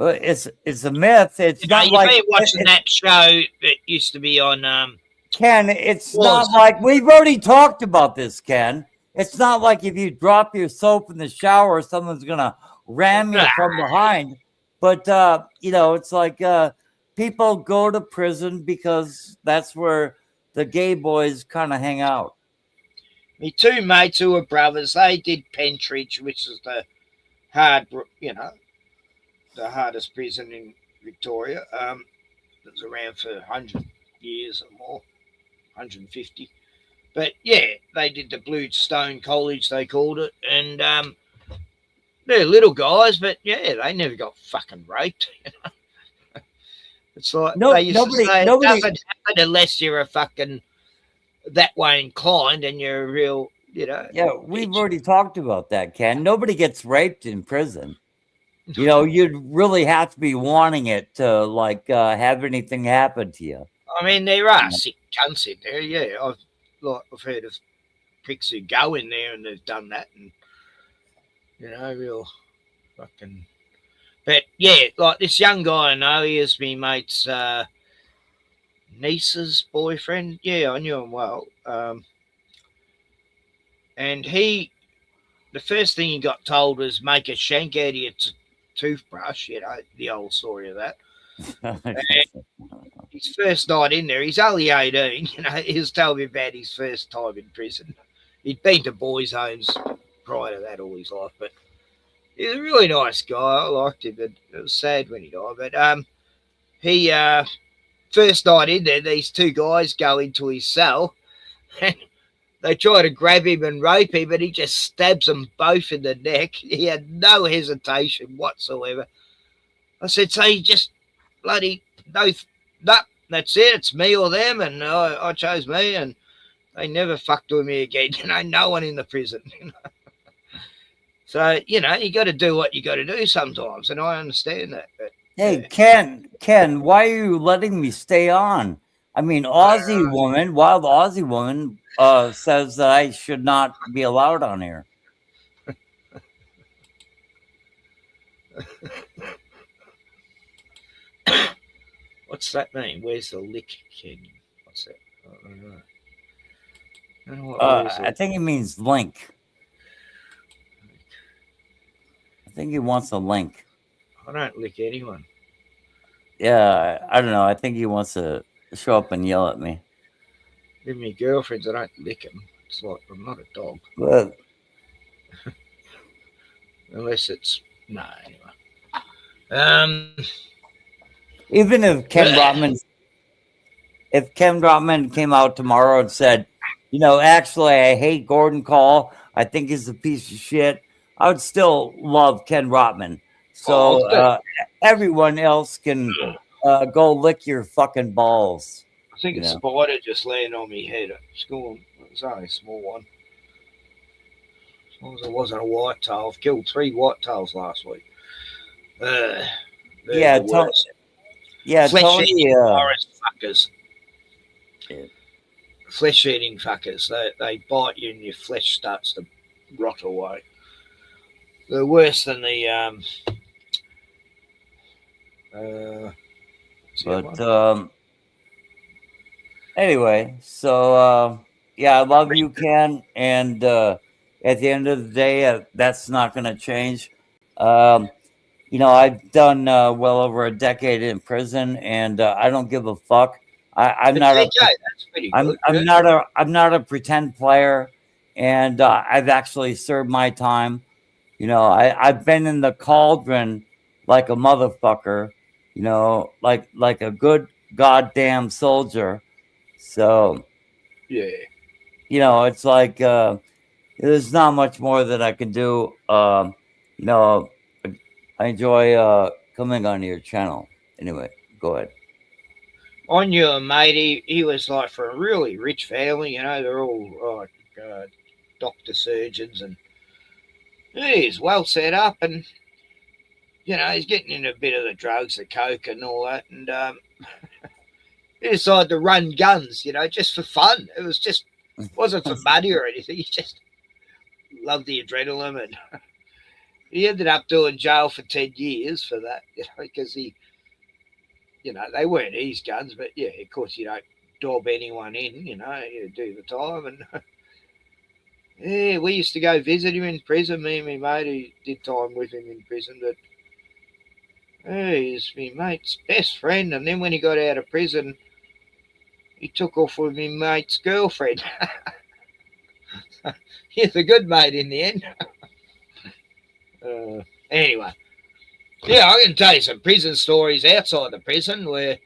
It's a myth. It's not you've like been watching that show that used to be on. Ken, it's not like we've already talked about this, Ken. It's not like if you drop your soap in the shower, someone's gonna ram you from behind. But you know, it's like people go to prison because that's where the gay boys kind of hang out. Me two mates who were brothers, they did Pentridge, which is the the hardest prison in Victoria. It was around for 100 years or more, 150. But yeah, they did the Blue Stone College, they called it, and they're little guys, but yeah, they never got fucking raped. You know? It's like they used to say, it doesn't happen unless you're a fucking that way inclined and you're a real, you know. Yeah, we've already talked about that, Ken. Nobody gets raped in prison. You know, you'd really have to be wanting it to like have anything happen to you. I mean, there are sick cunts in there. Yeah, I've heard of pricks who go in there and they've done that, and you know, real fucking. But yeah, like this young guy I know, he is me mate's niece's boyfriend. Yeah, I knew him well. And the first thing he got told was make a shank out of your toothbrush, you know, the old story of that. His first night in there, he's only 18, you know, he was telling me about his first time in prison. He'd been to boys' homes prior to that all his life, but he's a really nice guy. I liked him, but it was sad when he died. But he first night in there, these two guys go into his cell and they try to grab him and rape him, and he just stabs them both in the neck. He had no hesitation whatsoever. I said, so you just bloody no, that's it. It's me or them, and I chose me, and they never fucked with me again. You know, no one in the prison. You know? So you know, you got to do what you got to do sometimes, and I understand that. But, hey, Ken, why are you letting me stay on? I mean, wild Aussie woman says that I should not be allowed on here. What's that mean? Where's the lick, Ken? What's that? I don't know. I think it means link. I think he wants a link. I don't lick anyone. Yeah, I don't know. I think he wants to show up and yell at me. With my girlfriends, I don't lick them. It's like I'm not a dog. But unless it's no, anyway. Even if Ken Rotman came out tomorrow and said, you know, actually I hate Gordon Kahl, I think he's a piece of shit, I would still love Ken Rotman. So everyone else can go lick your fucking balls. I think a spider just landed on me head at school. It was only a small one. As long as it wasn't a whitetail. I've killed 3 whitetails last week. Yeah, flesh-eating forest fuckers. Yeah. Flesh-eating fuckers. They bite you and your flesh starts to rot away. They're worse than the anyway, so yeah, I love you, Ken, and at the end of the day, that's not going to change. You know, I've done well over a decade in prison, and I don't give a fuck. I'm not a pretend player, and I've actually served my time. You know, I've been in the cauldron like a motherfucker. You know, like a good goddamn soldier. So, yeah, you know, it's like there's not much more that I can do. You know, I enjoy coming on your channel. Anyway, go ahead. I knew a mate. He was like for a really rich family. You know, they're all doctor surgeons, and he's well set up, and you know, he's getting into a bit of the drugs, the coke, and all that, and he decided to run guns. You know, just for fun. It was just wasn't for money or anything. He just loved the adrenaline, and he ended up doing jail for 10 years for that, you know, because he, you know, they weren't his guns, but yeah, of course you don't dob anyone in, you know, you do the time. And yeah, we used to go visit him in prison, me and my mate who did time with him in prison, but he's my mate's best friend. And then when he got out of prison, he took off with my mate's girlfriend. He's a good mate in the end. Anyway, yeah, I can tell you some prison stories outside the prison where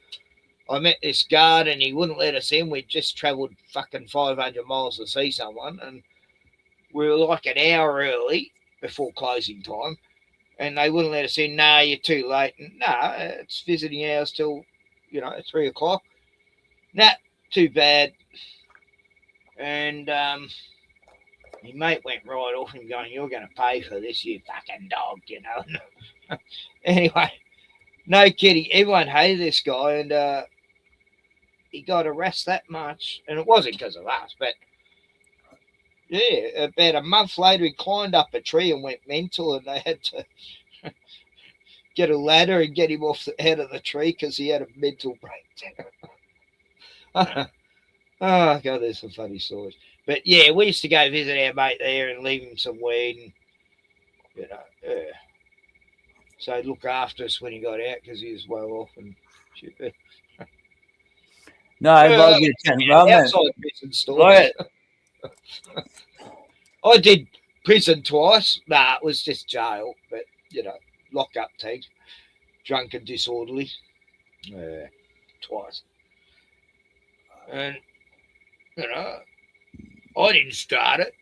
I met this guard and he wouldn't let us in. We'd just travelled fucking 500 miles to see someone, and we were like an hour early before closing time, and they wouldn't let us in. No, you're too late. No, it's visiting hours till, you know, 3 o'clock. Nah, too bad. And my mate went right off him going, you're going to pay for this, you fucking dog, you know. Anyway, no kidding. Everyone hated this guy, and he got harassed that much. And it wasn't because of us, but yeah, about a month later, he climbed up a tree and went mental, and they had to get a ladder and get him off the head of the tree because he had a mental breakdown. Oh, God, there's some funny stories. But, yeah, we used to go visit our mate there and leave him some weed and, you know, so he'd look after us when he got out because he was well off and shit. No, I love your outside prison stories. I did prison twice. Nah, it was just jail, but, you know, lock-up tank. Drunk and disorderly. Twice. And, you know, I didn't start it.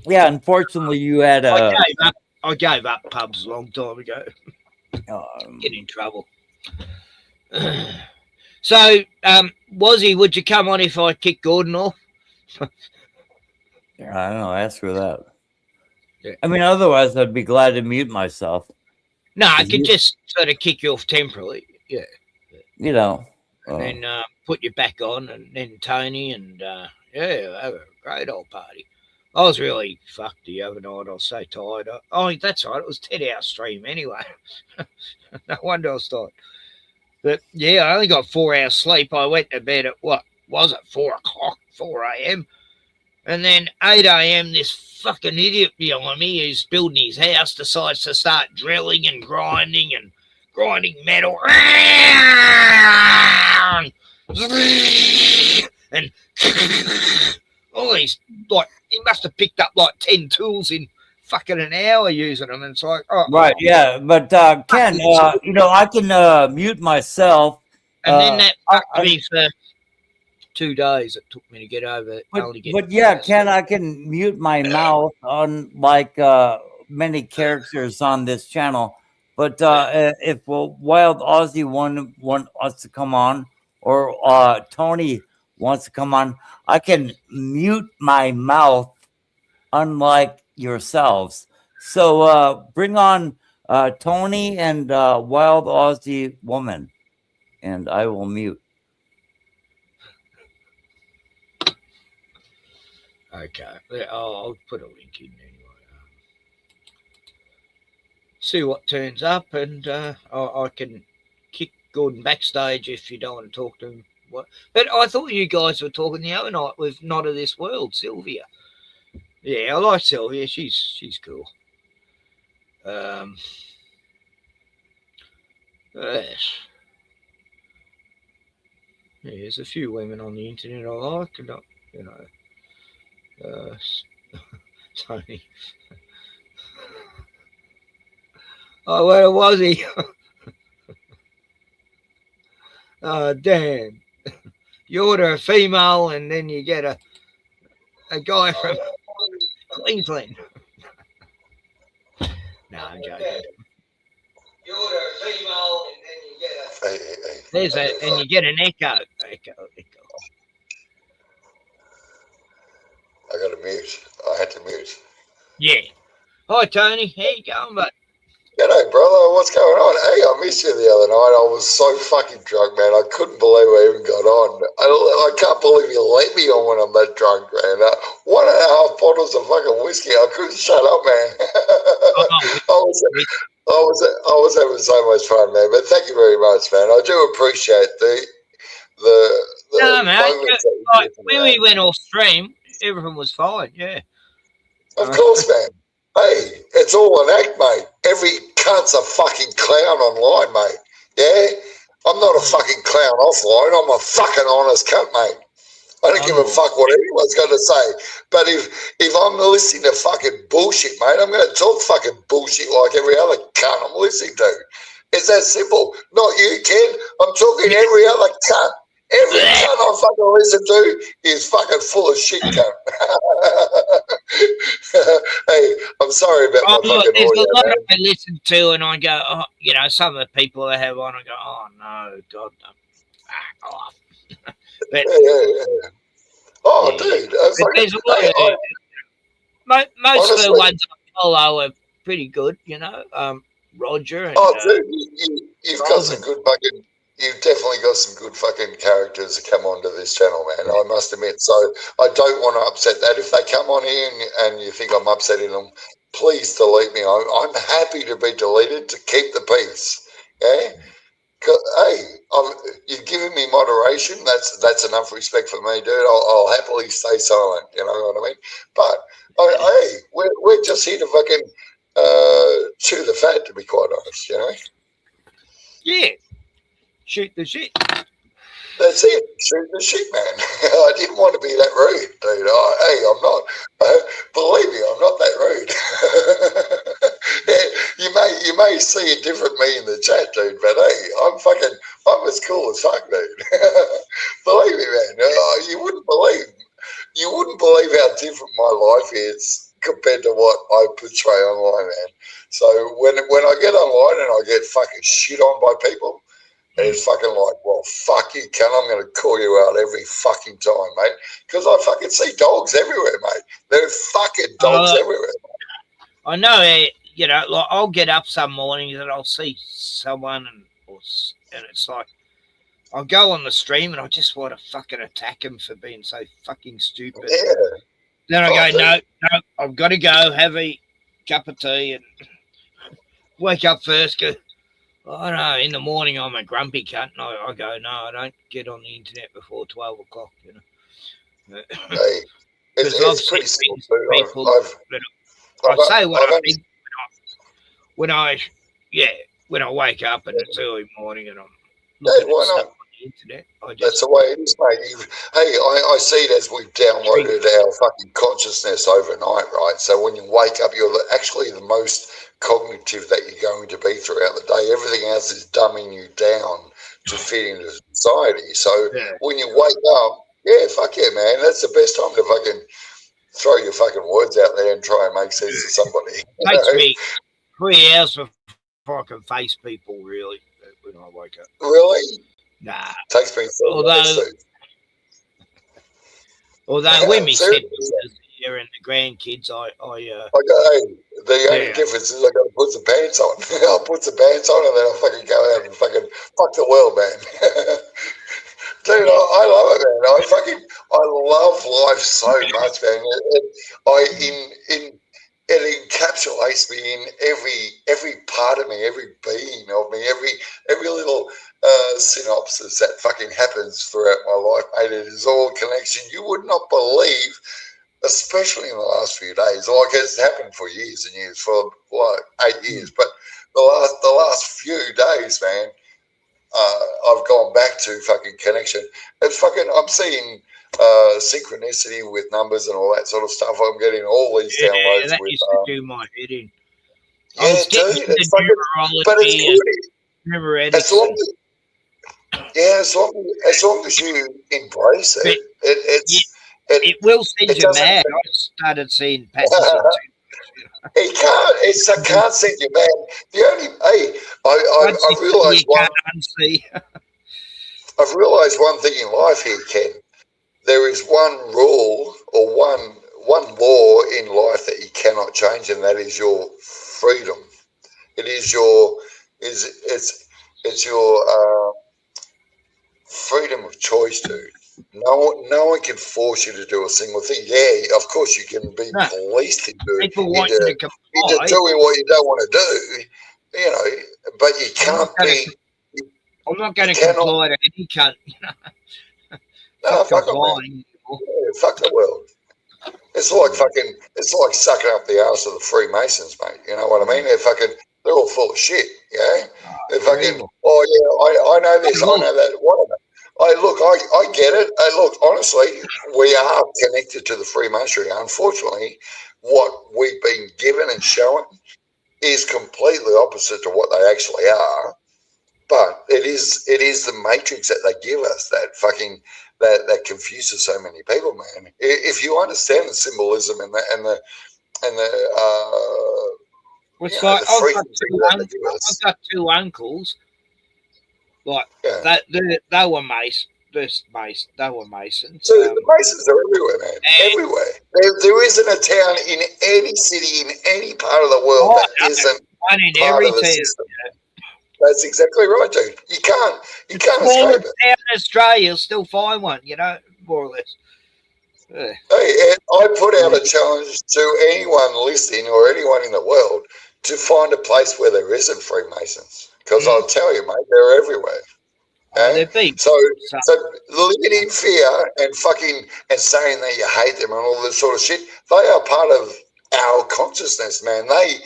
Yeah, unfortunately, you had a. I gave up pubs a long time ago. Get in trouble. So, Wazzy, would you come on if I kick Gordon off? I don't know. Ask her that. Yeah. I mean, otherwise, I'd be glad to mute myself. No, I could just sort of kick you off temporarily. Yeah. You know. And then put you back on, and then Tony, and yeah, have a great old party. I was really fucked the other night. I was so tired. Oh, that's right. It was a 10-hour stream anyway. No wonder I was tired. But, yeah, I only got 4 hours sleep. I went to bed at, 4 a.m. And then 8 a.m., this fucking idiot behind me who's building his house decides to start drilling and grinding metal. And all these, like, he must have picked up like 10 tools in fucking an hour using them. And it's like, oh. Right, yeah. But, Ken, you know, I can mute myself. And then that fucked me for 2 days. It took me to get over it. But yeah, Ken, I can mute my mouth on like many characters on this channel. But if Wild Aussie wants to come on, or Tony wants to come on, I can mute my mouth, unlike yourselves. So bring on Tony and Wild Aussie Woman, and I will mute. Okay, I'll put a link in anyway. See what turns up, and I can kick Gordon backstage if you don't want to talk to him. But I thought you guys were talking the other night with Not of This World, Sylvia. Yeah, I like Sylvia. She's cool. Yes. Yeah, there's a few women on the internet I like, and you know, Tony. Oh, where was he? Oh, damn. You order a female and then you get a guy from Queensland. No, I'm joking. You order a female and then you get and you get an echo. I got to mute. I had to mute. Yeah. Hi, Tony. How you going, bud? G'day, brother. What's going on? Hey, I missed you the other night. I was so fucking drunk, man. I couldn't believe I even got on. I can't believe you let me on when I'm that drunk, man. 1.5 bottles of fucking whiskey. I couldn't shut up, man. I was having so much fun, man. But thank you very much, man. I do appreciate the no, man. Like, when we went off stream, everything was fine. Yeah. Of course, man. Hey, it's all an act, mate. Every cunt's a fucking clown online, mate. Yeah? I'm not a fucking clown offline. I'm a fucking honest cunt, mate. I don't give a fuck what anyone's got to say. But if I'm listening to fucking bullshit, mate, I'm going to talk fucking bullshit like every other cunt I'm listening to. It's that simple. Not you, Ken. I'm talking every other cunt. Every cunt I fucking listen to is fucking full of shit, cunt. Hey, I'm sorry about my fucking there's audio, a lot man. I listen to, and I go, oh, you know, some of the people I have on, I go, oh no, God, no, fuck off. But, yeah. Oh, dude, there's a lot most of the ones I follow are pretty good, you know. Roger. And, dude, you've got some good fucking. You've definitely got some good fucking characters that come onto this channel, man. I must admit. So I don't want to upset that. If they come on here and you think I'm upsetting them, please delete me. I'm happy to be deleted to keep the peace. Yeah. Hey, you've given me moderation. That's enough respect for me, dude. I'll happily stay silent. You know what I mean? But hey, we're just here to fucking chew the fat, to be quite honest. You know? Yeah. Shoot the shit. That's it. Shoot the shit, man. I didn't want to be that rude, dude. Hey, I'm not. Believe me, I'm not that rude. Yeah, you may see a different me in the chat, dude. But hey, I'm as cool as fuck, dude. Believe me, man. You wouldn't believe how different my life is compared to what I portray online, man. So when I get online and I get fucking shit on by people. And it's fucking like, well, fuck you, Kahl. I'm going to call you out every fucking time, mate. Because I fucking see dogs everywhere, mate. There are fucking dogs everywhere, mate. I know, you know, like I'll get up some mornings and I'll see someone and it's like, I'll go on the stream and I just want to fucking attack them for being so fucking stupid. Yeah. Then I go, no, I've got to go have a cup of tea and wake up first. I don't know, in the morning I'm a grumpy cunt and I go, no, I don't get on the internet before 12 o'clock, you know. Hey, it's pretty simple. I say what I think when I wake up and it's early morning and I'm looking at stuff on the internet. That's the way it is, mate. I see it as we've downloaded our fucking consciousness overnight, right? So when you wake up, you're actually the most cognitive that you're going to be throughout the day. Everything else is dumbing you down to fit into society. So when you wake up, yeah, fuck yeah, man. That's the best time to fucking throw your fucking words out there and try and make sense to somebody. It takes me 3 hours before I can face people, really, when I wake up. Really? Nah. Takes me although when we sit here and the grandkids, the only difference is I got to put some pants on. I'll put some pants on and then I'll fucking go out and fucking fuck the world, man. Dude, I love it, man. I love life so much, man. It encapsulates me in every part of me, every being of me, every little synopsis that fucking happens throughout my life, mate. It is all connection. You would not believe, especially in the last few days, like it's happened for years and years, for like 8 years, but the last few days, man, I've gone back to fucking connection. It's fucking, I'm seeing synchronicity with numbers and all that sort of stuff. I'm getting all these downloads. That used to do my head in. Yeah, dude, it's fucking, but it's good. As long as you embrace it, it will send you mad. I started seeing patterns. It can't send you mad. The only I've realised one. I've realised one thing in life here, Ken. There is one rule or one law in life that you cannot change, and that is your freedom. It is your it's your freedom of choice, dude. No one can force you to do a single thing. Yeah, of course you can be policed into doing what you don't want to do, you know, but you can't be. I'm not going to comply to any cunt. No, fuck the world. It's like sucking up the arse of the Freemasons, mate. You know what I mean? They're all full of shit. Yeah, they're fucking. Oh yeah, I know this. I know that. Whatever. I get it. Look, honestly, we are connected to the Freemasonry. Unfortunately, what we've been given and shown is completely opposite to what they actually are. But it is the matrix that they give us that confuses so many people, man. If you understand the symbolism and the it's like I've got two uncles. Like they were Masons. They were Masons. So the Masons are everywhere, man. Everywhere. There isn't a town in any city in any part of the world that isn't one in part every of the town. system. That's exactly right, dude. You can't escape it. Town in Australia, you'll still find one, you know, more or less. Yeah. Hey, and I put out a challenge to anyone listening or anyone in the world to find a place where there isn't Freemasons. Because I'll tell you, mate, they're everywhere. They've been So living in fear and saying that you hate them and all this sort of shit, they are part of our consciousness, man. They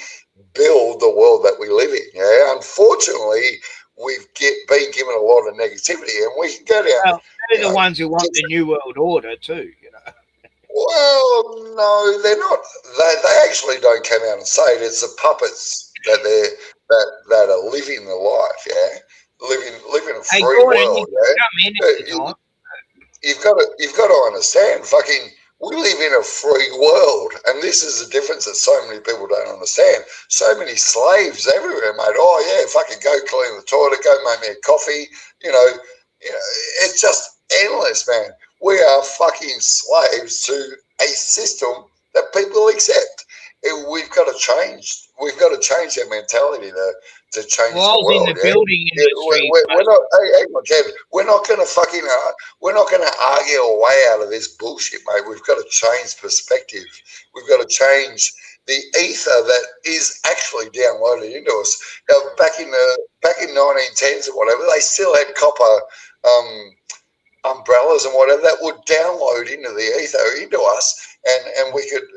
build the world that we live in. Yeah, unfortunately, we've been given a lot of negativity, and we can go down. Well, they're the ones who want the New World Order too, you know. Well, no, they're not. They actually don't come out and say it. It's the puppets that are living the life. Yeah. Living a free world, yeah. You've got to understand. We live in a free world, and this is the difference that so many people don't understand. So many slaves everywhere, mate. Oh yeah, fucking go clean the toilet, go make me a coffee. You know, it's just endless, man. We are fucking slaves to a system that people accept. We've got to change. We've got to change our mentality to change the world. In the building industry, we're not. Hey, Kevin, we're not going to we're not going to argue our way out of this bullshit, mate. We've got to change perspective. We've got to change the ether that is actually downloaded into us. Now, back in 1910s or whatever, they still had copper umbrellas and whatever that would download into the ether into us, and we could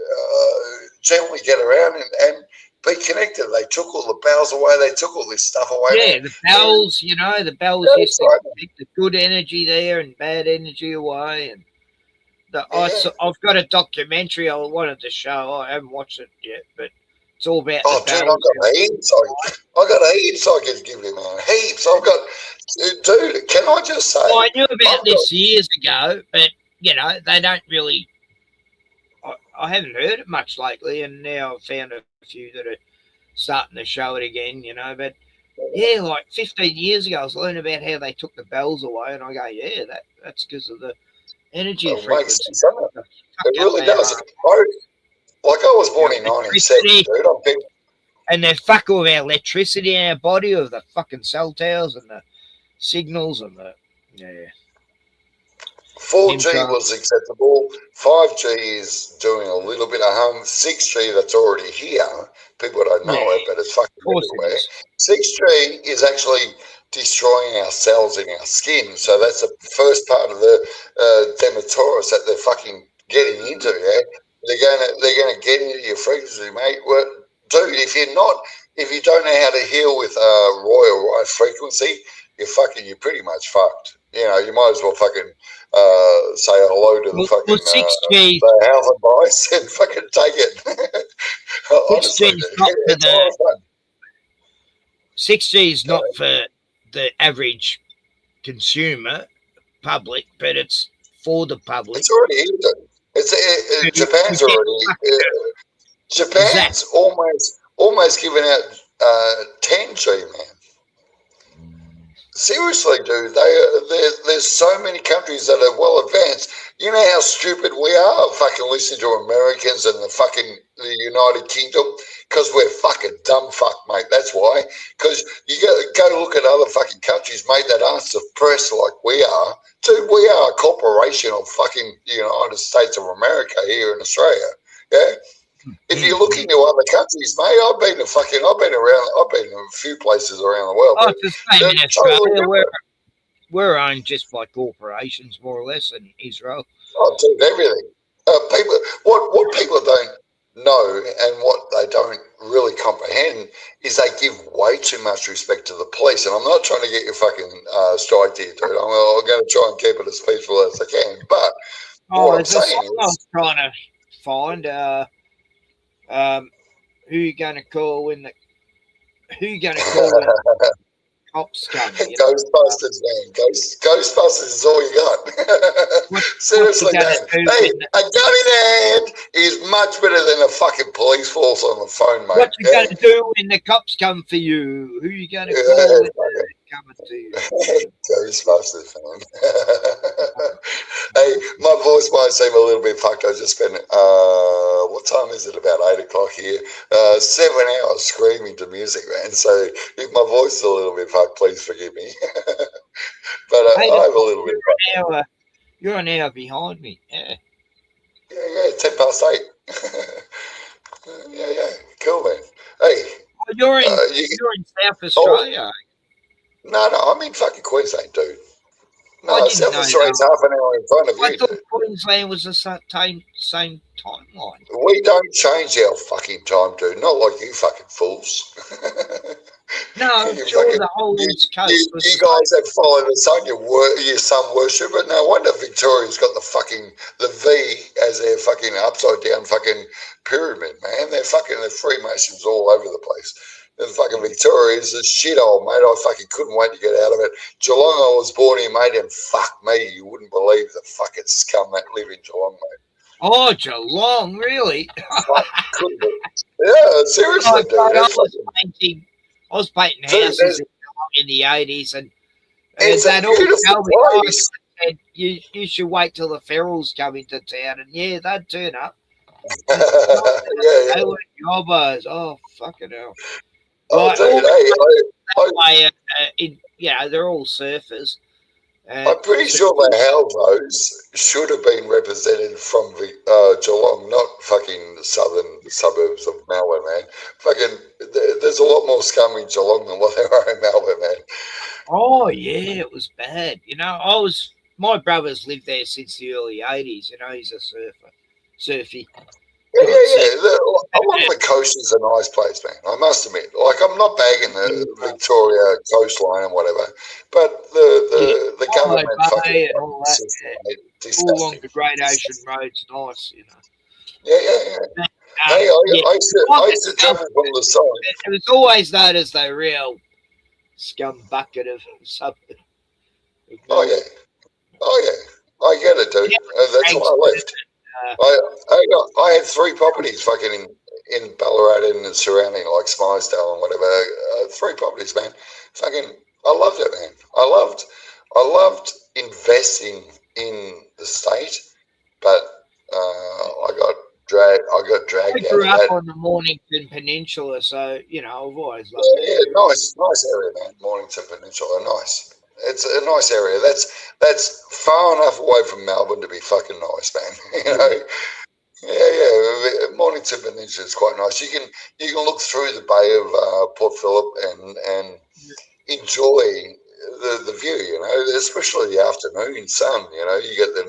gently get around and be connected. They took all the bells away. They took all this stuff away. Yeah, the bells, the bells used to keep the good energy there and bad energy away. And I've got a documentary I wanted to show. I haven't watched it yet, but it's all about the bells. I've got heaps I could give you, man. Heaps. Dude, can I just say? Well, I knew about this years ago, but, they don't really... I haven't heard it much lately, and now I've found a few that are starting to show it again, But, yeah, like 15 years ago, I was learning about how they took the bells away, and I go, yeah, that's because of the energy frequency. Makes sense, doesn't it? It really does. I was born in 97, dude. And they fuck all our electricity in our body, of the fucking cell towers and the signals and the... Yeah. 4G was acceptable. 5G is doing a little bit of harm. 6G, that's already here. People don't know it, but it's fucking everywhere. 6G is actually destroying our cells in our skin. So that's the first part of the Demetorus that they're fucking getting into. Yeah, they're gonna get into your frequency, mate. Well, dude, if you don't know how to heal with royal right frequency, you're pretty much fucked. You might as well fucking say hello to the fucking the house advice and fucking take it. Honestly, 6G is not for the average consumer public, but it's for the public. It's already in. Japan's already. Japan's almost given out 10G, man. Seriously, dude, there's so many countries that are well advanced. You know how stupid we are fucking listening to Americans and the United Kingdom? Because we're fucking dumb fuck, mate. That's why. Because you go look at other fucking countries, mate, that aren't suppressed like we are. Dude, we are a corporation of fucking the United States of America here in Australia. Yeah? If you look into other countries, mate, I've been in a few places around the world. It's the same in Australia. We're owned just by corporations, more or less, in Israel. Oh, dude, everything. What people don't know and what they don't really comprehend is they give way too much respect to the police. And I'm not trying to get you fucking striked here, dude. I'm going to try and keep it as peaceful as I can. But what I'm saying is, I was trying to find who you going to call when the cops come? Ghostbusters, man. Ghostbusters is all you got. Seriously, man. Hey, a gun in hand is much better than a fucking police force on the phone, mate. What you going to do when the cops come for you? Who you going to call when they're coming to you? Ghostbusters, man. Hey, my voice might seem a little bit fucked. I just spent, what time is it? About 8 o'clock here. 7 hours screaming to music, man. So if my voice is a little bit fucked, please forgive me. But I have a little bit. You're an hour behind me. Yeah. 8. Yeah, cool, man. Hey, well, you're in South Australia. No, I'm in fucking Queensland, dude. No, I didn't South know Australia's that. half an hour in front of I you, thought dude. Queensland was the same timeline. We don't change our fucking time, dude. Not like you fucking fools. No, I'm sure the whole East Coast was You the guys that follow the sun, your sun worship, but no wonder Victoria's got the V as their fucking upside down fucking pyramid, man. They're Freemasons all over the place. The fucking Victoria is a shithole, mate. I fucking couldn't wait to get out of it. Geelong, I was born in, mate, and fuck me, you wouldn't believe the fucking scum that live in Geelong, mate. Oh, Geelong, really? Yeah, seriously, dude. I was painting houses in the 80s, and it's that a all beautiful place. said you should wait till the ferals come into town, and yeah, they'd turn up. They were jobbers. Oh, fucking hell. Oh, Like, dude, they're all surfers. I'm pretty sure the Halvos should have been represented from Geelong, not fucking southern suburbs of Melbourne, man. Fucking, there's a lot more scum in Geelong than what there are in Melbourne, man. Oh yeah, it was bad. My brother's lived there since the early 80s. He's a surfy. Yeah. Along the coast is a nice place, man. I must admit. Like, I'm not bagging the Victoria coastline and whatever, but the government fucking and all that. All along the Great Ocean Road's nice, Yeah. Hey, I used to travel from the side. It was always known as the real scum bucket of suburb. Oh yeah, I get it, dude. That's why I left. I had 3 properties fucking in Ballarat and the surrounding, like Smilesdale and whatever. 3 properties, man. Fucking, I loved it, man. I loved investing in the state, but I got dragged I out grew of up that. on the Mornington Peninsula, so I've always loved it. Yeah, nice area, man. Mornington Peninsula, nice. It's a nice area. That's far enough away from Melbourne to be fucking nice, man. Yeah. Mornington Peninsula is quite nice. You can look through the Bay of Port Phillip and enjoy the view. Especially the afternoon sun. You get the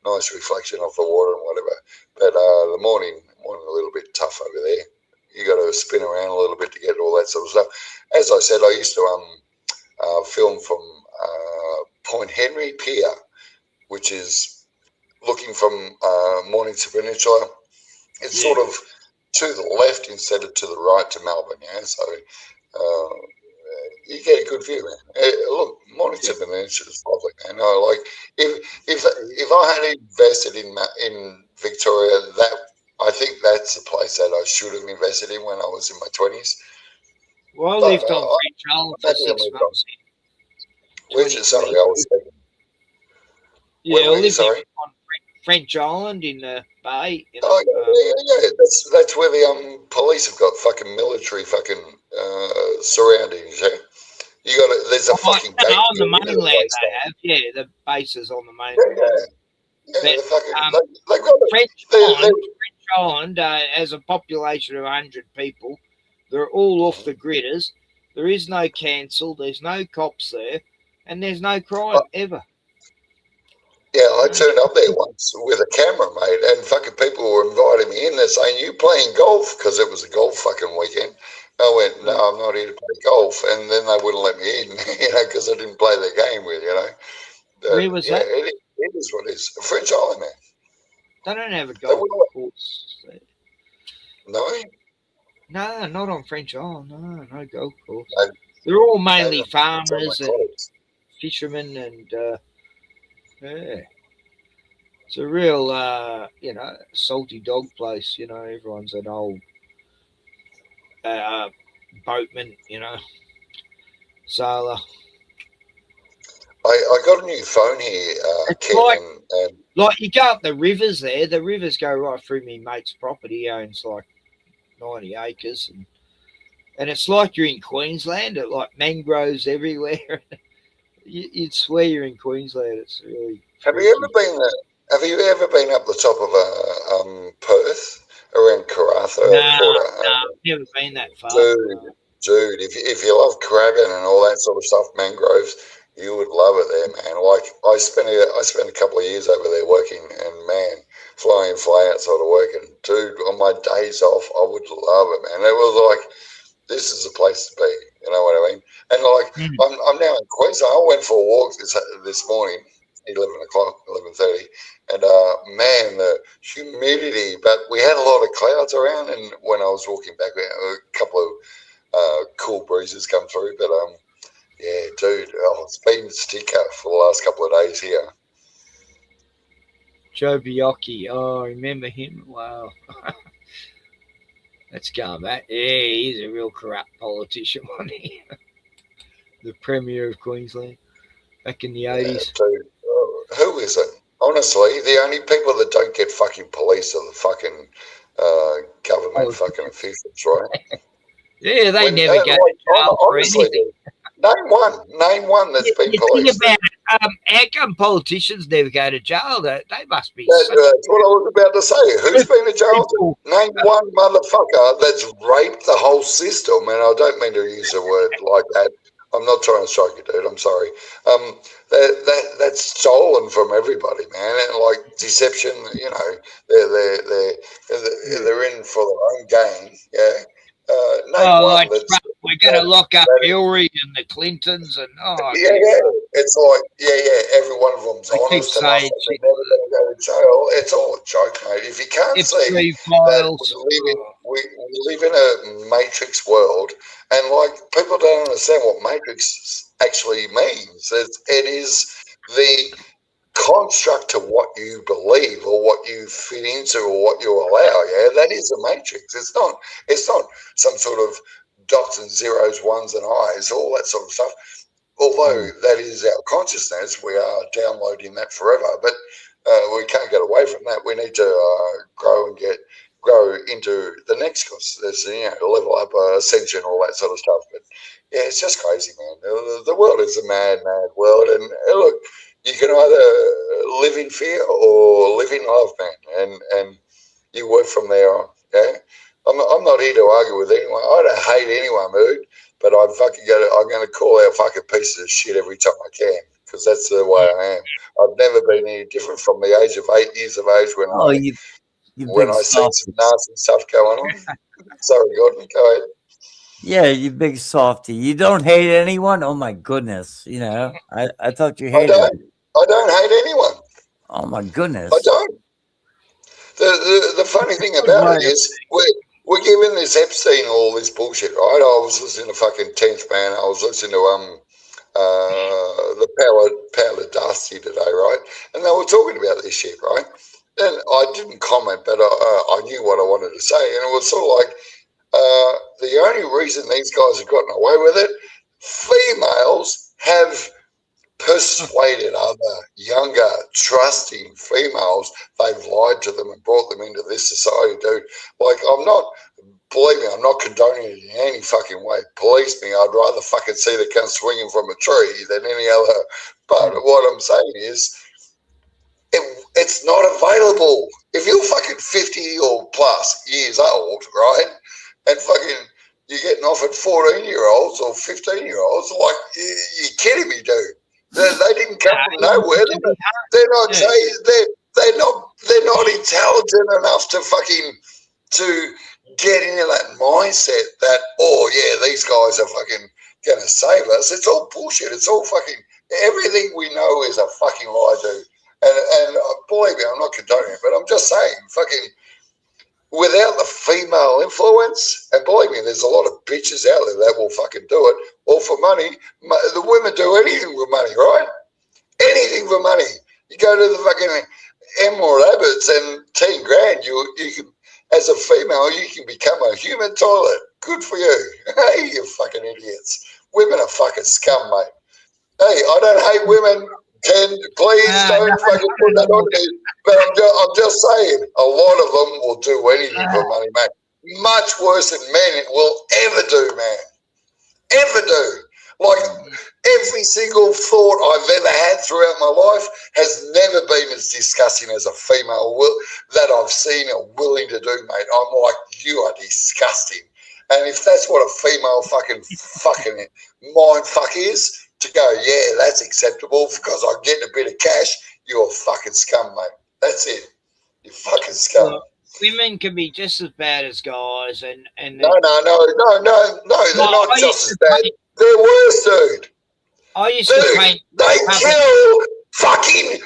nice reflection of the water and whatever. But the morning a little bit tough over there. You got to spin around a little bit to get all that sort of stuff. As I said, I used to film from Point Henry Pier, which is looking from Mornington Peninsula. It's sort of to the left instead of to the right to Melbourne, so you get a good view, man. Look, Mornington Peninsula is lovely, man. If I had invested in Victoria, I think that's the place that I should have invested in when I was in my 20s. Well, I lived on French Island for 6 months. Which is sorry, I was thinking. Yeah, I lived on French Island in the Bay. Yeah. That's where the police have got fucking military fucking surroundings. Yeah, there's a fucking gate on the mainland they have. Yeah, the bases on the mainland. French Island has a population of 100 people. They're all off the gridders. There is no cancel. There's no cops there, and there's no crime ever. Yeah, I turned up there once with a camera, mate, and fucking people were inviting me in. They're saying, "You playing golf?" Because it was a golf fucking weekend. I went, "No, I'm not here to play golf," and then they wouldn't let me in, because I didn't play the game with, Where was that? It is what it is. French Island, man. They don't have a golf course there. No? No, not on French Island. No golf course. They're all mainly farmers and fishermen, and it's a real, salty dog place. Everyone's an old boatman, sailor. I got a new phone here, Ken, like you go up the rivers there. The rivers go right through me mate's property. He owns like 90 acres, and it's like you're in Queensland. It like mangroves everywhere. You'd swear you're in Queensland. It's really. Have you ever Have you ever been up the top of Perth, around Karratha? Never been that far. Dude, if you love crabbing and all that sort of stuff, mangroves, you would love it there, man. Like I spent a couple of years over there working, and man, fly in, fly out sort of working. Dude, on my days off, I would love it, man. It was like, this is a place to be. You know what I mean? And like, I'm now in Queensland. I went for a walk this morning, 11:30, and man, the humidity. But we had a lot of clouds around, and when I was walking back, a couple of cool breezes come through. But yeah, dude, it's been sticker for the last couple of days here. Joe Biocchi. Oh, I remember him. Wow. Let's go back. Yeah, he's a real corrupt politician, wasn't he? The Premier of Queensland back in the 80s. Dude, who is it? Honestly, the only people that don't get fucking police are the fucking government fucking officials, right? Yeah, they never go to jail for anything. Name one that's been policed. Think about it. How come politicians never go to jail? They must be. That's what I was about to say. Who's been to jail? Name one motherfucker that's raped the whole system. And I don't mean to use a word like that. I'm not trying to strike you, dude. I'm sorry. That's stolen from everybody, man. And like deception, you know, they're in for their own gain. Yeah. Like we're going to lock up Hillary and the Clintons and it's like every one of them's honest enough that they're never going to go to jail. It's all a joke, mate. If you can't see that we live in a matrix world, and like people don't understand what matrix actually means. It is the construct to what you believe or what you fit into or what you allow. Yeah, that is a matrix. It's not some sort of dots and zeros, ones and eyes, all that sort of stuff. Although that is our consciousness, we are downloading that forever. But we can't get away from that. We need to grow into the next consciousness, level up, ascension, all that sort of stuff. But yeah, it's just crazy, man. The world is a mad, mad world, and look. You can either live in fear or live in love, man, and you work from there on. Yeah, I'm not here to argue with anyone. I don't hate anyone, mood, but I'm going to call out fucking pieces of shit every time I can, because that's the way I am. I've never been any different from the age of 8 years of age when I see some nasty stuff going on. Sorry, Gordon, go ahead. Yeah, you big softy. You don't hate anyone? Oh my goodness. You know, I thought you hated I don't hate anyone. Oh my goodness. I don't. The funny thing about it is we're giving this Epstein all this bullshit, right? I was listening to fucking 10th Man. I was listening to the Power of Dusty today, right? And they were talking about this shit, right? And I didn't comment, but I knew what I wanted to say. And it was sort of like the only reason these guys have gotten away with it, females have persuaded other younger, trusting females. They've lied to them and brought them into this society, dude. Like, believe me, I'm not condoning it in any fucking way. Police me, I'd rather fucking see the cunt swinging from a tree than any other. But what I'm saying is, it's not available. If you're fucking 50 or plus years old, right, and fucking you're getting offered 14-year-olds or 15-year-olds, like, you're kidding me, dude. They didn't come from nowhere. They're not intelligent enough to get into that mindset that, oh yeah, these guys are fucking gonna save us. It's all bullshit. It's all fucking, everything we know is a fucking lie, dude. And believe me, I'm not condoning it, but I'm just saying, fucking, without the female influence, and believe me, there's a lot of bitches out there that will fucking do it, all for money. The women do anything for money, right? Anything for money. You go to the fucking Emerald Abbots and 10 grand, you can, as a female, you can become a human toilet. Good for you. Hey, you fucking idiots. Women are fucking scum, mate. Hey, I don't hate women. Ken, please don't fucking put that on me. But I'm just saying, a lot of them will do anything for money, mate. Much worse than men will ever do, man. Ever do. Like, every single thought I've ever had throughout my life has never been as disgusting as a female that I've seen or willing to do, mate. I'm like, you are disgusting. And if that's what a female fucking mind fuck is, to go, yeah, that's acceptable because I'm getting a bit of cash, you're a fucking scum, mate. That's it. You fucking scum. Well, women can be just as bad as guys, and no, they're not just as bad. They're worse, dude. I used to paint. They kill fucking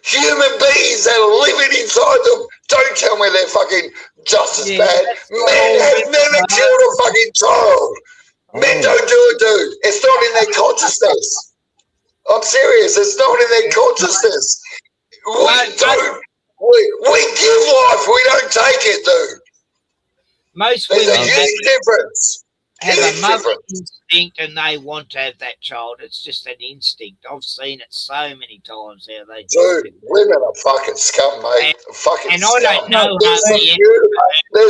human beings that are living inside them. Don't tell me they're fucking just as bad. Men have never killed a fucking child. Men don't do it, dude. It's not in their consciousness. I'm serious. It's not in their consciousness. We give life. We don't take it, dude. Most There's women a huge difference. have a mother instinct and they want to have that child. It's just an instinct. I've seen it so many times how they dude, women are fucking scum, mate. Fucking and scum. I don't know there's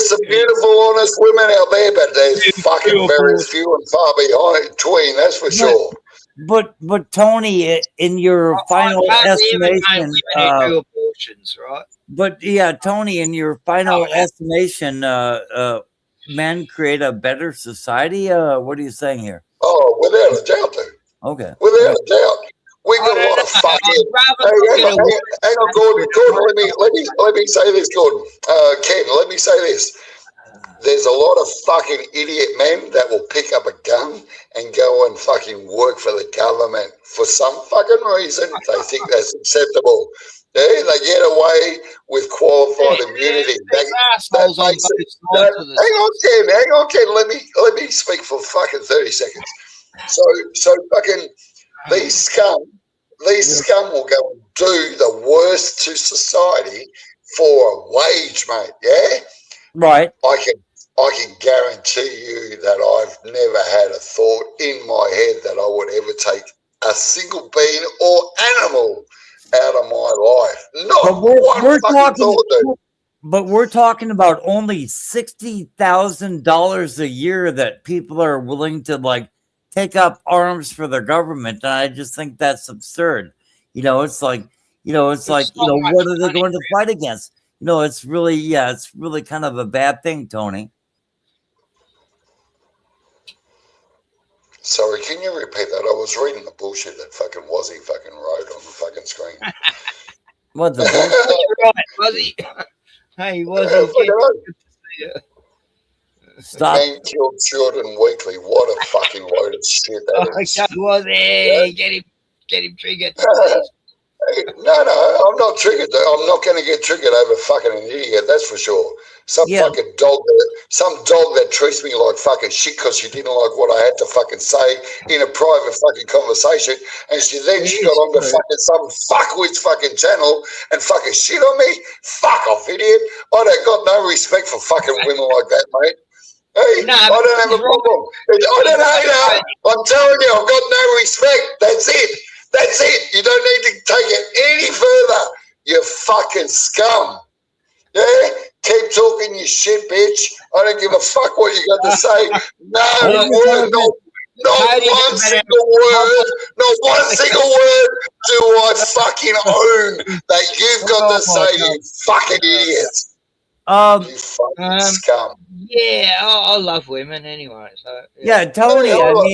some beautiful, honest women out there, but there's fucking very few and far between, that's for sure. But Tony, in your final estimation, do abortions, right? But yeah, Tony, in your final estimation, men create a better society. What are you saying here? Oh, without a doubt, dude. Okay. Without a doubt. We got a lot of fucking. Hang on, Gordon. Gordon, let me say this, Gordon. Ken, let me say this. There's a lot of fucking idiot men that will pick up a gun and go and fucking work for the government for some fucking reason. They think that's acceptable. Yeah, they get away with qualified immunity. Hang on, Ken. Let me speak for fucking 30 seconds. So fucking these scum will go and do the worst to society for a wage, mate. Yeah, right. I can guarantee you that I've never had a thought in my head that I would ever take a single being or animal out of my life. Not one fucking thought, dude. But we're talking about only $60,000 a year that people are willing to like take up arms for their government, and I just think that's absurd. It's like, what are they going to fight against? It's really kind of a bad thing, Tony. Sorry, can you repeat that? I was reading the bullshit that fucking Wazzy fucking wrote on the fucking screen. What the bullshit? Wazzy. Hey, Wazzy. Stop. Men kill children weekly. What a fucking load of shit that is. Wazzy, get him triggered. No, I'm not triggered. I'm not going to get triggered over fucking an idiot. That's for sure. Some fucking dog that treats me like fucking shit because she didn't like what I had to fucking say in a private fucking conversation, and she got on to fucking some fuckwit's fucking channel and fucking shit on me. Fuck off, idiot! I don't got no respect for fucking women like that, mate. Hey, I don't have a problem. I don't hate her. I'm telling you, I've got no respect. That's it. That's it. You don't need to take it any further. You fucking scum. Yeah? Keep talking your shit, bitch. I don't give a fuck what you got to say. Not one single word. Not one single word do I fucking own that you've got to say, you fucking idiots. You fucking scum. Yeah, I love women anyway. So yeah, Tony. I love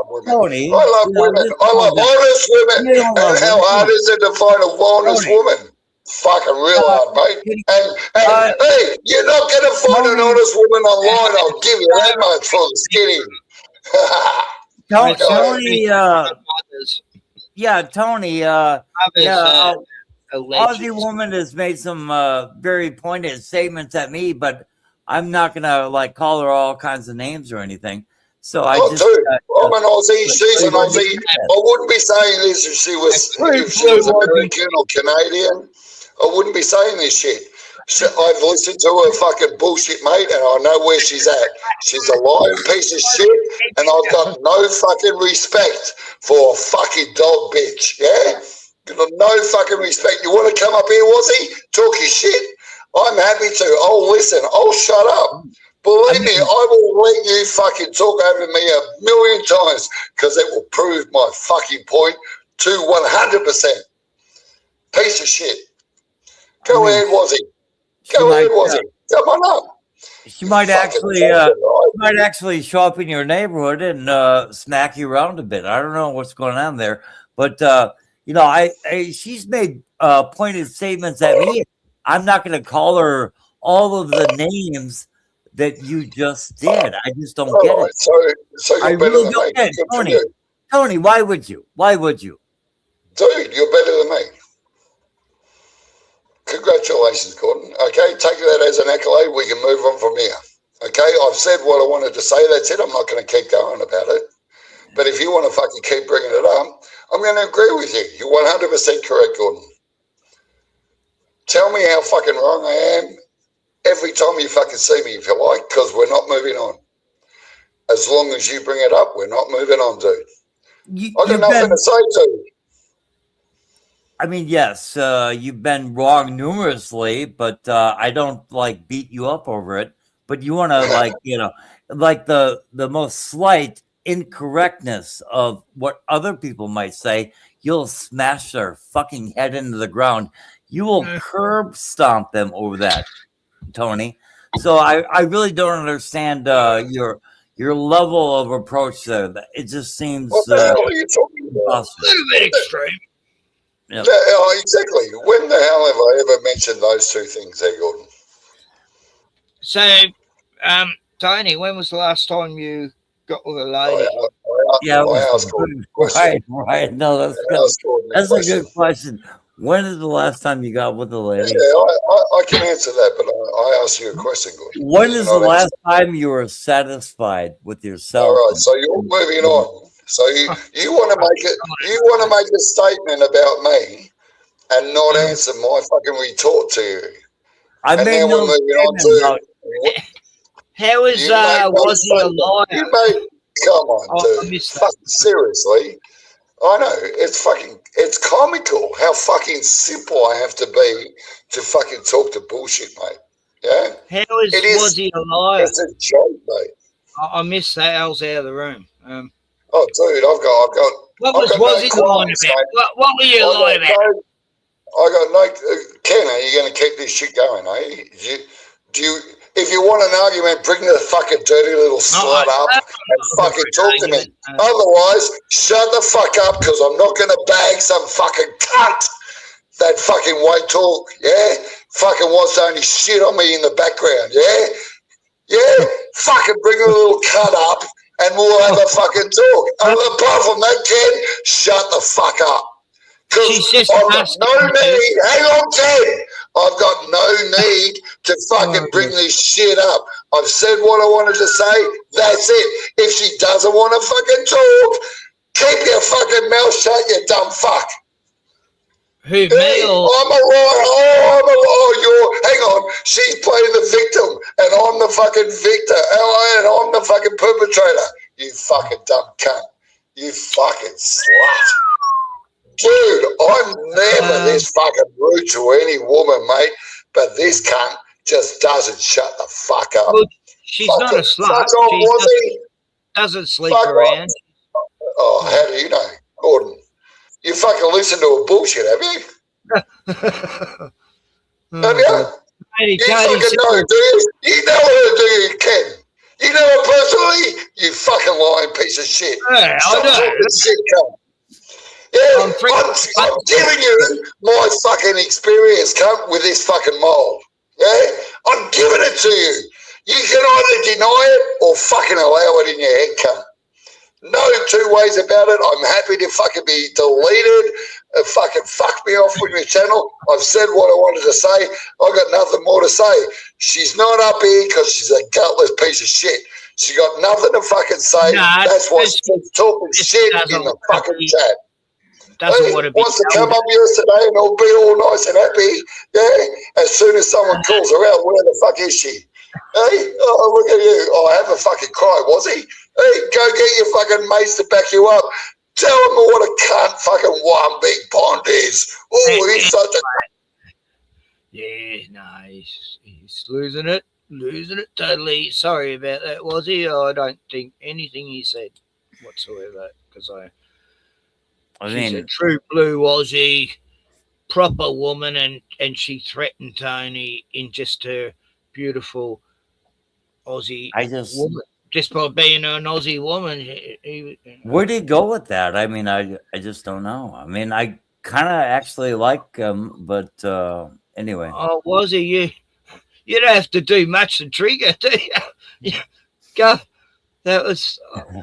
women. Tony. I love women. I love honest women. And how hard is it to find a honest woman? Fucking real hard, mate. And hey, you're not going to find an honest woman online. I'll give you that much for the skinny. Tony. Tony. Aussie woman has made some very pointed statements at me, but I'm not gonna like call her all kinds of names or anything. So I'm an Aussie. She's an Aussie. I wouldn't be saying this if she was American or Canadian. I wouldn't be saying this shit. I've listened to her fucking bullshit, mate, and I know where she's at. She's a lying piece of shit, and I've got no fucking respect for a fucking dog bitch. Yeah. No fucking respect. You want to come up here, Wazzy? Talk your shit? I'm happy to. Oh, listen. I'll shut up. Believe me, I will let you fucking talk over me 1,000,000 times because it will prove my fucking point to 100%. Piece of shit. Go ahead, Wazzy. Go ahead, Wazzy. Come on up. She might actually show up in your neighborhood and smack you around a bit. I don't know what's going on there, but she's made pointed statements at me. I'm not going to call her all of the names that you just did. I just don't get it. So you're better than me. Good for you. Tony, why would you? Why would you? Dude, you're better than me. Congratulations, Gordon. Okay, take that as an accolade. We can move on from here. Okay, I've said what I wanted to say. That's it. I'm not going to keep going about it. But if you want to fucking keep bringing it up, I'm going to agree with you. You're 100% correct, Gordon. Tell me how fucking wrong I am every time you fucking see me, if you like, because we're not moving on. As long as you bring it up, we're not moving on, dude. I got nothing to say, dude. I mean, yes, you've been wrong numerously, but I don't like beat you up over it. But you want to like the most slight incorrectness of what other people might say, you'll smash their fucking head into the ground. You will curb stomp them over that, Tony. So I really don't understand your level of approach there. It just seems what the hell are you talking about? A little bit extreme. Yep. Yeah, exactly. When the hell have I ever mentioned those two things there, Gordon? So, Tony, when was the last time you got with a lady? Right. No, that's a good question. When is the last time you got with a lady? Yeah, I can answer that, but I asked you a question, Gordon. When is the last time you were satisfied with yourself? All right, so you're moving on. So you want to make it? You want to make a statement about me and not answer my fucking retort to you? I and made now no we're moving on to. How is was he a liar? You made, come on, dude. Fucking seriously. I know it's comical how fucking simple I have to be to fucking talk to bullshit, mate. Yeah. Was he a liar? It's a joke, mate. I missed that. I was out of the room. Oh, dude, I've got. What was he lying about? What were you lying about? I got no. Ken, are you going to keep this shit going? Do you? If you want an argument, bring the fucking dirty little slut up and fucking talk to me. Otherwise, shut the fuck up because I'm not going to bag some fucking cunt that fucking won't talk. Yeah, fucking wants to only shit on me in the background. Yeah. Fucking bring a little cunt up. And we'll have a fucking talk. Apart from that, Ken, shut the fuck up. Because I've got no need. Hang on, Ken. I've got no need to fucking bring this shit up. I've said what I wanted to say. That's it. If she doesn't want to fucking talk, keep your fucking mouth shut, you dumb fuck. Who, me or? I'm a liar. Hang on. She's playing the victim, and I'm the fucking victor, and I'm the fucking perpetrator. You fucking dumb cunt. You fucking slut. Dude, I'm never this fucking rude to any woman, mate, but this cunt just doesn't shut the fuck up. Well, she's not a slut. She doesn't sleep around. Oh, how do you know, Gordon? You fucking listen to a bullshit, have you? Have you? You fucking know, do you? You know her, do you, Ken? You know her personally? You fucking lying piece of shit. Yeah, Stop I know. talking shit, cunt. Yeah, I'm giving you my fucking experience, cunt, with this fucking mold. Yeah? I'm giving it to you. You can either deny it or fucking allow it in your head, cunt. No two ways about it. I'm happy to fucking be deleted. Fucking fuck me off with your channel. I've said what I wanted to say. I've got nothing more to say. She's not up here because she's a gutless piece of shit. She got nothing to fucking say. That's why she's talking shit in the fucking chat. Wants to come up here today and all be all nice and happy. Yeah. As soon as someone calls her out, where the fuck is she? Hey, oh, look at you. Oh, I have a fucking cry, was he? Hey, go get your fucking mates to back you up. Tell him what a cunt fucking Onebigpond is. Oh, he's such a... Yeah, no, he's losing it. losing it totally. Sorry about that, was he? I don't think anything he said whatsoever, because she's a mean, true blue Aussie, proper woman, and she threatened Tony in just her beautiful Aussie woman. Just by being an Aussie woman. Where'd he go with that? I mean, I just don't know. I mean, I kind of actually like him, but anyway. Oh, was he? You don't have to do much to trigger, do you? Go. That was,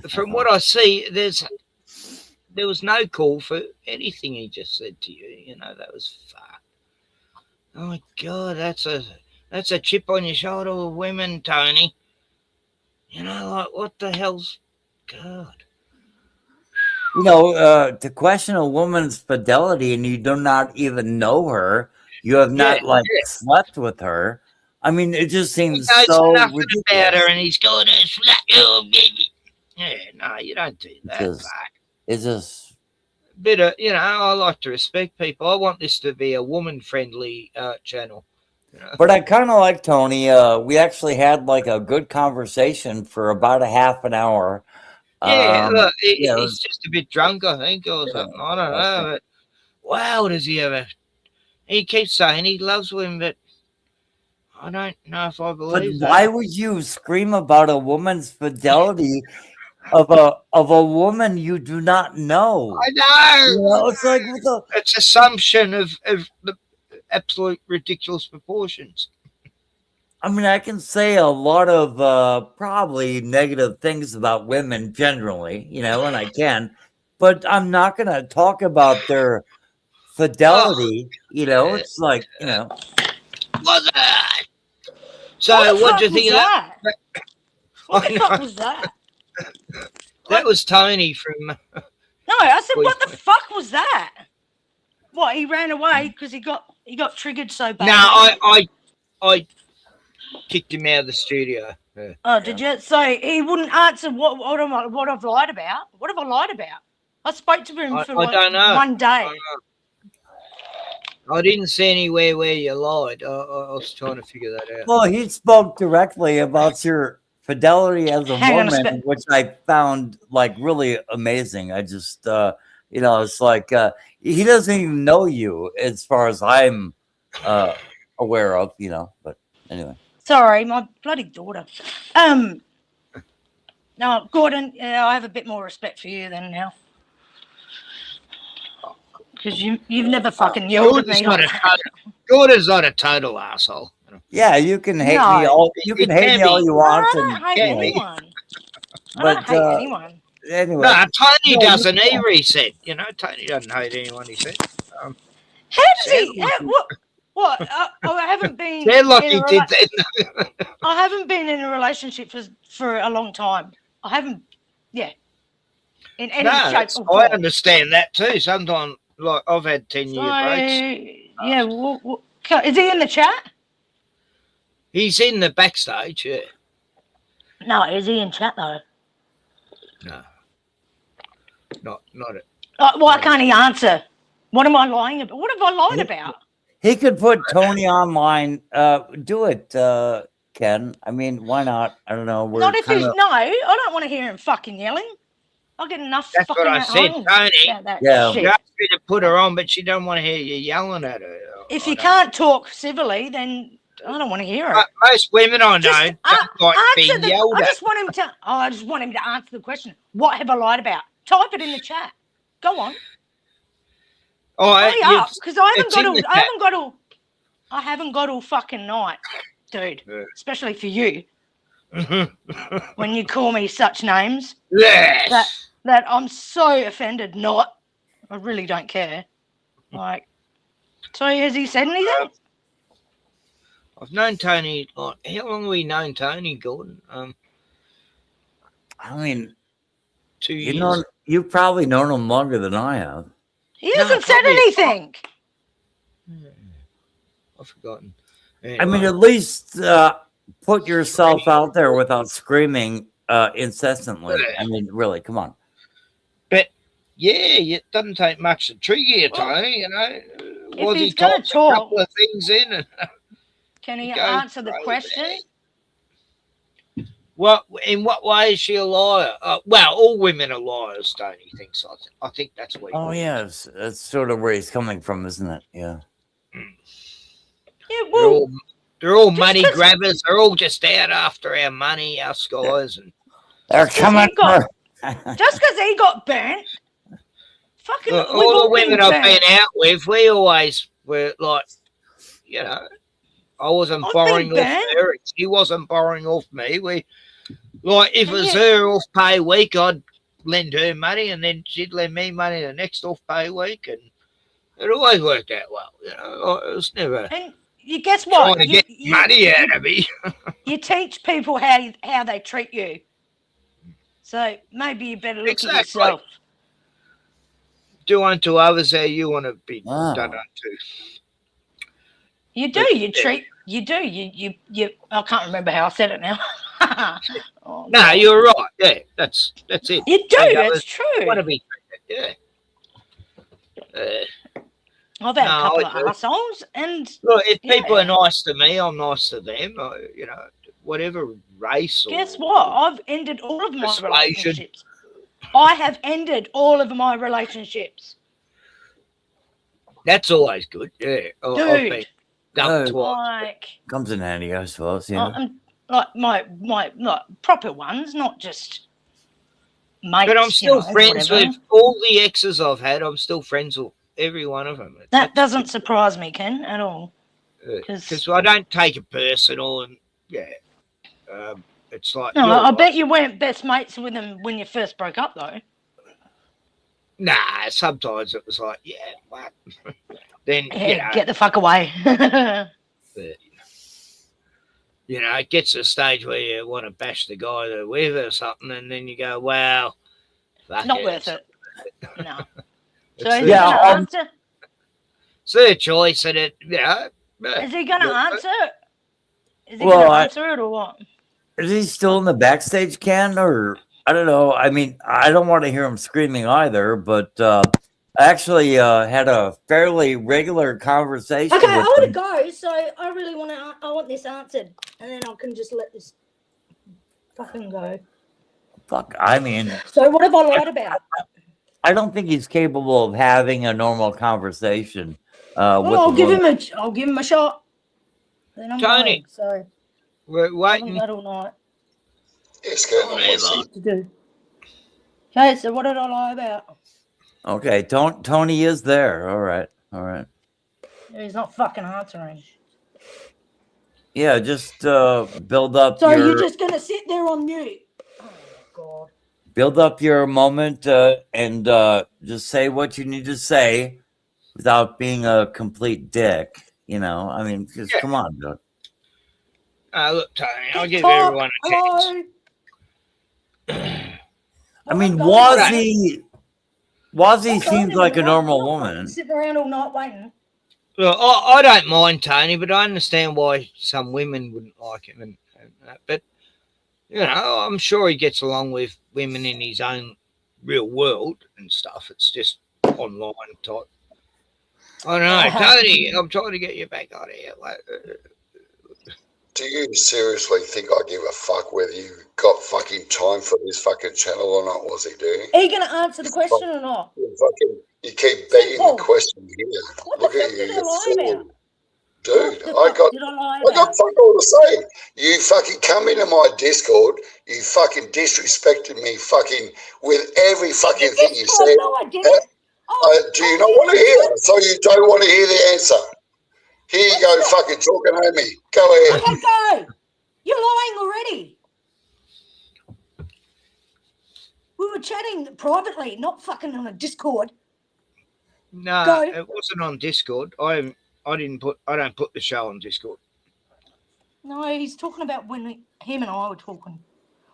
from what I see, there was no call for anything he just said to you. You know, that was fuck. Oh my God, that's a chip on your shoulder of women, Tony. You know, like, what the hell's God? You know, to question a woman's fidelity and you do not even know her, you have not slept with her. I mean, it just seems so nothing ridiculous. about her, and he's going to slap you, baby. Yeah, no, you don't do that. It's just bit of, you know, I like to respect people. I want this to be a woman-friendly channel. You know? But I kind of like Tony. We actually had like a good conversation for about a half an hour. Yeah, look, he's just a bit drunk, I think, or something. I don't know. But wow, does he ever? He keeps saying he loves women, but I don't know if I believe that. Why would you scream about a woman's fidelity of a woman you do not know? I know. You know, it's like it's assumption of the absolute ridiculous proportions. I mean, I can say a lot of probably negative things about women generally, you know, and I can, but I'm not going to talk about their fidelity. You know, it's like, you know. So, what do you think of that? What the fuck was that? That was Tony from. No, I said, what the fuck was that? What, he ran away because he got triggered so bad? No, I kicked him out of the studio. Yeah. Oh, did you? So he wouldn't answer what I've lied about. What have I lied about? I spoke to him for I don't know. 1 day. I didn't see anywhere where you lied. I was trying to figure that out. Well, he spoke directly about your fidelity as a woman, which I found like really amazing. I just, you know, it's like he doesn't even know you as far as I'm aware of, you know, but anyway. Sorry, my bloody daughter. No, Gordon, I have a bit more respect for you than now. Because you've never fucking yelled at me. Gordon's not a total asshole. Yeah, you can hate me all you want. I don't hate anyone. I don't hate anyone. Anyway. No, Tony doesn't either, he said. You know, Tony doesn't hate anyone, he said. How does he? What? I haven't been. They're lucky he did that. I haven't been in a relationship for a long time. I haven't. Yeah. In any shape or form. I understand that too. Sometimes, like, I've had 10-year breaks. Yeah. Is he in the chat? He's in the backstage. Yeah. No, is he in chat though? No. Not it. Why can't he answer? What am I lying about? What have I lied about? He could put Tony online. Do it, Ken. I mean, why not? I don't know. Not if he's I don't want to hear him fucking yelling. I'll get enough. That's fucking what I said, Tony. Yeah. She asked me to put her on, but she don't want to hear you yelling at her. If you can't talk civilly, then I don't want to hear it. Most women I know don't like being yelled at. I just want him to answer the question. What have I lied about? Type it in the chat. Go on. Hurry up, because I haven't got all fucking night, dude. Yeah. Especially for you. When you call me such names. Yes. That I'm so offended. Not. I really don't care. Like. So has he said anything? I've known Tony. How long have we known Tony, Gordon? I mean, 2 years. You've probably known him longer than I have. He hasn't said anything. I've forgotten. Anyway. I mean, at least put yourself out there without screaming incessantly. I mean, really, come on. But yeah, it doesn't take much to trigger you, Tony. You know, if he's going to talk, a couple of things in. Can he answer the question? In what way is she a liar? Well, all women are liars, Tony thinks. I think that's what. Oh yeah, that's sort of where he's coming from, isn't it? Yeah. Yeah, well, they're all money grabbers. They're all just out after our money, us guys, and they're coming. Just because he got burnt, fucking all the women I've been out with, we always were like, you know, I wasn't borrowing off her, she wasn't borrowing off me. We like if it was her off pay week, I'd lend her money, and then she'd lend me money the next off pay week, and it always worked out well. You know, it was never. And you guess what? Trying to get money out of me. You teach people how they treat you. So maybe you better look at yourself. Do unto others how you want to be done unto. You do. You do. You. I can't remember how I said it now. No, you're right. Yeah, that's it. You do. It's true. Want to be treated. Yeah. I've had a couple of assholes, and look, if people are nice to me, I'm nice to them. You know, whatever race. Guess what? I've ended all of my relationships. I have ended all of my relationships. That's always good. Yeah, dude. Comes in handy, I suppose. Yeah. Like my proper ones, not just mates. But I'm still friends with all the exes I've had. I'm still friends with every one of them. That doesn't surprise me, Ken, at all. Because I don't take it personal, and it's like. No, I bet you weren't best mates with them when you first broke up, though. Nah, sometimes it was like, yeah, what? Then get the fuck away. But, you know, it gets to a stage where you want to bash the guy they're with or something, and then you go, "Wow, not worth it." No. So it's their choice, and it, you know. Is he going to answer? Is he going to answer it or what? Is he still in the backstage, Ken, or I don't know? I mean, I don't want to hear him screaming either, but I actually had a fairly regular conversation. Okay, I with want to him. go, so I really want to. I want this answered, and then I can just let this fucking go. Fuck, I mean. So what have I lied about? I don't think he's capable of having a normal conversation. I'll give him a shot. Then I'm Tony, going, so we're waiting. all night. Yes, go to do. Okay, so what did I lie about? Okay, Tony is there. All right. He's not fucking answering. Yeah, just build up. So you're just gonna sit there on mute? Oh my god. Build up your moment and just say what you need to say without being a complete dick. You know, I mean, just come on, dude. Look, Tony, I'll give everyone a chance. I mean, Wazzy seems like a normal woman. Sitting around all night waiting. Look, I don't mind Tony, but I understand why some women wouldn't like him and that. But you know, I'm sure he gets along with women in his own real world and stuff. It's just online type. I don't know, Tony. I'm trying to get you back on here. Do you seriously think I give a fuck whether you got fucking time for this fucking channel or not, was he, dude? Are you going to answer the question or not? You keep beating the question here. Look at you, you fool. Dude, I got fuck all to say. You fucking come into my Discord, you fucking disrespected me fucking with every fucking thing you said. No, I didn't. Do you not want to hear it? So you don't want to hear the answer? Here you go, fucking talking at me. Go ahead. Okay, go. You're lying already. We were chatting privately, not fucking on a Discord. No, it wasn't on Discord. I don't put the show on Discord. No, he's talking about when him and I were talking.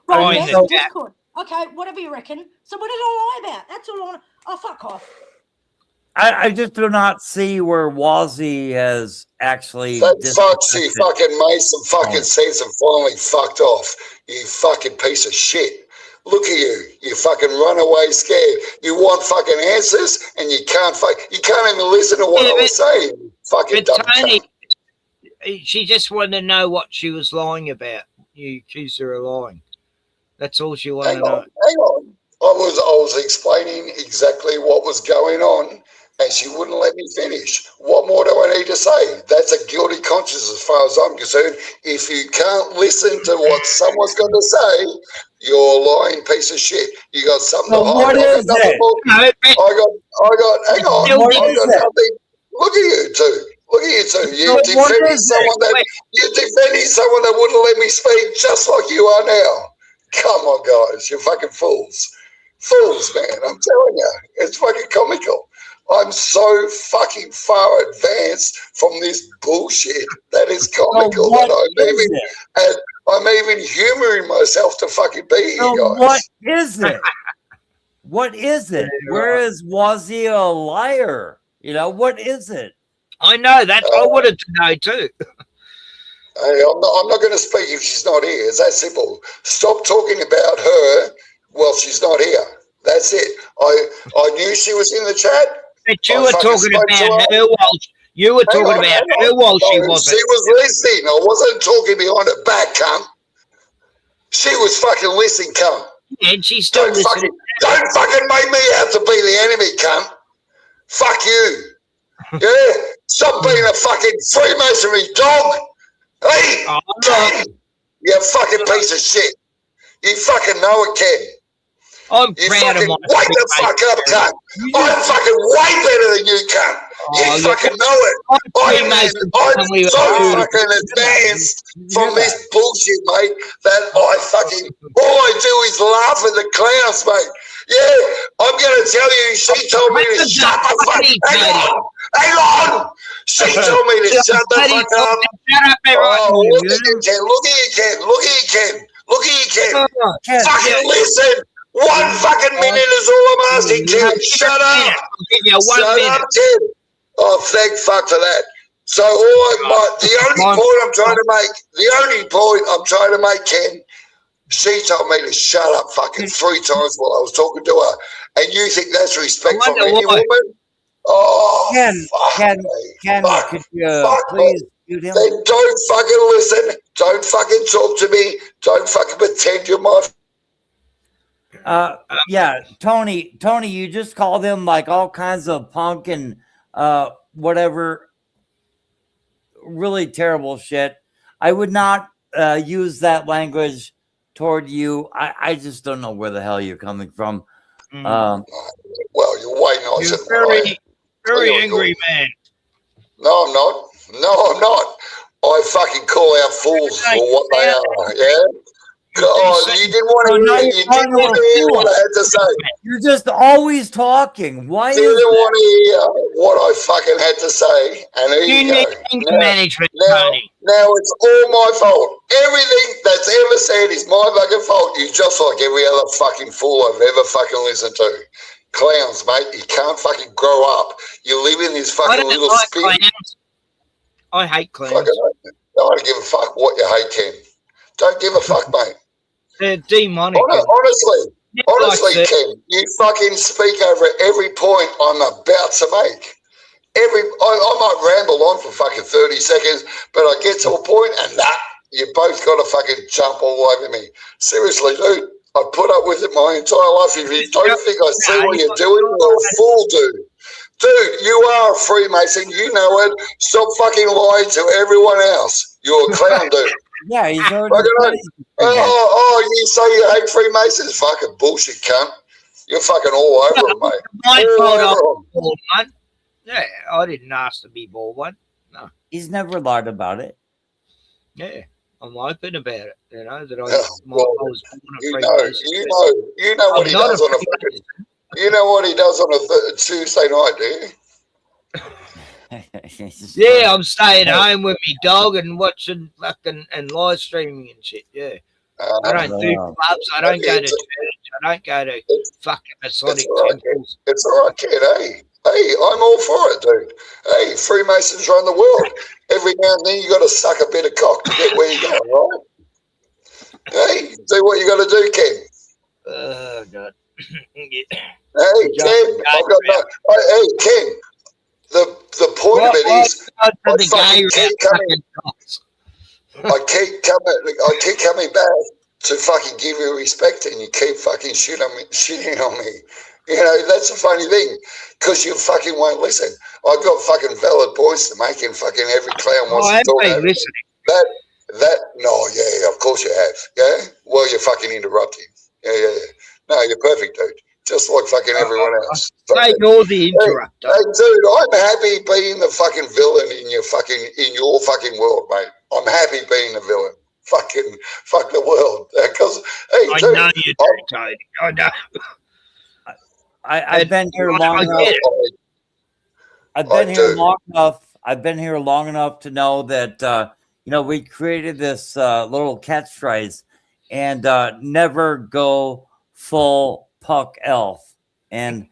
Right, yes, Discord. Okay, whatever you reckon. So what did I lie about? That's all I want. Oh, fuck off. I just do not see where Wazzy has actually. That foxy fucking made some fucking sense and finally fucked off. You fucking piece of shit. Look at you. You fucking runaway scared. You want fucking answers and you can't even listen to what I was saying. You fucking dumb Tony, cunt. she just wanted to know what she was lying about. You accused her of lying. That's all she wanted Hang to know. on. I was explaining exactly what was going on, and she wouldn't let me finish. What more do I need to say? That's a guilty conscience as far as I'm concerned. If you can't listen to what someone's got to say, you're a lying piece of shit. You got something to hide. What is it? I got hang on. I got nothing. Look at you two. Look at you two. You're defending someone that wouldn't let me speak, just like you are now. Come on, guys. You're fucking fools. Fools, man. I'm telling you. It's fucking comical. I'm so fucking far advanced from this bullshit that is comical that I'm even humoring myself to fucking be here, guys. What is it? What is it? Was he a liar? You know, what is it? I know that. I wanted to know too. Hey, I'm not going to speak if she's not here. It's that simple. Stop talking about her while she's not here. That's it. I knew she was in the chat. But you were talking about her while she wasn't. She was listening. I wasn't talking behind her back, cunt. She was fucking listening, cunt. And she's still listening. Don't fucking make me out to be the enemy, cunt. Fuck you. Yeah? Stop being a fucking Freemasonry dog. Hey, Ken, you fucking piece of shit. You fucking know it, Ken. I'm proud of my wake the fuck up, cunt. I'm fucking way better than you, cunt. You fucking know it. I'm so fucking advanced from this bullshit, mate, that all I do is laugh at the clowns, mate. Yeah, I'm going to tell you, she told me to shut the fuck up. Hang on. She told me to shut the fuck up. Look at you, Ken. Look at you, Ken. Look at you, Ken. Look at you, Ken. Fucking listen. 1 fucking minute is all I'm asking, Ken. Shut up. Shut up, Ken. Oh, thank fuck for that. So the only point I'm trying to make, Ken, she told me to shut up fucking 3 times while I was talking to her. And you think that's respect from any woman? Oh, Ken, could you please mute him? Then don't fucking listen. Don't fucking talk to me. Don't fucking pretend you're my... Yeah, Tony, you just called him like all kinds of punk and whatever, really terrible shit. I would not use that language toward you. I just don't know where the hell you're coming from. Well, you're way nicer. You're very angry, man. No, I'm not. No, I'm not. I fucking call out fools for what they are. Yeah. God, you didn't want to hear what I had to say. You're just always talking. Why? You didn't want to hear what I fucking had to say, and here you go. Management, Tony. Now it's all my fault. Everything that's ever said is my fucking fault. You just like every other fucking fool I've ever fucking listened to. Clowns, mate. You can't fucking grow up. You live in this fucking little spin. I hate clowns. I don't give a fuck what you hate, Ken. Don't give a fuck, mate. They're demonic. Honestly, Ken, you fucking speak over every point I'm about to make. I might ramble on for fucking 30 seconds, but I get to a point and you both got to fucking jump all over me. Seriously, dude, I put up with it my entire life. If you don't think I see what you're doing, you're a fool, dude. Dude, you are a Freemason. You know it. Stop fucking lying to everyone else. You're a clown, dude. Yeah, he's already. You say you hate Freemasons? Fucking bullshit, cunt. You're fucking all over it, mate. My fault I was bald one. Yeah, I didn't ask to be bald one. No. He's never lied about it. Yeah, I'm open about it. You know that I was born a Freemason. You know what he does on a fucking. You know what he does on a Tuesday night, do you? Yeah, I'm staying home with me dog and watching fucking and live streaming and shit. Yeah, I don't do clubs. I don't go to church. I don't go to fucking Masonic temples. It's all right, kid. Hey, I'm all for it, dude. Hey, Freemasons run the world. Every now and then you got to suck a bit of cock to get where you're going, right? Hey, do what you got to do, Ken. Oh God. Hey, Ken. Hey, Ken. The point of it is, I keep coming back. to fucking give you respect, and you keep fucking shitting on me. You know, that's a funny thing, because you fucking won't listen. I've got fucking valid points to make, and fucking every clown wants to talk over me. Yeah, of course you have. Yeah? Well, you're fucking interrupting. Yeah. No, you're perfect, dude. Just like fucking everyone else. Say you're the interrupter. Hey, dude, I'm happy being the fucking villain in your fucking world, mate. I'm happy being the villain. Fuck the world. Because hey, I dude, know you do, Tony. I know. I've been here long enough. I've been here long enough to know that we created this little catchphrase, and never go full puck elf. And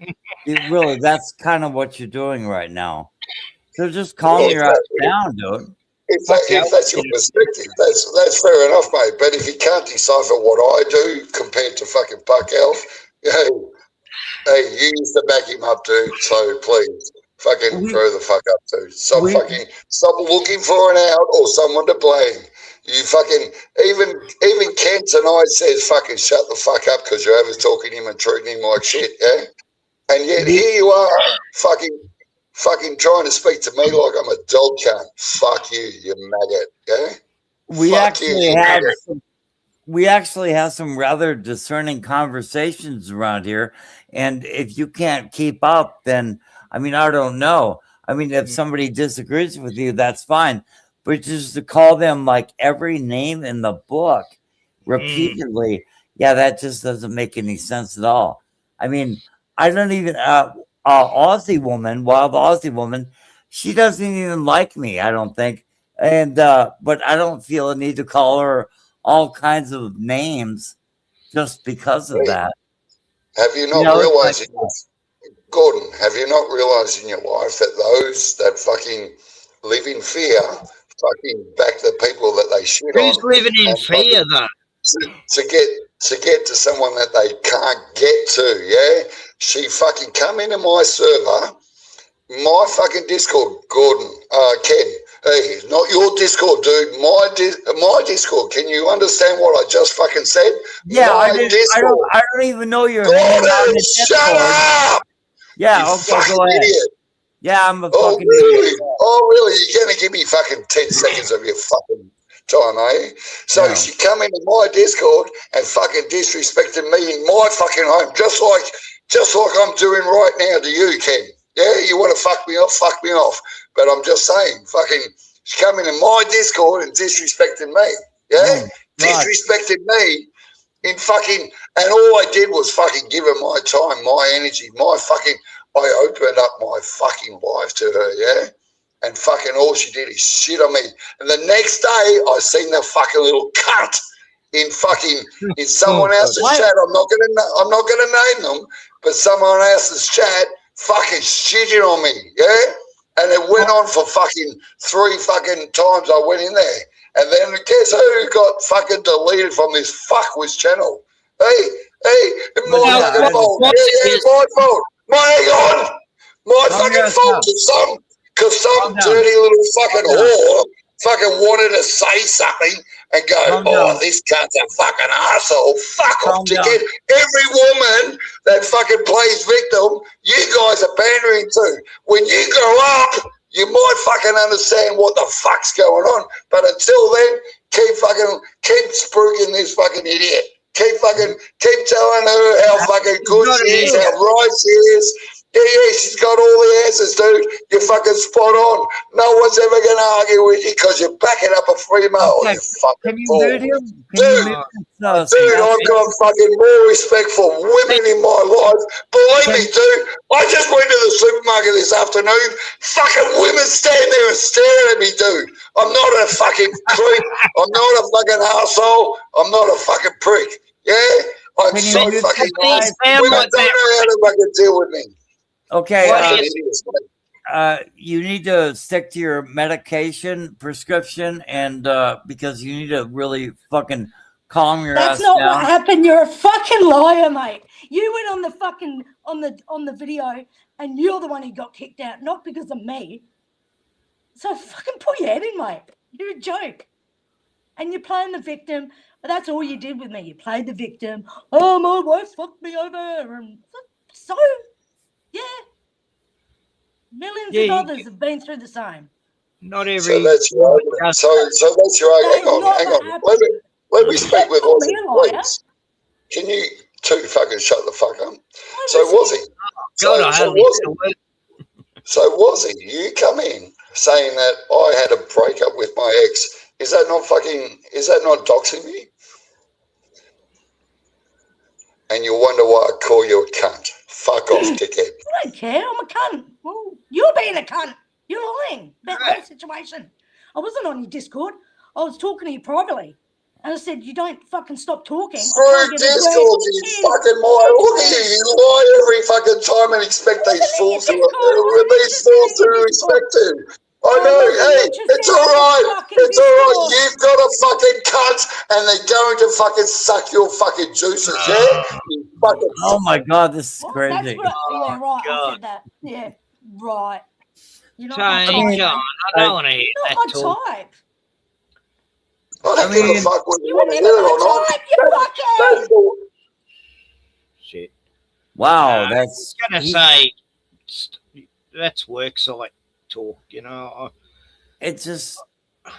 really, that's kind of what you're doing right now. So just calm your ass down, dude. If that's your perspective, that's fair enough, mate. But if you can't decipher what I do compared to fucking Puck Elf, hey, you used to back him up, dude. So please, fucking grow the fuck up, dude. Stop looking for an out or someone to blame. You fucking even Ken tonight says fucking shut the fuck up because you're over talking him and treating him like shit, yeah. And yet here you are, fucking trying to speak to me like I'm a dog cunt. Fuck you, you maggot. Yeah. We actually have some rather discerning conversations around here, and if you can't keep up, then I don't know. If somebody disagrees with you, that's fine, but just to call them like every name in the book repeatedly, that just doesn't make any sense at all. I don't even. Aussie woman, wild Aussie woman, she doesn't even like me, I don't think. And but I don't feel a need to call her all kinds of names just because of that. Have you not realized, Gordon, have you not realized in your life that those that fucking live in fear fucking back the people that they shit on? Who's living in fear, though? To get to someone that they can't get to, yeah? She fucking come into my server, my fucking Discord, Gordon, Ken. Hey, not your Discord, dude. My Discord. Can you understand what I just fucking said? Yeah, I don't even know you're hanging out in the Shut up! Yeah, you okay, go ahead. Idiot. Yeah, I'm a Oh, fucking really? idiot. Oh, really? You're gonna give me fucking 10 seconds of your fucking time, eh? So she come into my Discord and fucking disrespected me in my fucking home, just like I'm doing right now to you, Ken. Yeah, you want to fuck me off. But I'm just saying, fucking, she come into my Discord and disrespected me. Yeah, disrespected me in fucking, and all I did was fucking give her my time, my energy, I opened up my fucking life to her, yeah? And fucking all she did is shit on me. And the next day, I seen the fucking little cunt in someone else's chat. I'm not gonna name them, but someone else's chat fucking shitting on me, yeah? And it went on for fucking 3 fucking times I went in there. And then guess who got fucking deleted from this fuckwit channel? Hey, my fucking fault. Yeah, my fault. Hang on. My fucking fault because some dirty little fucking whore fucking wanted to say something and go, this cunt's a fucking arsehole. Fuck off, dickhead. Every woman that fucking plays victim, you guys are pandering to. When you grow up, you might fucking understand what the fuck's going on. But until then, keep spruiking this fucking idiot. Keep telling her how fucking good she is, how right she is. Yeah, she's got all the answers, dude. You're fucking spot on. No one's ever going to argue with you because you're backing up a free male. You fucking fool. Dude, I've got fucking more respect for women in my life. Believe me, dude, I just went to the supermarket this afternoon. Fucking women stand there and stare at me, dude. I'm not a fucking creep. I'm not a fucking arsehole. I'm not a fucking prick. Yeah? I'm so fucking nice. Women don't know how to fucking deal with me. Okay, you need to stick to your medication prescription, and because you need to really fucking calm your ass down. That's not what happened. You're a fucking liar, mate. You went on the fucking on the video, and you're the one who got kicked out, not because of me. So fucking pull your head in, mate. You're a joke, and you're playing the victim. But that's all you did with me. You played the victim. Oh, my wife fucked me over. And so, yeah. Millions of others have been through the same. Not every. So that's your argument. So that's your argument. Hang on. Let me speak with Ozzy, please. Can you two fucking shut the fuck up? So was he? So was he? You come in saying that I had a breakup with my ex. Is that not doxing me? And you wonder why I call you a cunt. Fuck off, dickhead. I don't care. I'm a cunt. Well, you're being a cunt. You're lying about the whole situation. I wasn't on your Discord. I was talking to you privately. And I said, you don't fucking stop talking. Through Discord, you fucking lie. Look at you. You lie every fucking time and expect these fools to respect you. I know. Hey, it's all right. It's all right. You've got a fucking cunt and they're going to fucking suck your fucking juices, yeah? You fucking Oh my God, this is crazy. That's right. Yeah, right. I said that. Yeah, right. You're not Tony, John, I don't want to hear that my talk. type. I don't give a fuck whether you want to hear it or not. Shit. Wow, that's. I was gonna say that's worksite talk, you know. It's just. I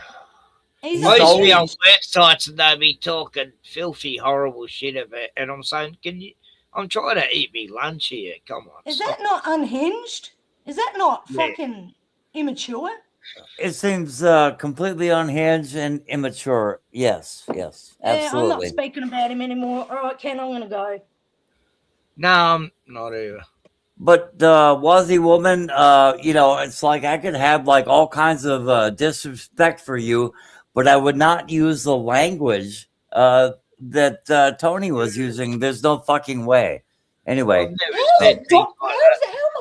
used to be on websites and they'd be talking filthy, horrible shit about, and I'm saying, I'm trying to eat me lunch here. Come on. Is that not unhinged? Is that not fucking immature? It seems completely unhinged and immature. Yes, absolutely. Yeah, I'm not speaking about him anymore. All right, Ken, I'm going to go. No, I'm not either. But Wazzy woman, it's like I could have like all kinds of disrespect for you, but I would not use the language that Tony was using. The's no fucking way. Anyway. How am I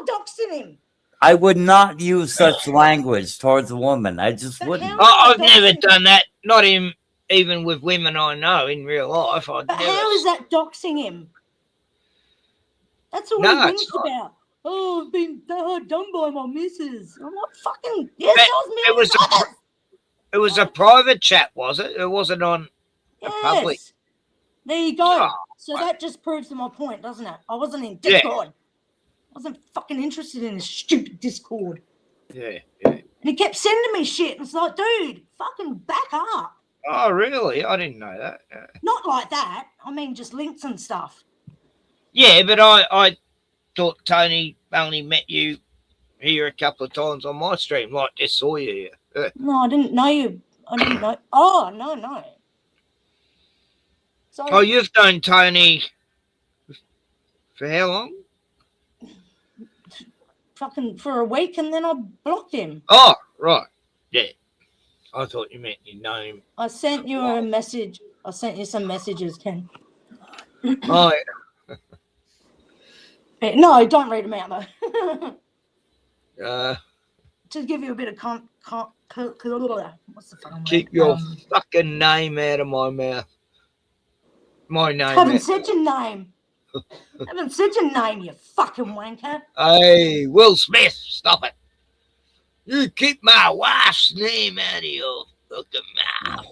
doxing him? I would not use such language towards a woman. I just wouldn't. I've never done that. Not even with women I know in real life. But how is that doxing him? That's all he thinks about. Oh, I've been done by my missus. I'm not fucking. Yes, it was a private chat, was it? It wasn't on a public. There you go. So that just proves my point, doesn't it? I wasn't in Discord. I wasn't fucking interested in this stupid Discord. Yeah. And he kept sending me shit. And it's like, dude, fucking back up. Oh, really? I didn't know that. Not like that. I mean, just links and stuff. Yeah, but I thought Tony only met you here a couple of times on my stream. Like, just saw you here. No, I didn't know you. I didn't know. Oh, no. So, you've known Tony for how long? Fucking for a week, and then I blocked him. Oh, right. Yeah. I thought you meant you know him. I sent you a message. I sent you some messages, Ken. Oh, yeah. No, don't read them out, though. To give you a bit of what's the fucking keep your fucking name out of my mouth. My name. I haven't said your name. I haven't said your name, you fucking wanker. Hey, Will Smith, stop it. You keep my wife's name out of your fucking mouth.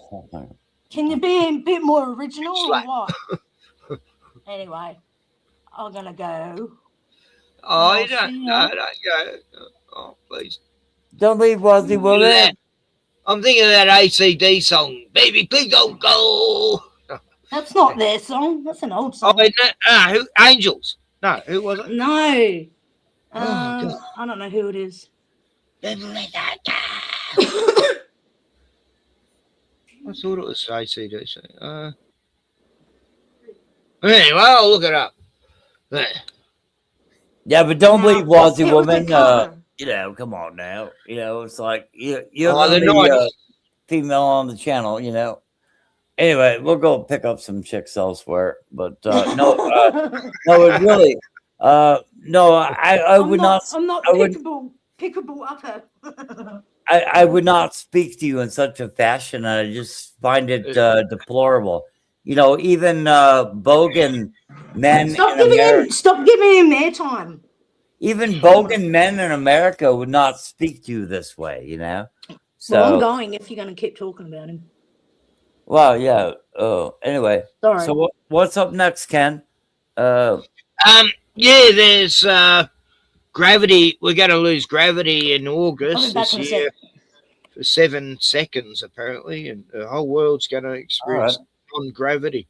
Can you be a bit more original or what? Anyway, I'm going to go. Oh, you don't go. Oh, please. Don't leave, Wazzy woman. I'm thinking of that ACD song. Baby, please don't go. That's not their song. That's an old song. Oh, who? Angels. No, who was it? No. I don't know who it is. I thought it was ACDC. Anyway, I'll look it up. Yeah, but don't leave, Wazzy woman. Come on now. It's like you're the female on the channel, Anyway, we'll go pick up some chicks elsewhere. But it really, I would not. I'm not pickable upper. I would not speak to you in such a fashion. I just find it deplorable. Even bogan men. Stop giving him airtime. Even bogan men in America would not speak to you this way. So well, I'm going if you're going to keep talking about him. Well, yeah. Anyway, Sorry. so what's up next, Ken? Yeah, there's gravity. We're going to lose gravity in I'll August be back this in a year sec. for 7 seconds, apparently, and the whole world's going to experience non-gravity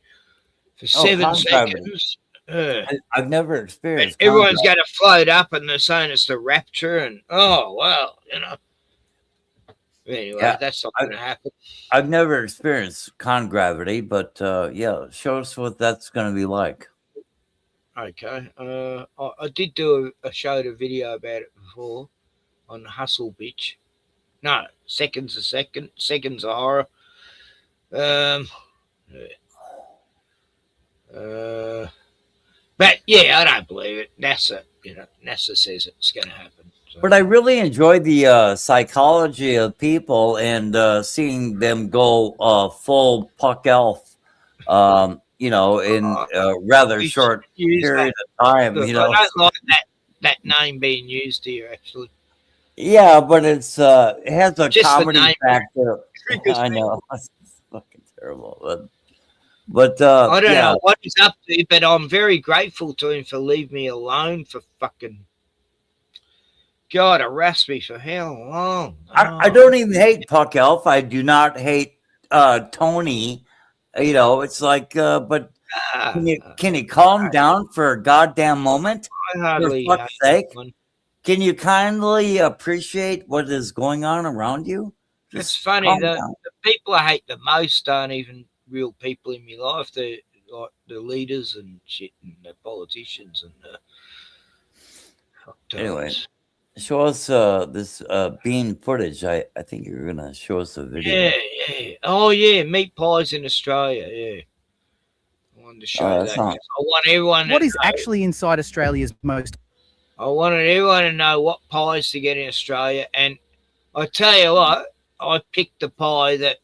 for 7 seconds. I've never experienced. Everyone's going to float up, and they're saying it's the rapture, and oh well, you know. Anyway, Yeah, that's not going to happen. I've never experienced gravity, but yeah, show us what that's going to be like. Okay. I did do a showed a video about it before on Hustle Bitch. No, Seconds a Second. Seconds a Horror. But yeah, I don't believe it. NASA says it's going to happen. So. But I really enjoy the psychology of people and seeing them go full Puck Elf, you know, in a rather short period of time. Look, you know, I don't like that name being used here, actually. Yeah, but it has a Just comedy factor. I know, it's fucking terrible, but I don't yeah. know what he's up to, but I'm very grateful to him for leaving me alone for fucking. God, harassed me for how long? I don't even hate Puck Elf. I do not hate Tony. You know, it's like, but can you calm down for a goddamn moment? I hardly For fuck's sake. Can you kindly appreciate what is going on around you? It's funny, the people I hate the most aren't even real people in my life. They're like the leaders and shit and the politicians and the Anyway, show us this bean footage. I think you're gonna show us a video. Yeah. Oh yeah, meat pies in Australia, yeah. I wanted to show that. I want everyone What to is know. actually inside Australia's most? I wanted everyone to know what pies to get in Australia, and I tell you what, I picked the pie that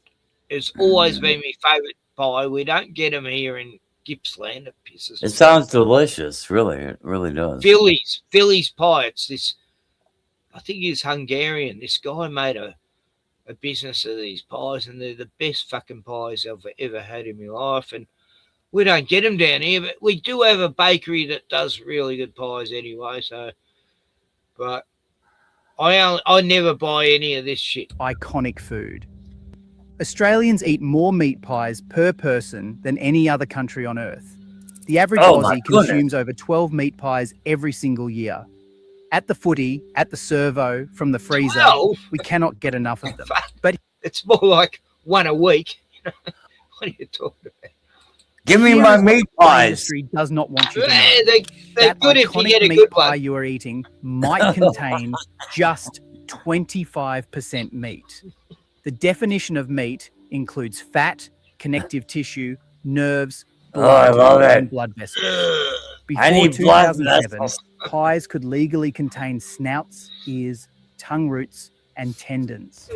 has always been my favourite pie. We don't get them here in Gippsland. It pisses me It sounds delicious, really. It really does. Philly's pie. It's this. I think he's Hungarian. This guy made a business of these pies, and they're the best fucking pies I've ever had in my life. And we don't get them down here, but we do have a bakery that does really good pies anyway. So, but I never buy any of this shit. Iconic food. Australians eat more meat pies per person than any other country on earth. The average Aussie consumes over 12 meat pies every single year. At the footy, at the servo, from the freezer, 12? we cannot get enough of them. But it's more like one a week. What are you talking about? Give me my meat pies. Industry does not want you to know. They're good if you get a meat good pie one. you are eating might contain just 25% meat. The definition of meat includes fat, connective tissue, nerves, I blood, love it. and blood vessels. Before I need blood 2007, vessels. pies could legally contain snouts, ears, tongue roots, and tendons.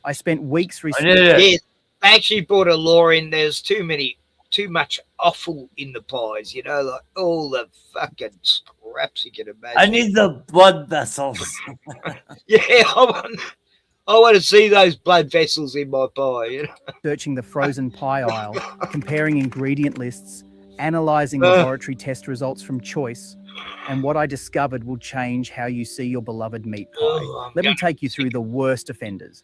I spent weeks researching. Yeah, they actually brought a law in. There's too much offal in the pies, you know, like all the fucking scraps you can imagine. I need the blood vessels. Yeah, I want to see those blood vessels in my pie, you know. Searching the frozen pie aisle, comparing ingredient lists, analyzing laboratory test results from Choice, and what I discovered will change how you see your beloved meat pie. Let me take you through the worst offenders.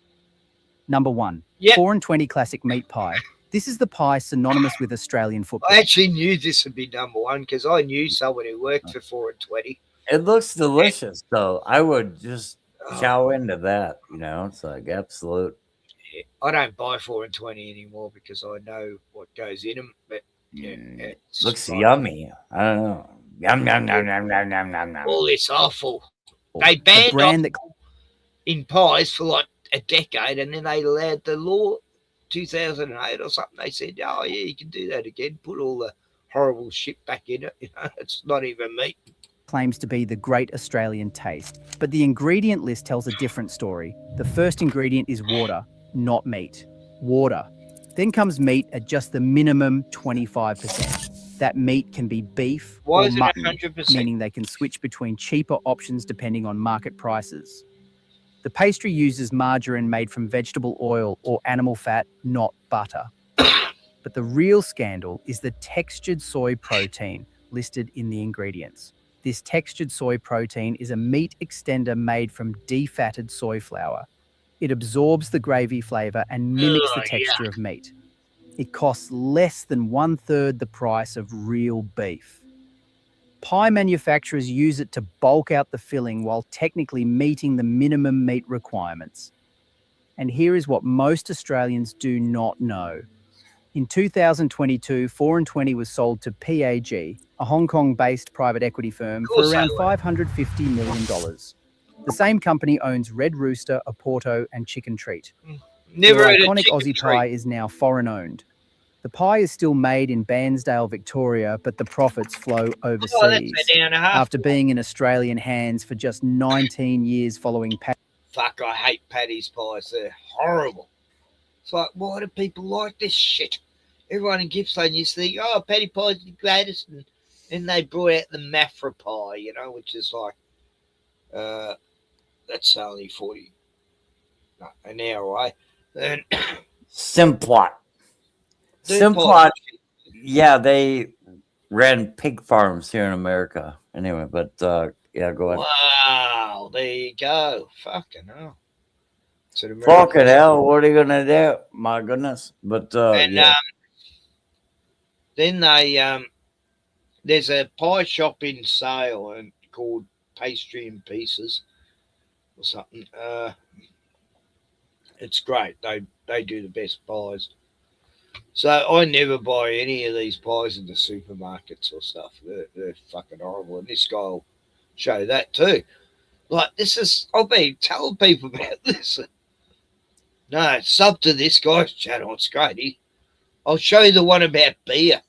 Number 1, 4 and 20 classic meat pie. This is the pie synonymous with Australian football. I actually knew this would be number 1 because I knew someone who worked for 4 and 20. It looks delicious, though. I would just chow into that. You know, it's like absolute. Yeah, I don't buy 4 and 20 anymore because I know what goes in them. But yeah, it's Looks like yummy. I don't know. Yum yum yum yum yum yum yum yum. all this awful. They banned brand offal in pies for like a decade, and then they allowed the law 2008 or something. They said, "Oh yeah, you can do that again. Put all the horrible shit back in it. You know, it's not even meat." Claims to be the great Australian taste, but the ingredient list tells a different story. The first ingredient is water, not meat. Water. Then comes meat at just the minimum 25%. That meat can be beef Why or is it mutton, 100%? meaning they can switch between cheaper options depending on market prices. The pastry uses margarine made from vegetable oil or animal fat, not butter. But the real scandal is the textured soy protein listed in the ingredients. This textured soy protein is a meat extender made from defatted soy flour. It absorbs the gravy flavor and mimics the texture of meat. It costs less than 1/3 the price of real beef. Pie manufacturers use it to bulk out the filling while technically meeting the minimum meat requirements. And here is what most Australians do not know. In 2022, 4 and 20 was sold to PAG, a Hong Kong-based private equity firm, for around $550 million. The same company owns Red Rooster, Oporto, and Chicken Treat. Never The ate a iconic chicken Aussie treat. pie is now foreign-owned. The pie is still made in Bairnsdale, Victoria, but the profits flow overseas. a day and a half. After being in Australian hands for just 19 years following Fuck, I hate Paddy's pies. They're horrible. It's like, why do people like this shit? Everyone in Gippsland used to think, oh, Paddy pie's the greatest. And then they brought out the Mafra pie, you know, which is like, that's only 40, an hour away. And Simplot. Simplot. Yeah, they ran pig farms here in America. Anyway, but yeah, go ahead. wow, there you go. Fucking hell. Fucking hell, what are you gonna do? My goodness. But And yeah. then they there's a pie shop in Sale and called Pastry and Pieces or something. It's great. They do the best pies. So I never buy any of these pies in the supermarkets or stuff. They're fucking horrible. And this guy will show that too. Like, this is, I've been telling people about this. No, sub to this guy's channel. It's great. I'll show you the one about beer.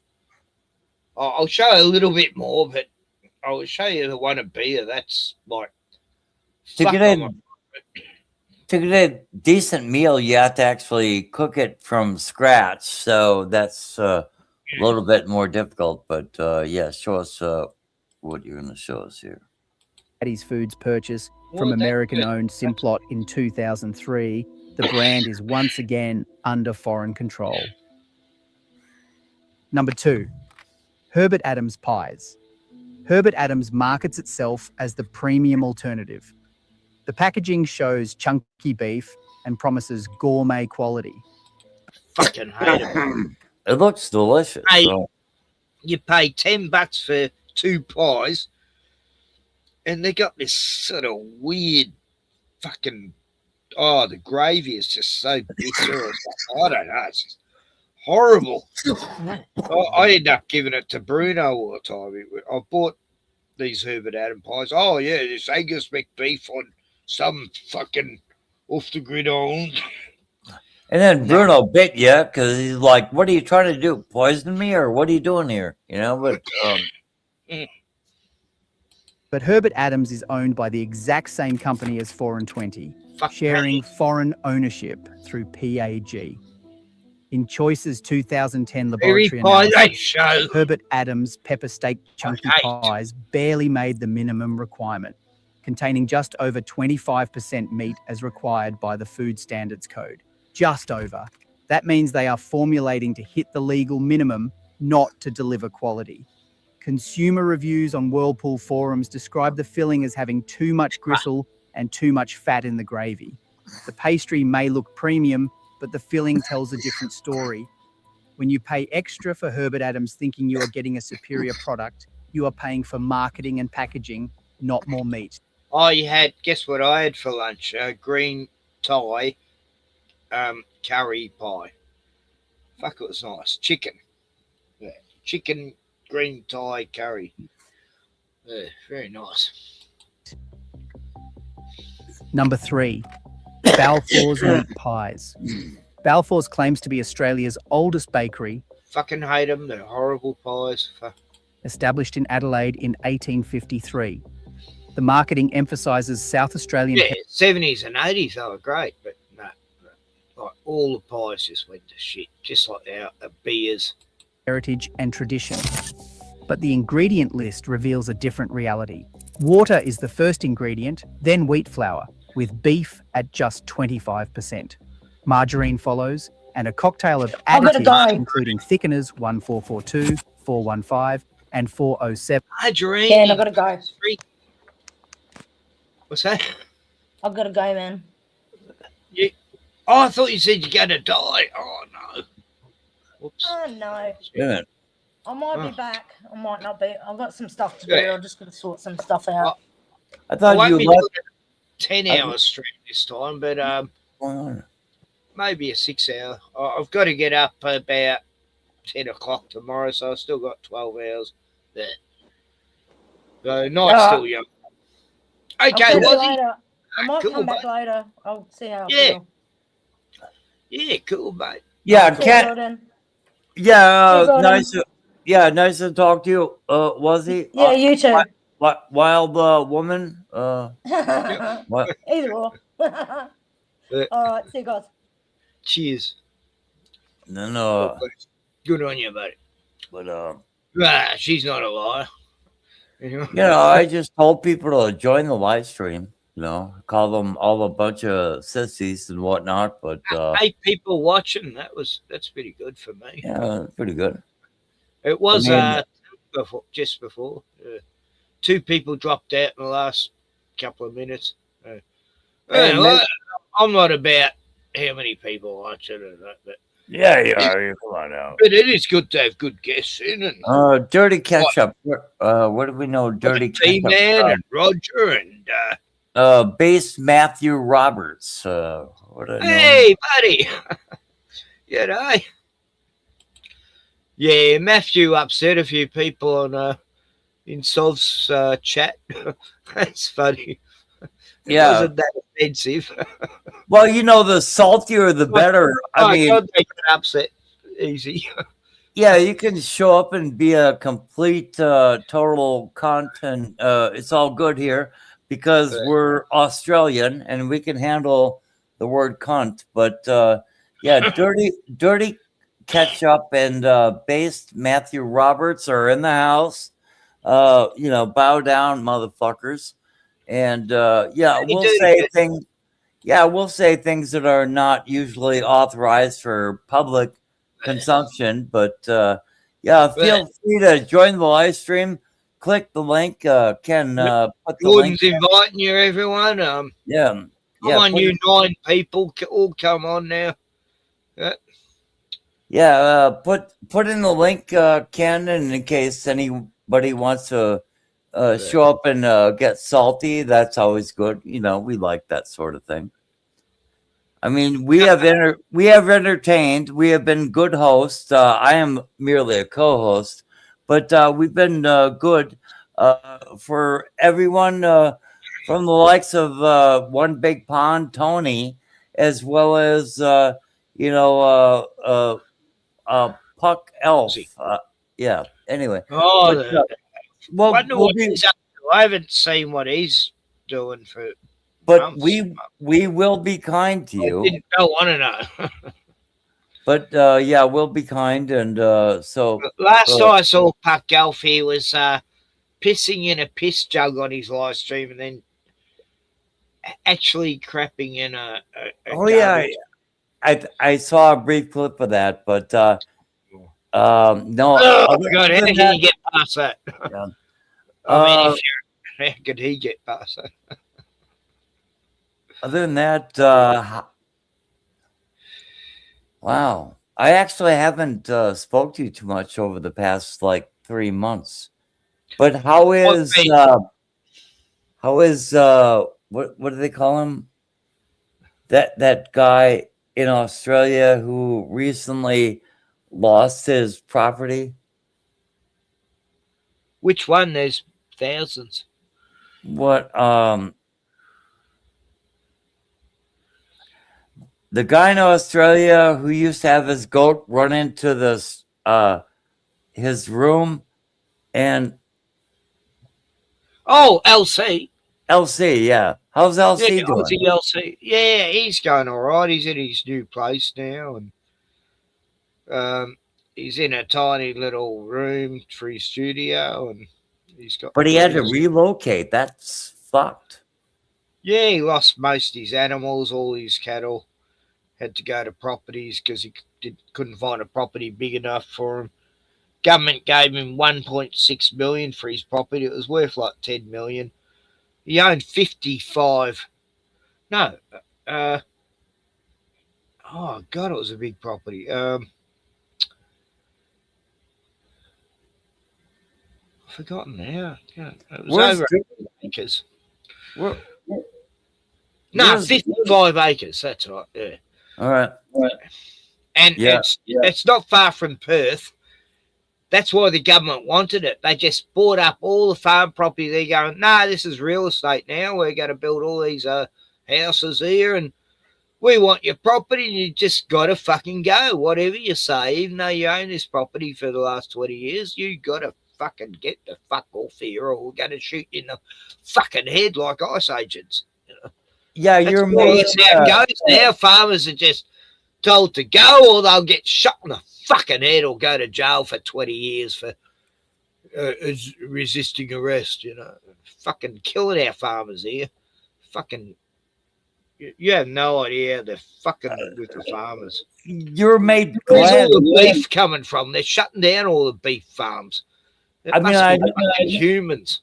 I'll show you a little bit more, but I'll show you the one of beer. That's like, To get a decent meal, you have to actually cook it from scratch. So that's a little bit more difficult. But yeah, show us what you're going to show us here. Paddy's Foods purchase from American-owned Simplot in 2003, the brand is once again under foreign control. Number 2, Herbert Adams Pies. Herbert Adams markets itself as the premium alternative. The packaging shows chunky beef and promises gourmet quality. fucking hate it. It looks delicious. Hey, so. you pay $10 for 2 pies, and they got this sort of weird fucking, the gravy is just so bitter or something. I don't know. It's just horrible. I end up giving it to Bruno all the time. I bought these Herbert Adams pies. Oh, yeah, this Angus McBeef on some fucking off the gridiron. And then Bruno bit you because he's like, what are you trying to do? Poison me or what are you doing here? You know, but But Herbert Adams is owned by the exact same company as 4 and 20, sharing foreign ownership through PAG. In Choice's 2010 laboratory analysis, Herbert Adams pepper steak chunky pies barely made the minimum requirement, containing just over 25% meat as required by the Food Standards Code. Just over. That means they are formulating to hit the legal minimum, not to deliver quality. Consumer reviews on Whirlpool forums describe the filling as having too much gristle and too much fat in the gravy. The pastry may look premium, but the filling tells a different story. When you pay extra for Herbert Adams thinking you are getting a superior product, you are paying for marketing and packaging, not more meat. Oh, you had, guess what I had for lunch? Green Thai curry pie. Fuck, it was nice. Chicken. Yeah. Chicken green Thai curry. Yeah, very nice. Number 3, Balfour's Meat Pies. Balfour's claims to be Australia's oldest bakery. Fucking hate them. They're horrible pies. Fuck. Established in Adelaide in 1853. The marketing emphasises South Australian... Yeah, 70s and 80s, they were great, but no. Like, all the pies just went to shit, just like our beers. Heritage and tradition. But the ingredient list reveals a different reality. Water is the first ingredient, then wheat flour, with beef at just 25%. Margarine follows, and a cocktail of I've gotta additives, go. including thickeners 1442, 415, and 407. Adrian. Dan, I've gotta go. What's that? I've gotta go, man. Oh, I thought you said you're gonna die. Oh no. Whoops. Oh no. Yeah. I might be back. I might not be. I've got some stuff to do. Yeah. I'm just gonna sort some stuff out. I thought won't you be left. doing a 10-hour stream this time, but maybe a 6-hour. I've got to get up about 10 o'clock tomorrow, so I've still got 12 hours there. So night's still young. Okay, I'll see you Wazzy. later. I might Cool, come back mate. later. I'll see how I Yeah. feel. Yeah, cool, mate. Yeah, See you, Jordan. Yeah, See you, Gordon. nice. Yeah, nice to talk to you. Was he? Yeah, you too. Wild woman. What? Either or. All right, see you guys. Cheers. No. Good on you, buddy. But she's not a liar. you know, I just told people to join the live stream. You know, call them all a bunch of sissies and whatnot. But 8 people watching. That's pretty good for me. yeah, pretty good. It was I mean, just before. 2 people dropped out in the last couple of minutes. I'm not about how many people watch it or that, but yeah, come on now. But it is good to have good guests in. And Dirty Ketchup. What do we know? Dirty T-Man Ketchup. and Roger and BasedMathewRoberts. What do I know? hey, buddy. You know. Yeah, Matthew upset a few people on in Sov's chat. That's funny. It Yeah. wasn't that offensive. Well, you know, the saltier the better. I mean, God, they get upset easy. yeah, you can show up and be a complete, total content. It's all good here because we're Australian and we can handle the word cunt. But yeah, dirty Ketchup and BasedMathewRoberts are in the house. You know, bow down, motherfuckers. And yeah, we'll say things. Yeah, we'll say things that are not usually authorized for public consumption. But yeah, feel free to join the live stream. Click the link. Ken, put the link. Gordon's inviting you, everyone. Yeah. I want you 9 people. All come on now. Yeah, put in the link, Ken, and in case anybody wants to show up and get salty, that's always good. You know, we like that sort of thing. I mean, we have entertained. We have been good hosts. I am merely a co-host, but we've been good for everyone from the likes of Onebigpond, Tony, as well as you know. Puck Elf. Yeah. Anyway. We'll be, I haven't seen what he's doing for. But we will be kind to you. I don't want to know. But yeah, we'll be kind, and so last I saw Puck Elf, he was pissing in a piss jug on his live stream, and then actually crapping in a oh yeah. I saw a brief clip of that, but no. Oh God, how can you get past that? Yeah. I mean, how could he get past that? Other than that, wow, I actually haven't spoke to you too much over the past like 3 months. But how is what do they call him? That guy in Australia who recently lost his property? Which one? There's thousands. What the guy in Australia who used to have his goat run into this his room and LC. LC, yeah. How's LC doing? LC. Yeah, he's going all right. He's in his new place now, and he's in a tiny little room for his studio, and he's got. But he had to relocate. That's fucked. Yeah, he lost most of his animals, all his cattle, had to go to properties because he couldn't find a property big enough for him. Government gave him 1.6 million for his property. It was worth like 10 million. He owned 55. No. Oh God, it was a big property. I've forgotten now. Yeah, it was over 8 acres. No, 55 acres. That's right. Yeah. All right. And it's not far from Perth. That's why the government wanted it. They just bought up all the farm property. They're going, no, this is real estate now. We're going to build all these houses here, and we want your property, and you just got to fucking go. Whatever you say, even though you own this property for the last 20 years, you got to fucking get the fuck off here, or we're going to shoot you in the fucking head like ICE agents. Yeah, you're making how it goes now. Farmers are just told to go, or they'll get shot in the fucking head or go to jail for 20 years for resisting arrest. Fucking killing our farmers here. Fucking, you have no idea how they're fucking with the farmers. You're made Where's all the beef coming from? They're shutting down all the beef farms. I humans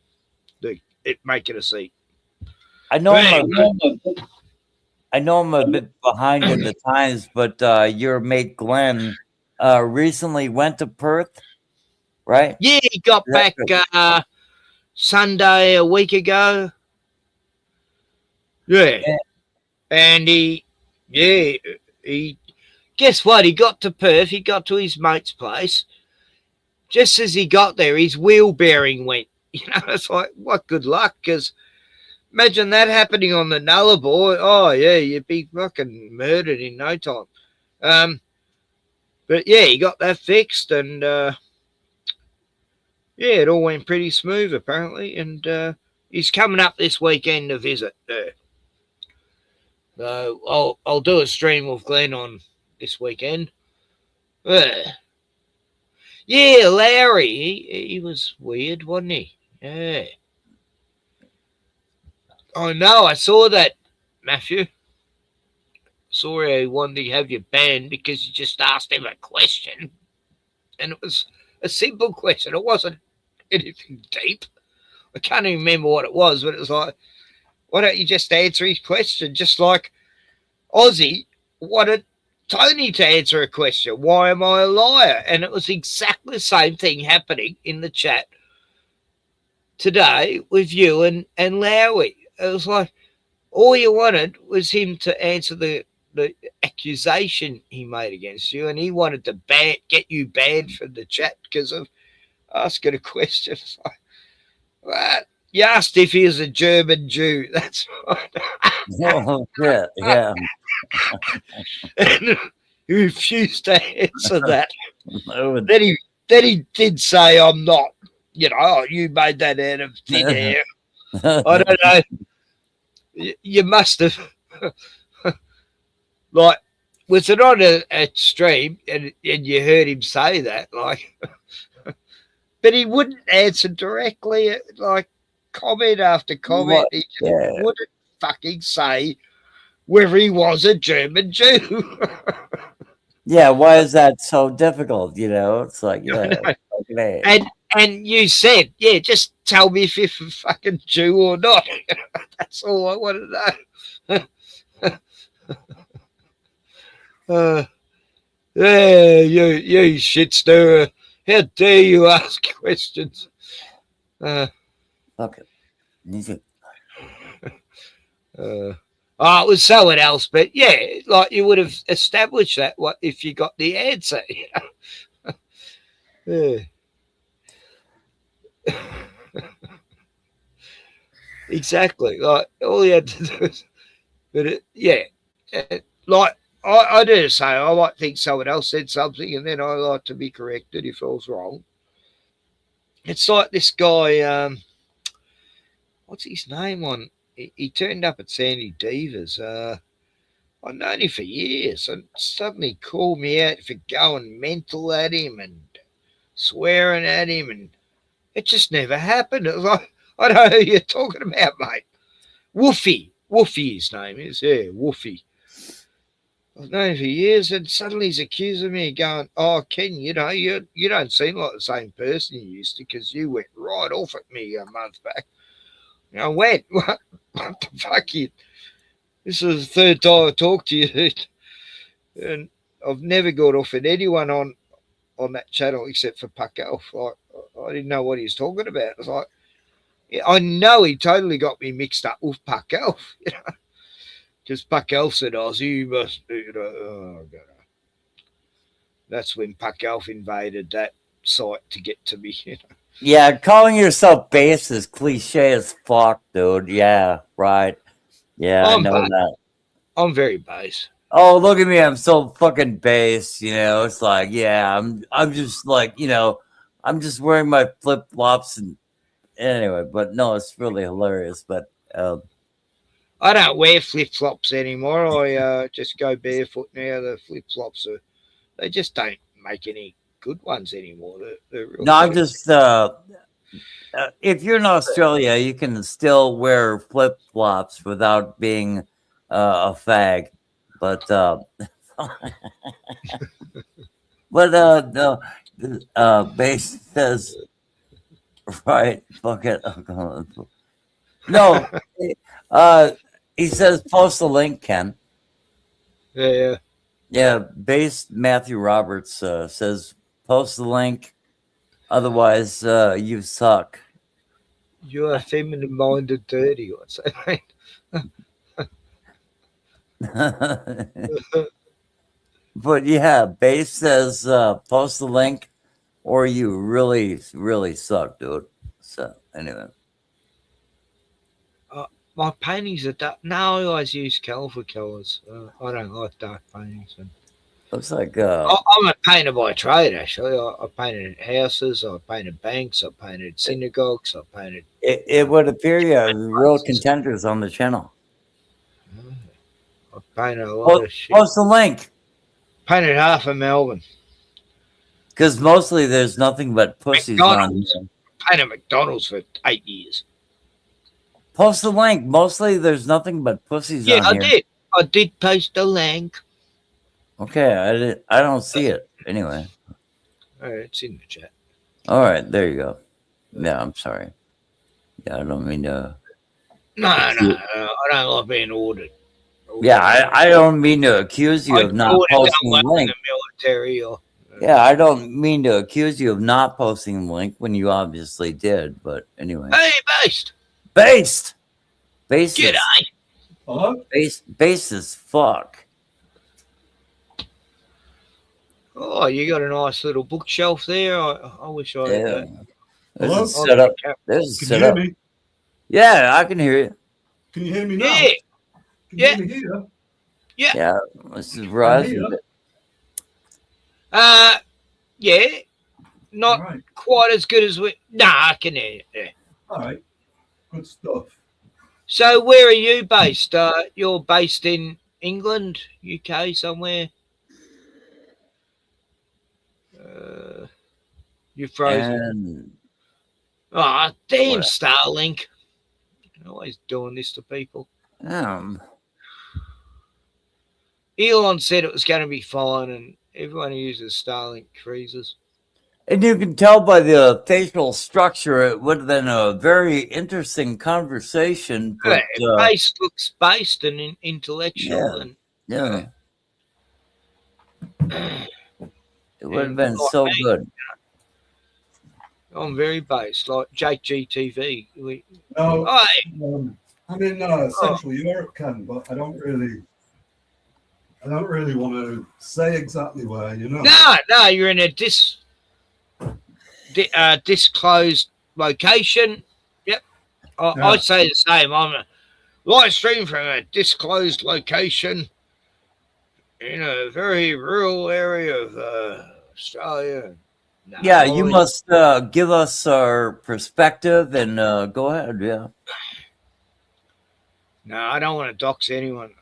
making us eat. I know I'm a bit behind in the times, but your mate Glenn recently went to Perth, right? Yeah, he got back Sunday a week ago. Yeah. And he guess what? He got to Perth, he got to his mate's place. Just as he got there, his wheel bearing went. It's like, what good luck, because imagine that happening on the Nullarbor. Oh, yeah, you'd be fucking murdered in no time. But, yeah, he got that fixed, and, it all went pretty smooth, apparently. And he's coming up this weekend to visit. So I'll do a stream with Glenn on this weekend. Yeah, Larry, he was weird, wasn't he? Yeah. I know, I saw that, Matthew. Saw how he wanted to have you banned because you just asked him a question. And it was a simple question. It wasn't anything deep. I can't even remember what it was, but it was like, why don't you just answer his question? Just like Ozzy wanted Tony to answer a question. Why am I a liar? And it was exactly the same thing happening in the chat today with you and Lowy. It was like all you wanted was him to answer the accusation he made against you, and he wanted to get you banned from the chat because of asking a question. It's like, what? You asked if he was a German Jew. That's right. Oh, yeah. And he refused to answer that. Then he did say, I'm not. You made that out of thin air. I don't know. You must have. Like, was it on a stream and you heard him say that? Like, but he wouldn't answer directly, like, comment after comment. He just wouldn't fucking say whether he was a German Jew. Yeah, why is that so difficult? It's like, and you said, just tell me if you're a fucking Jew or not. That's all I want to know. You shit stirrer. How dare you ask questions? Okay. It was someone else, but like you would have established that if you got the answer. Exactly. Like all you had to do is, like I do the same. I might think someone else said something, and then I like to be corrected if I was wrong. It's like this guy. What's his name on? He turned up at Sandy Deaver's. I've known him for years, and suddenly called me out for going mental at him and swearing at him, and it just never happened. It was like, I don't know who you're talking about, mate. Woofy, his name is. Yeah, Woofy. I've known him for years, and suddenly he's accusing me, going, "Oh, Ken, you know, you don't seem like the same person you used to, because you went right off at me a month back." And I went, "What the fuck? This is the third time I talked to you, and I've never got off at anyone on that channel except for Puck Elf. I didn't know what he was talking about. I was like, yeah, I know he totally got me mixed up with Puck Elf, you know, because Puck Elf said, "Oh, so you must," you know, oh, God. That's when Puck Elf invaded that site to get to me, you know. Yeah, calling yourself base is cliche as fuck, dude. Yeah, right. Yeah, I know that. I'm very base. Oh, look at me, I'm so fucking base, you know. It's like, yeah, I'm just like, you know, I'm just wearing my flip-flops and anyway, but no, it's really hilarious. But I don't wear flip-flops anymore. I just go barefoot now. The flip-flops they just don't make any good ones anymore. They're real no, I'm just if you're in Australia, you can still wear flip-flops without being a fag. But no, base says right. Fuck it. No, he says post a link, Ken. Yeah. BasedMathewRoberts says post the link. Otherwise, you suck. You are feminine-minded, dirty. What's that mean? But yeah, Base says post the link, or you really, really suck, dude. So anyway, my paintings are dark. No, I always use Kahl for colours. I don't like dark paintings. Looks like I'm a painter by trade. Actually, I painted houses, I painted banks, I painted synagogues, I painted. It would appear you have real contenders on the channel. I painted a lot of shit. Post the link. Painted half of Melbourne. Because mostly there's nothing but pussies on here. Painted McDonald's for 8 years. Post the link. Mostly there's nothing but pussies on here. Yeah, I did post the link. Okay, I don't see it anyway. All right, it's in the chat. All right, there you go. Yeah, I'm sorry. Yeah, I don't mean to. No, I don't like being ordered. Yeah, I don't mean to accuse you of not posting the link. Military or. Yeah, I don't mean to accuse you of not posting the link when you obviously did. But anyway. Hey, Based. G'day. Hello? Base as fuck. Oh, you got a nice little bookshelf there. I wish I had that. This is set up. This is set up. Me? Yeah, I can hear you. Can you hear me now? Yeah. Can you hear me here? Yeah, this is rising. Yeah, not quite as good as we. Nah, I can hear you. Yeah. All right, good stuff. So, where are you based? You're based in England, UK, somewhere. You're frozen. Oh, damn, Starlink! Always doing this to people. Elon said it was going to be fine, and everyone who uses Starlink freezes. And you can tell by the facial structure, it would have been a very interesting conversation. But Base looks based and intellectual. Yeah. It would have been so good. Oh, I'm very based, like Jake GTV. No, I'm in Central Europe, Ken, but I don't really want to say exactly where. You know. No, you're in a disclosed location. Yep, I say the same. I'm a live stream from a disclosed location in a very rural area of Australia. No, yeah, you must give us our perspective and go ahead. Yeah. No, I don't want to dox anyone.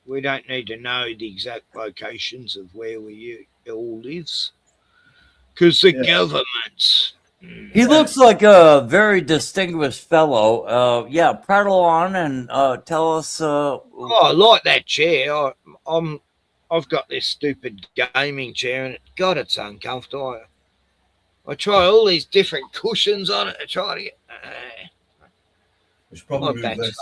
We don't need to know the exact locations of where we all lives, because the governments. He looks like a very distinguished fellow. Yeah, prattle on and tell us. I like that chair. I've got this stupid gaming chair, and God, it's uncomfortable. I try all these different cushions on it to try to get. We should probably move this.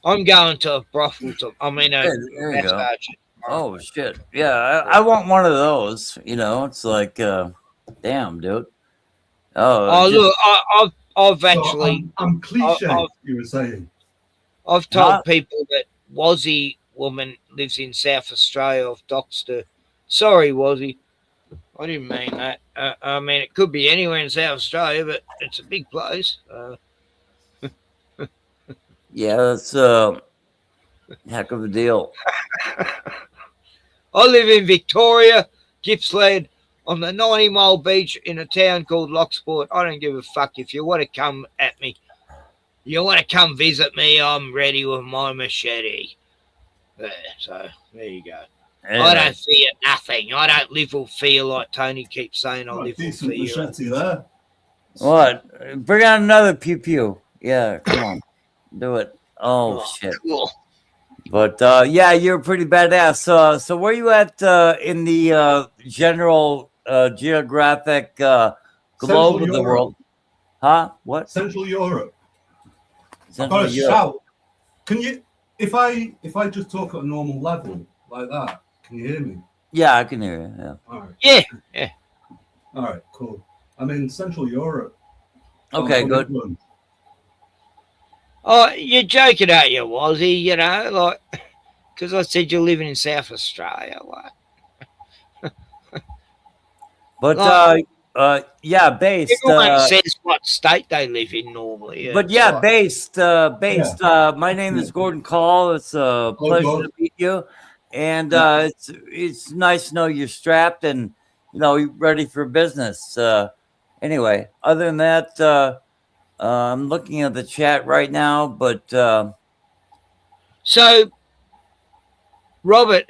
I'm going to a brothel. A There you go. massage. Oh shit! Yeah, I want one of those. You know, it's like, damn, dude. Oh, look, I've actually. I'm cliche. You were saying. I've told people that Wazzy woman lives in South Australia. I've doxed her. Sorry, Wazzy. I didn't mean that. I mean, it could be anywhere in South Australia, but it's a big place. Yeah, that's a heck of a deal. I live in Victoria, Gippsland, on the 90-mile beach in a town called Locksport. I don't give a fuck if you want to come at me. You want to come visit me, I'm ready with my machete. There, so there you go. Yeah. I don't fear nothing. I don't live or fear like Tony keeps saying. I live or fear. Machete there. What? Bring out another pew pew. Yeah, come on. Do it. Oh shit. Cool. But yeah, you're pretty badass. So where you at in the general geographic globe of the world? Huh? What? Central Europe. Central I've got to Europe. shout. Can you? If I just talk at a normal level like that, can you hear me? Yeah, I can hear you. Yeah. All right. Yeah. All right. Cool. I'm in Central Europe. Okay, good. England. Oh, you're joking, aren't you, Wazzy? You know, like, because I said you're living in South Australia. Like. But yeah, based. Everyone says what state they live in normally. But yeah, based. My name is Gordon Kahl. It's a pleasure to meet you, and it's nice to know you're strapped and you're ready for business. Anyway, other than that, I'm looking at the chat right now, but so, Robert,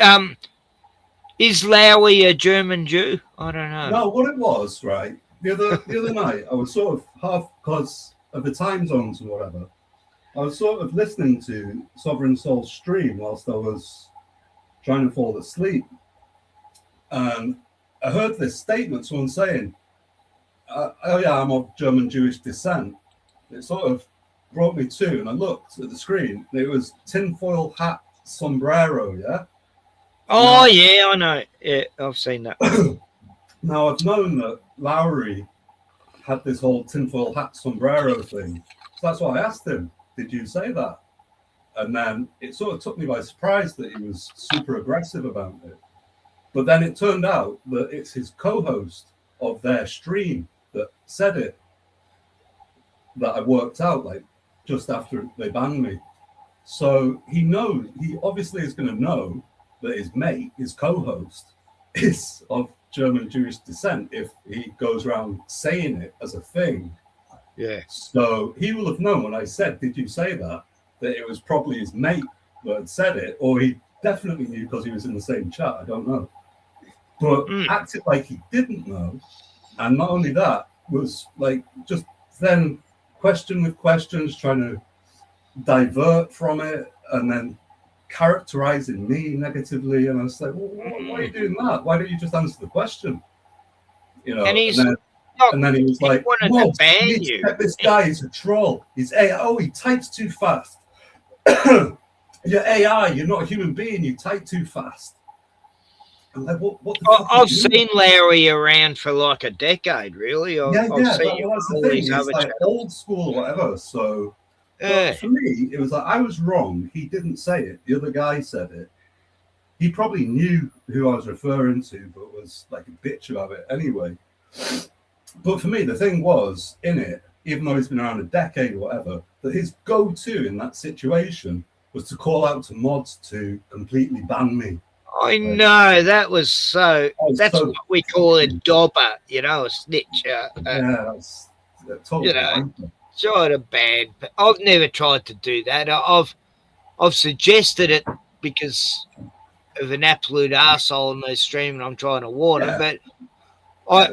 is Lowy a German Jew? I don't know. No, what it was, right? The other night, I was sort of half, because of the time zones and whatever, I was sort of listening to Sovereign Soul's stream whilst I was trying to fall asleep. And I heard this statement, someone saying, oh yeah, I'm of German Jewish descent. It sort of brought me to, and I looked at the screen, and it was tinfoil hat sombrero, yeah? Oh, yeah, I know. Yeah, I've seen that. Now, I've known that Lowry had this whole tinfoil hat sombrero thing. So that's why I asked him, did you say that? And then it sort of took me by surprise that he was super aggressive about it. But then it turned out that it's his co-host of their stream that said it, that I worked out, like, just after they banned me. So he obviously is going to know that his mate, his co-host, is of German Jewish descent if he goes around saying it as a thing. Yeah. So he will have known when I said, did you say that it was probably his mate that had said it, or he definitely knew because he was in the same chat. I don't know. But acted like he didn't know. And not only that, was like just then question with questions, trying to divert from it, and then characterizing me negatively. And I was like, well, why are you doing that? Why don't you just answer the question? And then he was like, "Whoa, this guy is a troll. He's AI. Oh, he types too fast. You're AI. You're not a human being. You type too fast." I'm like, what the fuck I've seen Larry around for like a decade, really. I've seen that's the thing. It's like old school or whatever. So for me, it was like I was wrong. He didn't say it. The other guy said it. He probably knew who I was referring to, but was like a bitch about it anyway. But for me, the thing was, in it, even though he's been around a decade or whatever, that his go-to in that situation was to call out to mods to completely ban me. I know, that was so... That's what we call a dobber, a snitch. That's totally try to ban... I've never tried to do that. I've suggested it because of an absolute arsehole in their stream, and I'm trying to warn them, but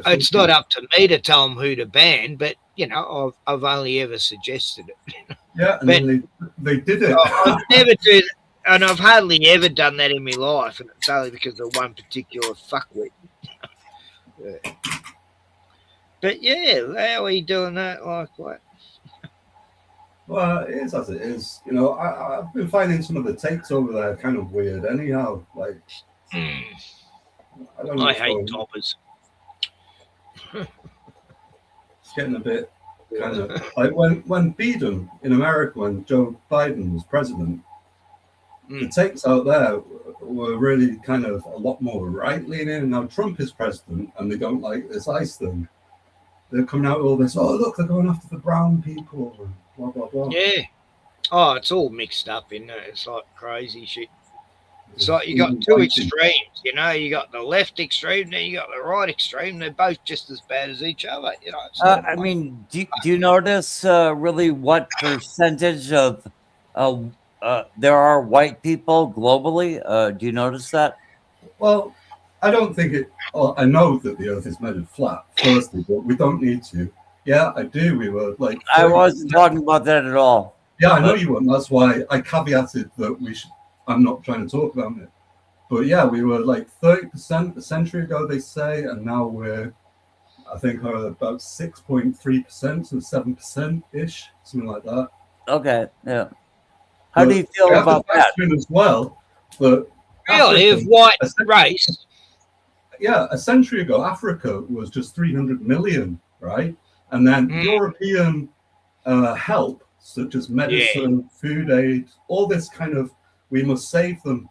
it's not up to me to tell them who to ban, but, I've only ever suggested it. Yeah, and then they did it. I'd never do that. And I've hardly ever done that in my life, and it's only because of one particular fuckwit. Yeah. But yeah, how are you doing that like what? Well, it is as it is. You know, I've been finding some of the takes over there kind of weird. Anyhow, like I don't know. I hate toppers. It's getting a bit kind of like when Biden in America, when Joe Biden was president, the takes out there were really kind of a lot more right leaning. Now Trump is president, and they don't like this ICE thing. They're coming out with all this. Oh, look, they're going after the brown people. And blah blah blah. Yeah. Oh, it's all mixed up in there. It's like crazy shit. It's like you got two extremes, you know. You got the left extreme, then you got the right extreme. They're both just as bad as each other, you know. I mean, do you notice really what percentage of there are white people globally? Do you notice that? Well, I don't think it. Well, I know that the Earth is made of flat, firstly, but we don't need to. Yeah, I do. We were like. I wasn't talking about that at all. Yeah, I know you weren't. That's why I caveated that we should. I'm not trying to talk about it. But yeah, we were like 30% a century ago, they say, and now we're, I think, about 6.3% to 7%-ish, something like that. Okay, yeah. How do you feel about that? As well, but really, of white race. Yeah, a century ago, Africa was just 300 million, right? And then European help, such as medicine, food aid, all this kind of, we must save them,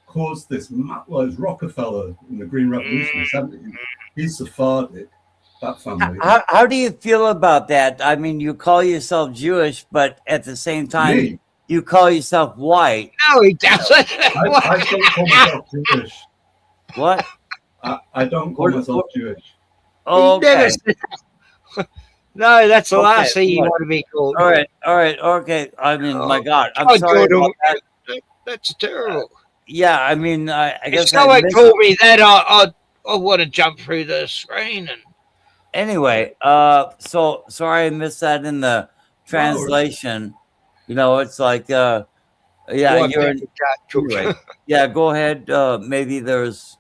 caused this. Well, it's Rockefeller in the Green Revolution in the 70s. He's Sephardic, that family. How do you feel about that? I mean, you call yourself Jewish, but at the same time, you call yourself white. No, he doesn't. I don't call myself Jewish. What? I don't call myself Jewish. Oh, okay. No, that's the last thing you want to be called. All right, okay. I mean, my God, I'm sorry about that. That's terrible. Yeah, I mean, I guess if someone called me that, I want to jump through the screen. And anyway, so sorry I missed that in the translation. You know, it's like, yeah, you're anyway, yeah. Go ahead. Maybe there's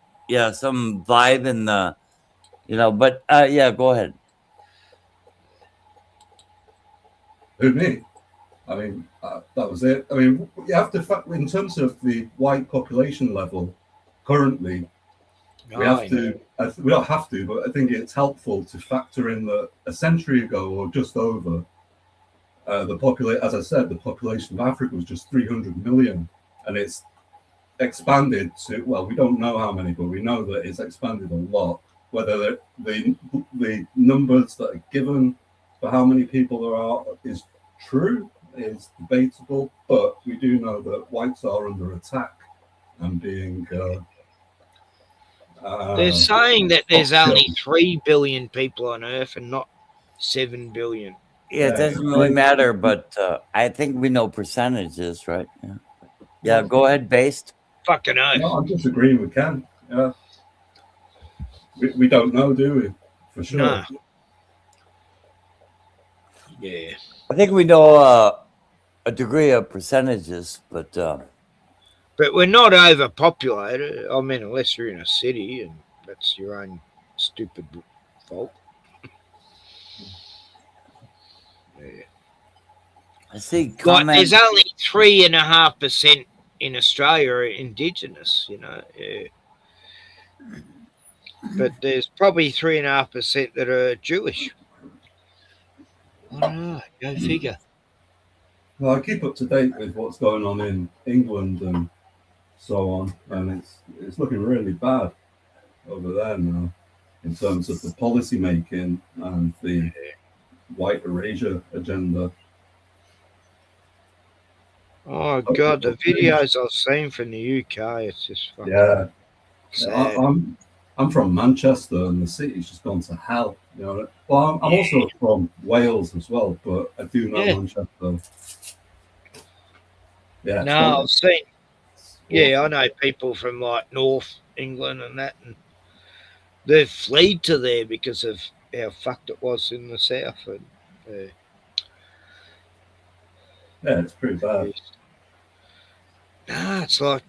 some vibe in the, you know, but yeah, go ahead. Who, me? I mean, that was it. I mean, you have to, in terms of the white population level, currently, we have to, we don't have to, but I think it's helpful to factor in that a century ago or just over, as I said, the population of Africa was just 300 million, and it's expanded to, well, we don't know how many, but we know that it's expanded a lot. Whether the numbers that are given for how many people there are is true is debatable, but we do know that whites are under attack and being. They're saying that there's only 3 billion people on Earth and not 7 billion. Yeah, it doesn't really matter, but I think we know percentages, right? Yeah, go ahead, Based. Fucking oath. No, I'm just agreeing with Ken. Yeah, we don't know, do we? For sure. No. Yeah, I think we know a degree of percentages, but we're not overpopulated. I mean, unless you're in a city, and that's your own stupid fault. Yeah. I see. Like, there's only 3.5% in Australia are Indigenous, you know. Yeah. But there's probably 3.5% that are Jewish. I don't know. Go figure. Well, I keep up to date with what's going on in England and so on, and it's looking really bad over there now in terms of the policy making and the white erasure agenda. Oh God, the videos I've seen from the UK, it's just fucking sad. I'm from Manchester, and the city's just gone to hell. You know, well, I'm also from Wales as well, but I do know Manchester. Yeah. No, I've seen. Yeah, I know people from like North England and that, and they've fled to there because of how fucked it was in the south. And yeah, it's pretty bad. No, it's like,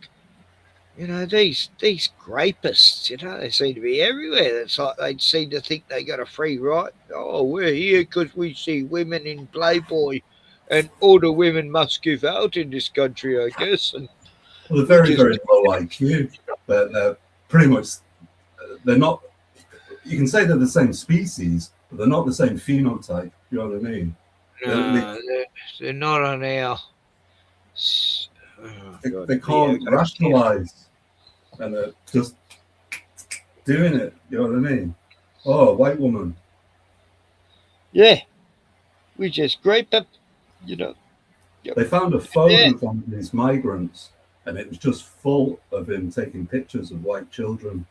you know, these rapists, you know, they seem to be everywhere. It's like they seem to think they got a free right. Oh, we're here because we see women in Playboy, and all the women must give out in this country, I guess. And well, they're very, very low IQ. They're pretty much, they're not, you can say they're the same species, but they're not the same phenotype. You know what I mean? no, they're not on our... They can't rationalize, and they're just doing it. You know what I mean? Oh, white woman. Yeah, we just grape up, you know. Yep. They found a phone of one of these migrants, and it was just full of him taking pictures of white children.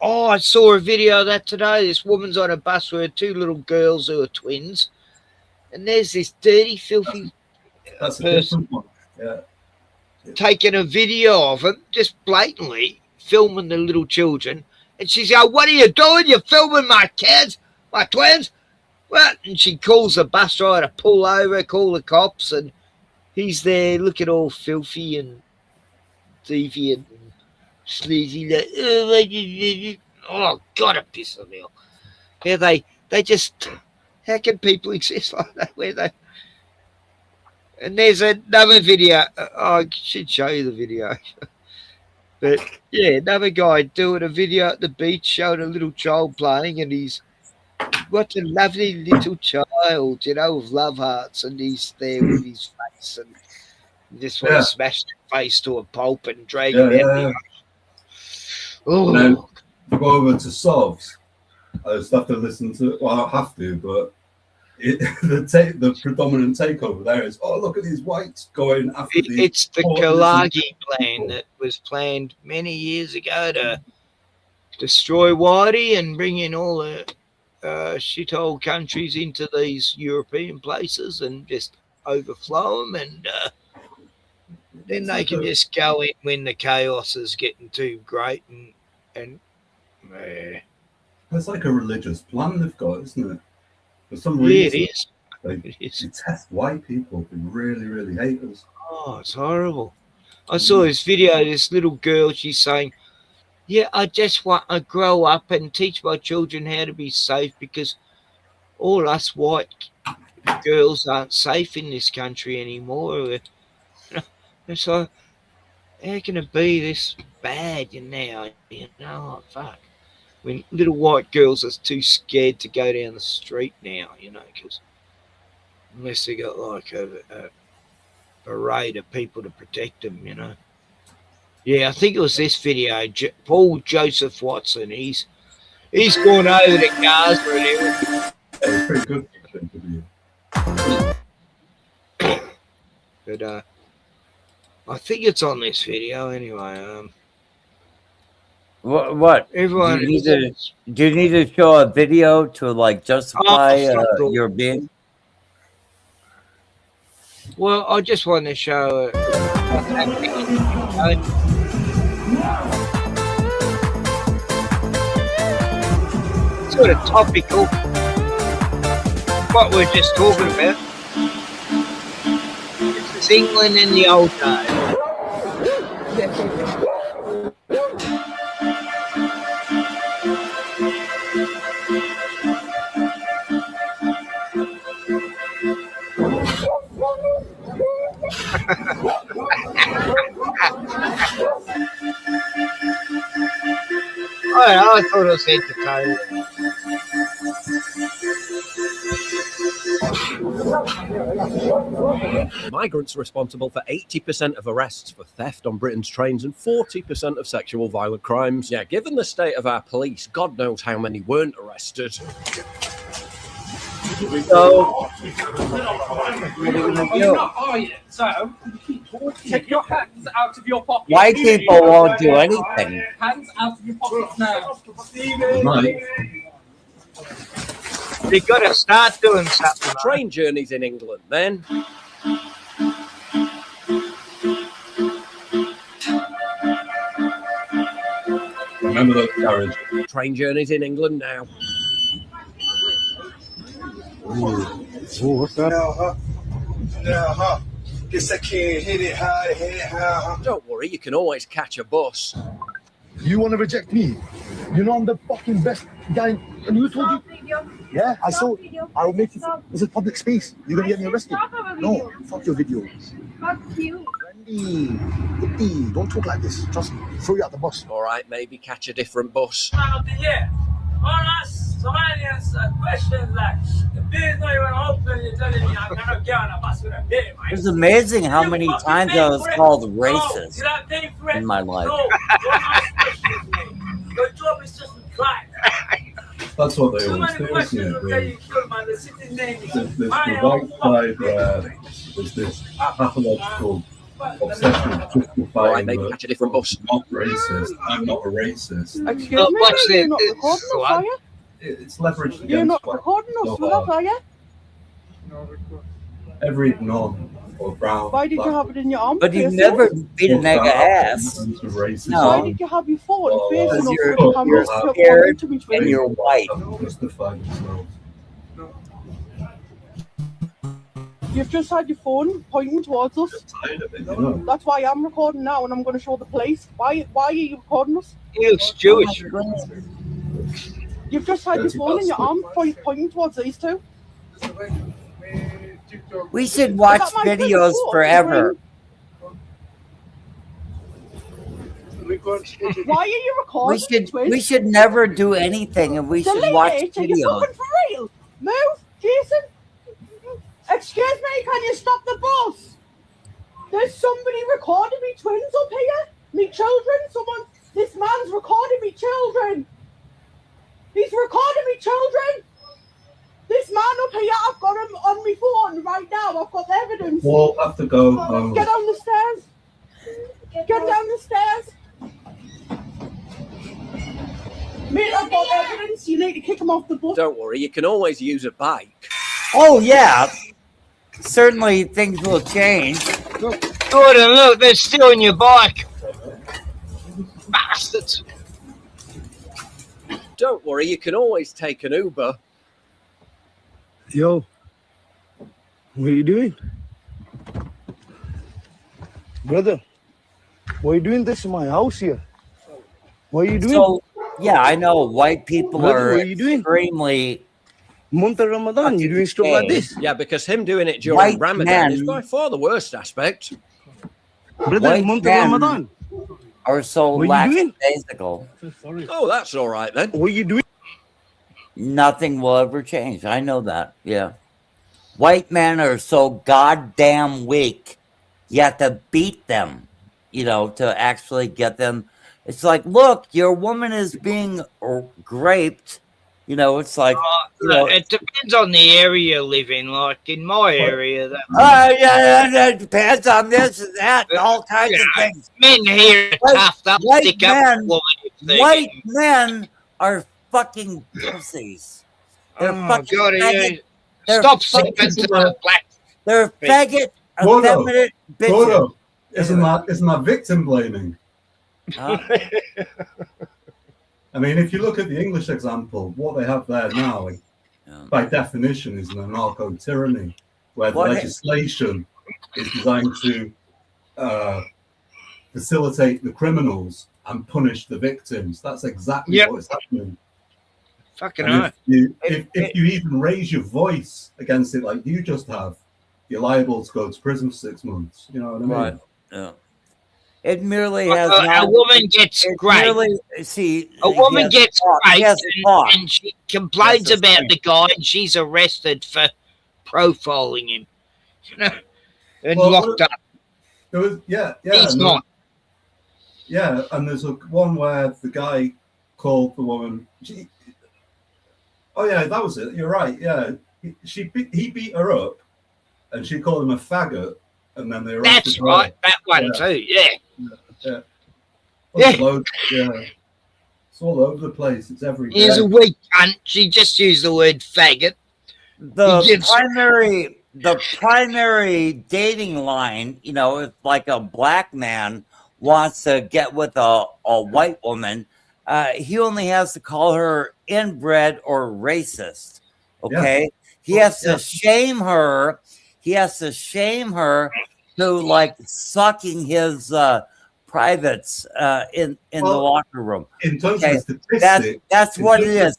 Oh, I saw a video of that today. This woman's on a bus with her 2 little girls who are twins, and there's this dirty, filthy That's a person different one. Yeah. taking a video of them, just blatantly filming the little children. And she's like, "What are you doing? You're filming my kids, my twins." What? And she calls the bus driver to pull over, call the cops, and he's there looking all filthy and deviant and sleazy. Like, oh, God, it pisses me off. Yeah, they just, how can people exist like that? Where they... And there's another video. I should show you the video. But yeah, another guy doing a video at the beach showing a little child playing, and he's, what a lovely little child, you know, with love hearts, and he's there with his face, and you just want to smash the face to a pulp and drag it out. Oh, now, to go over to Sovs, I just have to listen to. Well, I have to, but the predominant takeover there is, oh, look at these whites going after these. It's the Kalagi plan that was planned many years ago to destroy Whitey and bring in all the shithole countries into these European places and just overflow them, and then they can just go in when the chaos is getting too great, and it's like a religious plan they've got, isn't it? For some reason, it is. They test white people who really, really hate us. Oh, it's horrible. I saw this video, this little girl, she's saying, yeah, I just want to grow up and teach my children how to be safe, because all us white girls aren't safe in this country anymore. It's like, how can it be this bad now? You know, fuck. When little white girls are too scared to go down the street now, you know, because unless they got like a parade of people to protect them, you know. Yeah, I think it was this video. Paul Joseph Watson. He's gone over to Gaza and everything. It was pretty good interview. But I think it's on this video anyway. What? Everyone, do you need to show a video to like justify your bid? Well, I just want to show what's happening. Sort of topical. What we're just talking about. This is England in the old days. I thought it was entertaining. Migrants are responsible for 80% of arrests for theft on Britain's trains and 40% of sexual violent crimes. Yeah, given the state of our police, God knows how many weren't arrested. So, take your hands out of your pockets. White people won't do anything. Hands out of your pockets now. They've got to start doing something. Train journeys in England, then. Remember those carriage. Train journeys in England now. Ooh, what's that? Guess I can't hit it high, hit high. Don't worry, you can always catch a bus. You want to reject me? You know I'm the fucking best guy. And you told you. Yeah, I saw. I'll make it. This is public space. You're gonna get me arrested. No, fuck your video. Fuck you. Wendy, don't talk like this. Trust me. Throw you out the bus. All right, maybe catch a different bus. Man of the year. All us Somalians questions like, the beer is not even open, you're telling me I cannot get on a bus with a beer, man. It's amazing how many times I was called racist in my life. No, your job is just to drive. That's what they Too always many do, questions isn't will it? get you killed, man. The city's name is There's the white side where there's this pathological obsession with justifying Right, maybe catch a different bus. I'm not racist. I'm not a racist. Excuse me, you're not recording us, are you? It's leveraged against You're not white recording us, so for that, are you? every non or brown. Why did you have it in your arm? But you've never been a nigga ass. No. Why did you have your phone facing us you're, with the camera you're scared and you're white. Justify themselves. You've just had your phone pointing towards us. That's why I'm recording now, and I'm going to show the police. Why are you recording us? He looks Jewish. You've just had your phone in your arm pointing towards these two. We should watch videos forever. Why are you recording? We should never do anything, and we should watch Delete it. Are you videos. fucking for real? Move, Jason. Excuse me, can you stop the bus? There's somebody recording me twins up here. Me children. This man's recording me children. He's recording me children. This man up here, I've got him on my phone right now. I've got the evidence. We'll have to go. Get down the stairs. Get down the stairs. Mate, I've got evidence. You need to kick him off the bus. Don't worry, you can always use a bike. Oh yeah, certainly things will change. Gordon, look, they're stealing your bike. Bastards. Don't worry, you can always take an Uber. Yo, what are you doing? Brother, why are you doing this in my house here? What are you doing? So, yeah, I know white people Brother, are what are you doing? extremely. Month of Ramadan, you're doing stuff like this? Yeah, because him doing it during White Ramadan is men- by far the worst aspect. Brother, White month of men Ramadan. are so What are you doing? lackadaisical. Oh, that's all right then. What are you doing? Nothing will ever change. I know that. Yeah. White men are so goddamn weak. You have to beat them, to actually get them. It's like, look, your woman is being raped. It's like, it depends on the area you live in. Like in my area, yeah, it depends on this and that, and all kinds of things. Men here are tough. They'll stick up for White men are fucking pussies. They're fucking faggot. They're Stop fucking- sipping to the black. They're faggot, Gordo, effeminate bitches. Gordo, isn't that victim blaming? I mean, if you look at the English example, what they have there now, by definition, is an anarcho tyranny, where the legislation is designed to facilitate the criminals and punish the victims. That's exactly what is happening. Fucking And right. if you even raise your voice against it like you just have, you're liable to go to prison for 6 months. You know what I mean? Right. Yeah. It merely has a woman gets great. A woman gets great and she complains about the guy and she's arrested for profiling him. And locked up. There was, He's not. Yeah, and there's one where the guy called the woman. Oh yeah, that was it. You're right. Yeah, he beat her up, and she called him a faggot, and then they arrested That's her. right. That one too. Yeah. Yeah. Yeah. It's all over the place. It's every day. He's a weak cunt. She just used the word faggot. The primary dating line, if like a black man wants to get with a white woman, he only has to call her inbred or racist. Okay. He has to shame her. He has to shame her to like sucking his privates in the locker room. In terms of statistics, that's what it is.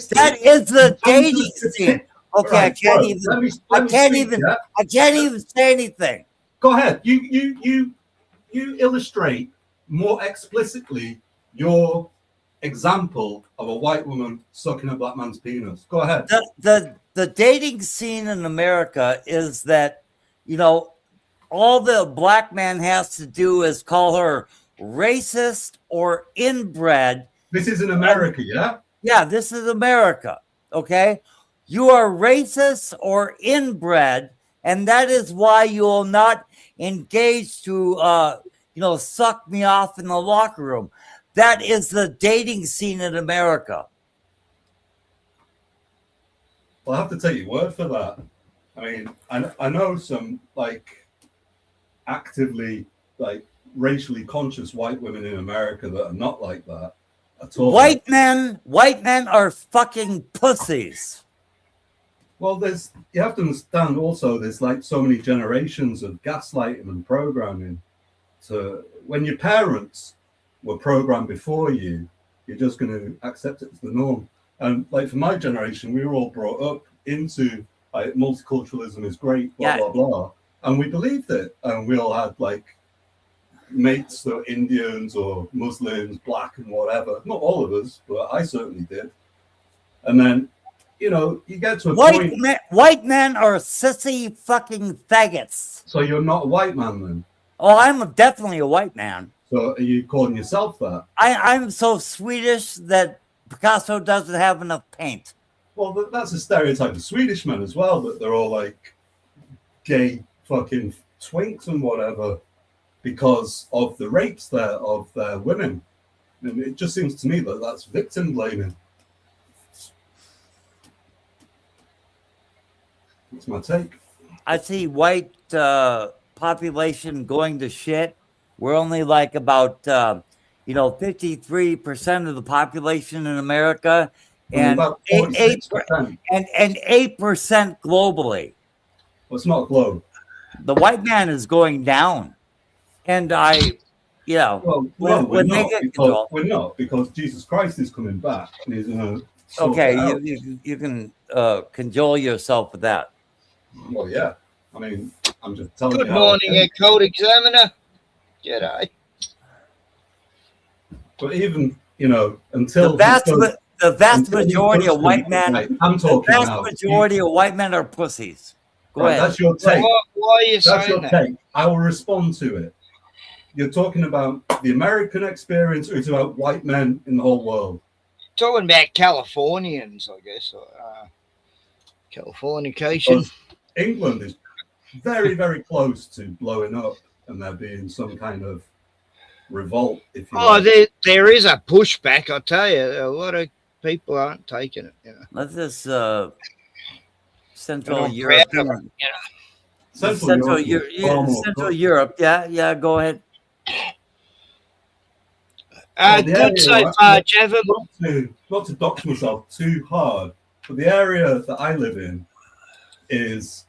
That is the dating scene. Okay, Right, I can't even say anything. Go ahead. You illustrate more explicitly your example of a white woman sucking a black man's penis. Go ahead. The dating scene in America is that, you know, all the black man has to do is call her racist or inbred. This is in America, yeah? Yeah, this is America. Okay. You are racist or inbred, and that is why you will not engage to suck me off in the locker room. That is the dating scene in America. Well, I have to take your word for that. I mean, I know some like actively like racially conscious white women in America that are not like that at all. White men are fucking pussies. Well, you have to understand also there's like so many generations of gaslighting and programming. So when your parents were programmed before you, you're just going to accept it as the norm. And like for my generation, we were all brought up into like multiculturalism is great, blah, blah, blah. And we believed it. And we all had like mates that were Indians or Muslims, black and whatever. Not all of us, but I certainly did. And then, you know, you get to a point. White men are sissy fucking faggots. So you're not a white man then? Oh, I'm definitely a white man. So are you calling yourself that? I'm so Swedish that Picasso doesn't have enough paint. Well, that's a stereotype of Swedish men as well, that they're all like gay fucking twinks and whatever because of the rapes there of their women. And it just seems to me that that's victim blaming. That's my take. I see white population going to shit. We're only like about 53% of the population in America, and about 8% globally. Well, it's not a globe. The white man is going down, and we're not because Jesus Christ is coming back. And he's gonna okay, you can cajole yourself with that. Well, yeah. I mean, I'm just telling you. Good morning, Code Examiner. G'day. But even, until the vast majority of white men, majority of white men are pussies. Go ahead. That's your take. Why are you saying that? Take. I will respond to it. You're talking about the American experience, or it's about white men in the whole world? Talking about Californians, I guess. Californication. Because England is very, very close to blowing up, and there being some kind of revolt. If you like. There is a pushback. I tell you, a lot of people aren't taking it. Let's just Central Europe. Central Europe. Yeah. Go ahead. Good so far, Trevor. Not to dox myself too hard, but the area that I live in is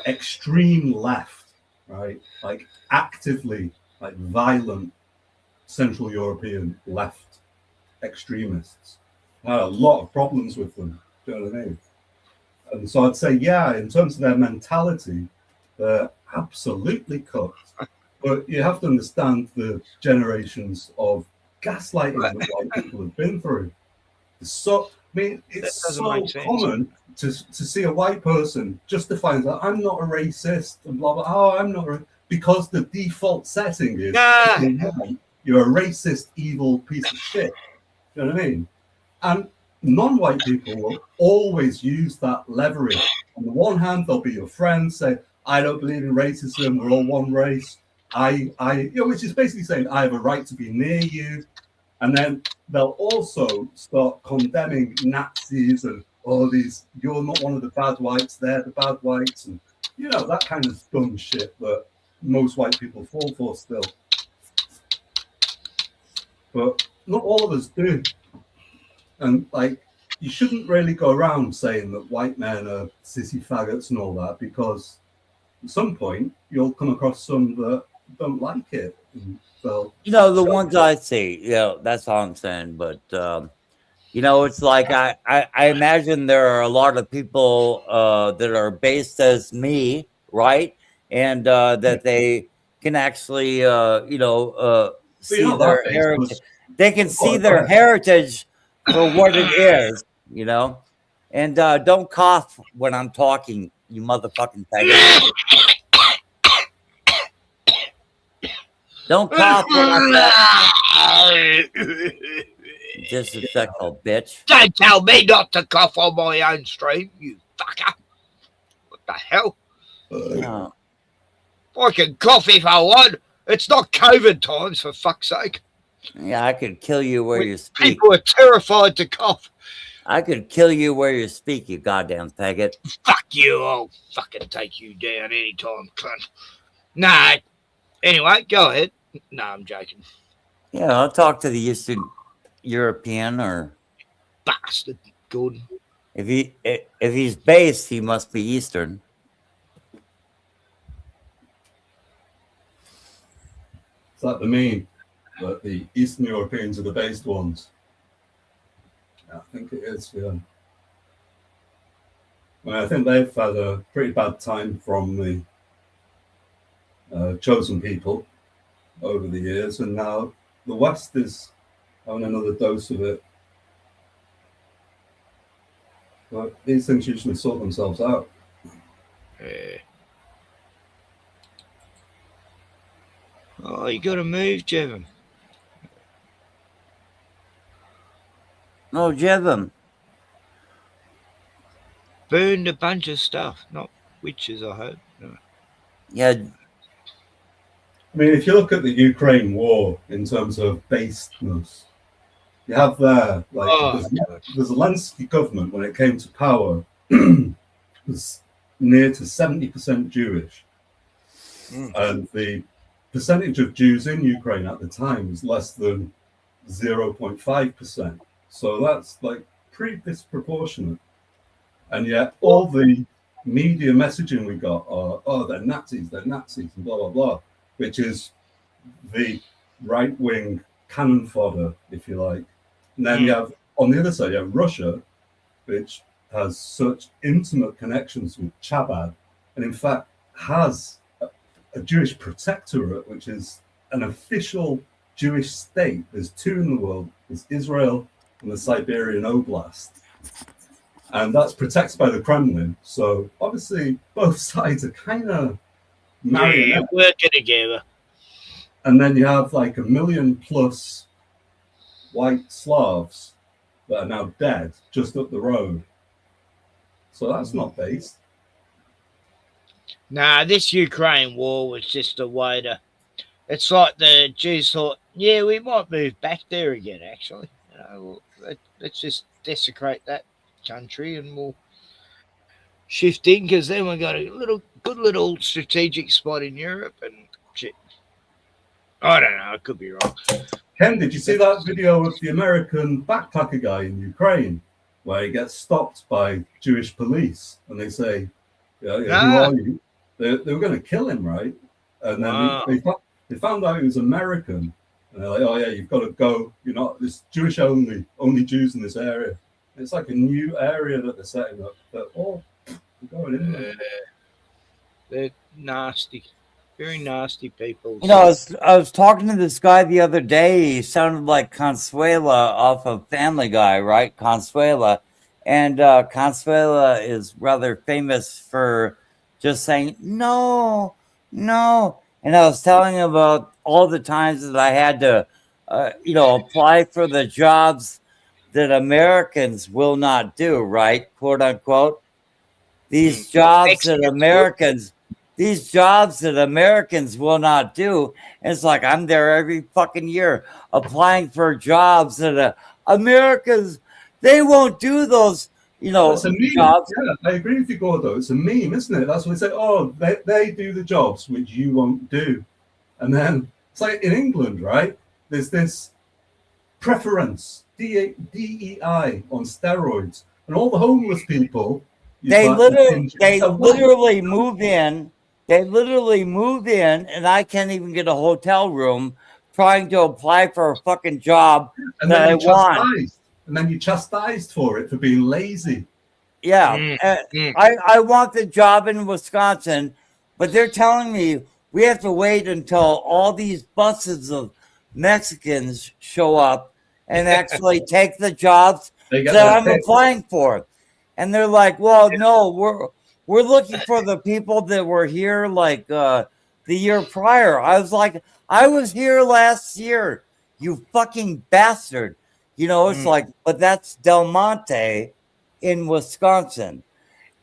extreme left, right? Like actively, like violent Central European left extremists. I had a lot of problems with them. Do you know what I mean? And so I'd say, yeah, in terms of their mentality, they're absolutely cooked. But you have to understand the generations of gaslighting that white people have been through. It's so common to see a white person justifying that I'm not a racist and blah blah. Oh, I'm not because the default setting is you're a racist, evil piece of shit. You know what I mean? And non-white people will always use that leverage. On the one hand, they'll be your friends, say, I don't believe in racism, we're all one race. Which is basically saying I have a right to be near you. And then they'll also start condemning Nazis and all these, you're not one of the bad whites, they're the bad whites, and that kind of dumb shit that most white people fall for still. But not all of us do. And you shouldn't really go around saying that white men are sissy faggots and all that, because at some point you'll come across some that don't like it. And they'll the ones I see, that's all I'm saying. But it's like I imagine there are a lot of people that are based as me, right? And that they can actually, see their heritage. They can see their heritage for what it is, And don't cough when I'm talking, you motherfucking faggot. Don't cough when I'm talking. Disrespectful bitch. Don't tell me not to cough on my own stream, you fucker. What the hell? I can cough if I want. It's not COVID times, for fuck's sake. Yeah, I could kill you where you speak. People are terrified to cough. I could kill you where you speak, you goddamn faggot. Fuck you. I'll fucking take you down anytime, cunt. Nah. Anyway, go ahead. No, I'm joking. Yeah, I'll talk to the Eastern European or bastard Gordon. If he's based, he must be Eastern. Is that the mean? That the Eastern Europeans are the based ones? I think it is, yeah. I think they've had a pretty bad time from the chosen people over the years, and now the West is having another dose of it. But these things usually sort themselves out. Oh, you got to move, Jevon. No, Jevon. Burned a bunch of stuff, not witches, I hope. No. Yeah. I mean, if you look at the Ukraine war in terms of basedness, you have there, like, the Zelensky government, when it came to power, was near to 70% Jewish. And the percentage of Jews in Ukraine at the time was less than 0.5%. So that's like pretty disproportionate. And yet all the media messaging we got are, oh, they're Nazis, and blah, blah, blah, which is the right-wing cannon fodder, if you like. And then you have, on the other side, you have Russia, which has such intimate connections with Chabad, and in fact has a Jewish protectorate, which is an official Jewish state. There's two in the world. There's Israel and the Siberian Oblast. And that's protected by the Kremlin. So obviously both sides are kind of marionettes. Yeah, working together. And then you have like 1 million plus white Slavs that are now dead just up the road. So that's not based. Nah, this Ukraine war was just a way to... It's like the Jews thought, yeah, we might move back there again, actually. You know, let's just desecrate that country and we'll shift in, because then we've got a good little strategic spot in Europe and shit. I don't know, I could be wrong. Ken, did you see that video of the American backpacker guy in Ukraine where he gets stopped by Jewish police and they say, who are you? They were going to kill him, right? And then they found out he was American. And they're like, oh, yeah, you've got to go. You're not, this Jewish only Jews in this area. And it's like a new area that they're setting up. They're going in there. They're nasty. Very nasty people. You know, I was talking to this guy the other day. He sounded like Consuela off of Family Guy, right? Consuela. And Consuela is rather famous for just saying, no. And I was telling him about all the times that I had to, apply for the jobs that Americans will not do, right? Quote unquote. These jobs that Americans will not do. And it's like, I'm there every fucking year applying for jobs that Americans, they won't do those, it's a meme. jobs. Yeah, I agree with you, Gordo. It's a meme, isn't it? That's what they say. Oh, they do the jobs which you won't do. And then it's like in England, right? There's this preference, DEI on steroids. And all the homeless people, They literally move in They literally move in, and I can't even get a hotel room trying to apply for a fucking job And that then I you're want. chastised. And then you're chastised for it, for being lazy. Yeah, I want the job in Wisconsin, but they're telling me we have to wait until all these buses of Mexicans show up and actually take the jobs They get that their I'm pick. applying for. And they're like, "Well, no, we're looking for the people that were here like the year prior." I was like, "I was here last year, you fucking bastard." You know, it's like, but that's Del Monte in Wisconsin.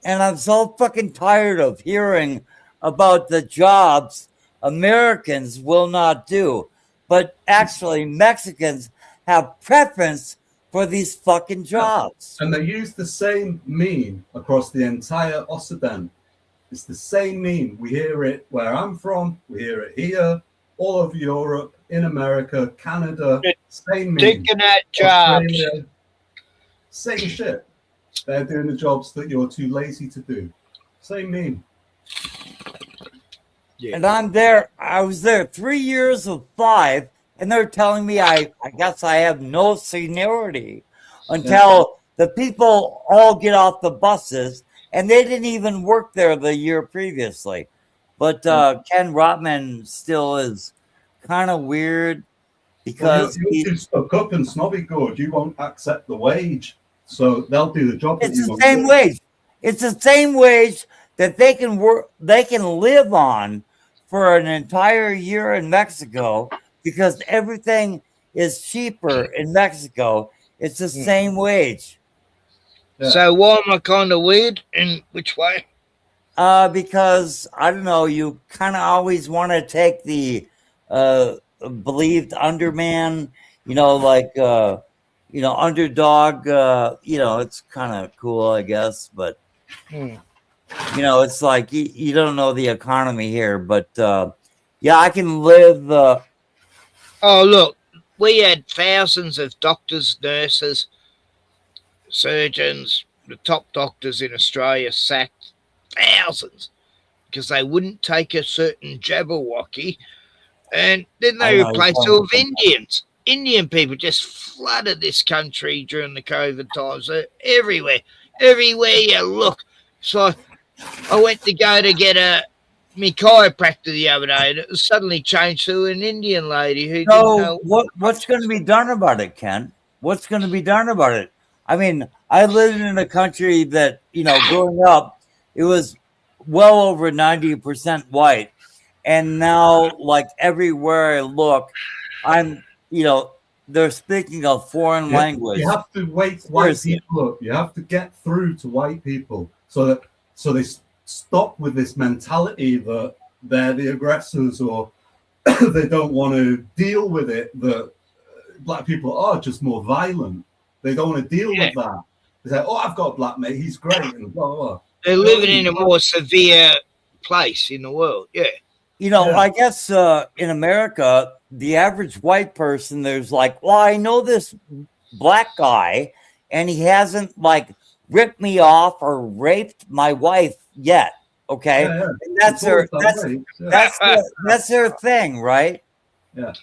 And I'm so fucking tired of hearing about the jobs Americans will not do. But actually, Mexicans have preference for these fucking jobs. And they use the same meme across the entire Occident. It's the same meme. We hear it where I'm from, we hear it here, all over Europe, in America, Canada, same meme. Taking at jobs. Australia, same shit. They're doing the jobs that you're too lazy to do. Same meme. Yeah. And I'm there. I was there 3 years of 5, and they're telling me I guess I have no seniority until the people all get off the buses, and they didn't even work there the year previously. But Ken Rotman still is kind of weird because you're too stuck up and snobby good. You won't accept the wage, so they'll do the job. It's the same wage. It's the same wage that they can work. They can live on for an entire year in Mexico because everything is cheaper in Mexico. It's the same wage. So why am I kind of weird? In which way? Because I don't know. You kind of always want to take the believed underman. You know, like underdog. It's kind of cool, I guess, but. It's like you don't know the economy here, but I can live. Oh, look, we had thousands of doctors, nurses, surgeons, the top doctors in Australia sacked, thousands, because they wouldn't take a certain Jabberwocky, and then they replaced it with Indians. Indian people just flooded this country during the COVID times. They're everywhere. Everywhere you look. So I went to get my chiropractor the other day, and it was suddenly changed to an Indian lady who didn't know. What's going to be done about it, Ken? What's going to be done about it? I mean, I lived in a country that, growing up, it was well over 90% white. And now, like, everywhere I look, they're speaking a foreign language. You have to wake white people up. You have to get through to white people so they stop with this mentality that they're the aggressors or they don't want to deal with it, that black people are just more violent. They don't want to deal with that. They say, "Oh, I've got a black mate, he's great," and blah, blah, blah. They're living in a more severe place in the world, I guess in America, the average white person, there's like, well, I know this black guy, and he hasn't like ripped me off or raped my wife yet. Okay, and that's their thing, right? Yeah,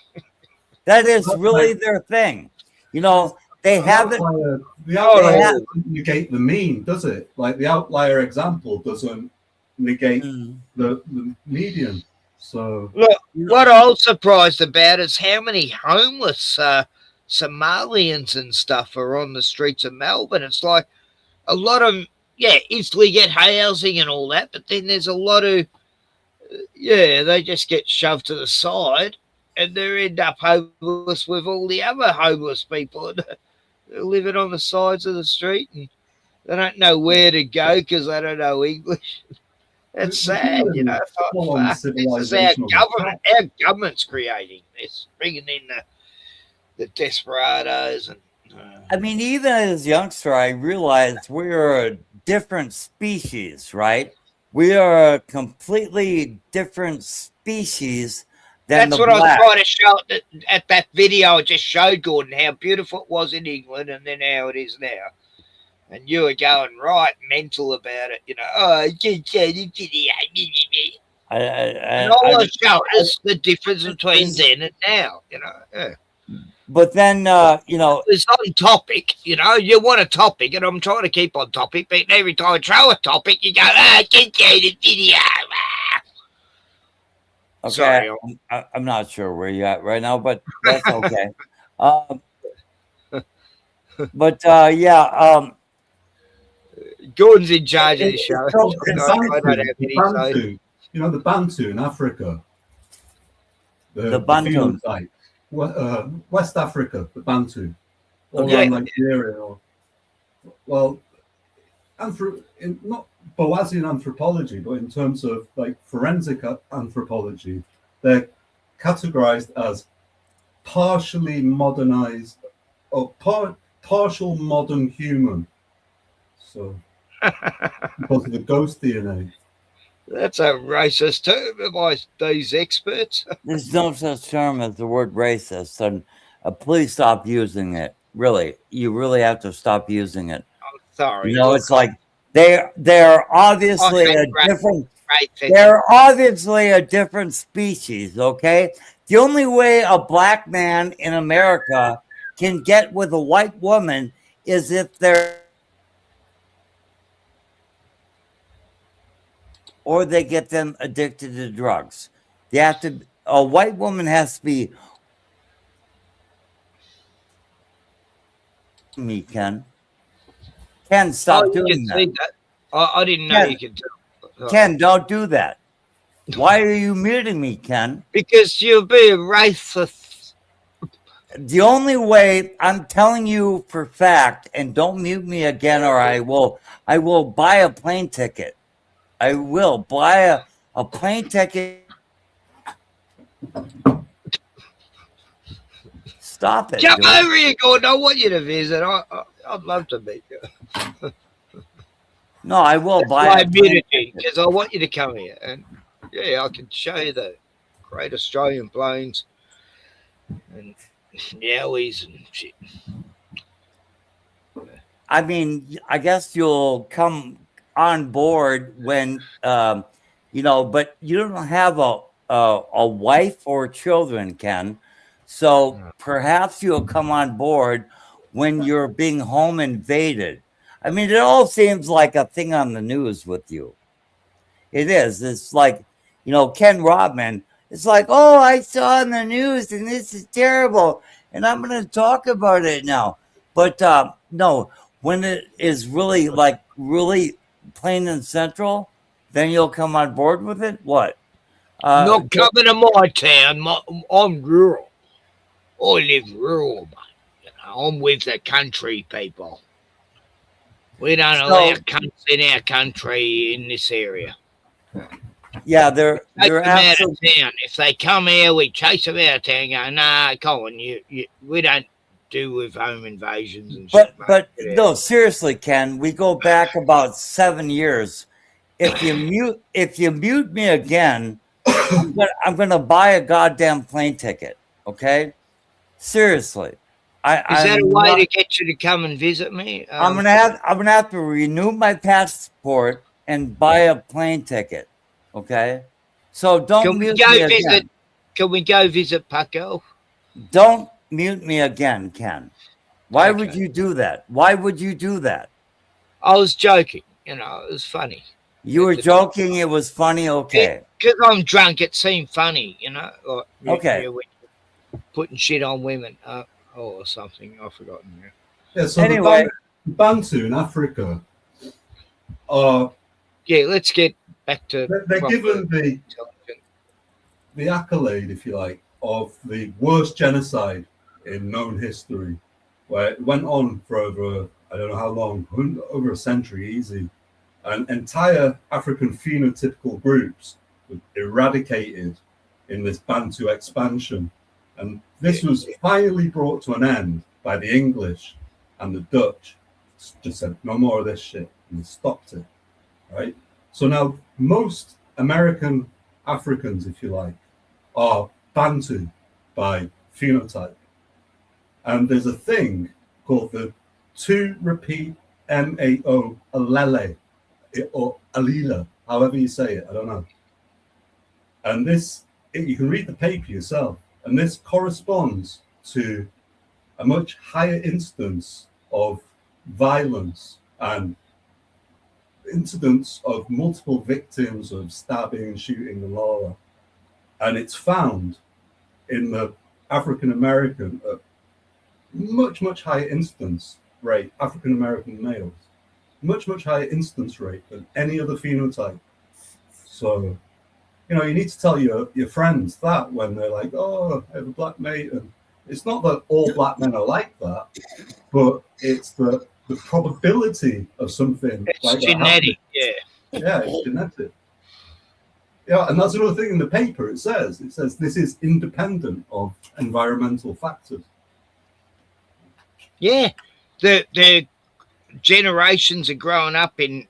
that is really their thing. They haven't. The outlier doesn't negate the mean, does it? Like the outlier example doesn't negate the median. So look, what I was surprised about is how many homeless Somalians and stuff are on the streets of Melbourne. It's like a lot of instantly get housing and all that, but then there's a lot of they just get shoved to the side and they end up homeless with all the other homeless people. They're living on the sides of the street and they don't know where to go because they don't know English. It's sad, This is our government. Our government's creating this, bringing in the desperados. And I mean, even as a youngster, I realized we're a different species, right? We are a completely different species than that's what black. I was trying to show at that video I just showed, Gordon, how beautiful it was in England and then how it is now. And you were going right mental about it, And I want to show us the difference between then and now, you know. Yeah. But then, you know, it's on topic. You know, you want a topic, and I'm trying to keep on topic. But every time I throw a topic, you go, get the video. Okay, Sorry, I'm not sure where you're at right now, but that's okay. But yeah, Gordon's in charge of the show. You know, the Bantu in Africa. The Bantu. phenotype. West Africa, the Bantu. Or Okay. Nigeria. Well, not Boasian anthropology, but in terms of like forensic anthropology, they're categorized as partially modernized or partial modern human. So, because of the ghost DNA. That's a racist term by these experts. There's no such term as the word racist, and please stop using it. Really, you really have to stop using it. I'm sorry. You know, it's like they're obviously a different. They're obviously a different species. Okay, the only way a black man in America can get with a white woman is if they're, or they get them addicted to drugs. They have to. A white woman has to be. Me, Ken. Ken, stop doing that. I didn't know you could do it. Ken, don't do that. Why are you muting me, Ken? Because you're being racist. The only way, I'm telling you for fact, and don't mute me again, or I will buy a plane ticket. I will buy a plane ticket. Stop it. Come over here, Gordon. I want you to visit. I'd love to meet you. No, I will buy my a plane immunity, because I want you to come here. And yeah, I can show you the great Australian plains and yowies and shit. I mean, I guess you'll come on board when, you know, but you don't have a wife or children, Ken. So perhaps you'll come on board when you're being home invaded. I mean, it all seems like a thing on the news with you. It is. It's like, you know, Ken Rodman. It's like, oh, I saw in the news and this is terrible. And I'm going to talk about it now. But no, when it is really like really plain and central, then you'll come on board with it. What? Not coming to my town. I'm rural. I live rural, mate. You know, I'm with the country people. We don't allow cunts in our country in this area. Yeah, they're Take them out of town. If they come here, we chase them out of town. Go, nah, come on, we don't do with home invasions and shit. But no, seriously, Ken, we go back about 7 years. If you mute me again, I'm gonna buy a goddamn plane ticket. Okay, seriously. Is that a way to get you to come and visit me? I'm gonna have to renew my passport and buy a plane ticket. Okay, so don't mute me again. Can we go visit Paco? Don't mute me again, Ken. Why would you do that? Why would you do that? I was joking. You know, it was funny. You were joking. It was funny. Okay. Because I'm drunk, it seemed funny. You know. Okay. Putting shit on women. Or something. I've forgotten. Yeah. So anyway, the Bantu in Africa are. Yeah. Let's get back to. They're given the accolade, if you like, of the worst genocide in known history, where it went on for over, I don't know how long, over a century, easy. And entire African phenotypical groups were eradicated in this Bantu expansion. And this was finally brought to an end by the English, and the Dutch just said, no more of this shit, and they stopped it, right? So now most American Africans, if you like, are Bantu by phenotype. And there's a thing called the 2-repeat MAO allele, or allele, however you say it, I don't know. And this, you can read the paper yourself, and this corresponds to a much higher instance of violence and incidents of multiple victims of stabbing, shooting, and all that. And it's found in the African American, much higher instance rate, African American males, much higher instance rate than any other phenotype. So, you know, you need to tell your friends that when they're like, oh, I have a black mate. And it's not that all black men are like that, but it's the probability of something it's like genetic, that. Yeah, it's genetic. Yeah, and that's another thing in the paper. It says this is independent of environmental factors. Yeah, the generations are growing up in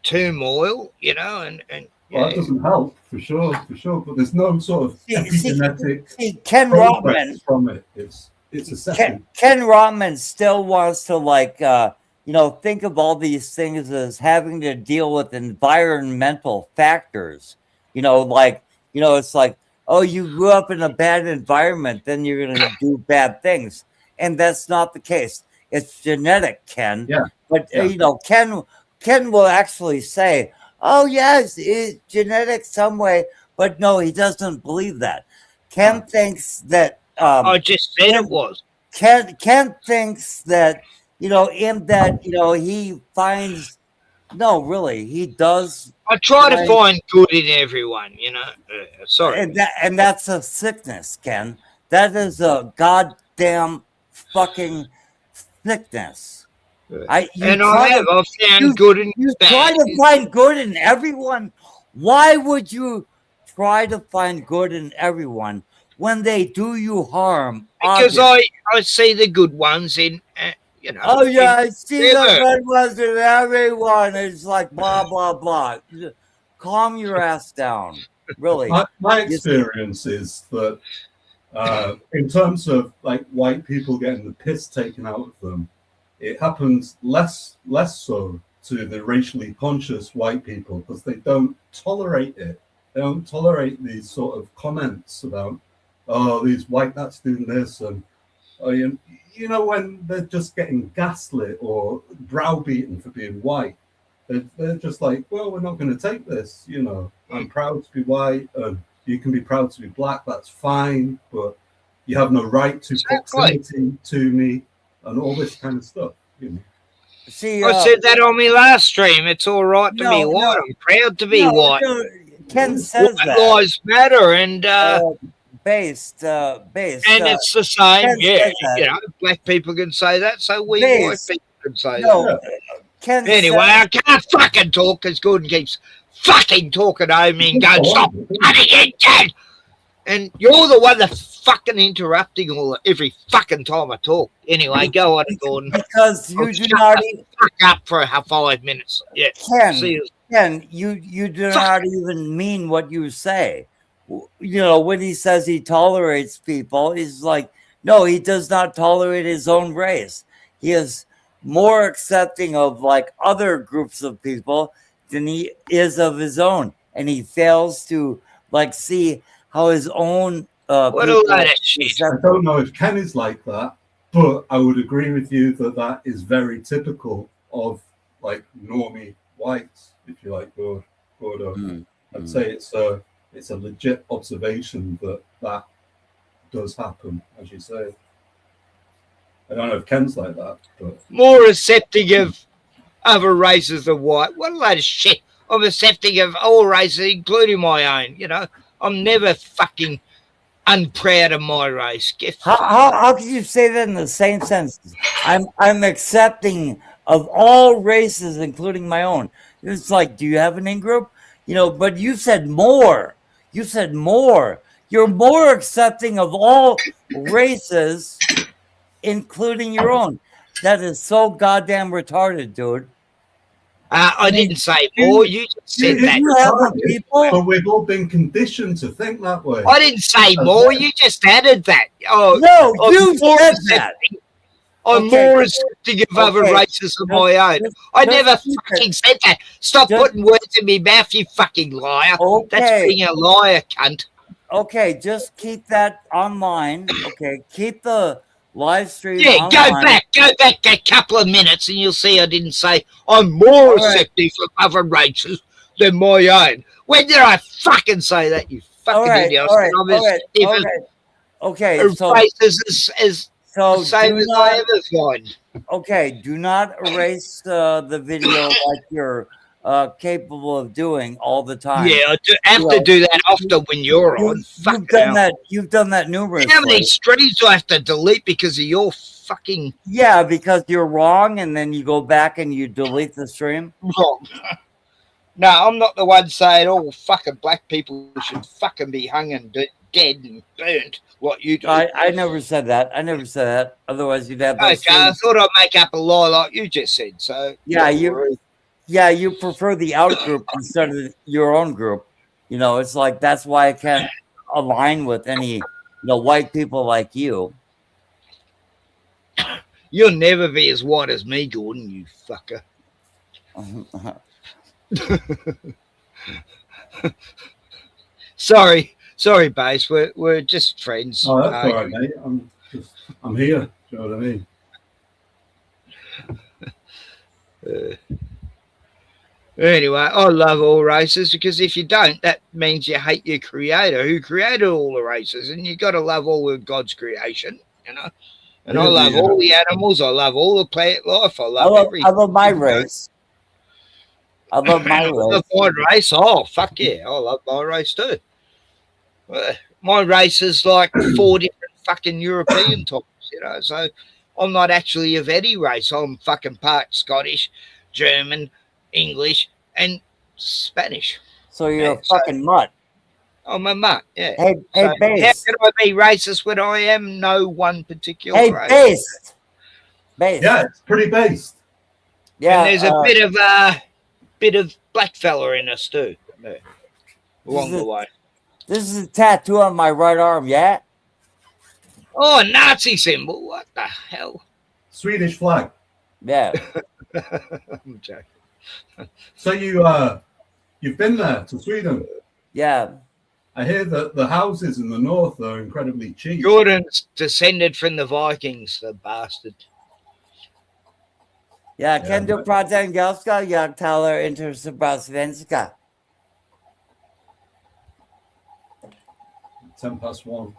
turmoil, you know, and Well, that doesn't help for sure. But there's no sort of epigenetic Ken progress Rotman from it. It's a second. Ken Rotman still wants to think of all these things as having to deal with environmental factors. It's like, oh, you grew up in a bad environment, then you're going to do bad things. And that's not the case. It's genetic, Ken. Yeah. But, Ken will actually say, oh, yes, it's genetic some way. But no, he doesn't believe that. Ken thinks that... I just said it was. Ken thinks that, he finds... No, really, he does... I try to find good in everyone, you know. Sorry. And that's a sickness, Ken. That is a goddamn fucking sickness. I've found good in you try to find good in everyone. Why would you try to find good in everyone when they do you harm? Because I see the good ones in, Oh yeah, I see the good ones in everyone. It's like blah blah blah. Calm your ass down. Really. My experience is that in terms of like white people getting the piss taken out of them, it happens less so to the racially conscious white people because they don't tolerate it. They don't tolerate these sort of comments about, oh, these white nuts doing this, and when they're just getting gaslit or browbeaten for being white, they're just like, well, we're not going to take this. I'm proud to be white, and you can be proud to be black. That's fine, but you have no right to proximity to me, and all this kind of stuff. See, I said that on my last stream. It's all right to be white. I'm proud to be white. Ken says White that. lives matter, and based. And it's the same. Ken Yeah, black people can say that, so we white people can say that. Ken anyway, I can't fucking talk because Gordon keeps fucking talking over me and going, stop cutting it, Ken! And you're the one that's fucking interrupting every fucking time I talk. Anyway, go on, Gordon. Because you do not even fuck up for 5 minutes. Yeah. Ken, you do not even mean what you say. When he says he tolerates people, he's like, no, he does not tolerate his own race. He is more accepting of like other groups of people than he is of his own. And he fails to like see how his own what a lot of shit. I don't know if Ken is like that, but I would agree with you that is very typical of like normie whites, if you like, Gordo. I'd say it's a legit observation that does happen, as you say. I don't know if Ken's like that, but more accepting of other races than white. What a load of shit. I'm accepting of all races, including my own. I'm never fucking unproud of my race. How could you say that in the same sense? I'm accepting of all races, including my own. It's like, do you have an in-group? But you said more. You said more. You're more accepting of all races, including your own. That is so goddamn retarded, dude. I didn't say more. You just said that. But we've all been conditioned to think that way. I didn't say more. You just added that. Oh, no, you said that. I'm more accepting of other races than my own. I never fucking said that. Stop putting words in my mouth, you fucking liar. That's being a liar, cunt. Okay, just keep that online. Okay, keep the live stream online. Go back a couple of minutes and you'll see I didn't say I'm more accepting of other races than my own. When did I fucking say that, you fucking idiot? Okay, so races is the same as I ever find. Okay, do not erase the video like you're capable of doing all the time. Yeah, I have to do that often when you're on. You've done that numerous How many streams do I have to delete because of your fucking... Yeah, because you're wrong, and then you go back and you delete the stream? Wrong. No, I'm not the one saying all fucking black people should fucking be hung and dead and burnt. What you do? I never said that. I never said that. Otherwise, you'd have those okay, I thought I'd make up a lie like you just said. So yeah, you prefer the out group instead of your own group. You know, it's like that's why I can't align with any white people like you. You'll never be as white as me, Gordon. You fucker. Sorry, Base. We're just friends. Oh, that's all right, mate. I'm here. Do you know what I mean? Anyway, I love all races because if you don't, that means you hate your creator who created all the races, and you got to love all of God's creation, you know. And I love all the animals. I love all the plant life. I love everything. I love my race. I love my race. I love my race. Oh, fuck yeah. I love my race too. My race is like 4 different fucking European types, you know. So I'm not actually of any race. I'm fucking part Scottish, German, English, and Spanish. So you're a fucking mutt. I'm a mutt, yeah. Hey, Base. How can I be racist when I am no one particular race? Base. Yeah, it's pretty based. Yeah, and there's a bit of black fella in us too, along the way. This is a tattoo on my right arm, yeah? Oh, Nazi symbol. What the hell? Swedish flag. Yeah. I'm joking. So you've been there to Sweden? Yeah. I hear that the houses in the north are incredibly cheap. Jordan's descended from the Vikings, the bastard. Ja, kan du prata engelska? Jag talar inte så bra svenska. 1:10.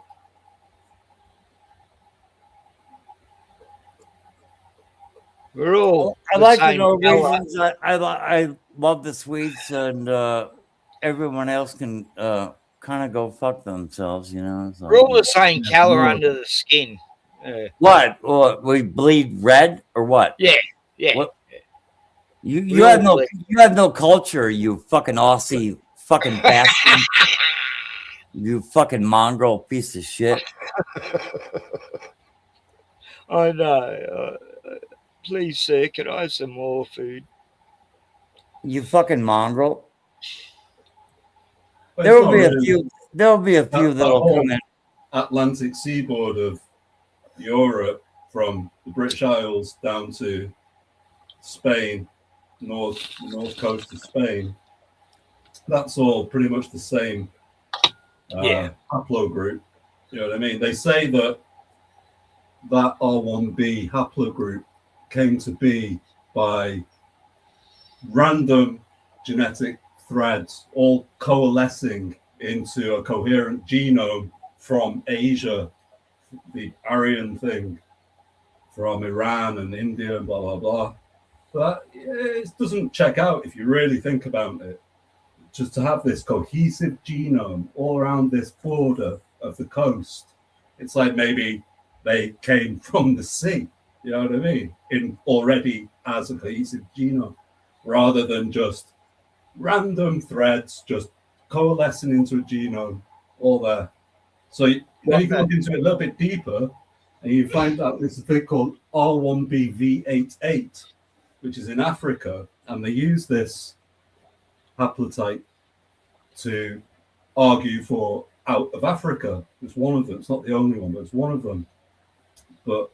We're all I like the Norwegians. I love the Swedes, and everyone else can kind of go fuck themselves, you know. So. We're all the same color under the skin. What? We bleed red or what? Yeah, yeah. What? You have no culture, you fucking Aussie fucking bastard. You fucking mongrel piece of shit. I know. Please, sir, can I have some more food? You fucking mongrel. There will be a few. There will be a few that'll come in. Atlantic seaboard of Europe, from the British Isles down to Spain, the north coast of Spain. That's all pretty much the same haplogroup. You know what I mean? They say that R1b haplogroup came to be by random genetic threads all coalescing into a coherent genome from Asia, the Aryan thing, from Iran and India and blah, blah, blah. But it doesn't check out if you really think about it. Just to have this cohesive genome all around this border of the coast, it's like maybe they came from the sea, you know what I mean? Already as a cohesive genome, rather than just random threads just coalescing into a genome all there. So you can look into it a little bit deeper, and you find out there's a thing called R1bV88, which is in Africa, and they use this haplotype to argue for out of Africa. It's one of them. It's not the only one, but it's one of them. But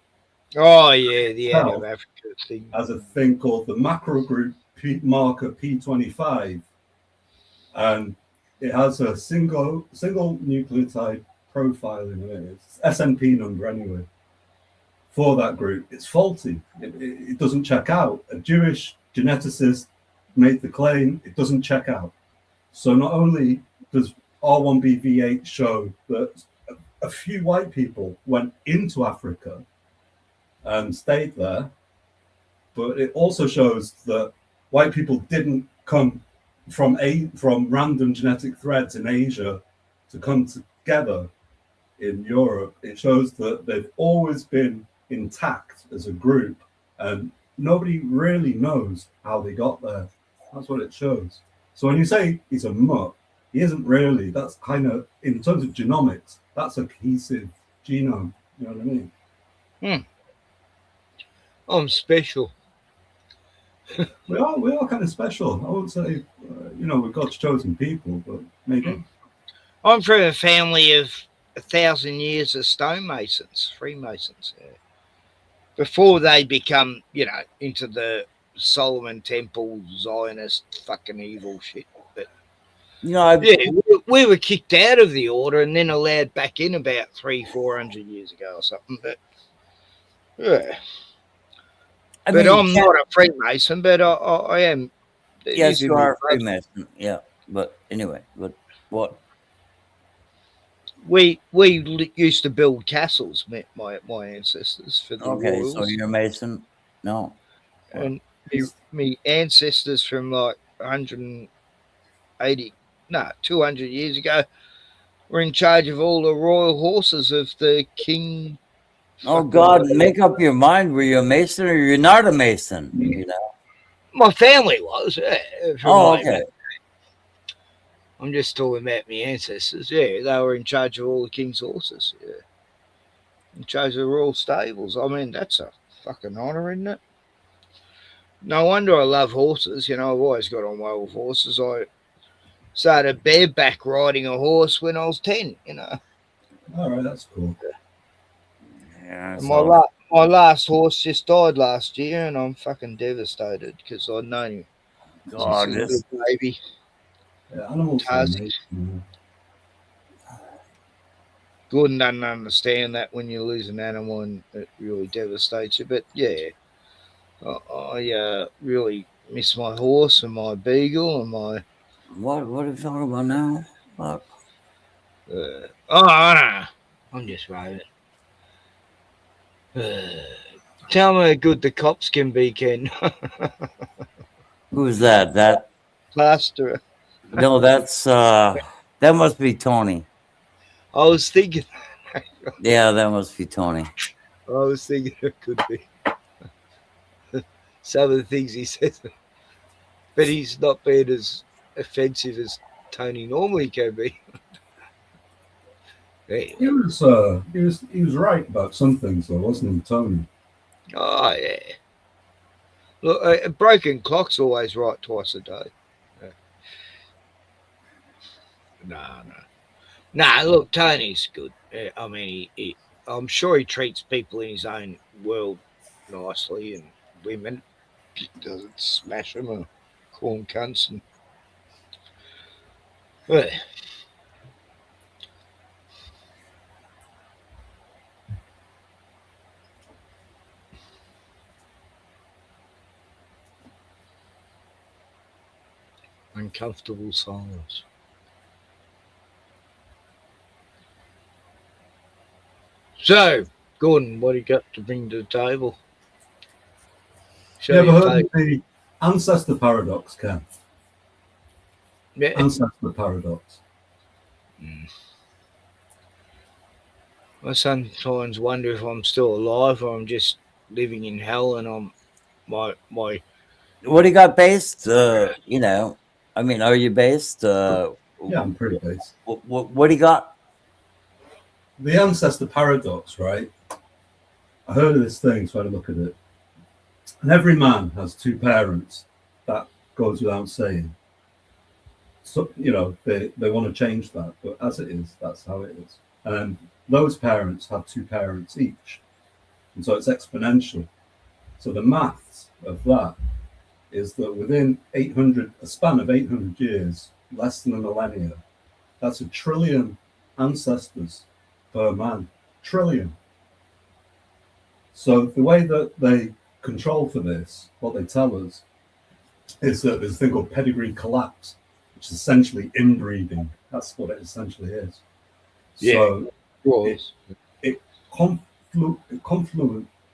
Oh yeah, the out of Kahl Africa thing. has a thing called the macro group marker P25, and it has a single nucleotide profiling in it. It's SNP number anyway. For that group, it's faulty. It doesn't check out. A Jewish geneticist made the claim, it doesn't check out. So not only does R1BV8 show that a few white people went into Africa and stayed there, but it also shows that white people didn't come from random genetic threads in Asia to come together in Europe. It shows that they've always been intact as a group, and nobody really knows how they got there. That's what it shows. So when you say he's a mutt, he isn't really. That's kind of, in terms of genomics, that's a cohesive genome. You know what I mean? I'm special. We are kind of special. I would say, we're God's chosen people, but maybe. I'm from a family of 1,000 years of stonemasons, Freemasons. Before they become, into the Solomon Temple Zionist fucking evil shit. But we were kicked out of the order and then allowed back in about 300-400 years ago or something. But yeah. I'm not a Freemason, but I am. Yes, you are a Freemason. Yeah, but anyway, but what? We used to build castles, my ancestors, for the royals. So you're a Mason? No. And me ancestors from like 200 years ago were in charge of all the royal horses of the king. Oh God, make up your mind. Were you a Mason or you're not a Mason? My family was. Okay. I'm just talking about my ancestors. Yeah, they were in charge of all the king's horses. Yeah, in charge of the royal stables. I mean, that's a fucking honor, isn't it? No wonder I love horses. I've always got on well with horses. I started bareback riding a horse when I was 10. All right, that's cool. Yeah. My last horse just died last year, and I'm fucking devastated because I'd known him. God, this baby. Yeah, animals. Gordon doesn't understand that when you lose an animal and it really devastates you. But yeah, I really miss my horse and my beagle and my. What are you talking about now? What? I don't know. I'm just raving. Tell me how good the cops can be, Ken. Who's that? That plasterer. No, that's that must be Tony. I was thinking. Yeah, that must be Tony. I was thinking it could be. Some of the things he says, but he's not being as offensive as Tony normally can be. He was right about some things, though, wasn't he, Tony? Oh yeah. Look, a broken clock's always right twice a day. No. Look, Tony's good. I mean, I'm sure he treats people in his own world nicely, and women. He doesn't smash them or call them cunts. And uncomfortable silence. So, Gordon, what do you got to bring to the table? You ever heard of the ancestor paradox, Ken? Yeah. Ancestor paradox. I sometimes wonder if I'm still alive or I'm just living in hell and I'm my. What do you got based? I mean, are you based? Yeah, I'm pretty based. What do you got? The ancestor paradox, right? I heard of this thing, so I had a look at it. And every man has two parents. That goes without saying. So, they want to change that, but as it is, that's how it is. And those parents have two parents each. and so it's exponential. So the maths of that is that within a span of 800 years, less than a millennia, that's 1 trillion ancestors per man. Trillion. So the way that they control for this, what they tell us, is that there's a thing called pedigree collapse, which is essentially inbreeding. That's what it essentially is. Yeah, So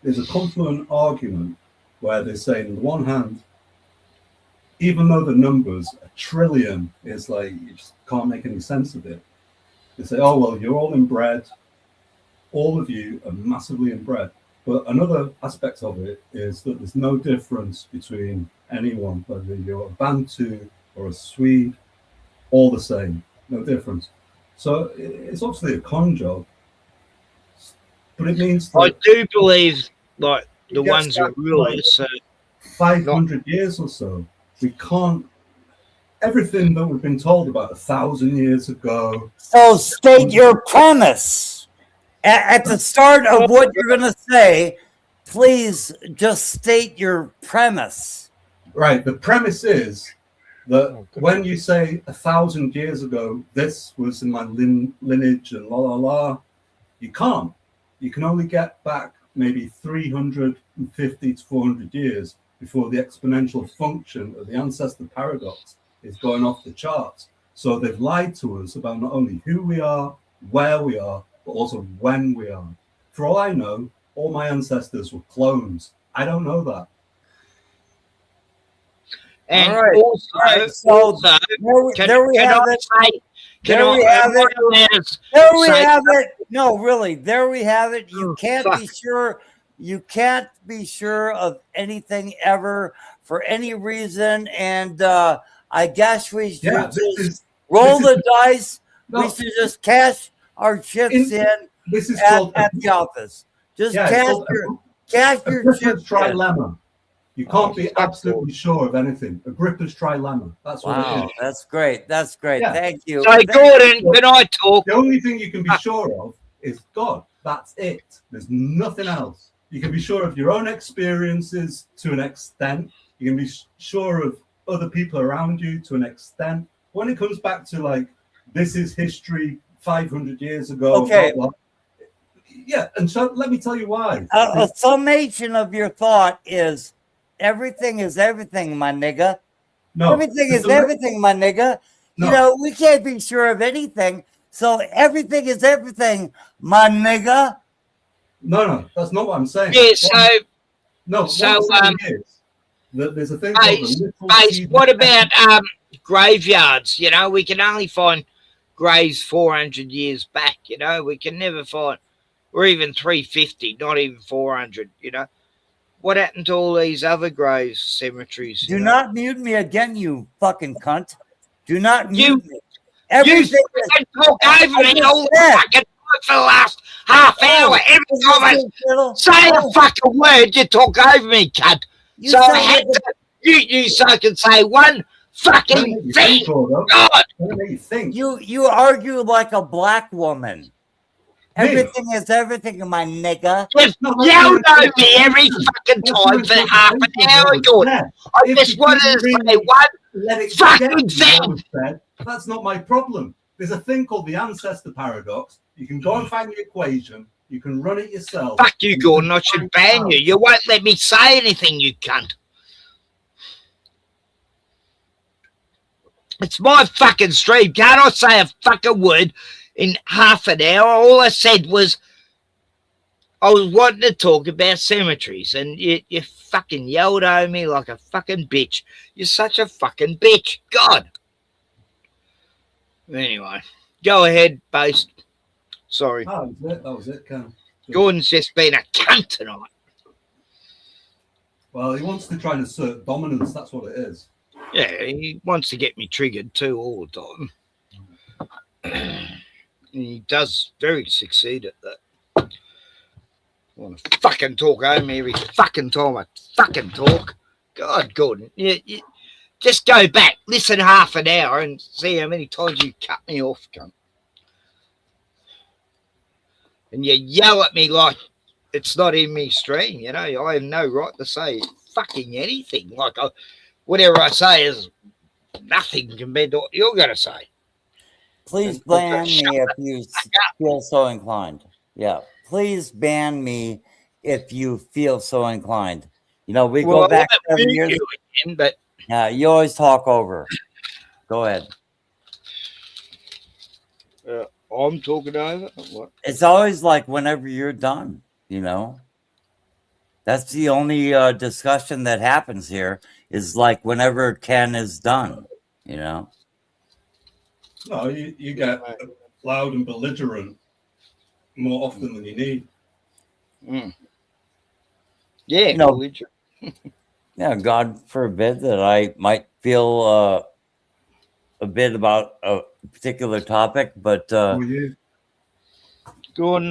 there's a confluent argument where they say, on the one hand, even though the numbers, 1 trillion, is like, you just can't make any sense of it. They say, oh, well, you're all inbred. All of you are massively inbred. But another aspect of it is that there's no difference between anyone, whether you're a Bantu or a Swede, all the same, no difference. So it's obviously a con job, but it means that I do believe, like, the ones who rule us, 500 years or so, we can't, everything that we've been told about 1,000 years ago. So state your premise. At the start of what you're going to say, please just state your premise. Right. The premise is that when you say 1,000 years ago, this was in my lineage and la la la, you can't. You can only get back maybe 350 to 400 years before the exponential function of the ancestor paradox is going off the charts. So they've lied to us about not only who we are, where we are, but also when we are. For all I know, all my ancestors were clones. I don't know that. and All right. also, All right. So there we have it. There we have it. There we have it. No, really, there we have it. You can't be sure. You can't be sure of anything ever for any reason. And I guess we should just roll the dice. We should just cash our chips in at the office. Just cash your chips in. Trilemma. You can't be absolutely sure of anything. Agrippa's trilemma. That's what it is. That's great. That's great. Yeah. Thank you. So, Gordon, can I talk? The only thing you can be sure of is God. That's it. There's nothing else. You can be sure of your own experiences to an extent. You can be sure of other people around you to an extent. When it comes back to, like, this is history 500 years ago. Okay. Blah, blah. Yeah, and so let me tell you why. A summation of your thought is everything is everything, my nigga. No, everything is everything, my nigga. No. You know, we can't be sure of anything. So everything is everything, my nigga. No, that's not what I'm saying. Yeah, so... No, so, what I'm saying is that there's a thing called the little seed. what about graveyards? You know, we can only find graves 400 years back, you know. We can never find, or even 350, not even 400, you know. What happened to all these other graves, cemeteries? Do not mute me again, you fucking cunt. Do not mute me. Everything you talk over me all the fucking time for the last half hour. Every time I say a fucking word, you talk over me, cunt. So I had to mute you so I can say one fucking thing. God. You argue like a black woman. Everything is everything, my nigga. Just yelled over me every fucking time for half an hour, Gordon. I just wanted to say one fucking thing. That's not my problem. There's a thing called the ancestor paradox. You can go and find the equation. You can run it yourself. Fuck you, Gordon. I should ban you. You won't let me say anything, you cunt. It's my fucking stream. Can't I say a fucking word in half an hour? All I said was I was wanting to talk about cemeteries, and you fucking yelled over me like a fucking bitch. You're such a fucking bitch. God. Anyway, go ahead, Base. Sorry. Oh, that was it, Kahl. Gordon's just been a cunt tonight. Well, he wants to try and assert dominance. That's what it is. Yeah, he wants to get me triggered too all the time. He does very succeed at that. I want to fucking talk over me every fucking time I fucking talk. God, Gordon, you just go back, listen half an hour and see how many times you cut me off, cunt. And you yell at me like it's not in me stream. You know, I have no right to say fucking anything. Like whatever I say is nothing compared to what you're going to say. Please ban me if you feel so inclined. Yeah, please ban me if you feel so inclined. You know, we go back 7 years. Again, but yeah, you always talk over. Go ahead. I'm talking over. What? It's always like whenever you're done. You know, that's the only discussion that happens here. Is like whenever Ken is done. You know. No, you get loud and belligerent more often than you need. Yeah, you know, yeah, God forbid that I might feel a bit about a particular topic, but Gordon,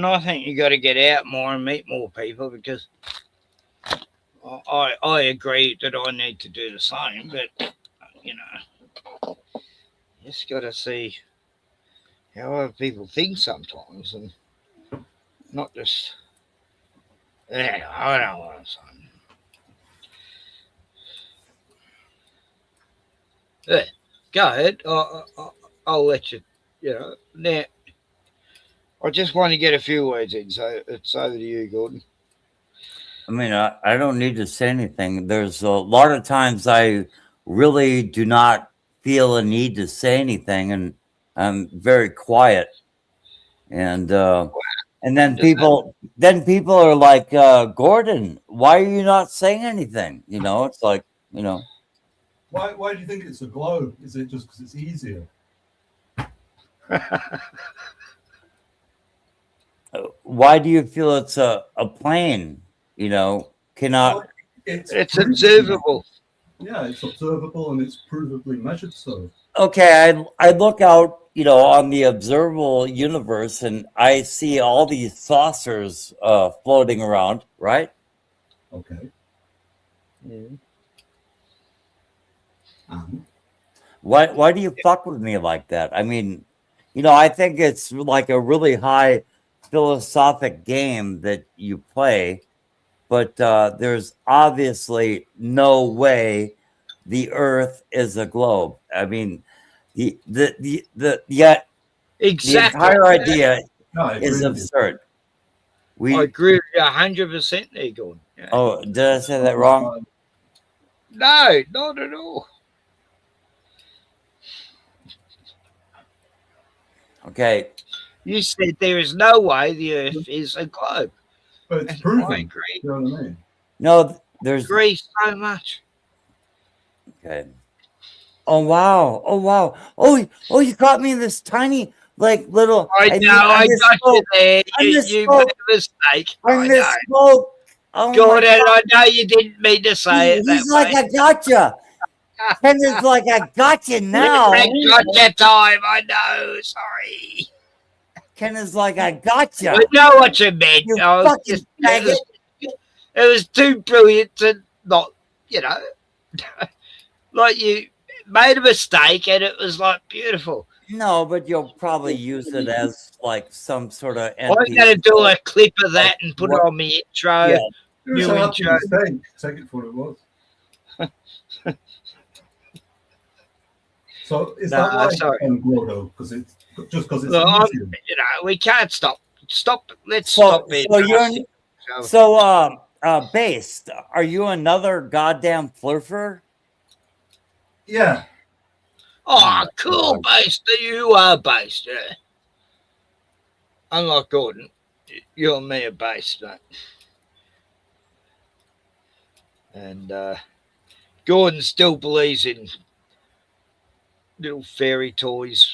I think you got to get out more and meet more people, because I agree that I need to do the same, but you know, just got to see how other people think sometimes, and not just. Yeah, I don't know what I'm saying. Yeah, go ahead. I'll let you. You know, now I just want to get a few words in, so it's over to you, Gordon. I mean, I don't need to say anything. There's a lot of times I really do not feel a need to say anything, and I'm very quiet. And then people are like, Gordon, why are you not saying anything? You know, it's like, you know. Why do you think it's a globe? Is it just because it's easier? Why do you feel it's a plane? You know, cannot. It's observable. Yeah, it's observable and it's provably measured. So Okay, I look out, you know, on the observable universe, and I see all these saucers floating around, right? Okay. Why do you fuck with me like that? I mean, you know, I think it's like a really high philosophic game that you play, but there's obviously no way the Earth is a globe. I mean, the entire idea is absurd. I agree with you 100% there, Gordon. Yeah. Oh, did I say that wrong? No, not at all. Okay. You said there is no way the Earth is a globe. But it's proven. I agree. You know what I mean? No, there's. I agree so much. Okay. Oh wow! Oh wow! Oh, you caught me in this tiny, like little. I know. I got you there. You made a mistake. I misspoke. Oh Gordon, I know you didn't mean to say it. He's like, I gotcha. Ken is like, I gotcha now. Gotcha time. I know. Sorry. Ken is like, I gotcha. I know what you meant. You fucking faggot. It was too brilliant to not, you know, like you made a mistake and it was like beautiful. No, but you'll probably use it as like some sort of. I'm going to do a clip of that and put it on my intro. Yeah. New intro. Take it for what it was. So is that why Gordo? Because it's just because it's easier. You know, we can't stop. Let's stop it. Based, are you another goddamn flurfer? Yeah. Oh, cool, Based. You are Based, yeah. Unlike Gordon, you and me are Based, mate. And Gordon still believes in little fairy toys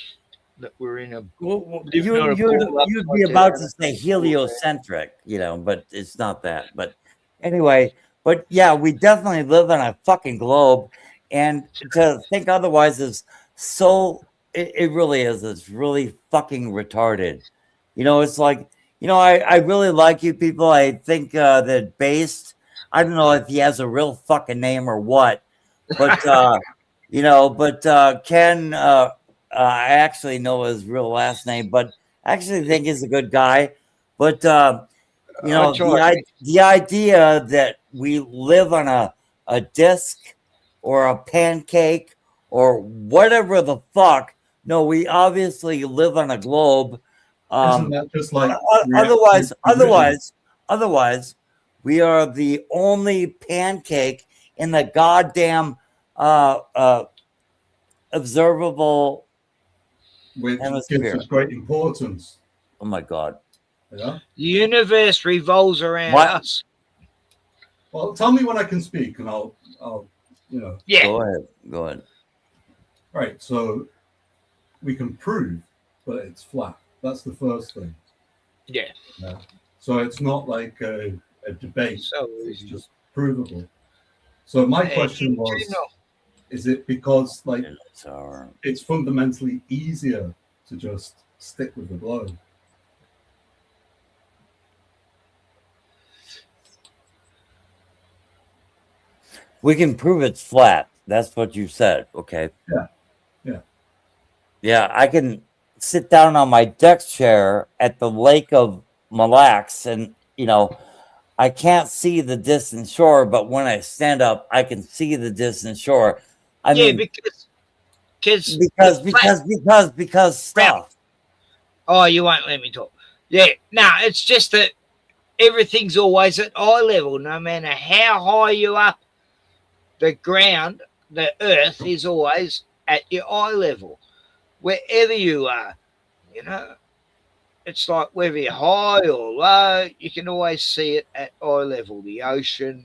that were in a. You'd be about to say heliocentric, you know, but it's not that. But anyway, but yeah, we definitely live on a fucking globe, and to think otherwise is so. It really is. It's really fucking retarded. You know, it's like, you know, I really like you people. I think that Based. I don't know if he has a real fucking name or what, but you know, but Ken, I actually know his real last name, but I actually think he's a good guy. But You know, the idea that we live on a disc or a pancake or whatever the fuck. No, we obviously live on a globe. Isn't that just like Otherwise, we are the only pancake in the goddamn observable which hemisphere. gives us great importance. Oh my God. Yeah. The universe revolves around us. Well, tell me when I can speak, and I'll, Yeah. Go ahead. Right. So we can prove that it's flat. That's the first thing. Yeah. So it's not like a debate. So it's just provable. So my question was, is it because like it's fundamentally easier to just stick with the globe? We can prove it's flat. That's what you said. Okay. Yeah, I can sit down on my deck chair at the Lake of Mille Lacs and, I can't see the distant shore, but when I stand up, I can see the distant shore. I mean, because stuff. Oh, you won't let me talk. Yeah, no, it's just that everything's always at eye level, no matter how high you up the ground, the earth is always at your eye level. Wherever you are, it's like whether you're high or low, you can always see it at eye level. The ocean,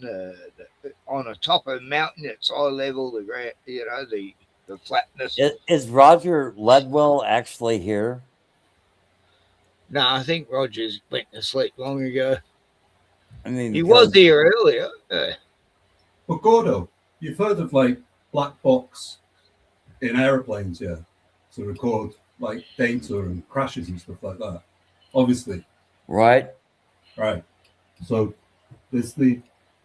on the top of a mountain, it's eye level. The ground, the flatness. Is Roger Ledwell actually here? No, I think Roger's went to sleep long ago. I mean, he was here earlier. But Gordo, you've heard of like black box in airplanes, yeah, to record like data and crashes and stuff like that. Obviously. Right. So there's the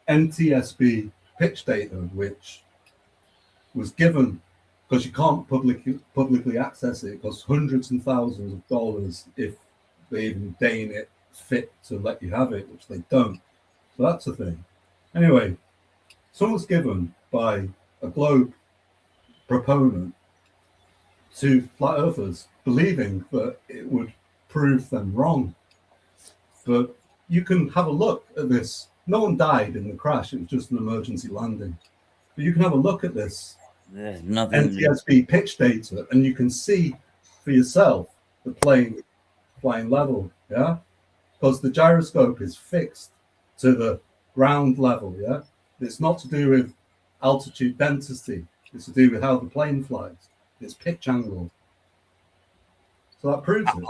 NTSB pitch data, which was given because you can't publicly access it. It costs hundreds and thousands of dollars if they even deign it fit to let you have it, which they don't. So that's the thing. Anyway, someone's given by a globe proponent to flat earthers, believing that it would prove them wrong. But you can have a look at this. No one died in the crash. It was just an emergency landing. But you can have a look at this NTSB pitch data, and you can see for yourself the plane flying level, yeah? Because the gyroscope is fixed to the ground level, yeah? It's not to do with altitude density. It's to do with how the plane flies. It's pitch angle. So that proves it.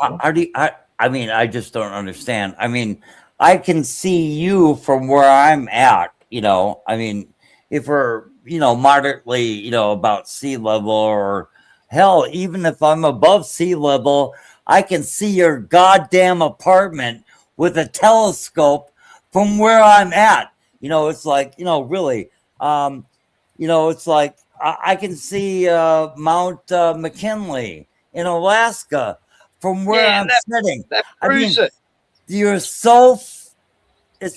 I just don't understand. I mean, I can see you from where I'm at, I mean, if we're, moderately, about sea level, or hell, even if I'm above sea level, I can see your goddamn apartment with a telescope from where I'm at. It's like, really, it's like I can see Mount McKinley in Alaska from where I'm sitting. That proves it. It's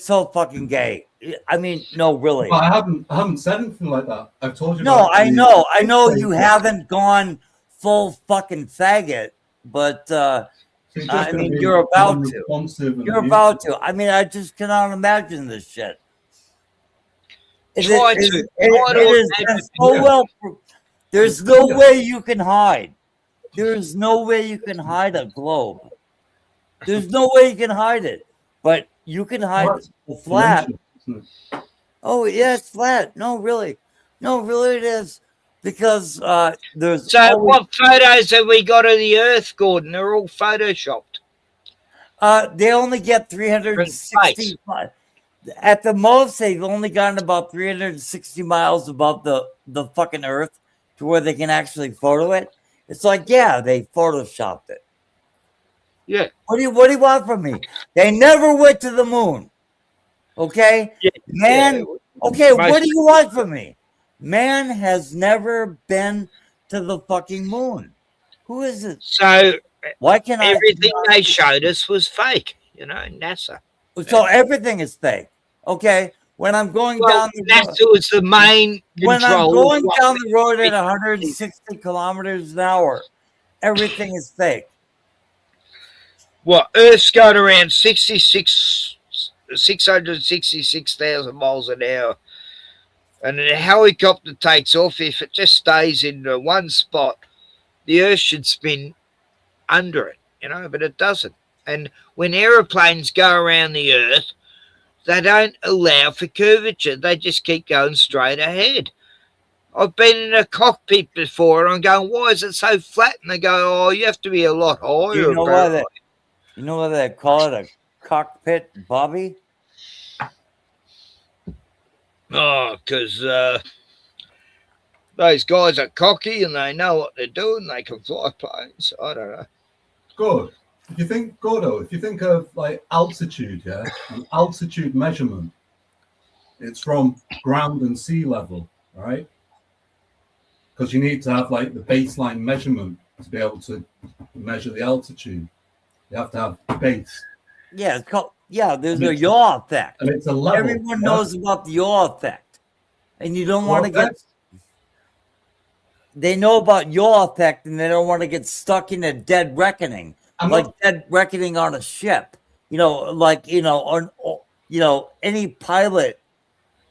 so fucking gay. I mean, no, really. But I haven't said anything like that. I've told you. No, I know you haven't gone full fucking faggot, but I mean, you're about to. You're about to. I mean, I just cannot imagine this shit. There's no way you can hide. There's no way you can hide a globe. There's no way you can hide it. But you can hide the flat. Oh, yeah, it's flat. No, really. It is. Because there's. So, what photos have we got of the Earth, Gordon? They're all photoshopped. They only get 360. At the most, they've only gotten about 360 miles above the fucking Earth to where they can actually photo it. It's like, yeah, they photoshopped it. Yeah. What do you want from me? They never went to the moon. Okay? Yeah. Man, Yeah. Okay, what do you want from me? Man has never been to the fucking moon. Who is it? So why can't everything they showed us was fake, NASA. So everything is fake. Okay. When I'm going down the road, was the main when I'm control. going down the road at 160 kilometers an hour, everything is fake. What, Earth's going around 666,000 miles an hour. And a helicopter takes off. If it just stays in one spot, the Earth should spin under it, but it doesn't. And when aeroplanes go around the Earth, they don't allow for curvature. They just keep going straight ahead. I've been in a cockpit before, and I'm going, why is it so flat? And they go, oh, you have to be a lot higher. You know why they call it a cockpit, Bobby? Oh, because those guys are cocky and they know what they're doing. They can fly planes. I don't know. Good. If you think, Gordo, if you think of like altitude, yeah, an altitude measurement, it's from ground and sea level, right? Because you need to have like the baseline measurement to be able to measure the altitude. You have to have base. Yeah, it's called, there's a yaw effect. And it's a level. Everyone knows about the yaw effect. And you don't want to get... They know about yaw effect, and they don't want to get stuck in a dead reckoning. Dead reckoning on a ship. Any pilot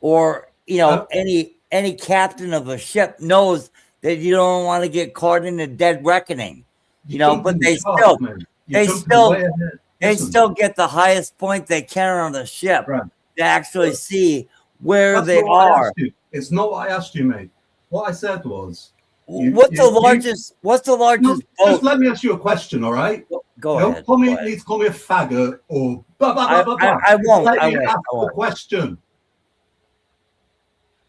or, any captain of a ship knows that you don't want to get caught in a dead reckoning. But they still get the highest point they can on the ship to actually see where they are. It's not what I asked you, mate. What I said was, what's the largest boat? Just let me ask you a question, all right? Go ahead. Need to call me a faggot or blah, blah, blah, blah, blah. I won't. Let me ask a question.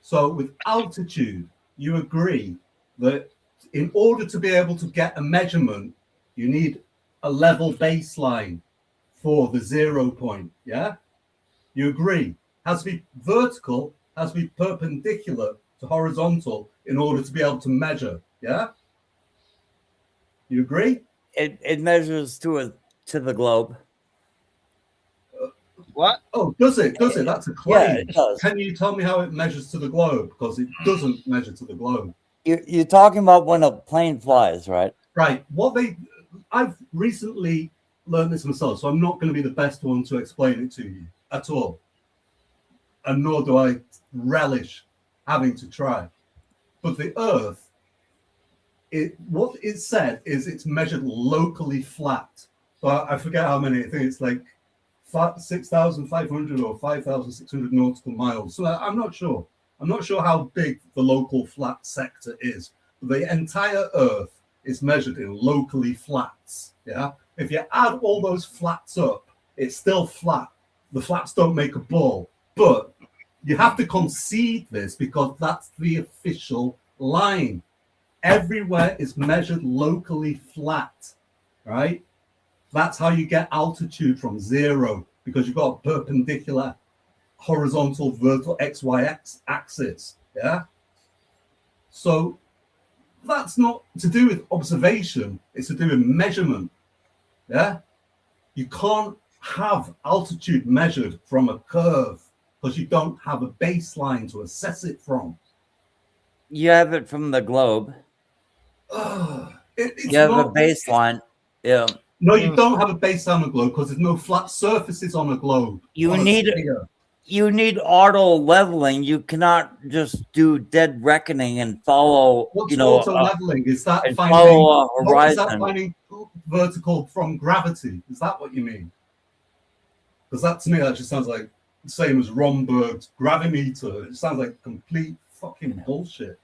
So with altitude, you agree that in order to be able to get a measurement, you need a level baseline for the 0 point, yeah? You agree? Has to be vertical, has to be perpendicular to horizontal in order to be able to measure, yeah? You agree? It measures to the globe. What? Oh, does it? Does it? That's a claim. Yeah, it does. Can you tell me how it measures to the globe? Because it doesn't measure to the globe. You're talking about when a plane flies, right? Right. I've recently learned this myself, so I'm not going to be the best one to explain it to you at all. And nor do I relish having to try. But the Earth, what it said is it's measured locally flat. So I forget how many. I think it's like 6,500 or 5,600 nautical miles. So I'm not sure. I'm not sure how big the local flat sector is. The entire Earth is measured in locally flats. Yeah. If you add all those flats up, it's still flat. The flats don't make a ball. But you have to concede this because that's the official line. Everywhere is measured locally flat, right? That's how you get altitude from 0, because you've got a perpendicular, horizontal, vertical XY axis, yeah? So that's not to do with observation, it's to do with measurement, yeah? You can't have altitude measured from a curve because you don't have a baseline to assess it from. You have it from the globe. You have a baseline. Yeah. No, you don't have a baseline on a globe because there's no flat surfaces on a globe. You need auto leveling. You cannot just do dead reckoning and follow. What's auto leveling? Is that follow a horizon? Is that finding vertical from gravity? Is that what you mean? Because that to me that just sounds like the same as Romberg's gravimeter. It sounds like complete fucking bullshit.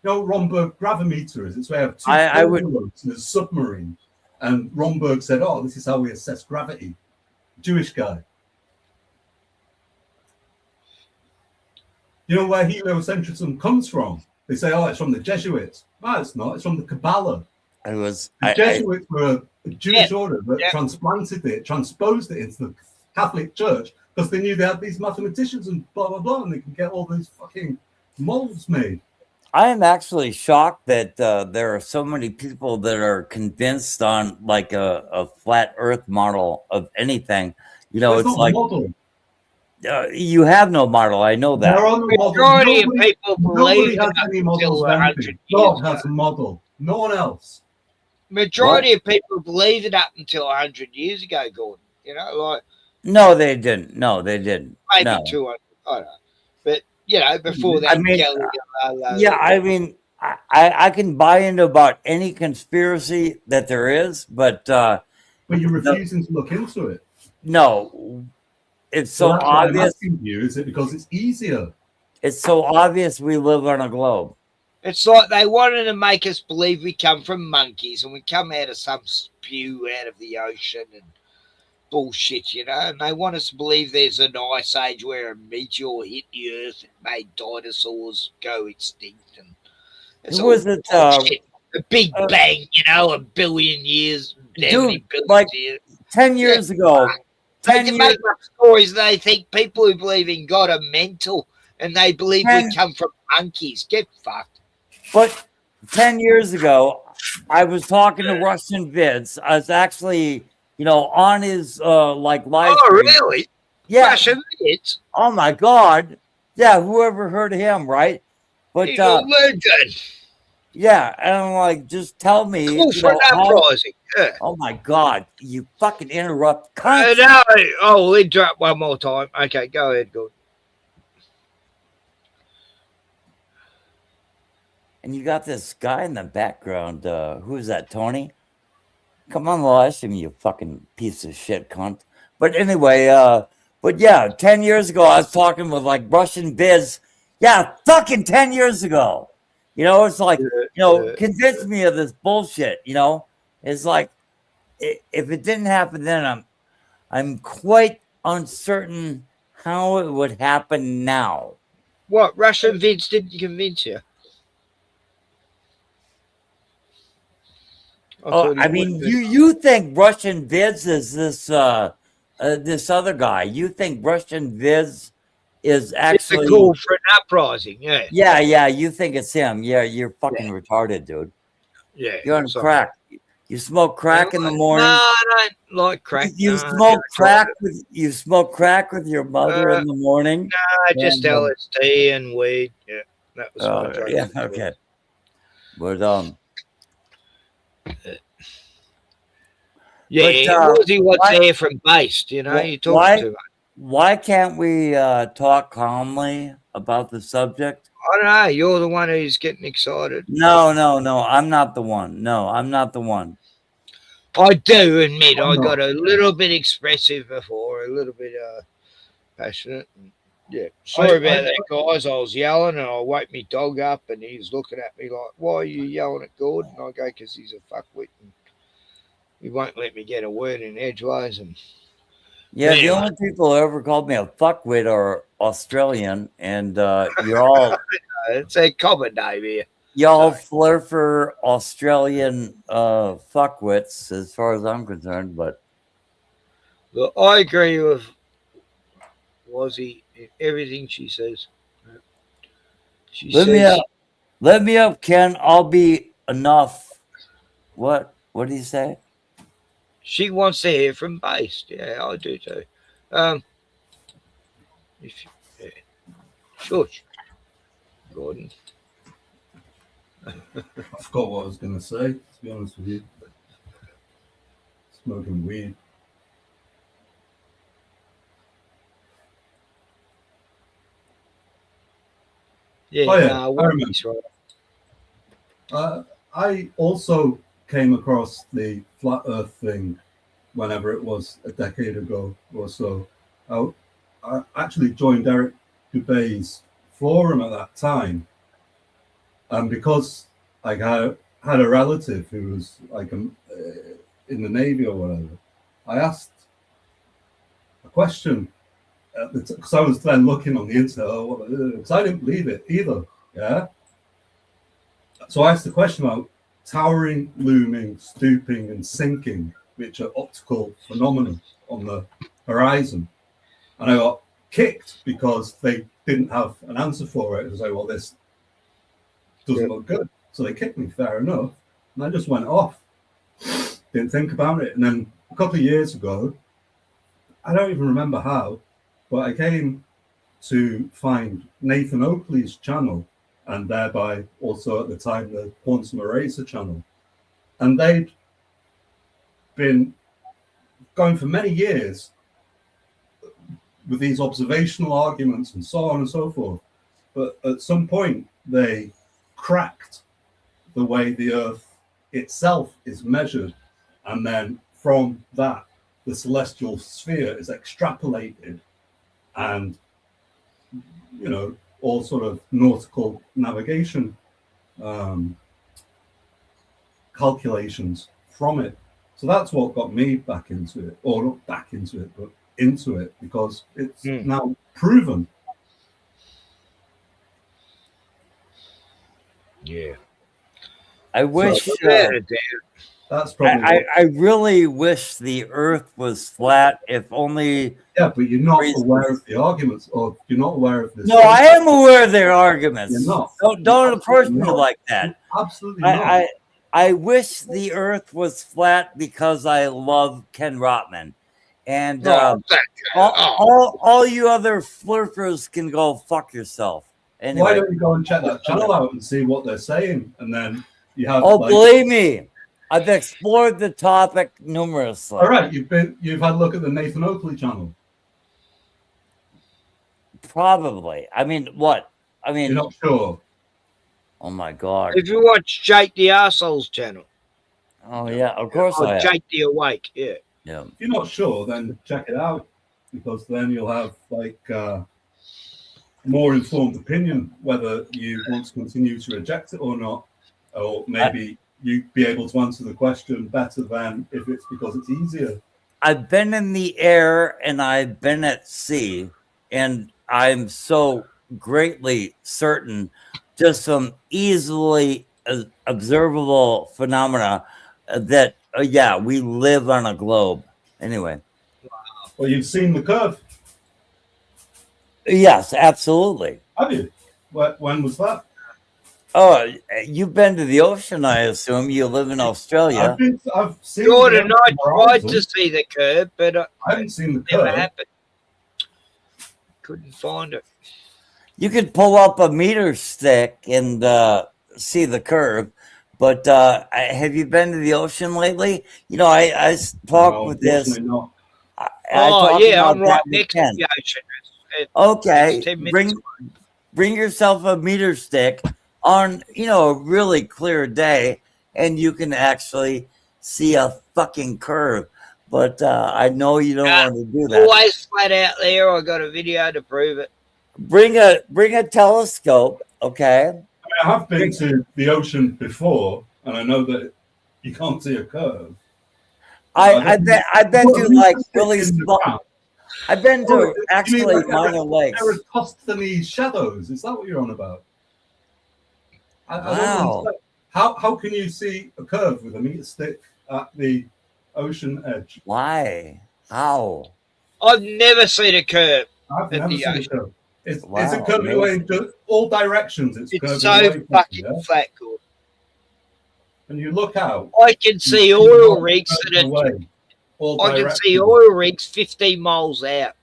You know what Romberg gravimeter is? It's where you have two envelopes in a submarine. And Romberg said, oh, this is how we assess gravity. Jewish guy. You know where heliocentrism comes from? They say, oh, it's from the Jesuits. No, it's not. It's from the Kabbalah. The Jesuits were a Jewish order that transposed it into the Catholic Church because they knew they had these mathematicians and blah, blah, blah, and they could get all these fucking molds made. I am actually shocked that there are so many people that are convinced on like a flat Earth model of anything. You know, It's it's not like model. You have no model. I know that. There are no models. Majority of people believe Nobody has that any until models of 100 anything. years God ago. has a model. No one else. Majority of people believe it up until 100 years ago, Gordon. You know, like No, they didn't. No, they didn't. maybe No. 200. I don't know. But, you know, before that, I mean, Galileo, yeah, I mean, I can buy into about any conspiracy that there is, but But you're refusing to look into it. no, it's so That's why I'm obvious. asking you. Is it because it's easier? It's so obvious we live on a globe. It's like they wanted to make us believe we come from monkeys and we come out of some spew out of the ocean and bullshit, you know, and they want us to believe there's an ice age where a meteor hit the earth and made dinosaurs go extinct, and it's Who was all it? bullshit. A big bang, you know, a billion years, how many Dude, billions like years? 10 years ago. They 10 can years. make up stories. They think people who believe in God are mental, and they believe we come from monkeys. Get fucked. But 10 years ago, I was talking to Russian Vids. I was actually, on his like live Oh, stream. really? Yeah. Russian Vids? Oh my God. Yeah, whoever heard of him, right? But He's a legend. yeah, and I'm like, just tell me. Cool for an uprising. Yeah. Oh my God, you fucking interrupt. No, I'll interrupt one more time. Okay, go ahead, good. And you got this guy in the background. Who's that, Tony? Come on, watch him, you fucking piece of shit cunt. But anyway, but yeah, 10 years ago, I was talking with like Russian Biz. Yeah, fucking 10 years ago. It's like, convince me of this bullshit, It's like, if it didn't happen then, I'm quite uncertain how it would happen now. What, Russian Vids didn't convince you? I mean, you think Russian Viz is this this other guy? You think Russian Viz is actually it's a call for an uprising? Yeah. Yeah. You think it's him? Yeah, you're fucking retarded, dude. Yeah. You're on crack. You smoke crack in the morning. No, I don't like crack. You smoke crack with your mother in the morning. No, just LSD and weed. Yeah, that was my drug. Yeah, okay. But yeah, he was there from Based, you talk too much. Why can't we talk calmly about the subject? I don't know. You're the one who's getting excited. No. I'm not the one. No, I'm not the one. I do admit I got a little bit expressive before, a little bit passionate. Yeah, sorry about that, guys. I was yelling and I woke my dog up and he's looking at me like, "Why are you yelling at Gordon?" I go, "Because he's a fuckwit and he won't let me get a word in edgeways." And yeah, anyway. The only people who ever called me a fuckwit are Australian, and you're all. It's a common name here. Y'all flirt for Australian fuckwits, as far as I'm concerned, but. Well, I agree with Wazzy in everything she says. Let me up, Ken. I'll be enough. What do you say? She wants to hear from Based. Yeah, I do too. Shush, Gordon. I forgot what I was going to say, to be honest with you. Smoking weed. Yeah, I remember. I also came across the flat earth thing whenever it was a decade ago or so. I actually joined Eric Dubé's forum at that time. And because I had a relative who was like in the Navy or whatever, I asked a question because I was then looking on the internet because I didn't believe it either. Yeah. So I asked the question about towering, looming, stooping, and sinking, which are optical phenomena on the horizon. And I got kicked because they didn't have an answer for it. I was like, well, this doesn't look good. So they kicked me, fair enough. And I just went off. Didn't think about it. And then a couple of years ago, I don't even remember how, but I came to find Nathan Oakley's channel, and thereby also at the time the Quantum Eraser channel. And they'd been going for many years with these observational arguments and so on and so forth. But at some point, they cracked the way the Earth itself is measured. And then from that, the celestial sphere is extrapolated, and, you know, all sort of nautical navigation calculations from it. So that's what got me back into it, or not back into it, but into it, because it's now proven. Yeah. I wish. So, that's probably. I really wish the Earth was flat. If only. Yeah, but you're not aware of the arguments, or you're not aware of this. No, I am aware of their arguments. You're not. Don't approach me like that. Absolutely not. I wish the Earth was flat because I love Ken Rotman, and all you other flirters can go fuck yourself. Anyway. Why don't you go and check that channel out and see what they're saying, and then you have. Oh, believe me, I've explored the topic numerously. All right, you've had a look at the Nathan Oakley channel. Probably. I mean, what? I mean, you're not sure. Oh my God! If you watch Jake the Arsehole's channel. Oh yeah, of course I have. Jake the Awake. Yeah. Yeah. If you're not sure, then check it out, because then you'll have like more informed opinion whether you want to continue to reject it or not, or maybe you'd be able to answer the question better than if it's because it's easier. I've been in the air and I've been at sea, and I'm so greatly certain, just some easily observable phenomena, that yeah, we live on a globe. Anyway. Well, you've seen the curve. Yes, absolutely. Have you? When was that? Oh, you've been to the ocean, I assume. You live in Australia. I've seen. Jordan, I tried to see the curve, but I haven't seen the never curve. happened. Couldn't find it. You could pull up a meter stick and see the curve, but have you been to the ocean lately? You know, I talk with this. No. I'm right next to the ocean. Okay, bring yourself a meter stick on, you know, a really clear day, and you can actually see a fucking curve. But I know you don't want to do that. Always flat out there. I got a video to prove it. Bring a telescope, okay? I have been to the ocean before, and I know that you can't see a curve. I've been to like really small. I've been to actually minor lakes. Eratosthenes shadows. Is that what you're on about? I don't Wow. understand. How can you see a curve with a meter stick at the ocean edge? Why? How? I've never seen a curve. I've at never the seen a ocean. curve. It's Wow, it curving away in all directions. It's curving so away from fucking you, yeah? flat, good. And you look out. I can see oil rigs that I can see oil rigs 15 miles out,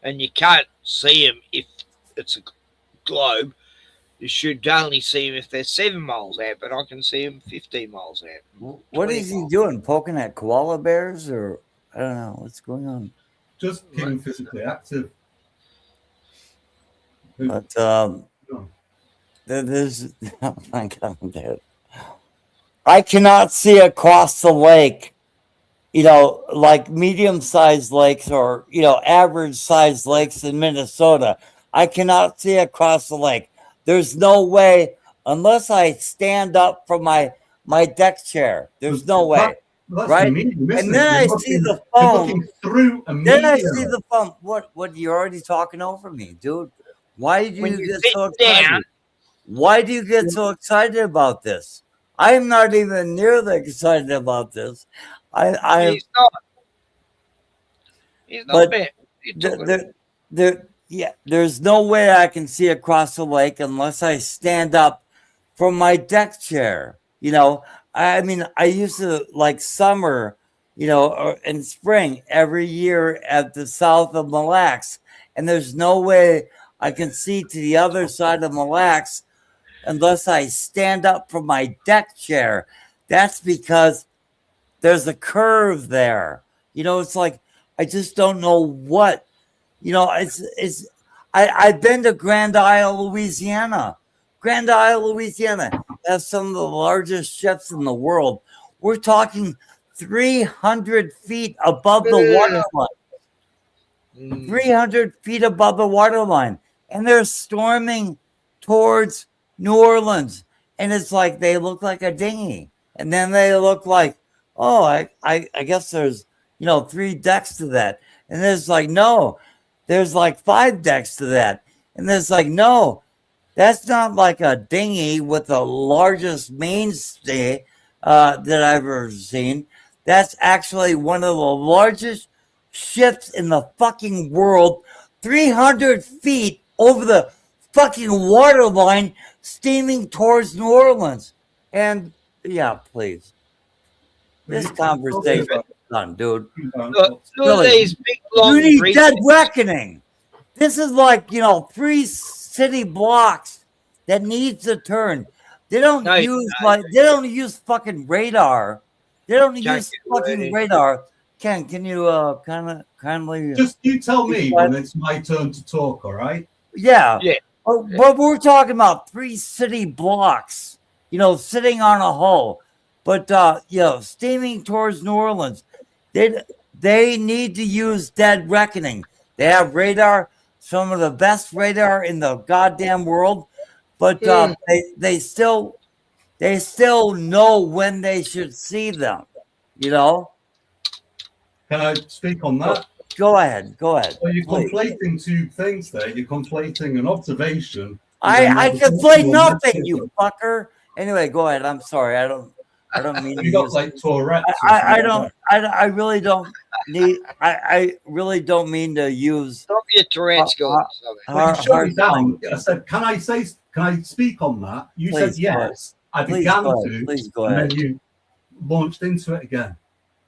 and you can't see them if it's a globe. You should only see them if they're 7 miles out, but I can see them 15 miles out. What is he doing? Poking at koala bears, or I don't know what's going on. Just keeping physically active. But there's oh my God, dude. I cannot see across the lake. You know, like medium-sized lakes or, you know, average-sized lakes in Minnesota. I cannot see across the lake. There's no way, unless I stand up from my deck chair. There's no way, right? And then I see the phone. Then I see the phone. What? You're already talking over me, dude. Why do you get so excited? Why do you get so excited about this? I'm not even nearly excited about this. He's not bad. There's no way I can see across the lake unless I stand up from my deck chair. You know, I mean, I used to like summer in spring every year at the south of Mille Lacs. And there's no way I can see to the other side of Mille Lacs unless I stand up from my deck chair. That's because there's a curve there. It's like, I just don't know what, I've been to Grand Isle, Louisiana. Grand Isle, Louisiana has some of the largest ships in the world. We're talking 300 feet above the waterline. 300 feet above the waterline. And they're storming towards New Orleans. And it's like they look like a dinghy. And then they look like, oh, I guess there's, 3 decks to that. And there's like, no, there's like 5 decks to that. And there's like, no, that's not like a dinghy with the largest mainstay that I've ever seen. That's actually one of the largest ships in the fucking world, 300 feet over the fucking waterline, steaming towards New Orleans. And yeah, please. This conversation is done, dude. Really, these big long you need bridges. dead reckoning. This is like, 3 city blocks that needs to turn. They don't use fucking radar. They don't use fucking radar. Ken, can you kindly just you tell me when it's my turn to talk, all right? Yeah. But we're talking about 3 city blocks, sitting on a hull. But steaming towards New Orleans. They need to use dead reckoning. They have radar, some of the best radar in the goddamn world, but they still know when they should see them. Can I speak on that? Go ahead. Well, you're conflating 2 things there. You're conflating an observation. I conflate nothing, you fucker. Anyway, go ahead. I'm sorry. I don't mean you got like Tourette's. I really don't need. I really don't mean to use. Stop your Tourette's going. You shut me down. I said, can I speak on that? You Please, said yes. I began to. Please go and ahead. then you launched into it again.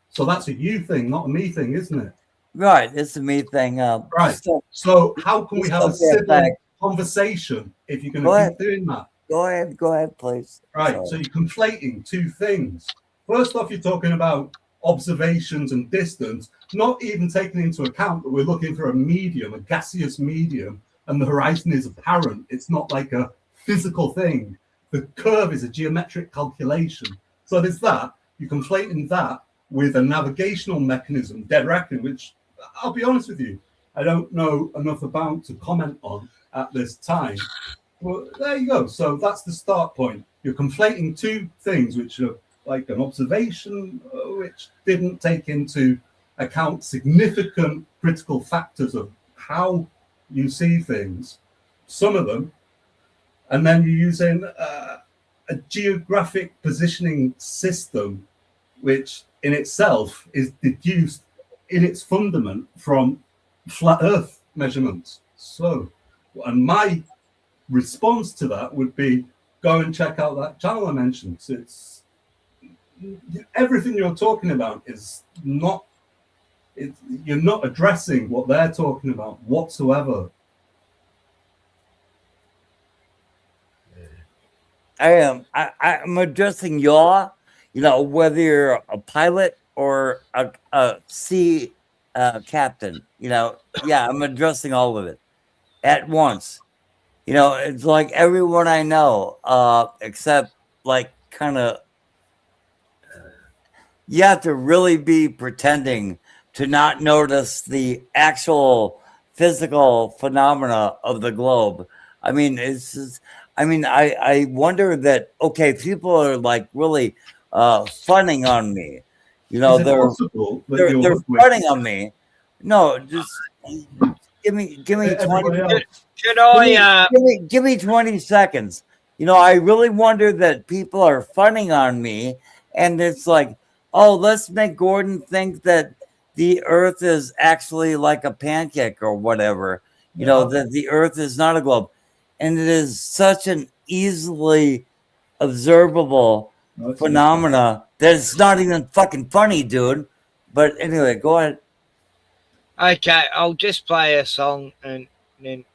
So that's a you thing, not a me thing, isn't it? Right, it's a me thing. Right. So how can we have a civil conversation if you're going to keep doing that? Go ahead, please. Right, so you're conflating 2 things. First off, you're talking about observations and distance, not even taking into account that we're looking for a medium, a gaseous medium, and the horizon is apparent. It's not like a physical thing. The curve is a geometric calculation. So there's that. You're conflating that with a navigational mechanism, dead reckoning, which I'll be honest with you, I don't know enough about to comment on at this time. Well, there you go. So that's the start point. You're conflating 2 things, which are like an observation, which didn't take into account significant critical factors of how you see things, some of them, and then you're using a geographic positioning system, which in itself is deduced in its fundament from flat Earth measurements. So, and my response to that would be go and check out that channel I mentioned. It's everything you're talking about is not. You're not addressing what they're talking about whatsoever. I am. I'm addressing y'all. Whether you're a pilot or a sea captain. Yeah, I'm addressing all of it at once. It's like everyone I know, except like kind of, you have to really be pretending to not notice the actual physical phenomena of the globe. I mean, it's just, I wonder that, okay, people are like really funning on me. They're funning on me. No, just give me 20. Give me 20 seconds. I really wonder that people are funning on me, and it's like, oh, let's make Gordon think that the Earth is actually like a pancake or whatever. That the Earth is not a globe, and it is such an easily observable phenomena that it's not even fucking funny, dude. But anyway, go ahead. Okay, I'll just play a song and then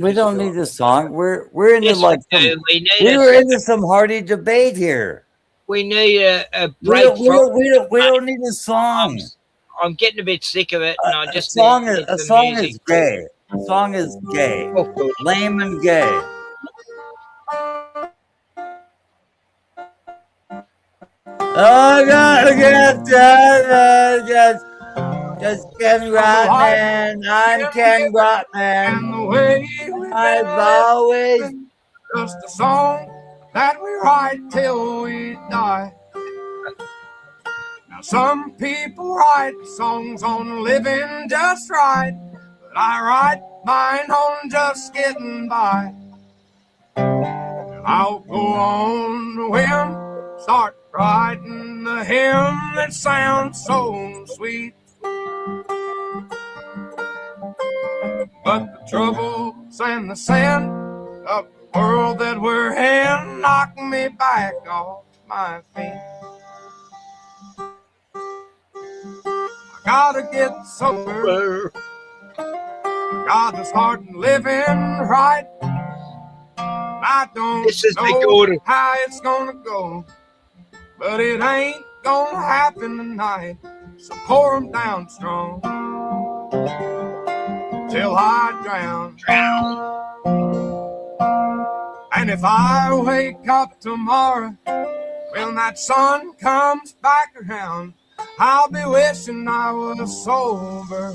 We don't need a song. We're into Yes, like we do. some, We need we a were song. into some hearty debate here. We need a We break don't, we, from. don't, we, don't, we don't need a song. I'm getting a bit sick of it, and I A just song need is, a the song music. is gay. A song is gay. Oh, Lame and gay. I gotta get done. Just Ken Grotman. I'm Ken Grotman. I've always just a song that we write till we die. Now some people write songs on living just right, but I write mine on just getting by. And I'll go on the whim, start writing the hymn that sounds so sweet. But the troubles and the sin of the world that we're in knock me back off my feet. I gotta get sober. I gotta start living right. I don't know how it's gonna go, but it ain't gonna happen tonight. So pour 'em down strong till I drown. And if I wake up tomorrow when that sun comes back around, I'll be wishing I was sober.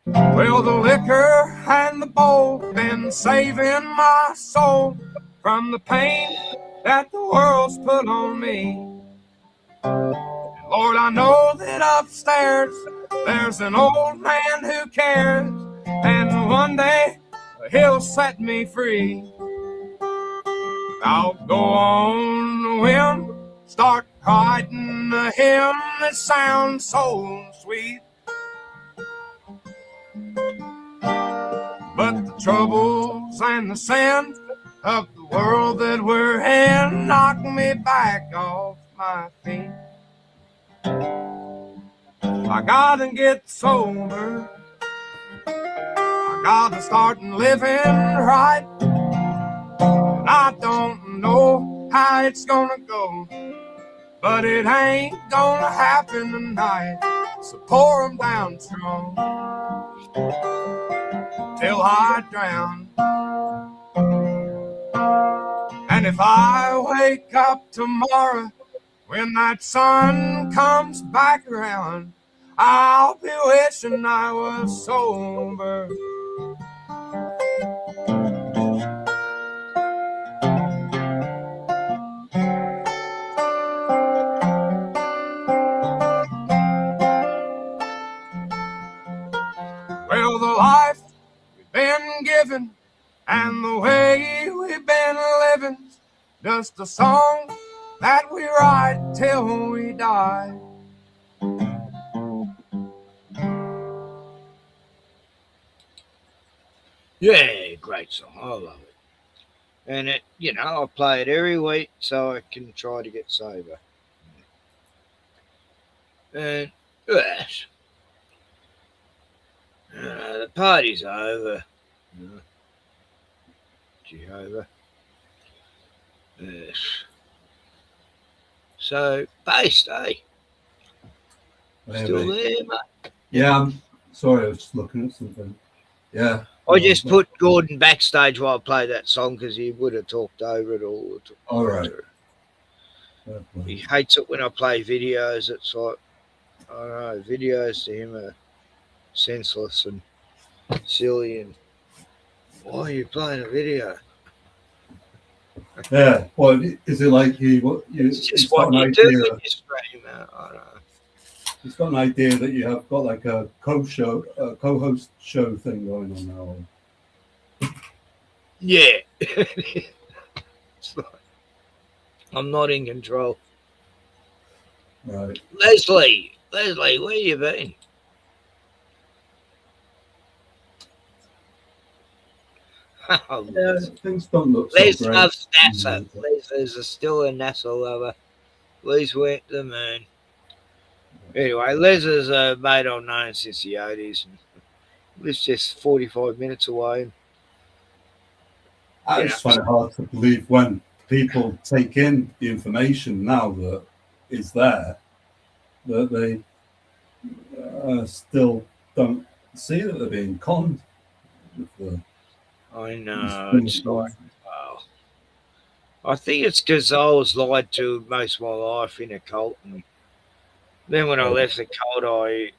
Well, the liquor and the bowl been saving my soul from the pain that the world's put on me. And Lord, I know that upstairs there's an old man who cares, and one day he'll set me free. I'll go on the whim, start writing a hymn that sounds so sweet. But the troubles and the sins of the world that we're in knock me back off my feet. I gotta get sober. I gotta start living right. And I don't know how it's gonna go, but it ain't gonna happen tonight. So pour 'em down strong till I drown. And if I wake up tomorrow when that sun comes back around, I'll be wishing I was sober. Well, the life we've been given and the way we've been living, just a song that we write till we die. Yeah, great song. I love it. And it, I play it every week so I can try to get sober. And yes, the party's over. Jehovah. Yes. So, based, eh? Still there, mate? Yeah, I'm sorry, I was just looking at something. Yeah. I just put Gordon backstage while I played that song because he would have talked over it all. All right. He hates it when I play videos. It's like, I don't know, videos to him are senseless and silly. And why are you playing a video? Yeah. Well, is it like it's just what you do when you stream out. I don't know. He's got an idea that you have got like a co-host show thing going on now. Yeah. It's like, I'm not in control. Right. Leslie, Leslie, where you been? Oh, Yeah, things don't look so Les great. loves NASA. Les is still a NASA lover. Les went to the moon. Anyway, Les is a mate I've known since the 80s. And lives just 45 minutes away. I just find it hard to believe when people take in the information now that is there, that they still don't see that they're being conned. I know. It's like, wow. I think it's because I was lied to most of my life in a cult. And then when I left the cult, I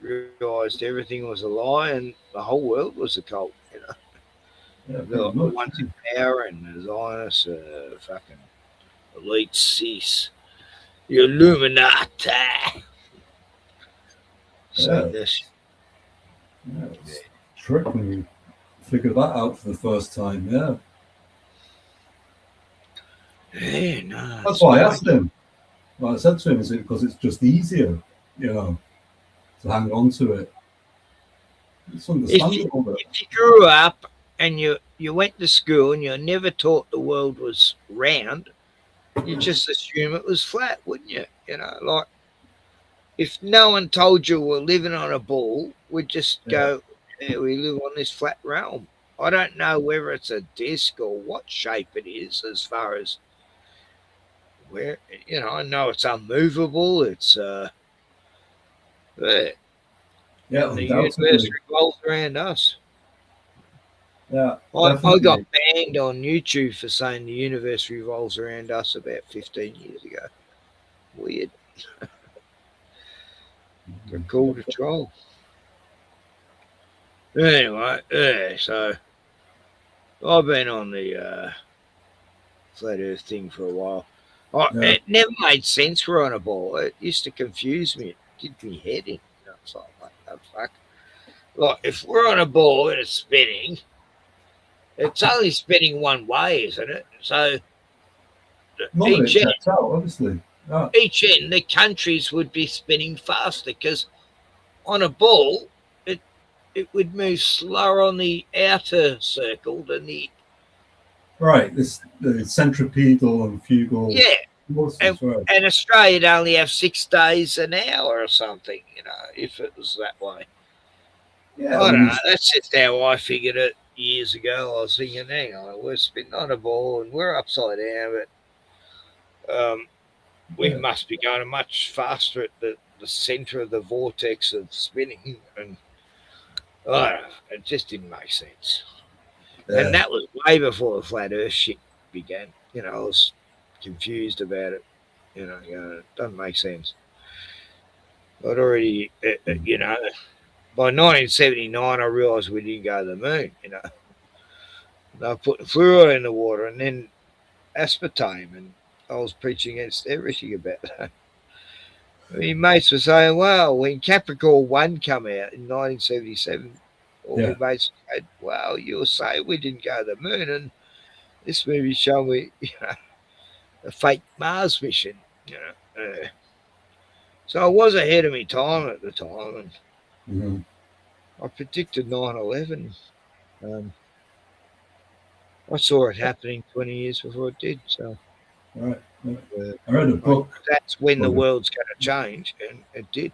realised everything was a lie and the whole world was a cult, you know. Yeah, The ones in power and the Zionists, fucking elite cis, the Illuminati. So this. Yeah, it's a trick when you figure that out for the first time, yeah. Yeah, no. That's why I asked him. What I said to him is it because it's just easier, you know, to hang on to it. It's understandable. If you grew up and you went to school and you never taught the world was round, you just assume it was flat, wouldn't you? You know, like if no one told you we're living on a ball, we'd just go, yeah, we live on this flat realm. I don't know whether it's a disc or what shape it is as far as where, you know, I know it's unmovable. It's, Yeah, and the universe revolves around us. Yeah, I got banned on YouTube for saying the universe revolves around us about 15 years ago. Weird. Got called a troll. Anyway, yeah, so I've been on the flat Earth thing for a while. It never made sense we're on a ball. It used to confuse me. It did me head in. You know, it's like, what the fuck? Like, if we're on a ball and it's spinning, it's only spinning one way, isn't it? So each end, obviously. Yeah. Each end, the countries would be spinning faster because on a ball, it would move slower on the outer circle than the Right, the centripetal and fugal. Yeah, and Australia'd only have 6 days an hour or something, you know, if it was that way. Yeah, I don't know. That's just how I figured it years ago. I was thinking, hang on, we're spinning on a ball and we're upside down, but we must be going much faster at the center of the vortex of spinning, and I don't know, it just didn't make sense. Yeah. And that was way before the flat Earth shit began. You know, I was confused about it. You know, it doesn't make sense. I'd already, you know, by 1979, I realised we didn't go to the moon. You know, they were putting fluoride in the water and then aspartame, and I was preaching against everything about that. I mean, mates were saying, well, when Capricorn 1 come out in 1977, all my mates said, well, you were saying we didn't go to the moon, and this movie showed me, you know, a fake Mars mission, you know. So I was ahead of my time at the time, and I predicted 9/11. I saw it happening 20 years before it did. So, right. I read a book. That's when the world's going to change, and it did.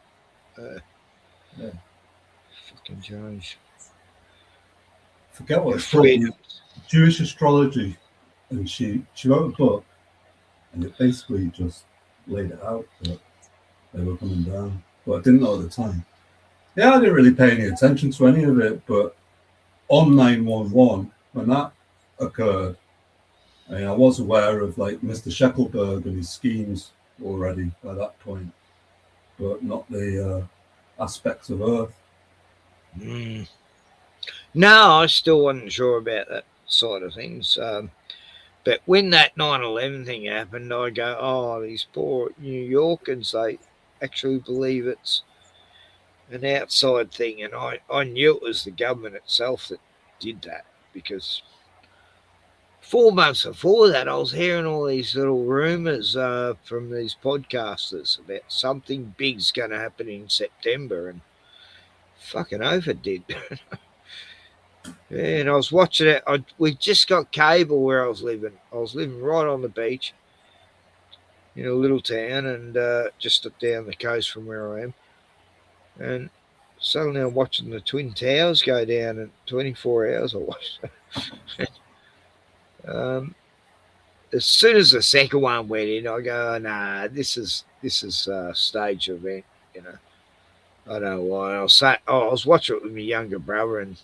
Fucking change. Forget what it's called. Jewish astrology, and she wrote a book, and it basically just laid it out that they were coming down. But I didn't know at the time. Yeah, I didn't really pay any attention to any of it, but on 9/11, when that occurred, I was aware of like Mr. Sheckelberg and his schemes already by that point, but not the aspects of Earth. No, I still wasn't sure about that side of things. But when that 9/11 thing happened, I go, oh, these poor New Yorkers, they actually believe it's an outside thing. And I knew it was the government itself that did that, because 4 months before that, I was hearing all these little rumors from these podcasters about something big's going to happen in September, and fucking oath it did. Yeah, and I was watching it. We just got cable where I was living. I was living right on the beach in a little town, and just up down the coast from where I am. And suddenly I'm watching the Twin Towers go down in 24 hours. I watched it. As soon as the second one went in, I go, oh, nah, this is a stage event, you know. I don't know why. I was watching it with my younger brother, and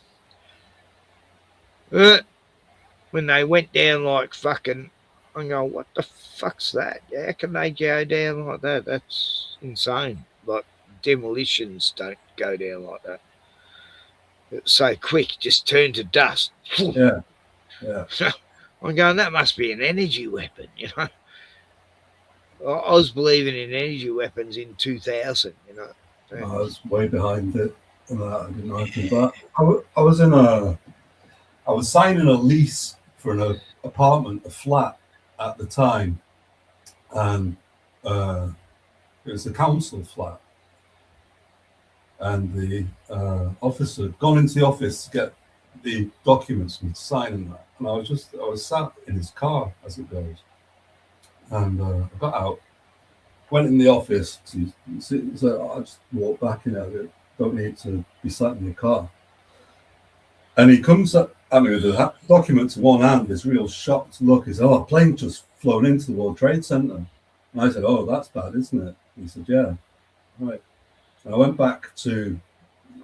when they went down like fucking, I go, what the fuck's that? How can they go down like that? That's insane. Like demolitions don't go down like that. It's so quick, just turn to dust. Yeah. I'm going, that must be an energy weapon, you know. I was believing in energy weapons in 2000, you know. I was way behind it. I didn't know anything about. I was signing a lease for an apartment, a flat at the time, and it was a council flat. And the officer had gone into the office to get the documents for me to sign and that. And I was sat in his car as it goes. And I got out, went in the office, so I just walked back in there. Don't need to be sat in the car. And he comes up at me with the documents in one hand, this real shocked look. He said, oh, a plane just flown into the World Trade Center. And I said, oh, that's bad, isn't it? He said, yeah. Right. And I went back to,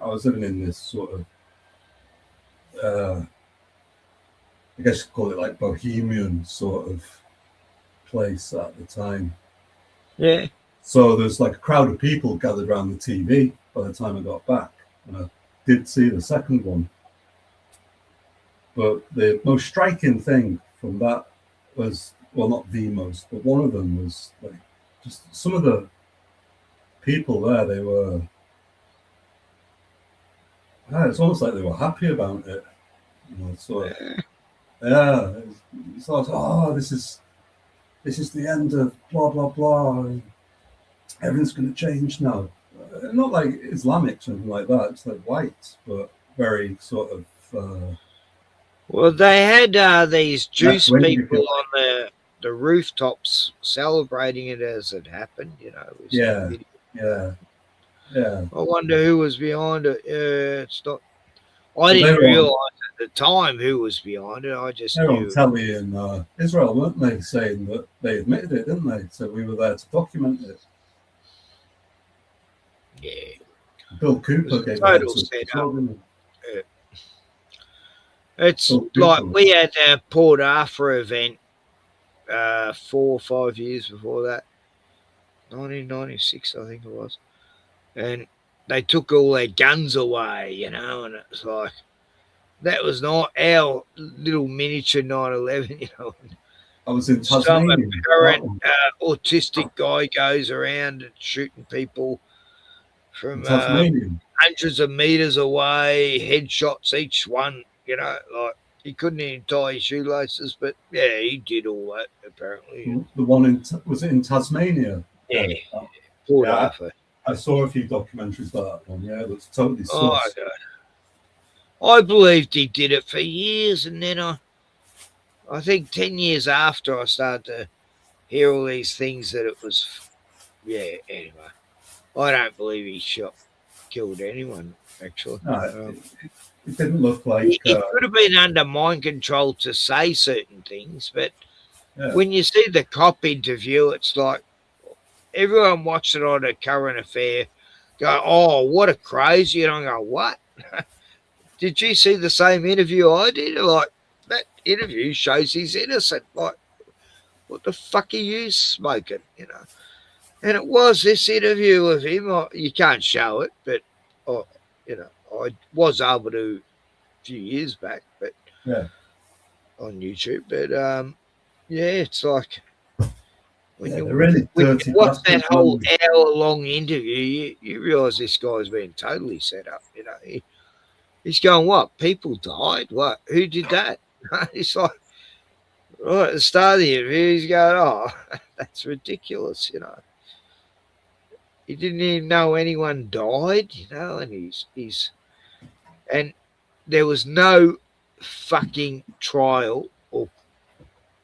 I was living in this sort of, I guess you'd call it like bohemian sort of place at the time. Yeah. So there's like a crowd of people gathered around the TV by the time I got back. And I did see the second one. But the most striking thing from that was, well, not the most, but one of them was like just some of the people there, they were, it's almost like they were happy about it. You know, so yeah, it's like, oh, this is the end of blah blah blah. Everything's going to change now. Not like Islamic or something like that. It's like white, but very sort of. Well, they had these Jewish people on the rooftops celebrating it as it happened. You know. Yeah. I wonder who was behind it. It's not. I didn't realise at the time who was behind it. I just they were knew. on telly in Israel, weren't they? Saying that they admitted it, didn't they? So we were there to document it. Yeah. Bill Cooper gave total setup. It's like we had a Port Arthur event 4 or 5 years before that. 1996, I think it was. And they took all their guns away, you know, and it's like, that was not our little miniature 9/11, you know. I was in Tasmania. Some apparent autistic guy goes around and shooting people from hundreds of meters away, headshots each one, you know, like he couldn't even tie his shoelaces, but yeah, he did all that apparently. The one was it in Tasmania? Yeah. Port Arthur. I saw a few documentaries about that one. Yeah, it was totally sus. I believed he did it for years, and then I think 10 years after I started to hear all these things that it was, anyway. I don't believe he killed anyone, actually. No, it didn't look like... He could have been under mind control to say certain things, but when you see the cop interview, it's like everyone watched it on a current affair, go, oh, what a crazy, and I go, what? Did you see the same interview I did? Like, that interview shows he's innocent. Like, what the fuck are you smoking, you know? And it was this interview with him. You can't show it, but, you know, I was able to a few years back, but on YouTube. But, it's like, when you watch that whole hour-long interview, you realise this guy's been totally set up, you know. He's going, what? People died? What? Who did that? It's like, Right at the start of the interview, he's going, "Oh, that's ridiculous," you know. He didn't even know anyone died, you know, and and there was no fucking trial or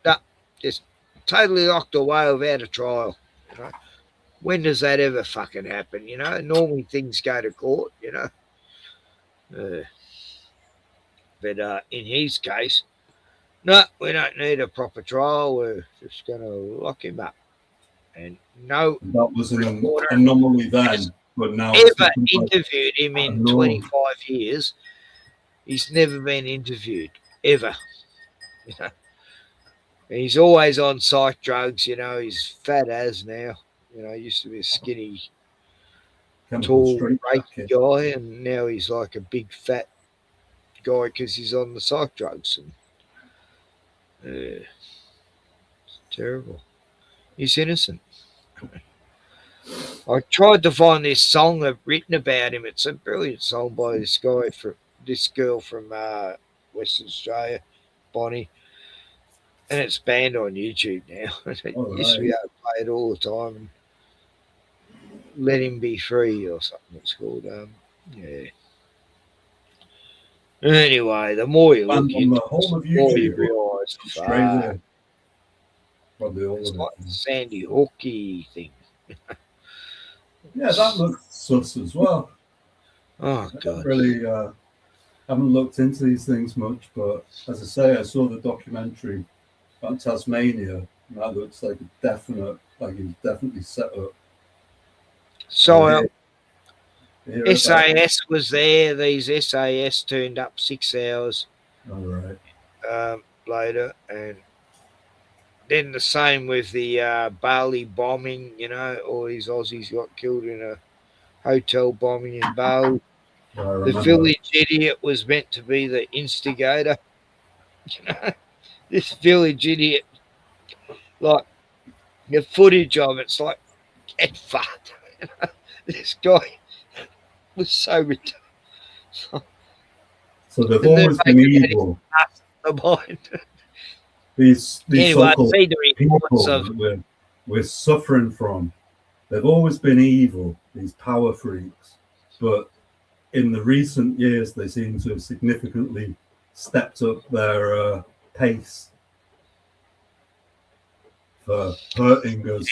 no, just totally locked away without a trial. You know, when does that ever fucking happen? You know, normally things go to court. You know, but in his case, no, we don't need a proper trial. We're just going to lock him up. And no, that was an anomaly then, but now ever interviewed him in 25 years. He's never been interviewed ever. You know, he's always on psych drugs. You know, he's fat as now. You know, he used to be a skinny, tall, rakey guy, and now he's like a big fat guy because he's on the psych drugs. And it's terrible. He's innocent. I tried to find this song I've written about him. It's a brilliant song by this girl from Western Australia, Bonnie, and it's banned on YouTube now. It used to be able to play it all the time. And Let Him Be Free or something it's called. Yeah. Anyway, the more you look into it, the more you realise it's like the Sandy Hooky thing. Yeah, that looks sus as well. Oh, God. Haven't looked into these things much, but as I say, I saw the documentary about Tasmania, and that looks like a definite, like he's definitely set up. So SAS was there. These SAS turned up 6 hours later, and then the same with the Bali bombing. You know, all these Aussies got killed in a hotel bombing in Bali. The village idiot was meant to be the instigator. You know, this village idiot, like the footage of it's like, get fucked. You know? This guy was so retarded. So they've always been evil. These so-called people that we're suffering from, they've always been evil, these power freaks. But in the recent years, they seem to have significantly stepped up their pace for hurting us.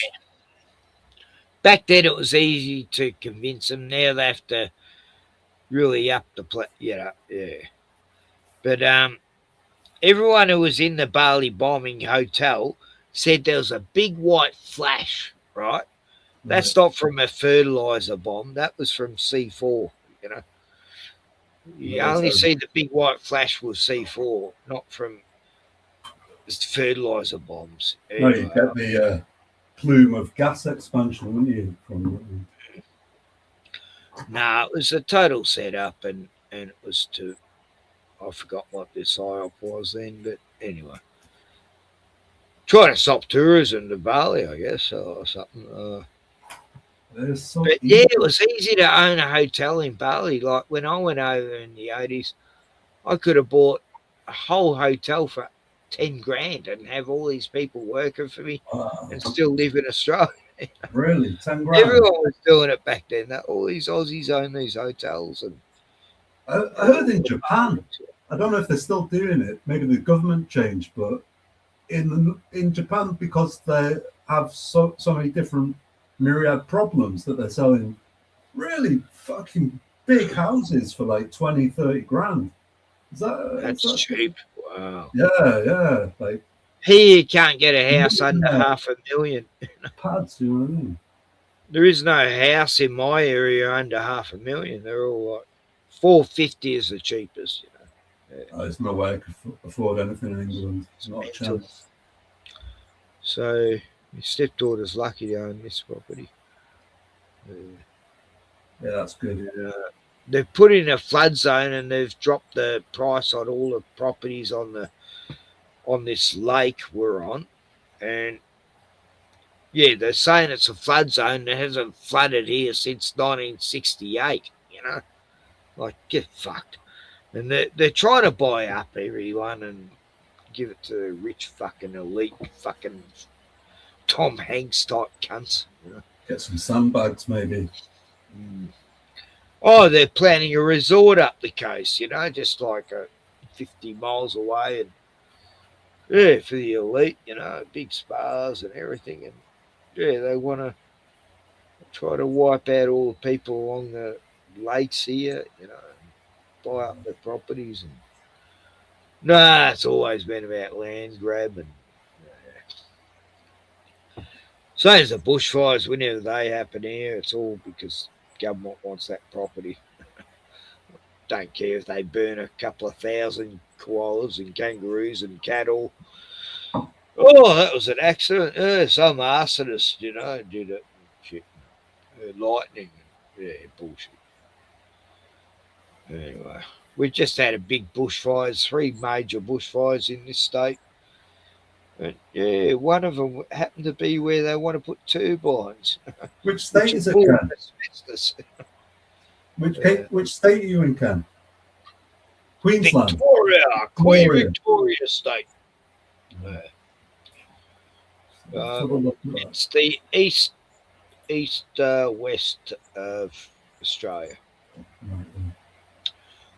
Back then, it was easy to convince them. Now they have to really up the play. Yeah. But everyone who was in the Bali bombing hotel said there was a big white flash, right? That's not from a fertilizer bomb. That was from C4, you know. You only see the big white flash with C4, not from fertilizer bombs. No, you get the plume of gas expansion, wouldn't you? No, it was a total setup, and it was to, I forgot what this IOP was then, but anyway. Trying to stop tourism to Bali, I guess, or something. But yeah, it was easy to own a hotel in Bali. Like when I went over in the 80s, I could have bought a whole hotel for 10 grand and have all these people working for me and still live in Australia. Really? 10 grand? Everyone was doing it back then. All these Aussies own these hotels. And I heard in Japan, I don't know if they're still doing it, maybe the government changed, but in Japan, because they have so many different myriad problems, that they're selling really fucking big houses for like 20, 30 grand. That's cheap. Wow. Yeah. Like here you can't get a house under $500,000. Pads, you know what I mean? There is no house in my area under $500,000. They're all like 450 is the cheapest, you know. There's no way I could afford anything in England. It's not a chance. So my stepdaughter's lucky to own this property. Yeah, that's good. They've put in a flood zone and they've dropped the price on all the properties on this lake we're on. And yeah, they're saying it's a flood zone that hasn't flooded here since 1968, you know. Like, get fucked. And they're trying to buy up everyone and give it to the rich fucking elite fucking Tom Hanks type cunts. You know? Get some sandbags, maybe. Oh, they're planning a resort up the coast, you know, just like 50 miles away, and yeah, for the elite, you know, big spas and everything, and yeah, they want to try to wipe out all the people along the lakes here, you know, and buy up their properties. And nah, it's always been about land grab, and same as the bushfires. Whenever they happen here, it's all because government wants that property. Don't care if they burn a couple of thousand koalas and kangaroos and cattle. Oh, that was an accident. Some arsonist, you know, did it. Shit. Lightning. Yeah, bullshit. Anyway, we just had a big bushfires, 3 major bushfires in this state. And yeah, one of them happened to be where they want to put turbines. Which state is it, Ken? Which state are you in, Ken? Queensland. Victoria, Queen Victoria State. It's the east west of Australia.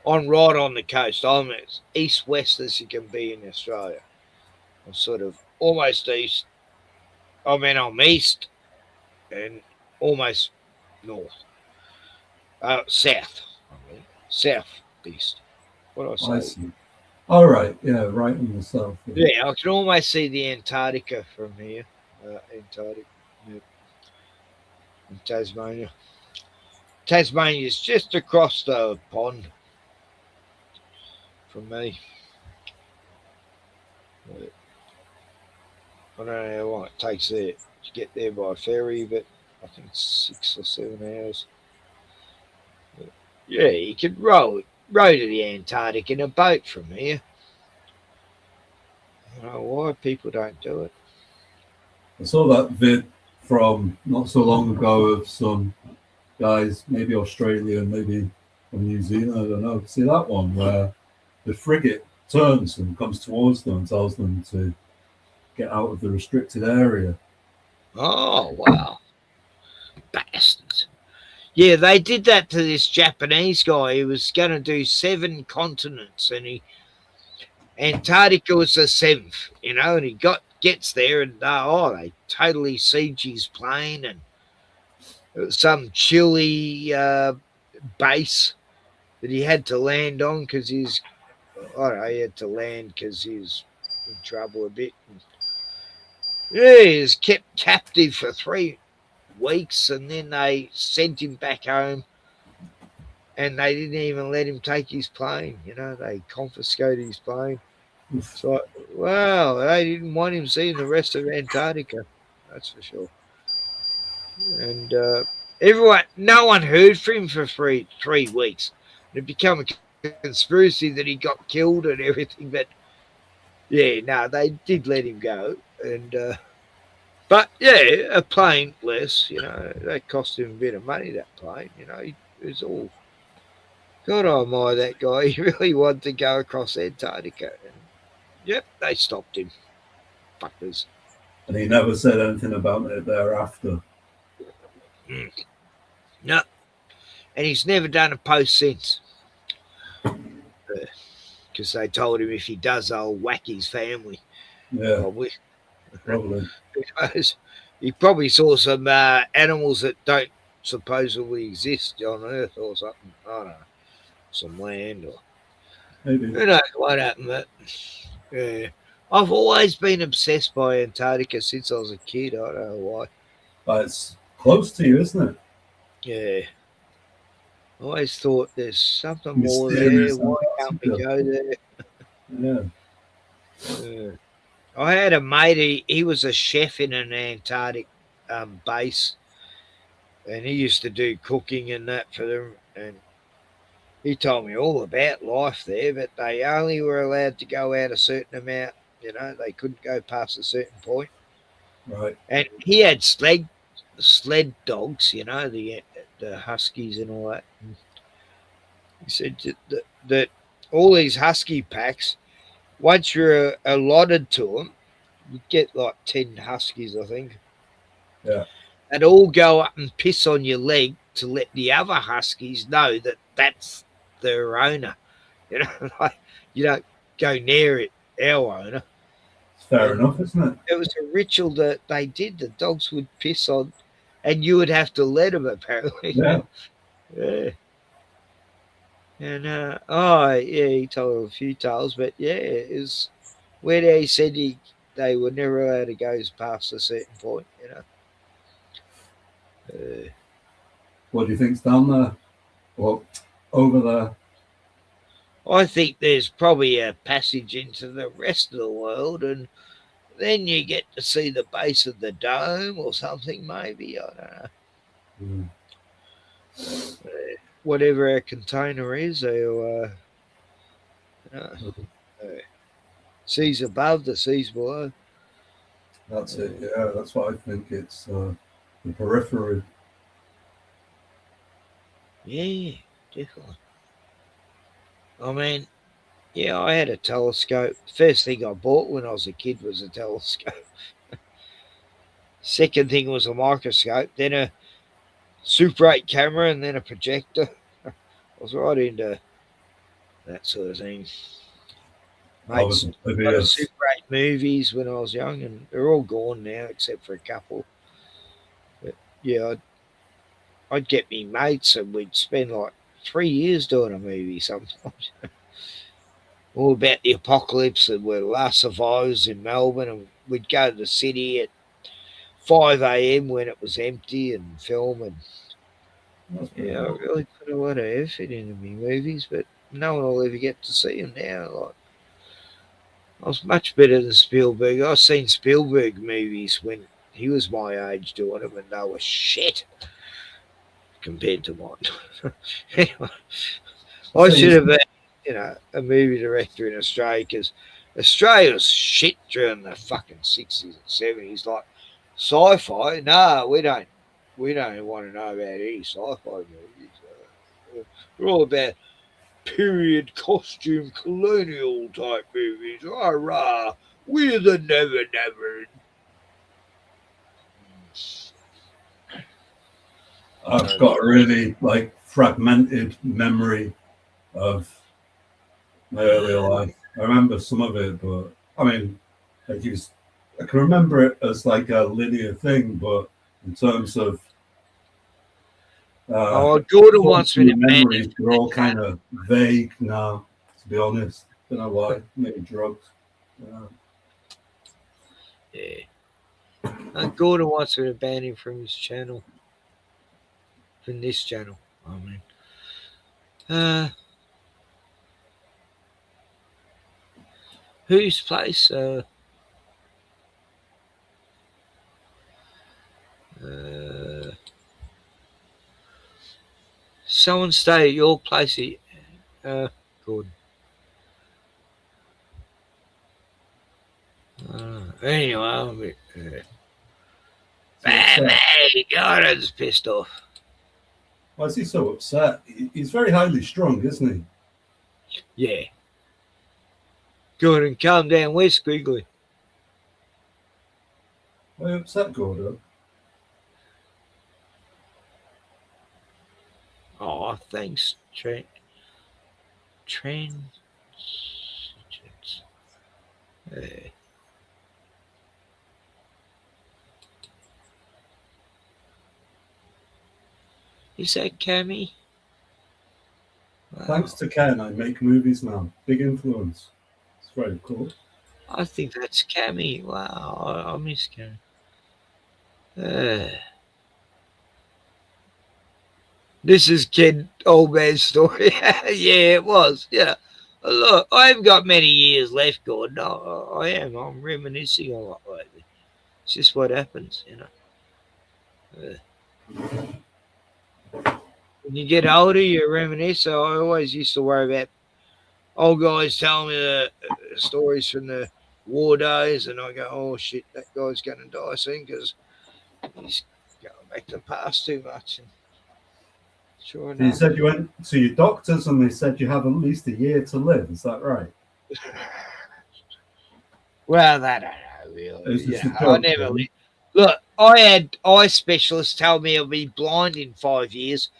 I'm right on the coast. I'm as east west as you can be in Australia. I'm sort of almost east. I mean, I'm east and almost north. South. Southeast. What do I say? I see. All right. Yeah, right in the south. Yeah, I can almost see the Antarctica from here. Antarctica. Yeah. In Tasmania. Tasmania is just across the pond from me. I don't know how long it takes there to get there by ferry, but I think it's 6 or 7 hours. But yeah, you could row to the Antarctic in a boat from here. I don't know why people don't do it. I saw that vid from not so long ago of some guys, maybe Australian, maybe from New Zealand, I don't know. See that one where the frigate turns and comes towards them and tells them to get out of the restricted area. Oh, wow. Bastards. Yeah, they did that to this Japanese guy. He was going to do 7 continents, and Antarctica was the 7th, you know, and he gets there, and they totally siege his plane, and it was some Chile base that he had to land on because he had to land because he was in trouble a bit. And, yeah, he was kept captive for 3 weeks, and then they sent him back home, and they didn't even let him take his plane. You know, they confiscated his plane. So, wow, they didn't want him seeing the rest of Antarctica. That's for sure. And no one heard from him for 3 weeks. It became a conspiracy that he got killed and everything. But yeah, no, they did let him go. And but yeah, a plane less. You know, that cost him a bit of money. That plane. You know, it was all. God, I admire that guy. He really wanted to go across Antarctica. And, yep, they stopped him. Fuckers. And he never said anything about it thereafter. No. And he's never done a post since. Because they told him if he does, they'll whack his family. Yeah. Probably. He probably saw some animals that don't supposedly exist on Earth or something. I don't know. Some land or maybe. Who knows what happened, but yeah. I've always been obsessed by Antarctica since I was a kid. I don't know why. But it's close to you, isn't it? Yeah. I always thought there's something more there. Why can't we go there? Yeah. I had a mate, he was a chef in an Antarctic base, and he used to do cooking and that for them, and he told me all about life there, but they only were allowed to go out a certain amount, you know, they couldn't go past a certain point. Right. And he had sled dogs, you know, the huskies and all that. And he said that all these husky packs, once you're allotted to them, you get like 10 huskies, I think. Yeah. And all go up and piss on your leg to let the other huskies know that that's their owner. You know, like you don't go near it, our owner. It's fair enough, isn't it? It was a ritual that they did. The dogs would piss on, and you would have to let them, apparently. Yeah. Yeah. And, yeah, he told a few tales, but yeah, it was where he said they were never allowed to go past a certain point, you know. What do you think's down there? Well, over there? I think there's probably a passage into the rest of the world, and then you get to see the base of the dome or something, maybe. I don't know. Whatever our container is, they'll, seas above, the seas below. That's it, yeah, that's what I think. It's the periphery. Yeah, definitely. I mean, yeah, I had a telescope. First thing I bought when I was a kid was a telescope. Second thing was a microscope, then a Super 8 camera, and then a projector. I was right into that sort of thing. Mates, got a Super 8 movies when I was young, and they're all gone now except for a couple. But yeah, I'd get me mates, and we'd spend like 3 years doing a movie sometimes. All about the apocalypse, and we're last survivors in Melbourne, and we'd go to the city at 5 a.m. when it was empty and film. And yeah, I really put a lot of effort into my movies, but no one will ever get to see them now. Like, I was much better than Spielberg. I've seen Spielberg movies when he was my age doing them, and they were shit compared to mine. Anyway, I should have been, a movie director in Australia, because Australia was shit during the fucking 60s and 70s. Like sci-fi, no, we don't want to know about any sci-fi movies. We're all about period costume colonial type movies. Rah rah, we're the never never. I've got a really fragmented memory of my earlier life. I remember some of it, but I mean, I can remember it as like a linear thing, but in terms of Gordon wants me to memories, they're all kind of vague now. To be honest, don't know why. Maybe drugs. Yeah. Gordon wants me to ban him from his channel. From this channel, I mean. Whose place? Someone stay at your place, Gordon. Anyway, Gordon's pissed off. Why is he so upset? He's very highly strung, isn't he? Yeah. Gordon, calm down. Where's Squiggly? Why are you upset, Gordon? Oh, thanks, Trent. Is that Cammy? Wow. Thanks to Ken, I make movies now. Big influence. It's very cool. I think that's Cammy. Wow, I miss Cammy. This is Kid Old Man's story. Yeah, it was. Yeah. Look, I haven't got many years left, Gordon. I am. I'm reminiscing a lot lately. It's just what happens, When you get older, you reminisce. So I always used to worry about old guys telling me the stories from the war days, and I go, oh, shit, that guy's going to die soon because he's going back to the past too much. And sure enough. You said you went to your doctors and they said you have at least a year to live. Is that right? Well, that I don't know, really. It's just Yeah, a I joke, never. really. Look, I had eye specialists tell me I'll be blind in 5 years,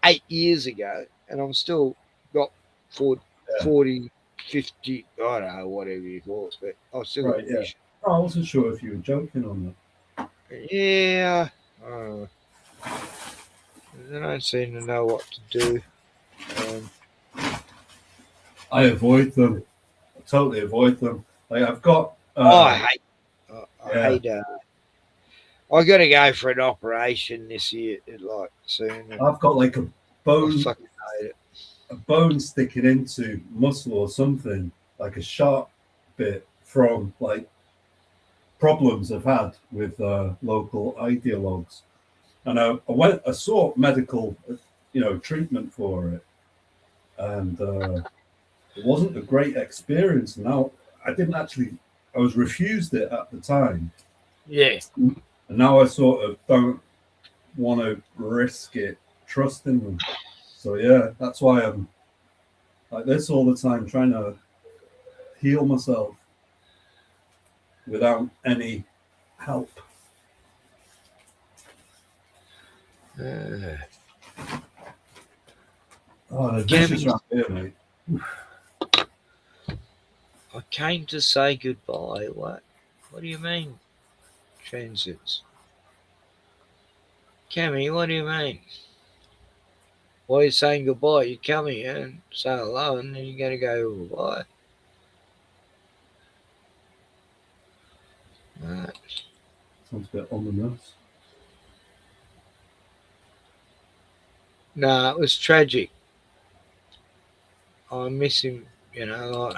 8 years ago, and I'm still got 40, 50, I don't know, whatever you call it, but I've still Right, got yeah. vision. I wasn't sure if you were joking on that. Yeah. I don't seem to know what to do. I avoid them. I totally avoid them. Like I've got. I hate. yeah. I hate. I got to go for an operation this year, like soon. I've got like a bone. I fucking hate it. A bone sticking into muscle or something, like a sharp bit from like problems I've had with local ideologues. And I sought medical, treatment for it, and it wasn't a great experience. Now I was refused it at the time. Yeah. And now I sort of don't want to risk it trusting them. So yeah, that's why I'm like this all the time, trying to heal myself without any help. The dishes around here, mate. I came to say goodbye. What? What do you mean? Transits. Cammy, what do you mean? Why are you saying goodbye? You come here and say hello, and then you're going to go goodbye. Right. Sounds a bit ominous. No, it was tragic. I miss him, like.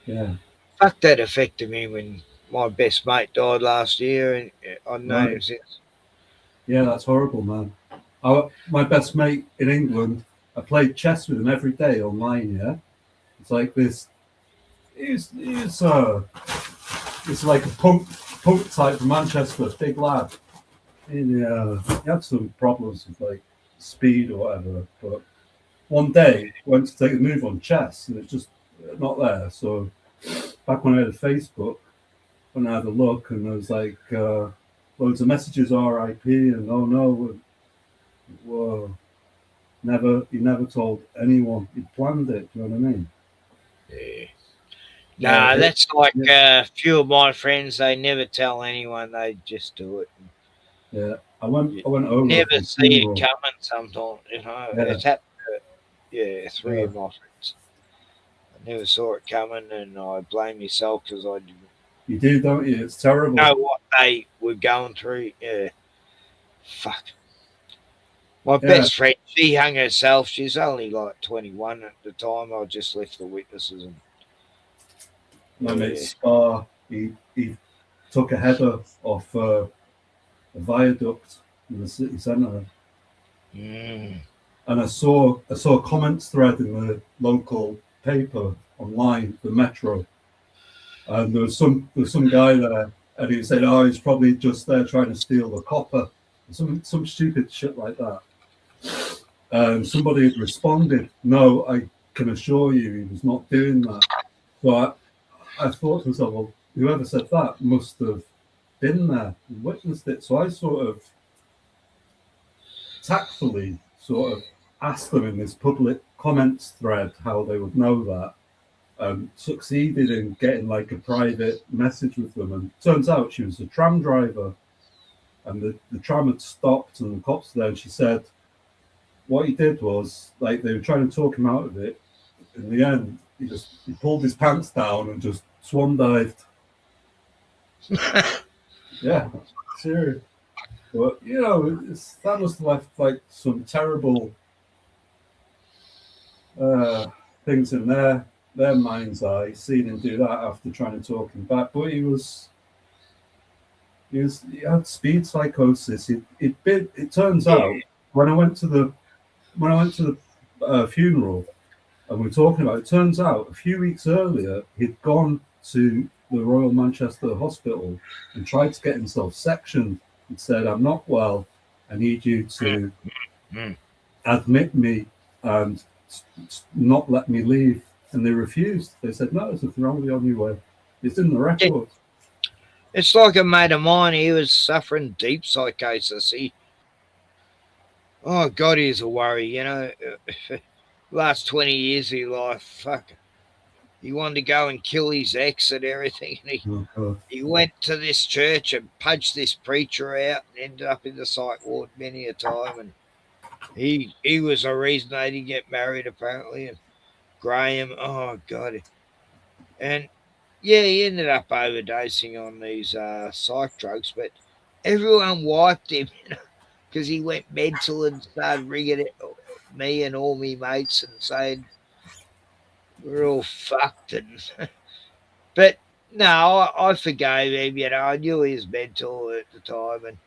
Yeah. Fuck, that affected me when my best mate died last year, and I've known him since. Yeah, that's horrible, man. My best mate in England, I played chess with him every day online, yeah? It's like this. He's like a punk type from Manchester, big lad. And, he had some problems with like speed or whatever, but one day went to take a move on chess and it's just not there. So back when I had a Facebook, when I had a look, and there was like loads of messages, RIP, and oh no, whoa, he never told anyone he planned it. Do you know what I mean? Yeah. Nah, that's like a few of my friends. They never tell anyone. They just do it. Yeah, I went over. Never see it coming. Sometimes, Yeah. It's happened to, three of my friends. I never saw it coming, and I blame myself because I didn't. You do, don't you? It's terrible. Know what they were going through. Yeah. Fuck. My best friend, she hung herself. She's only like 21 at the time. I just left the witnesses. And my mate Spa, he took a header off a viaduct in the city centre. Mm. And I saw a comments thread in the local paper online, the Metro, and there was some guy there, and he said, "Oh, he's probably just there trying to steal the copper," some stupid shit like that. Somebody had responded, "No, I can assure you, he was not doing that." So I thought to myself, well, whoever said that must have been there and witnessed it. So I sort of tactfully asked them in this public comments thread how they would know that, and succeeded in getting like a private message with them. And turns out she was a tram driver, and the tram had stopped and the cops were there, and she said what he did was, like, they were trying to talk him out of it. In the end, he pulled his pants down and just swan dived. Yeah, serious. But that must have left like some terrible things in their mind's eye, seeing him do that after trying to talk him back. But he had speed psychosis. It turns out when I went to the funeral and we were talking about it, turns out a few weeks earlier he'd gone to the Royal Manchester Hospital and tried to get himself sectioned and said, "I'm not well, I need you to admit me and not let me leave." And they refused. They said, "No, there's nothing wrong with you on your way. It's in the record." It's like a mate of mine. He was suffering deep psychosis. Oh God, he's a worry. You know, last 20 years of his life, fuck. He wanted to go and kill his ex and everything. And he went to this church and punched this preacher out and ended up in the psych ward many a time. And he was a reason they didn't get married, apparently. And Graham, oh God. And yeah, he ended up overdosing on these psych drugs, but everyone wiped him, you know, because he went mental and started ringing it, me and all me mates and saying we're all fucked. And but no, I forgave him. You know, I knew he was mental at the time, and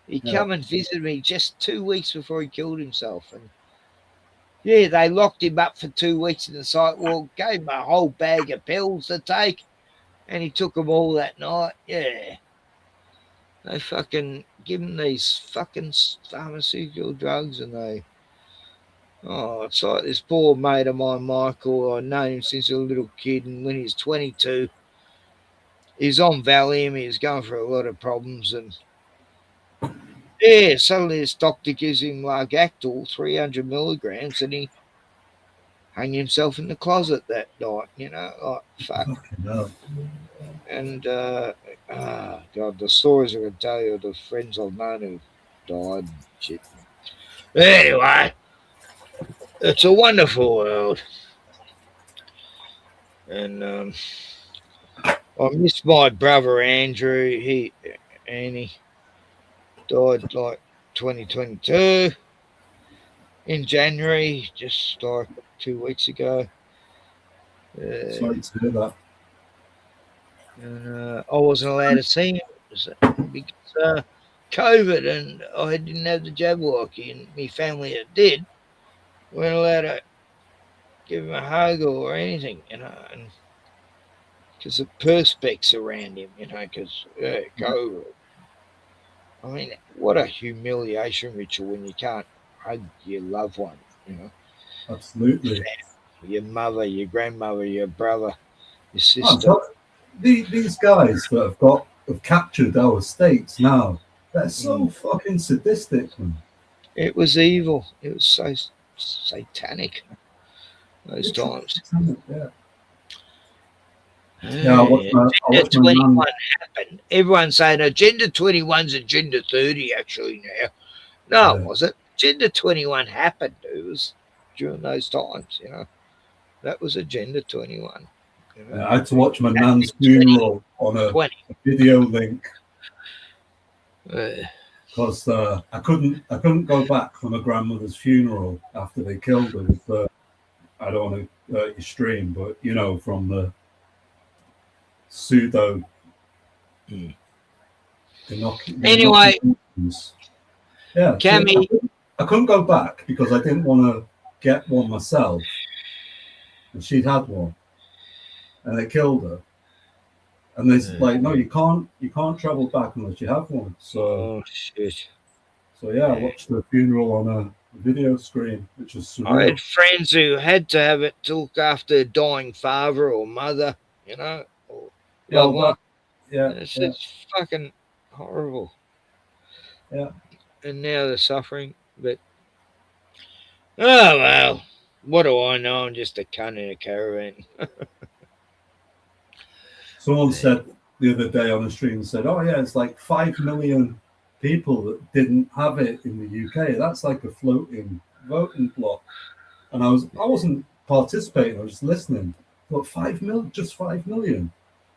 he come and visited me just 2 weeks before he killed himself. And yeah, they locked him up for 2 weeks in the psych ward, gave him a whole bag of pills to take, and he took them all that night. Yeah. They fucking give him these fucking pharmaceutical drugs, and it's like this poor mate of mine, Michael. I've known him since he was a little kid, and when he's 22, he's on Valium. He's going through a lot of problems, and yeah, suddenly this doctor gives him Largactil, 300 milligrams, and he hung himself in the closet that night. You know, like fuck. No. And God, the stories I can tell you, the friends I've known who died and shit. Anyway, it's a wonderful world. And I miss my brother Andrew. He died like 2022 in January, just like 2 weeks ago. Sorry to hear that. And I wasn't allowed to see him because COVID, and I didn't have the Jabberwocky, and my family that did weren't allowed to give him a hug or anything, you know, and because the perspex around him, you know, because COVID. I mean, what a humiliation ritual when you can't hug your loved one, you know. Absolutely. Your mother, your grandmother, your brother, your sister. These guys that have captured our states now, they're so fucking sadistic, man. It was evil. It was so satanic those times. Yeah. Agenda 21 happened. Everyone's saying Agenda 21's Agenda 30 actually now. No, it wasn't. Agenda 21 happened. It was during those times, you know. That was Agenda 21. You know? I had to watch my nan's funeral on a video link because I couldn't go back for my grandmother's funeral after they killed her with I don't want to hurt your stream, but you know, from the pseudo anyway, yeah, Cammy, I couldn't go back because I didn't want to get one myself, and she'd had one, and they killed her. And there's like, no, you can't travel back unless you have one. So, shit. So yeah, I watched the funeral on a video screen, which was surreal. I had friends who had to have it to look after a dying father or mother, you know. Or loved one. It's fucking horrible. Yeah. And now they're suffering, but oh well, what do I know? I'm just a cunt in a caravan. Someone said the other day on the stream, said, "Oh yeah, it's like 5 million people that didn't have it in the UK. That's like a floating voting block." And I wasn't participating. I was just listening. But 5 million, just 5 million.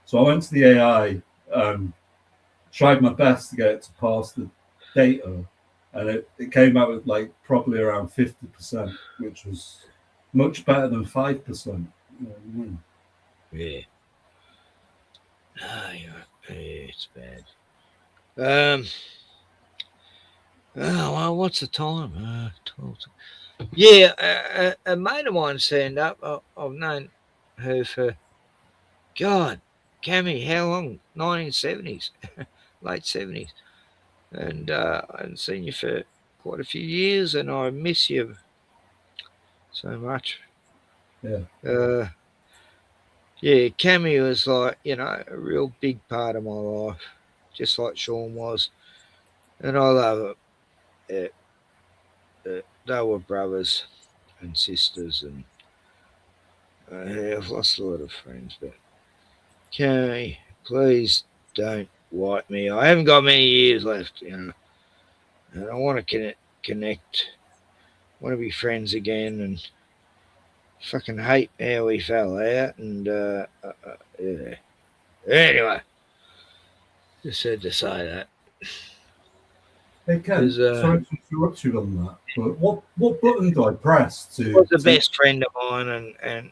So I went to the AI, tried my best to get it to pass the data, and it came out with like probably around 50%, which was much better than 5%. You know what I mean? Yeah. It's bad. Oh well, what's the time? 12. Yeah, a mate of mine stand up. I've known her for God, Cammy, how long? 1970s, late 70s, and I haven't seen you for quite a few years, and I miss you so much. Yeah. Yeah, Cammy was like, a real big part of my life, just like Sean was. And I love it. They were brothers and sisters, and yeah, I've lost a lot of friends, but Cammy, please don't wipe me. I haven't got many years left, and I want to connect, want to be friends again, and fucking hate how we fell out, and yeah. Anyway, just had to say that. Hey Ken, sorry to interrupt you on that, but what button do I press to? He was the best friend of mine, and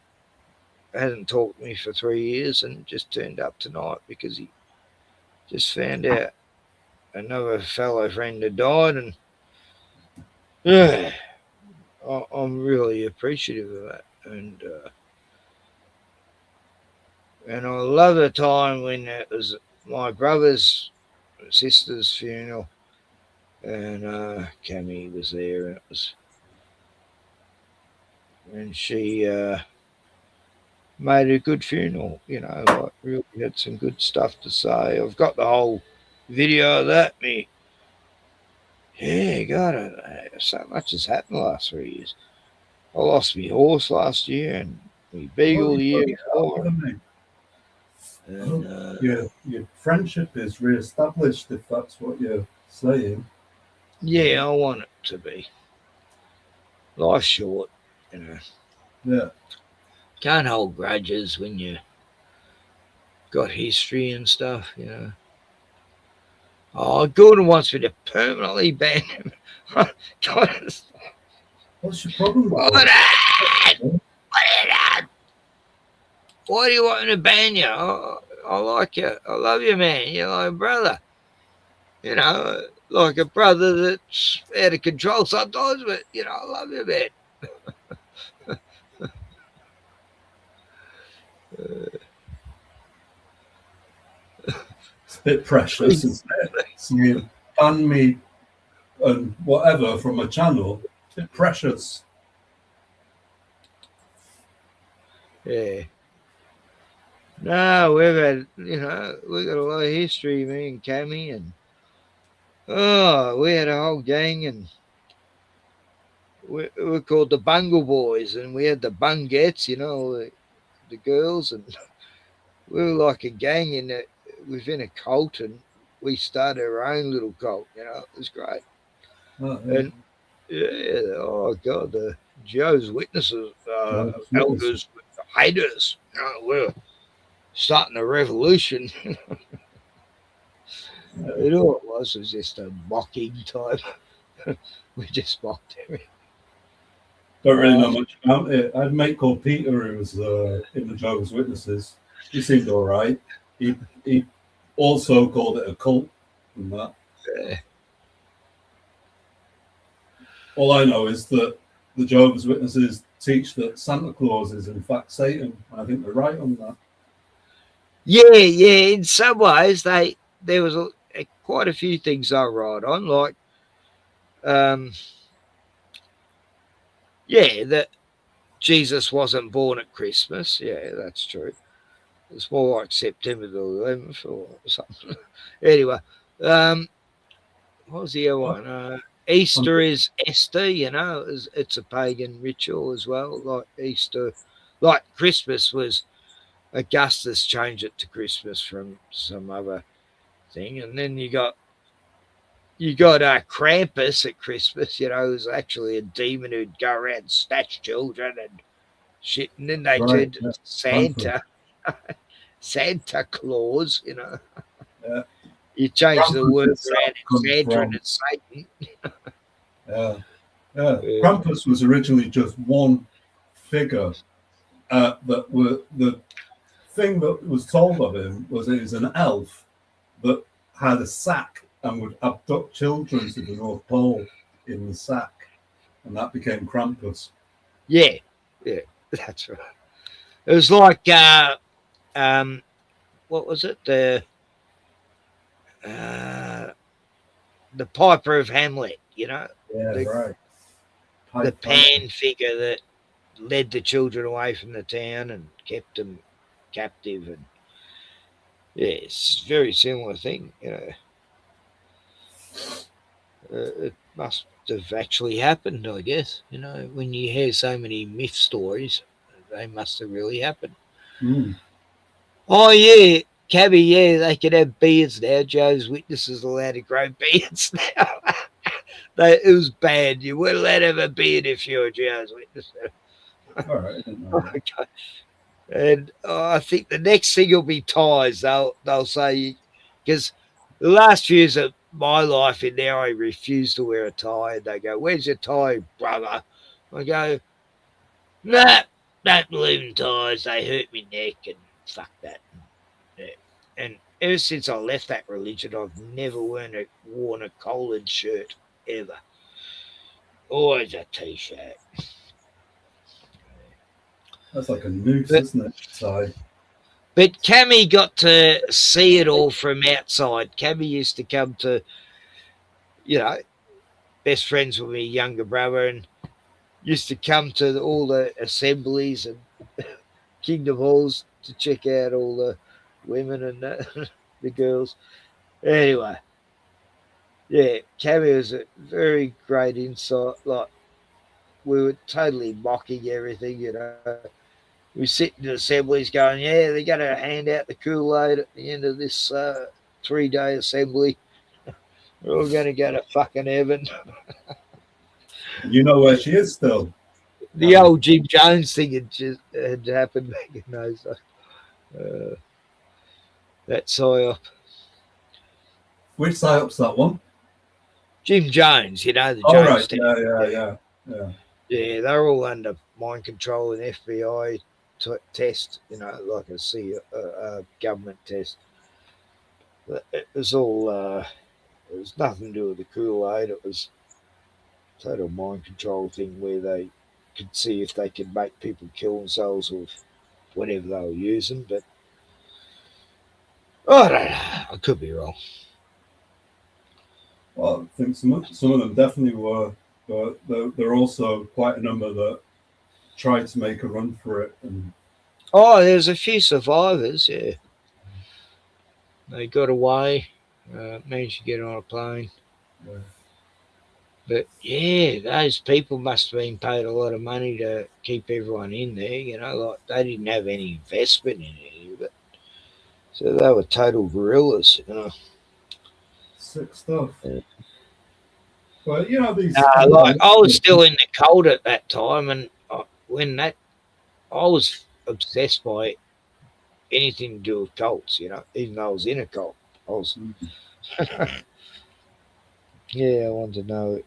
hasn't talked to me for 3 years, and just turned up tonight because he just found out another fellow friend had died, and yeah, I'm really appreciative of that, and I love the time when it was my brother's sister's funeral, and Cammy was there, and it was, and she made a good funeral, like really had some good stuff to say. I've got the whole video of that. Yeah, God, so much has happened the last 3 years. I lost my horse last year, and my beagle the year before. And, your friendship is re-established, if that's what you're saying. Yeah, I want it to be. Life's short, Yeah. Can't hold grudges when you got history and stuff, Oh, Gordon wants me to permanently ban him. God, what's your problem? Why do you want me to ban you? I like you. I love you, man. You're like a brother. Like a brother that's out of control sometimes, but, I love you, man. It's a bit precious, isn't it? So you ban me and whatever from a channel. It's a bit precious. Yeah. No, we've had, we've got a lot of history, me and Cammy, and we had a whole gang, and we're called the Bungle Boys, and we had the Bungettes, the girls, and we were like a gang within a cult, and we started our own little cult, it was great. And yeah, oh God, the Jehovah's Witnesses, elders, haters, we're starting a revolution. All it was just a mocking type. We just mocked everything. Don't really know much about it. I had a mate called Peter who was in the Jehovah's Witnesses. He seemed all right. He also called it a cult and that. Yeah. All I know is that the Jehovah's Witnesses teach that Santa Claus is in fact Satan. I think they're right on that. Yeah. In some ways, there was quite a few things they were right on, like, that Jesus wasn't born at Christmas. Yeah, that's true. It's more like September the 11th or something. Anyway, what was the other one? Easter is Esther, it's a pagan ritual as well, like Easter. Like Christmas was Augustus changed it to Christmas from some other thing. And then you got Krampus at Christmas, who's actually a demon who'd go around and snatch children and shit. And then they turned to Santa. Santa Claus, Yeah. You change Krampus the word itself around in Santa and it's Satan. Yeah. Krampus was originally just one figure. That were the thing that was told of him was he was an elf that had a sack and would abduct children to the North Pole in the sack, and that became Krampus. Yeah, that's right. It was like what was it? The Piper of Hamlet, Yeah, right. The Pan figure that led the children away from the town and kept them captive, and yeah, it's a very similar thing, you know. It must have actually happened, I guess. You know, when you hear so many myth stories, they must have really happened. Oh yeah, Cabby, yeah, they could have beards now. Joe's Witnesses allowed to grow beards now. It was bad. You weren't allowed to have a beard if you were Joe's Witness. All right, I didn't know that. Okay. And I think the next thing will be ties. They'll say, because the last years of my life in there, I refused to wear a tie. And they go, "Where's your tie, brother?" I go, "Nah, don't believe in ties. They hurt me neck and fuck that." Yeah. And ever since I left that religion, I've never worn a collared shirt ever. Always a t-shirt. That's like a noose, isn't it? So, but Cammy got to see it all from outside. Cammy used to come to, you know, best friends with my younger brother, and used to come to all the assemblies and Kingdom Halls to check out all the women and the girls. Anyway, yeah, Cammy was a very great insight. Like, we were totally mocking everything, you know. We sit in assemblies going, yeah, they're going to hand out the Kool-Aid at the end of this 3-day assembly. We're all going to go to fucking heaven. you know where she is still? The old Jim Jones thing had happened back in those days. That psyop. Which psyop's that one? Jim Jones, you know, the Oh, Jones right. thing. Yeah. Yeah, they're all under mind control and FBI test, you know, like a government test. It was all, it was nothing to do with the Kool-Aid. It was a total mind control thing where they could see if they could make people kill themselves with whatever they were using. But I don't know. I could be wrong. Well, I think some of them definitely were, but there are also quite a number that tried to make a run for it. And oh, there's a few survivors, yeah. They got away, managed to get on a plane. Yeah. But yeah, those people must have been paid a lot of money to keep everyone in there, you know, like they didn't have any investment in any of it. So they were total guerrillas, you know. Sick stuff. Yeah. Well, you know, these. Like I was still in the cult at that time, and I was obsessed by anything to do with cults, you know, even though I was in a cult. I was. Yeah, I wanted to know it.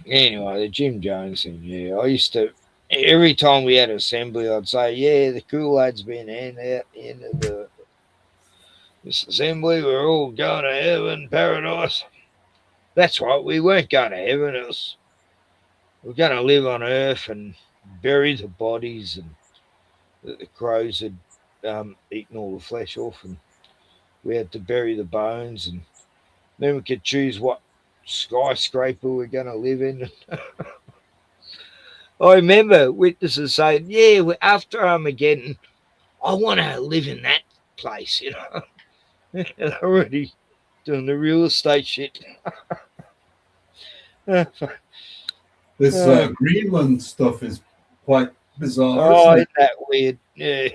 Anyway, the Jim Jones thing, yeah. I used to, every time we had an assembly, I'd say, yeah, the Kool-Aid's been handed out at the end of this assembly. We're all going to heaven, paradise. That's right, we weren't going to heaven. We're going to live on earth and bury the bodies, and the crows had eaten all the flesh off, and we had to bury the bones, and then we could choose what skyscraper we're going to live in. I remember witnesses saying, yeah, after Armageddon, I want to live in that place, you know. They're already doing the real estate shit. This Greenland stuff is quite bizarre. Oh, Isn't isn't that weird? Yeah.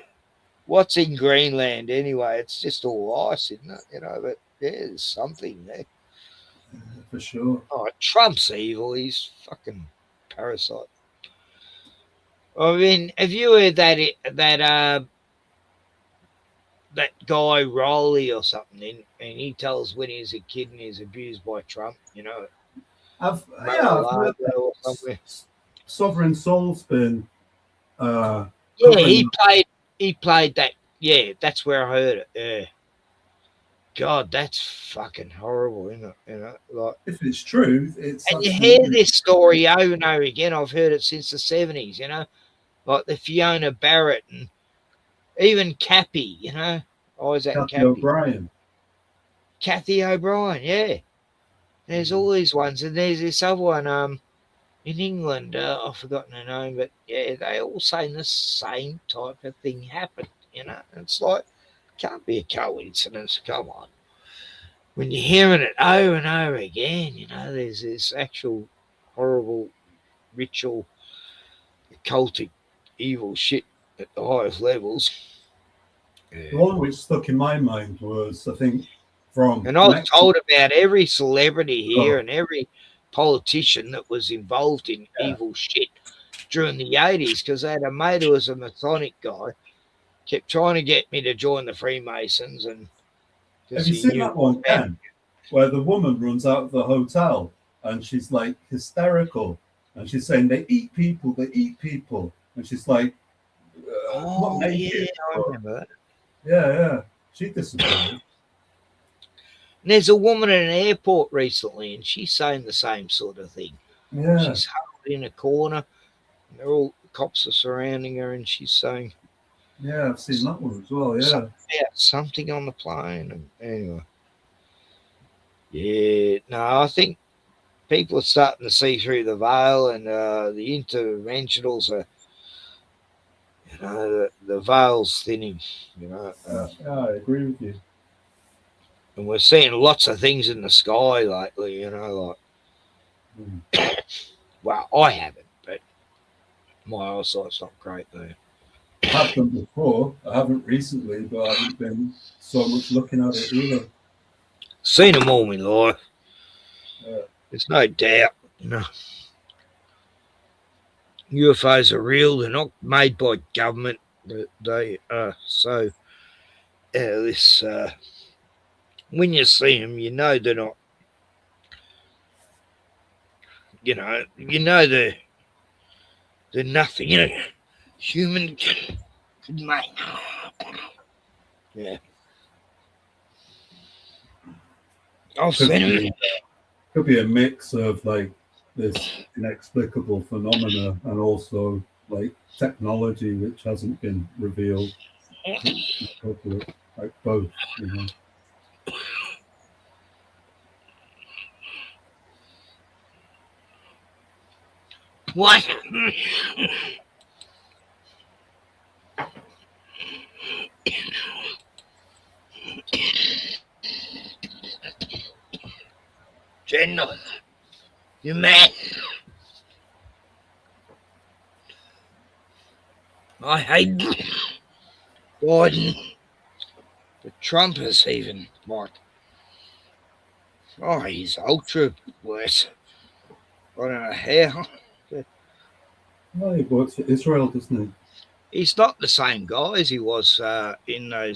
What's in Greenland anyway? It's just all ice, isn't it? You know, but yeah, there's something there. For sure. Oh, Trump's evil. He's fucking parasite. I mean, have you heard that guy Rowley or something, and he tells when he was a kid and he was abused by Trump, you know? I've heard that. Sovereign Soul's been. Yeah, he played that. Yeah, that's where I heard it. Yeah. God, that's fucking horrible, isn't it? You know, like if it's true, it's. And you hear this story over and over again. I've heard it since the 70s. You know, like the Fiona Barrett and even Cappy. You know, I was at Kathy Cappy. O'Brien. Kathy O'Brien, yeah. There's all these ones, and there's this other one. in England. I've forgotten her name, but yeah, they all saying the same type of thing happened. It's like, can't be a coincidence. Come on. When you're hearing it over and over again, there's this actual horrible ritual, occultic, evil shit at the highest levels. The one which stuck in my mind was, I think, from And I was Mexico. told about every celebrity here and every politician that was involved in evil shit during the 80s, because I had a mate who was a Masonic guy, kept trying to get me to join the Freemasons. And Have you seen that one, Ken, where the woman runs out of the hotel and she's like hysterical and she's saying they eat people, and she's like, oh yeah, I remember that. Yeah, she disappeared. There's a woman at an airport recently, and she's saying the same sort of thing. Yeah. She's huddled in a corner, and they're all cops are surrounding her, and she's saying, "Yeah, I've seen that one as well." Yeah, something on the plane. And anyway, yeah, no, I think people are starting to see through the veil, and the interventionals are, the veil's thinning. Yeah, I agree with you. And we're seeing lots of things in the sky lately, like, well, I haven't, but my eyesight's not great there. I have done before. I haven't recently, but I haven't been so much looking at it either. Seen them all in my life. Yeah. There's no doubt, UFOs are real. They're not made by government. They are so. When you see them, they're not. They're nothing. Human could make. Yeah. I've seen them. Could be a mix of like this inexplicable phenomena and also like technology which hasn't been revealed. Like both, What? General, you mad? I hate Biden. The Trumpers even, like, he's ultra worse. I don't know how. Well, he works for Israel, doesn't he? He's not the same guy as he was in the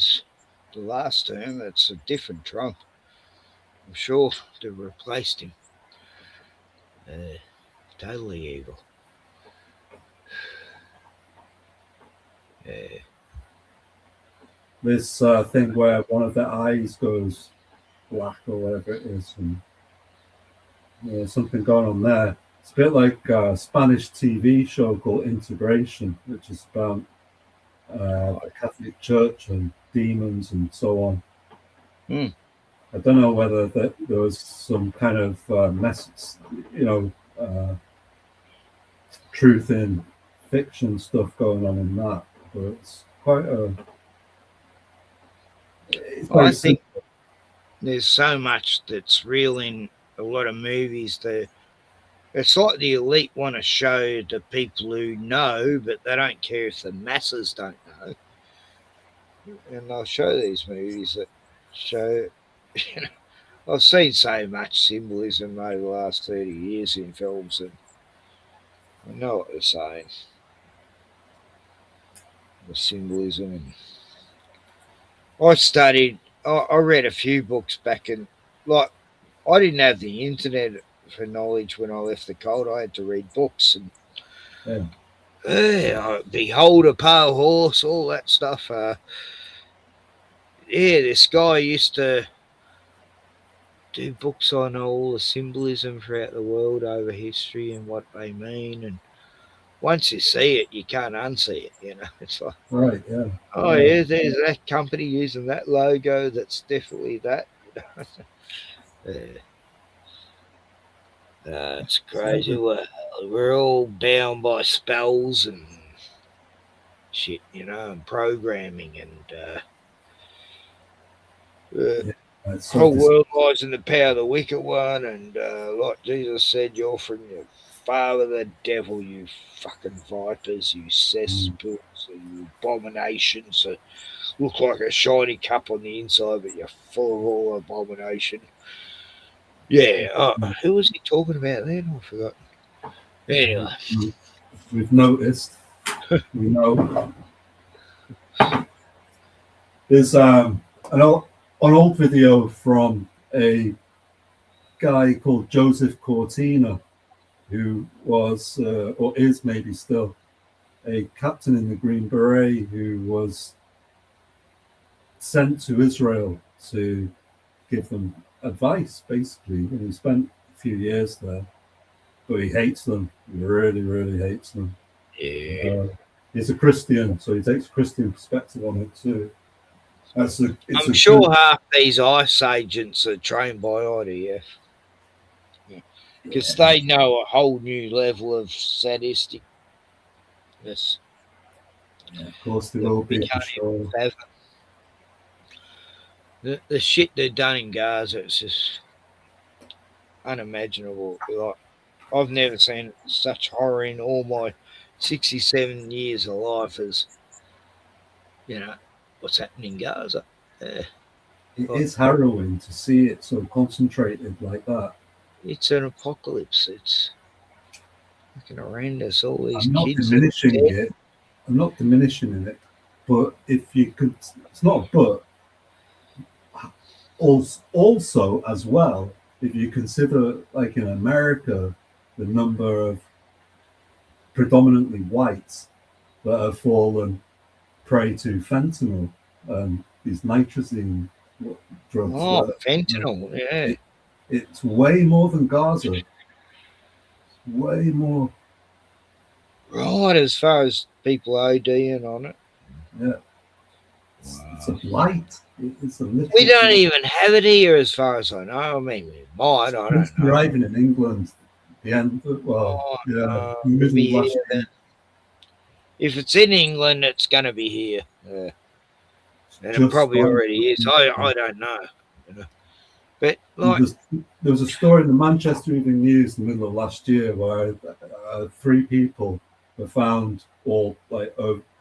last term. It's a different Trump. I'm sure they've replaced him. Totally evil. This thing where one of their eyes goes black or whatever it is, and something going on there. It's a bit like a Spanish TV show called Integration, which is about the Catholic Church and demons and so on. I don't know whether there was some kind of truth in fiction stuff going on in that, but it's quite a. I think there's so much that's real in a lot of movies. It's like the elite want to show the people who know, but they don't care if the masses don't know. And they'll show these movies that show, I've seen so much symbolism over the last 30 years in films, and I know what they're saying. The symbolism. And I read a few books back in, like, I didn't have the internet for knowledge when I left the cold. I had to read books, and Behold a Pale Horse, all that stuff. This guy used to do books on all the symbolism throughout the world over history and what they mean. And once you see it, you can't unsee it. It's like, right, yeah. There's that company using that logo. That's definitely that. It's crazy. We're all bound by spells and shit, and programming, and the whole world lies in the power of the wicked one. And like Jesus said, you're from your father, the devil, you fucking vipers, you cesspools, you abominations that look like a shiny cup on the inside, but you're full of all abomination. Yeah, who was he talking about then? I forgot. Anyway, we've noticed. We know. There's an old video from a guy called Joseph Cortina, who was or is maybe still a captain in the Green Beret, who was sent to Israel to give them advice, basically. And he spent a few years there, but he hates them. He really, really hates them. Yeah. He's a Christian, so he takes a Christian perspective on it too. I'm sure half these ICE agents are trained by IDF. Because they know a whole new level of sadisticness. Yeah, of course they will be. Sure. The shit they've done in Gaza, it's just unimaginable. Like, I've never seen such horror in all my 67 years of life as, what's happening in Gaza. It is harrowing to see it so concentrated like that. It's an apocalypse. It's fucking horrendous. All these I'm not kids. Diminishing it. I'm not diminishing it. But if you could, it's not a but. Also, as well, if you consider, like in America, the number of predominantly whites that have fallen prey to fentanyl, these nitrazine drugs. Oh, fentanyl, yeah. It's way more than Gaza. Way more. Right, as far as people ODing on it. Yeah. It's a blight. It's a we don't even have it here, as far as I know. I mean, we might. I don't know. Arriving in England, the end. Well, middle last year. If it's in England, it's going to be here. And it probably already is. I don't know. But like, there was a story in the Manchester Evening News in the middle of last year where 3 people were found all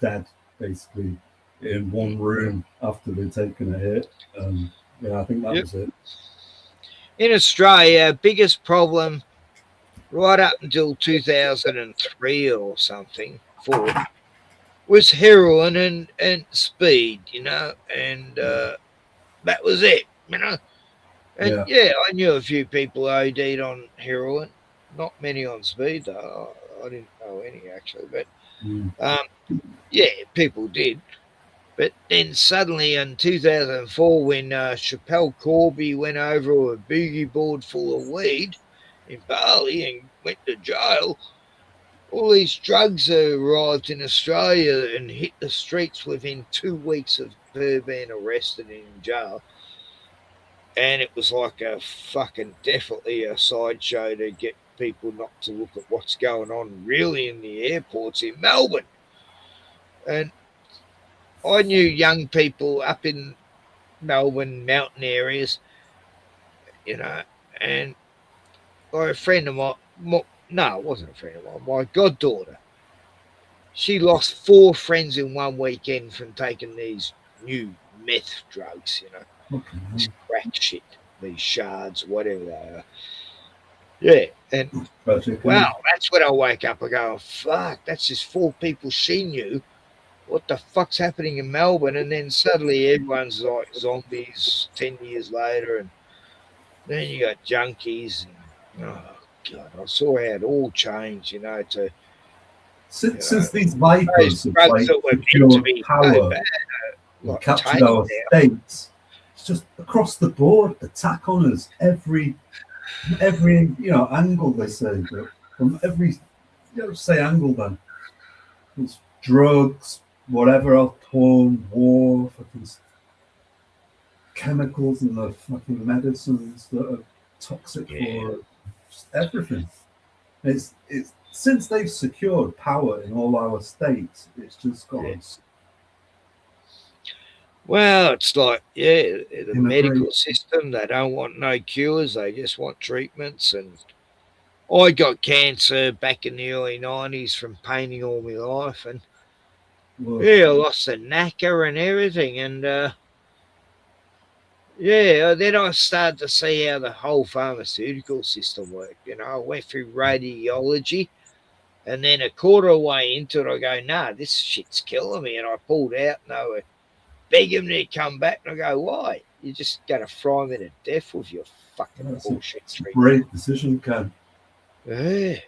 dead, basically, in one room after they'd taken a hit. I think that was it. In Australia, biggest problem right up until 2003 or something, 4, was heroin and speed, and that was it, And I knew a few people OD'd on heroin, not many on speed though. I didn't know any actually, but people did. But then suddenly in 2004, when Chappelle Corby went over a boogie board full of weed in Bali and went to jail, all these drugs arrived in Australia and hit the streets within 2 weeks of her being arrested and in jail. And it was like definitely a sideshow to get people not to look at what's going on really in the airports in Melbourne. And I knew young people up in Melbourne mountain areas, and a friend of mine, no, it wasn't a friend of mine, my goddaughter, she lost 4 friends in one weekend from taking these new meth drugs, this crack shit, these shards, whatever they are. Yeah, and wow, that's when I wake up, I go, fuck, that's just 4 people she knew. What the fuck's happening in Melbourne? And then suddenly everyone's like zombies 10 years later, and then you got junkies, and oh god, I saw how it all changed, to since these vipers have secured power and captured our states. It's just across the board attack on us every angle, they say, but from every say angle, then it's drugs, whatever else, porn, war, fucking chemicals and the fucking medicines that are toxic for us. just everything. It's since they've secured power in all our states, it's just gone. Well, it's like, the medical system, they don't want no cures, they just want treatments. And I got cancer back in the early 90s from painting all my life, and I lost the knacker and everything. And then I started to see how the whole pharmaceutical system worked. I went through radiology, and then a quarter way into it, I go, nah, this shit's killing me. And I pulled out, and they were begging me to come back. And I go, why? You're just going to fry me to death with your fucking bullshit treatment. Great decision, Ken. Yeah.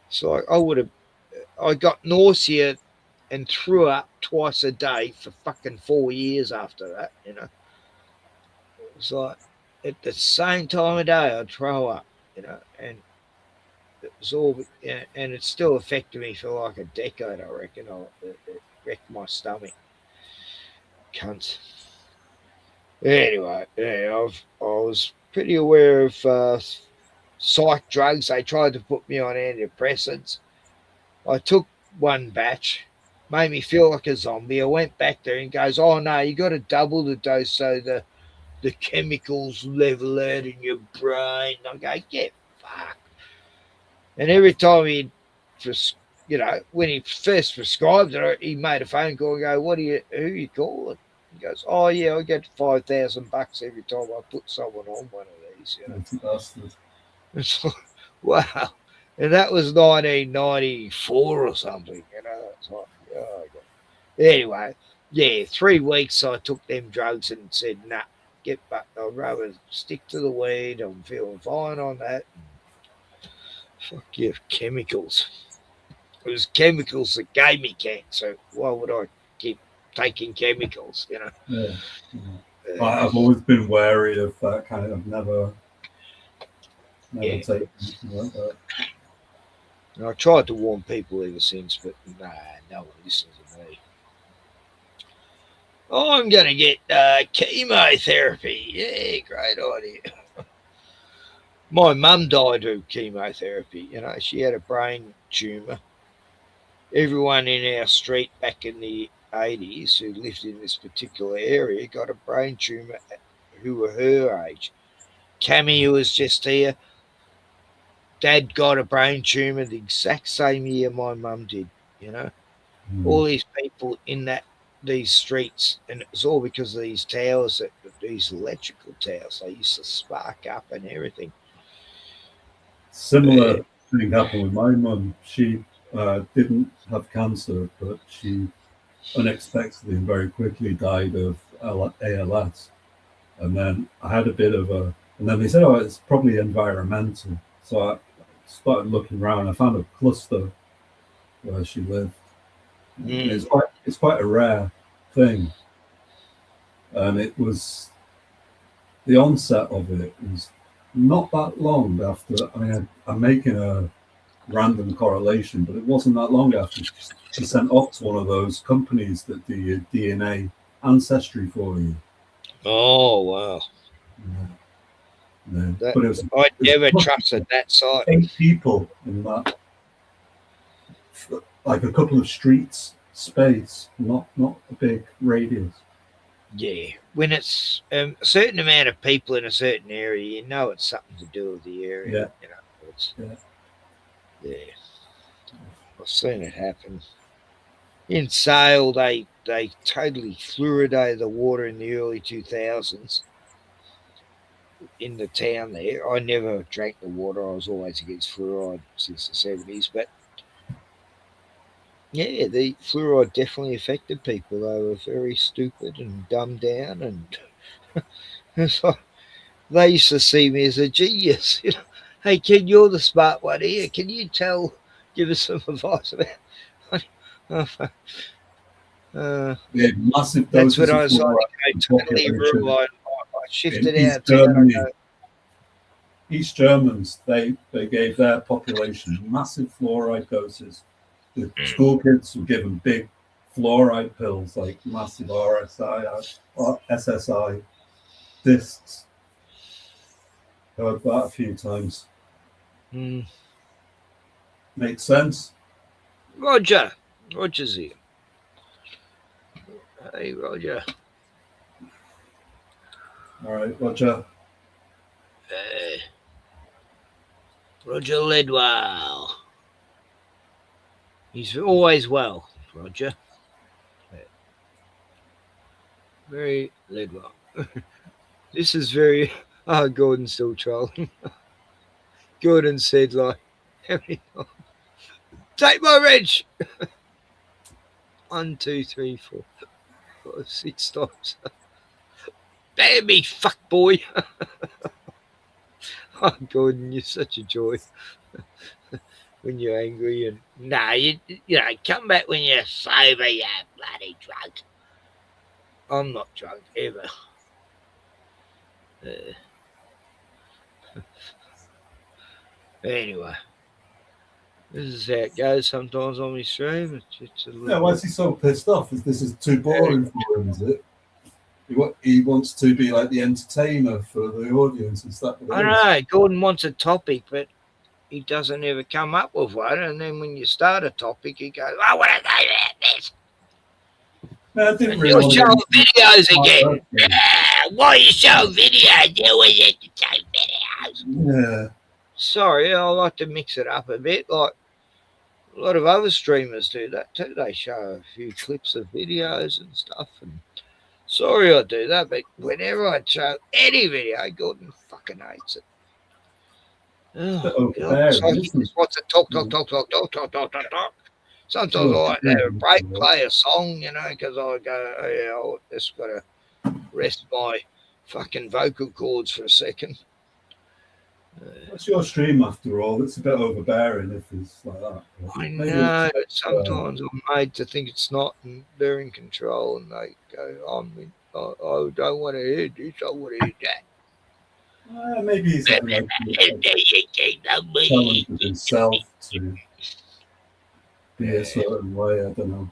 So I got nausea and threw up twice a day for fucking 4 years after that, It's like at the same time of day I'd throw up, and it was all, and it still affected me for like a decade, I reckon. It wrecked my stomach. Cunts. Anyway, I was pretty aware of psych drugs. They tried to put me on antidepressants. I took one batch, made me feel like a zombie. I went back there and goes, oh no, you got to double the dose so the chemicals level out in your brain. I go, get fucked. And every time when he first prescribed it, he made a phone call and go, who are you calling? He goes, oh yeah, I get $5,000 every time I put someone on one of these. It's like, wow. And that was 1994 or something. It's like, oh God. Anyway, 3 weeks I took them drugs and said, nah, get back. I'd rather stick to the weed. I'm feeling fine on that. Fuck you, chemicals. It was chemicals that gave me cancer. Why would I keep taking chemicals, Yeah. I've always been wary of that kind of never take anything like that. And I tried to warn people ever since, but no one listens to me. I'm going to get chemotherapy. Yeah, great idea. My mum died of chemotherapy. She had a brain tumour. Everyone in our street back in the 80s who lived in this particular area got a brain tumour who were her age. Cammy, who was just here, Dad got a brain tumour the exact same year my mum did, All these people in these streets, and it was all because of these towers, these electrical towers, they used to spark up and everything. Similar thing happened with my mum. She didn't have cancer, but she unexpectedly and very quickly died of ALS. And then I had a bit of and then they said, oh, it's probably environmental. So I started looking around. I found a cluster where she lived. It's quite a rare thing. And it was, the onset of it was not that long after, I'm making a random correlation, but it wasn't that long after she sent off to one of those companies that do your DNA ancestry for you. Oh, wow. Yeah. But I never trusted that site. 8 people in that, like a couple of streets space, not a big radius. Yeah, when it's a certain amount of people in a certain area, it's something to do with the area. Yeah. I've seen it happen. In Sale, they totally fluoridated the water in the early 2000s in the town there. I never drank the water. I was always against fluoride since the 70s. But, yeah, the fluoride definitely affected people. They were very stupid and dumbed down. And so they used to see me as a genius. Hey, Ken, you're the smart one here. Can you give us some advice about massive that's doses when I of was like, totally rural. I shifted out. East Germans, they gave their population massive fluoride doses. The school kids were given big fluoride pills, like massive RSI, SSI discs. Heard that a few times. Makes sense. Roger's here. Hey, Roger. All right, Roger. Roger Ledwell. He's always well, Roger. Very Ledwell. This is very... Oh, Gordon's still trolling. Gordon said, like, take my wrench! 1, 2, 3, 4, 5, 6 times. Damn me, fuck boy. Oh, Gordon, you're such a joy. When you're angry and... Nah, you know, come back when you're sober, you bloody drunk. I'm not drunk, ever. Anyway, this is how it goes sometimes on my stream. It's a little Yeah, why is he so pissed off? This is too boring for him, is it? He wants to be like the entertainer for the audience. Is that what it is? I know, Gordon wants a topic, but he doesn't ever come up with one. And then when you start a topic, he goes, I want to say about this. No, I didn't and you're realise showing it. videos again. Why are you showing videos? You always have to show videos. Yeah. Sorry, I like to mix it up a bit. Like a lot of other streamers do that too. They show a few clips of videos and stuff. And sorry I do that, but whenever I show any video, Gordon fucking hates it. Oh, God. So he just wants to talk. Sometimes I like to have a break, play a song, you know, because I go, oh, yeah, I just got to rest my fucking vocal cords for a second. It's your stream after all. It's a bit overbearing if it's like that. I know. Sometimes I'm made to think it's not, and they're in control, and they go, I don't want to hear this, I want to hear that. Maybe he's having challenge with himself to be a certain way. I don't know.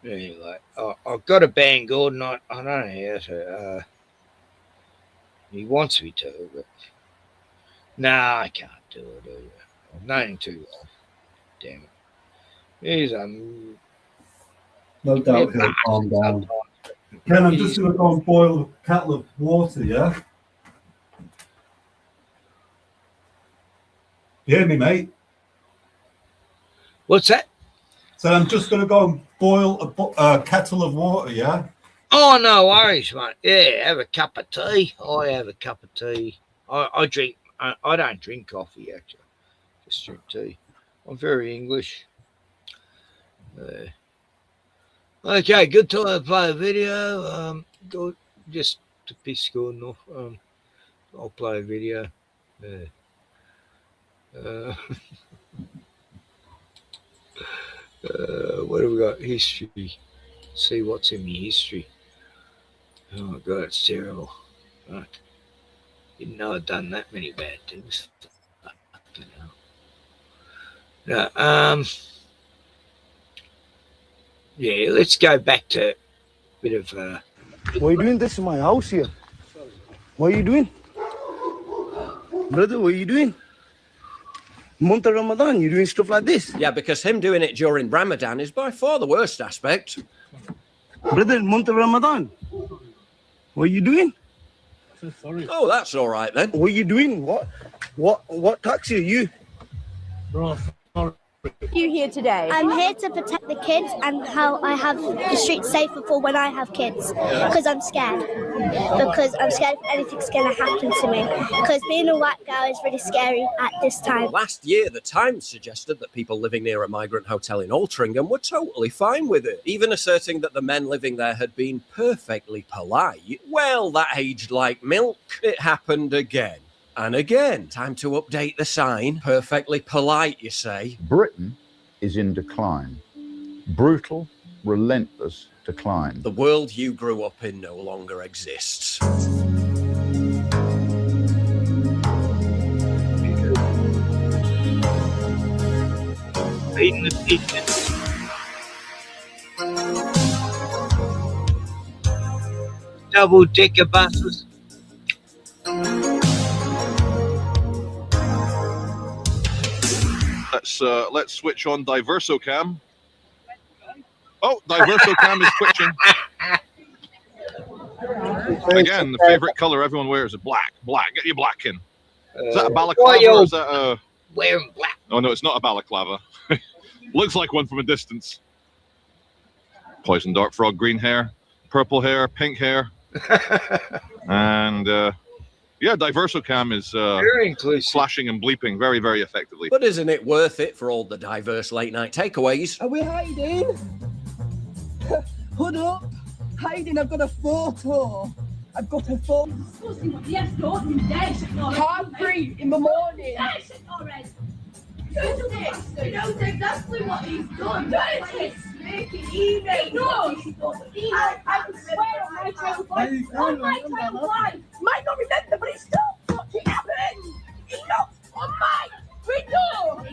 Anyway, I've got to ban Gordon. I don't know how to. He wants me to, but nah, I can't do it. I've known him too long. Damn it. He's No doubt he'll calm down. Ken, I'm just going to go and boil a kettle of water, yeah? You hear me, mate? What's that? So I'm just going to go and boil a kettle of water, yeah? Oh, no worries, mate. Yeah, have a cup of tea. I have a cup of tea. I drink. I don't drink coffee, actually. Just drink tea. I'm very English. Okay, good time to play a video. Good, just to piss Gordon off. I'll play a video. What have we got? History. See what's in my history. Oh, God, it's terrible. Fuck. Didn't know I'd done that many bad things. No, yeah, let's go back to a bit of... What are you doing? This is my house here. What are you doing? Brother, what are you doing? Month of Ramadan, you're doing stuff like this? Yeah, because him doing it during Ramadan is by far the worst aspect. Brother, month of Ramadan. What are you doing? Sorry. Oh, that's all right then. What are you doing? What taxi are you? Are you here today? I'm here to protect the kids and how I have the streets safer for when I have kids. Because I'm scared. Because I'm scared if anything's going to happen to me. Because being a white girl is really scary at this time. Last year, the Times suggested that people living near a migrant hotel in Altrincham were totally fine with it, even asserting that the men living there had been perfectly polite. Well, that aged like milk. It happened again. And again, time to update the sign. Perfectly polite, you say. Britain is in decline. Brutal, relentless decline. The world you grew up in no longer exists. Feeding the pigeons. Double-decker buses. Let's switch on DiversoCam. Oh, DiversoCam is switching. Again, the favorite color everyone wears is black. Black. Get your black in. Is that a balaclava or is that a... Wearing black. Oh, no, it's not a balaclava. Looks like one from a distance. Poison dart frog, green hair, purple hair, pink hair. And, yeah, DiversoCam is flashing and bleeping very, very effectively. But isn't it worth it for all the diverse late-night takeaways? Are we hiding? Hood up. Hiding, I've got a photo. I've got a photo. Can't breathe in the morning. He knows exactly what he's done. He's making emails. No, I can swear on my child's life. On my child's life. Might not remember, but it still fucking happened. He knocked on my window.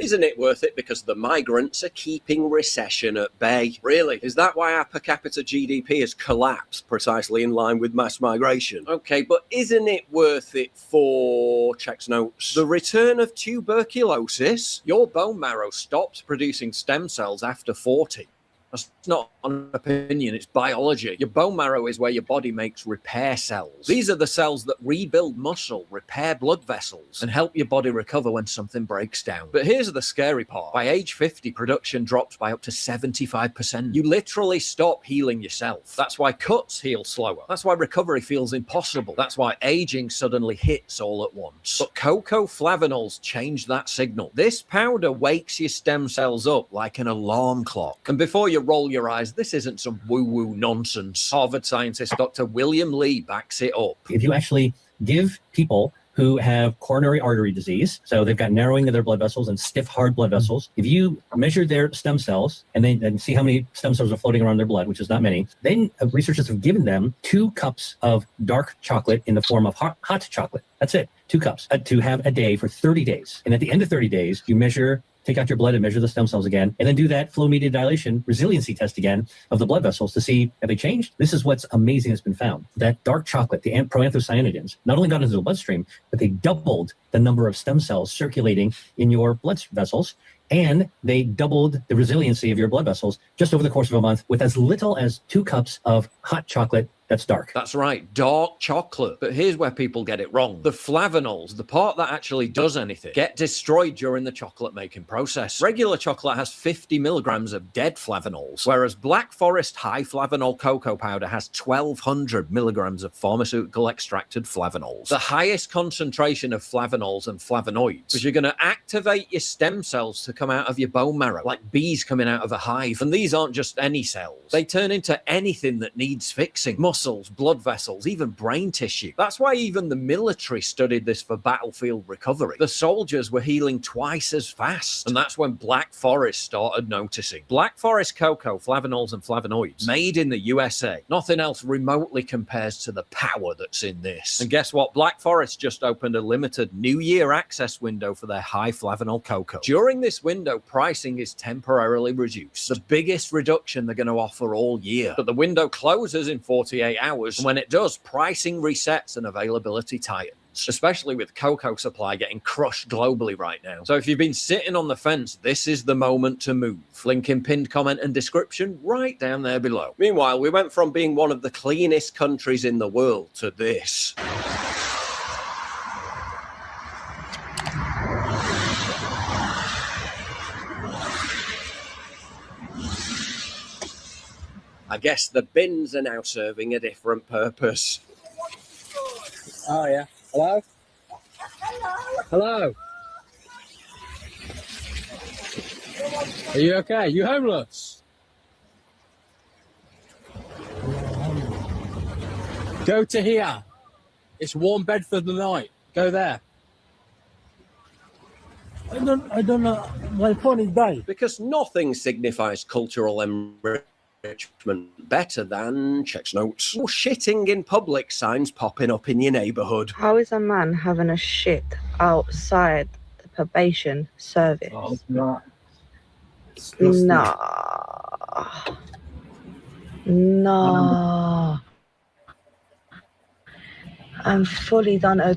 Isn't it worth it because the migrants are keeping recession at bay? Really? Is that why our per capita GDP has collapsed precisely in line with mass migration? Okay, but isn't it worth it for, checks notes, the return of tuberculosis? Your bone marrow stops producing stem cells after 40. That's not an opinion, it's biology. Your bone marrow is where your body makes repair cells. These are the cells that rebuild muscle, repair blood vessels, and help your body recover when something breaks down. But here's the scary part. By age 50, production drops by up to 75%. You literally stop healing yourself. That's why cuts heal slower. That's why recovery feels impossible. That's why aging suddenly hits all at once. But cocoa flavanols change that signal. This powder wakes your stem cells up like an alarm clock. And before you roll your eyes, this isn't some woo-woo nonsense. Harvard scientist Dr. William Lee backs it up. If you actually give people who have coronary artery disease, so they've got narrowing of their blood vessels and stiff, hard blood vessels, if you measure their stem cells and then see how many stem cells are floating around their blood, which is not many, then researchers have given them 2 cups of dark chocolate in the form of hot chocolate. That's it, 2 cups to have a day for 30 days. And at the end of 30 days, you take out your blood and measure the stem cells again, and then do that flow media dilation resiliency test again of the blood vessels to see have they changed. This is what's amazing has been found. That dark chocolate, the proanthocyanidins, not only got into the bloodstream, but they doubled the number of stem cells circulating in your blood vessels, and they doubled the resiliency of your blood vessels just over the course of a month with as little as 2 cups of hot chocolate that's dark. That's right, dark chocolate. But here's where people get it wrong. The flavanols, the part that actually does anything, get destroyed during the chocolate making process. Regular chocolate has 50 milligrams of dead flavanols, whereas Black Forest high flavanol cocoa powder has 1,200 milligrams of pharmaceutical extracted flavanols. The highest concentration of flavanols and flavonoids, because you're going to activate your stem cells to come out of your bone marrow, like bees coming out of a hive. And these aren't just any cells. They turn into anything that needs fixing. Muscles, blood vessels, even brain tissue. That's why even the military studied this for battlefield recovery. The soldiers were healing twice as fast. And that's when Black Forest started noticing. Black Forest cocoa, flavanols and flavonoids, made in the USA. Nothing else remotely compares to the power that's in this. And guess what? Black Forest just opened a limited New Year access window for their high flavanol cocoa. During this window, pricing is temporarily reduced. The biggest reduction they're going to offer all year. But the window closes in 48 hours. And when it does, pricing resets and availability tightens. Especially with cocoa supply getting crushed globally right now. So if you've been sitting on the fence, this is the moment to move. Link in pinned comment and description right down there below. Meanwhile, we went from being one of the cleanest countries in the world to this. I guess the bins are now serving a different purpose. Oh, yeah. Hello? Hello? Are you okay? You homeless? Go to here. It's warm bed for the night. Go there. I don't know. My phone is dying. Because nothing signifies cultural enrichment better than, checks notes, or shitting in public signs popping up in your neighbourhood. How is a man having a shit outside the probation service? Oh, no. No. I'm fully done a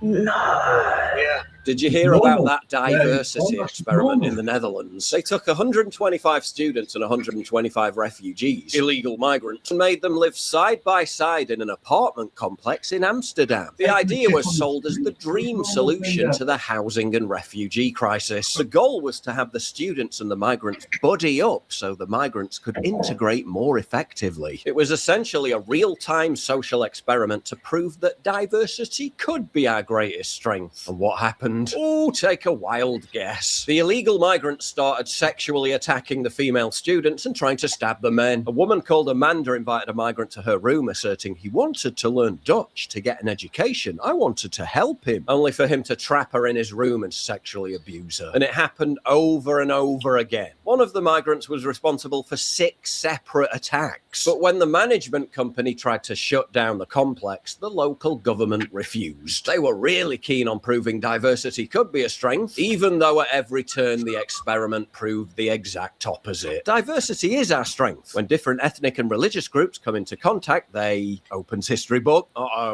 No. Yeah. Did you hear about that diversity experiment in the Netherlands? They took 125 students and 125 refugees, illegal migrants, and made them live side by side in an apartment complex in Amsterdam. The idea was sold as the dream solution to the housing and refugee crisis. The goal was to have the students and the migrants buddy up so the migrants could integrate more effectively. It was essentially a real-time social experiment to prove that diversity could be our greatest strength. And what happened? Oh, take a wild guess. The illegal migrants started sexually attacking the female students and trying to stab the men. A woman called Amanda invited a migrant to her room, asserting he wanted to learn Dutch to get an education. I wanted to help him, only for him to trap her in his room and sexually abuse her. And it happened over and over again. One of the migrants was responsible for 6 separate attacks. But when the management company tried to shut down the complex, the local government refused. They were really keen on proving diversity could be a strength, even though at every turn the experiment proved the exact opposite. Diversity is our strength. When different ethnic and religious groups come into contact, they opens history book,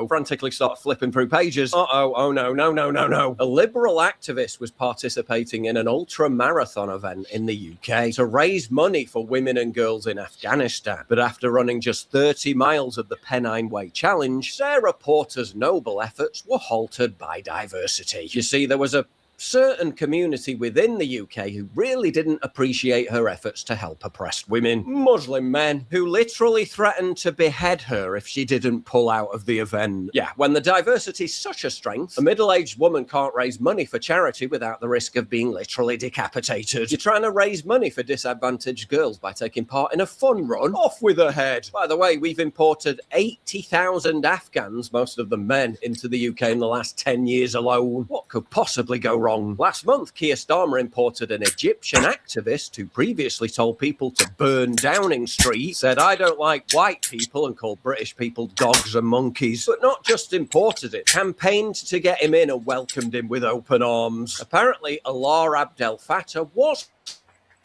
frantically start flipping through pages, oh no. A liberal activist was participating in an ultra-marathon event in the UK to raise money for women and girls in Afghanistan. But after running just 30 miles of the Pennine Way Challenge, Sarah Porter's noble efforts were halted by diversity. You see, there was a certain community within the UK who really didn't appreciate her efforts to help oppressed women. Muslim men who literally threatened to behead her if she didn't pull out of the event. Yeah, when the diversity's such a strength, a middle-aged woman can't raise money for charity without the risk of being literally decapitated. You're trying to raise money for disadvantaged girls by taking part in a fun run? Off with her head. By the way, we've imported 80,000 Afghans, most of them men, into the UK in the last 10 years alone. What could possibly go wrong? Last month, Keir Starmer imported an Egyptian activist who previously told people to burn Downing Street, said, I don't like white people, and called British people dogs and monkeys. But not just imported it, campaigned to get him in and welcomed him with open arms. Apparently, Allah Abdel Fattah was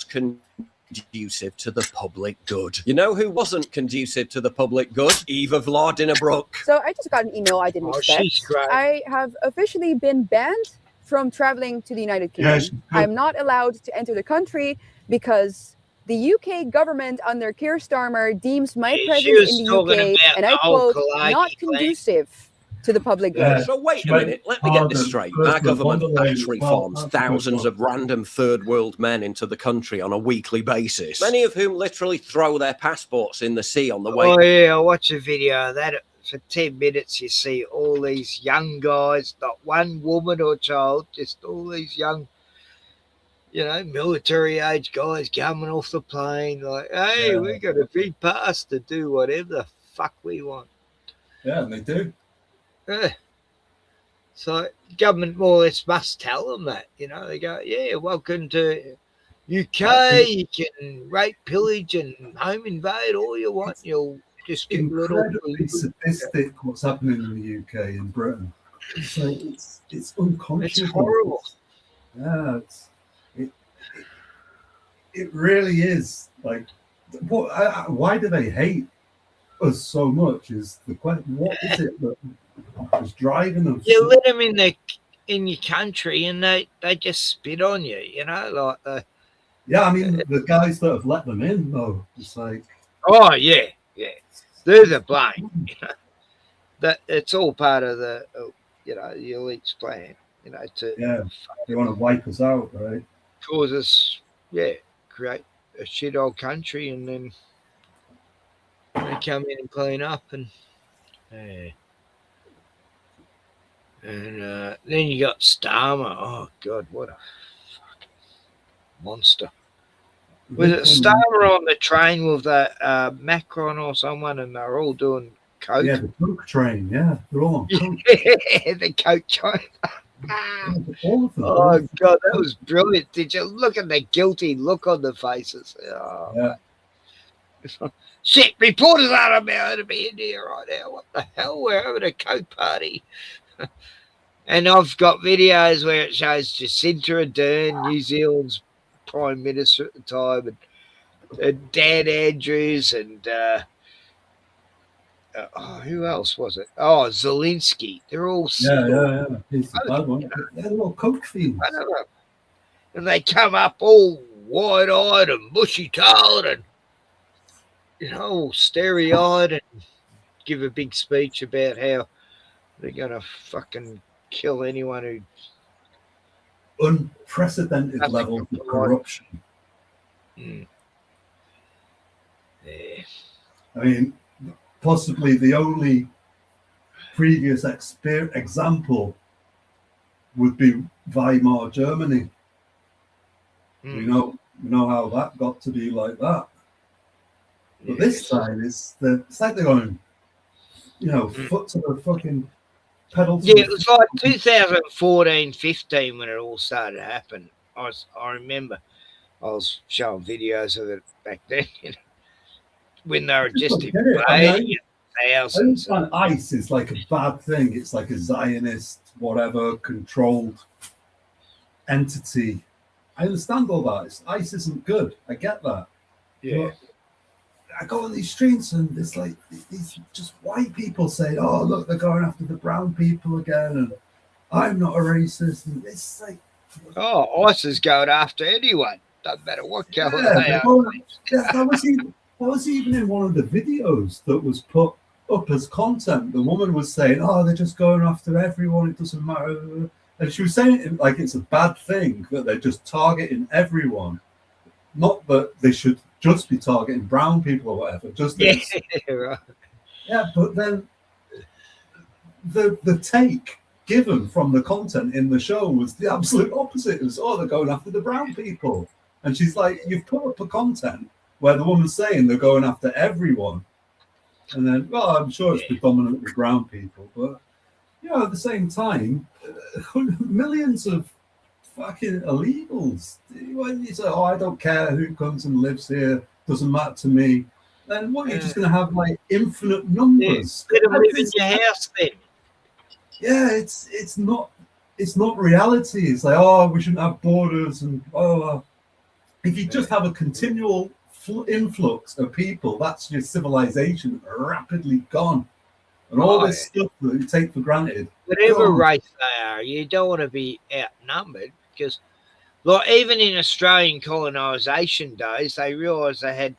conducive to the public good. You know who wasn't conducive to the public good? Eva Vladinabrook. So I just got an email I didn't expect. I have officially been banned from traveling to the United Kingdom. Yes. I'm not allowed to enter the country because the UK government under Keir Starmer deems my presence in the UK, and I quote, not conducive to the public good. So wait a minute, let me get this straight. Our government battery farms thousands of random third world men into the country on a weekly basis, many of whom literally throw their passports in the sea on the way. Oh yeah, I watched a video of that. For 10 minutes, you see all these young guys, not one woman or child, just all these young, military age guys coming off the plane like, hey, we got a big pass to do whatever the fuck we want. Yeah, they do. Yeah. So government more or less must tell them that, they go, yeah, welcome to UK, you can rape, pillage and home invade all you want, you'll just get incredibly sadistic what's happening in the UK and Britain. It's like it's unconscious. It's horrible. Yeah, it really is. Like, why do they hate us so much? Is the question? What is it that is driving them? You let them in your country, and they just spit on you. Like yeah, I mean the guys that have let them in, though. It's like, oh yeah. They're the blame. That it's all part of the, the elite's plan. they want to wipe us out, right? Cause us, create a shit old country, and then they come in and clean up, and then you got Starmer. Oh God, what a fucking monster. Was it Starmer on the train with Macron or someone, and they're all doing coke? Yeah, the coke train. Yeah, they're all on coke. The coke train. All of them. Oh God, that was brilliant. Did you look at the guilty look on the faces? Oh, yeah. Shit, reporters aren't allowed to be in here right now. What the hell? We're having a coke party. And I've got videos where it shows Jacinta Ardern, New Zealand's Prime Minister at the time, and Dan Andrews, and who else was it? Oh, Zelensky. They're all Yeah. He's the bad one. They're little coke fiends. I don't know. And they come up all wide-eyed and bushy-tailed and, all starry-eyed and give a big speech about how they're going to fucking kill anyone who... Unprecedented levels of corruption. Yeah. I mean, possibly the only previous example would be Weimar Germany. We know how that got to be like that. But this time it's like they're going, foot to the fucking pedal. Yeah, it was like 2014-15 when it all started to happen. I remember I was showing videos of it back then, when they were just invading thousands. I understand ICE is like a bad thing. It's like a Zionist, whatever, controlled entity. I understand all that. ICE isn't good. I get that. Yeah. But I go on these streets and it's like these just white people say, "Oh, look, they're going after the brown people again," and I'm not a racist. And it's like, ICE is going after anyone. Doesn't matter what color they are. That was even in one of the videos that was put up as content. The woman was saying, "Oh, they're just going after everyone. It doesn't matter." And she was saying it like it's a bad thing that they're just targeting everyone. Not that they should just be targeting brown people or whatever. Just right. Yeah, but then the take given from the content in the show was the absolute opposite. It was, they're going after the brown people. And she's like, you've put up a content where the woman's saying they're going after everyone. And then, I'm sure it's predominantly brown people, but at the same time, millions of fucking illegals. When you say, I don't care who comes and lives here, doesn't matter to me, then what, you're just going to have like infinite numbers? Let them live in your house then. Yeah, it's not reality. It's like, we shouldn't have borders, and if you just have a continual influx of people, that's your civilization rapidly gone. And all this stuff that you take for granted. Whatever race they are, you don't want to be outnumbered, because, like, even in Australian colonisation days, they realised they had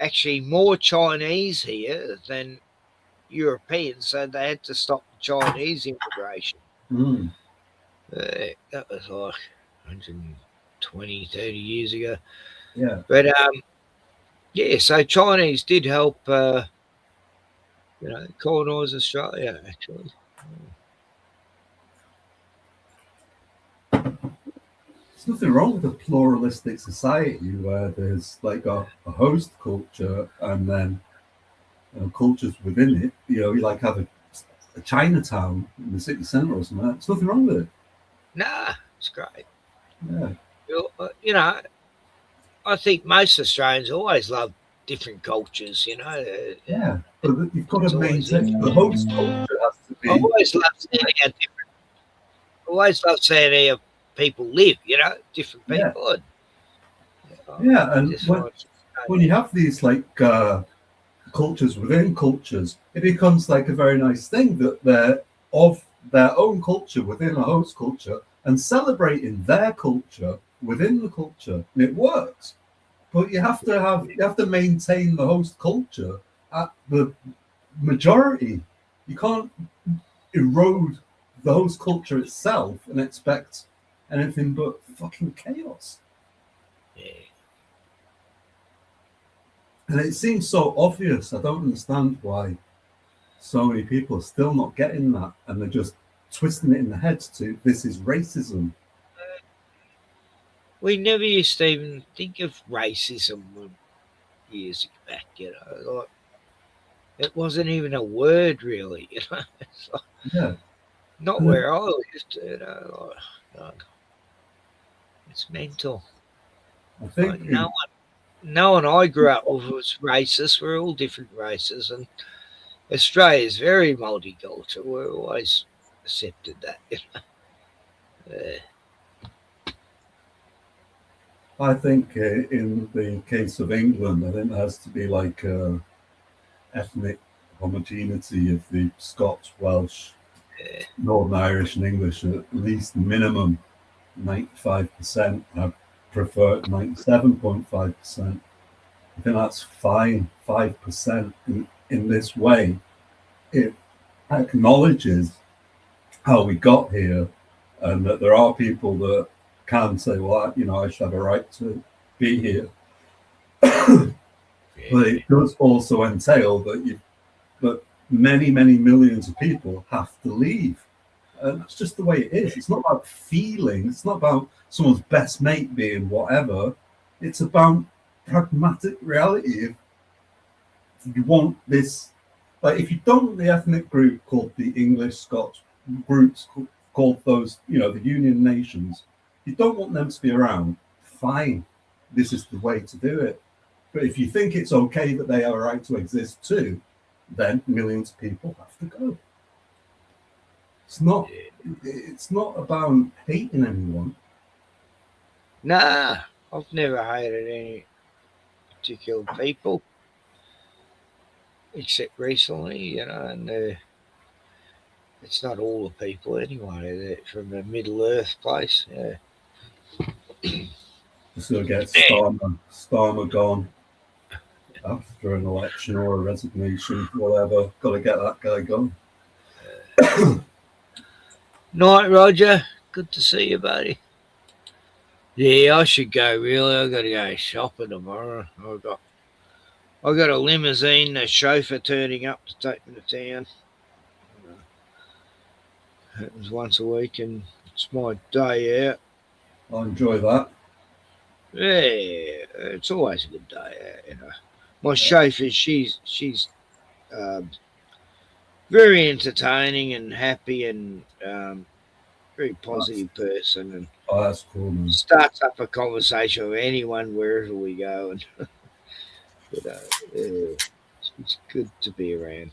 actually more Chinese here than Europeans, so they had to stop the Chinese immigration. That was like 120, 30 years ago. Yeah. But, so Chinese did help, colonise Australia, actually. There's nothing wrong with a pluralistic society where there's like a host culture and then cultures within it. You like have a Chinatown in the city centre or something. There's nothing wrong with it. Nah, it's great. Yeah. I think most Australians always love different cultures, Yeah, but you've got to maintain the host culture has to be. I always love seeing how people live, different people. And when you have these like cultures within cultures, it becomes like a very nice thing that they're of their own culture within a host culture and celebrating their culture within the culture, and it works. But you have to maintain the host culture at the majority. You can't erode the host culture itself and expect anything but fucking chaos. Yeah. And it seems so obvious. I don't understand why so many people are still not getting that, and they're just twisting it in the head to this is racism. We never used to even think of racism years back, like, it wasn't even a word really, It's like, not where I lived, it's mental. I think like no one I grew up with was racist. We're all different races, and Australia is very multicultural. We're always accepted that, I think in the case of England, I think there has to be like ethnic homogeneity of the Scots, Welsh, Northern Irish, and English at least minimum 95%. I prefer 97.5%. I think that's fine. 5% in this way, it acknowledges how we got here, and that there are people that can say, well, I should have a right to be here. But it does also entail that many millions of people have to leave, and that's just the way it is. It's not about feelings. It's not about someone's best mate being whatever. It's about pragmatic reality. If you want this, like, if you don't want the ethnic group called the English Scots groups called those, the Union Nations, you don't want them to be around, fine, this is the way to do it. But if you think it's okay that they have a right to exist too, then millions of people have to go. It's not about hating anyone. Nah, I've never hated any particular people, except recently, and it's not all the people anyway. They're from the Middle Earth place, yeah. Just gonna get Starmer gone after an election or a resignation, whatever. Got to get that guy gone. Night, Roger. Good to see you, buddy. Yeah, I should go. Really, I got to go shopping tomorrow. I got a limousine, a chauffeur turning up to take me to town. It happens once a week, and it's my day out. I enjoy that. Yeah, it's always a good day out, My chauffeur, she's very entertaining and happy, and very positive person, and that's cool, man. Starts up a conversation with anyone wherever we go, and it's good to be around.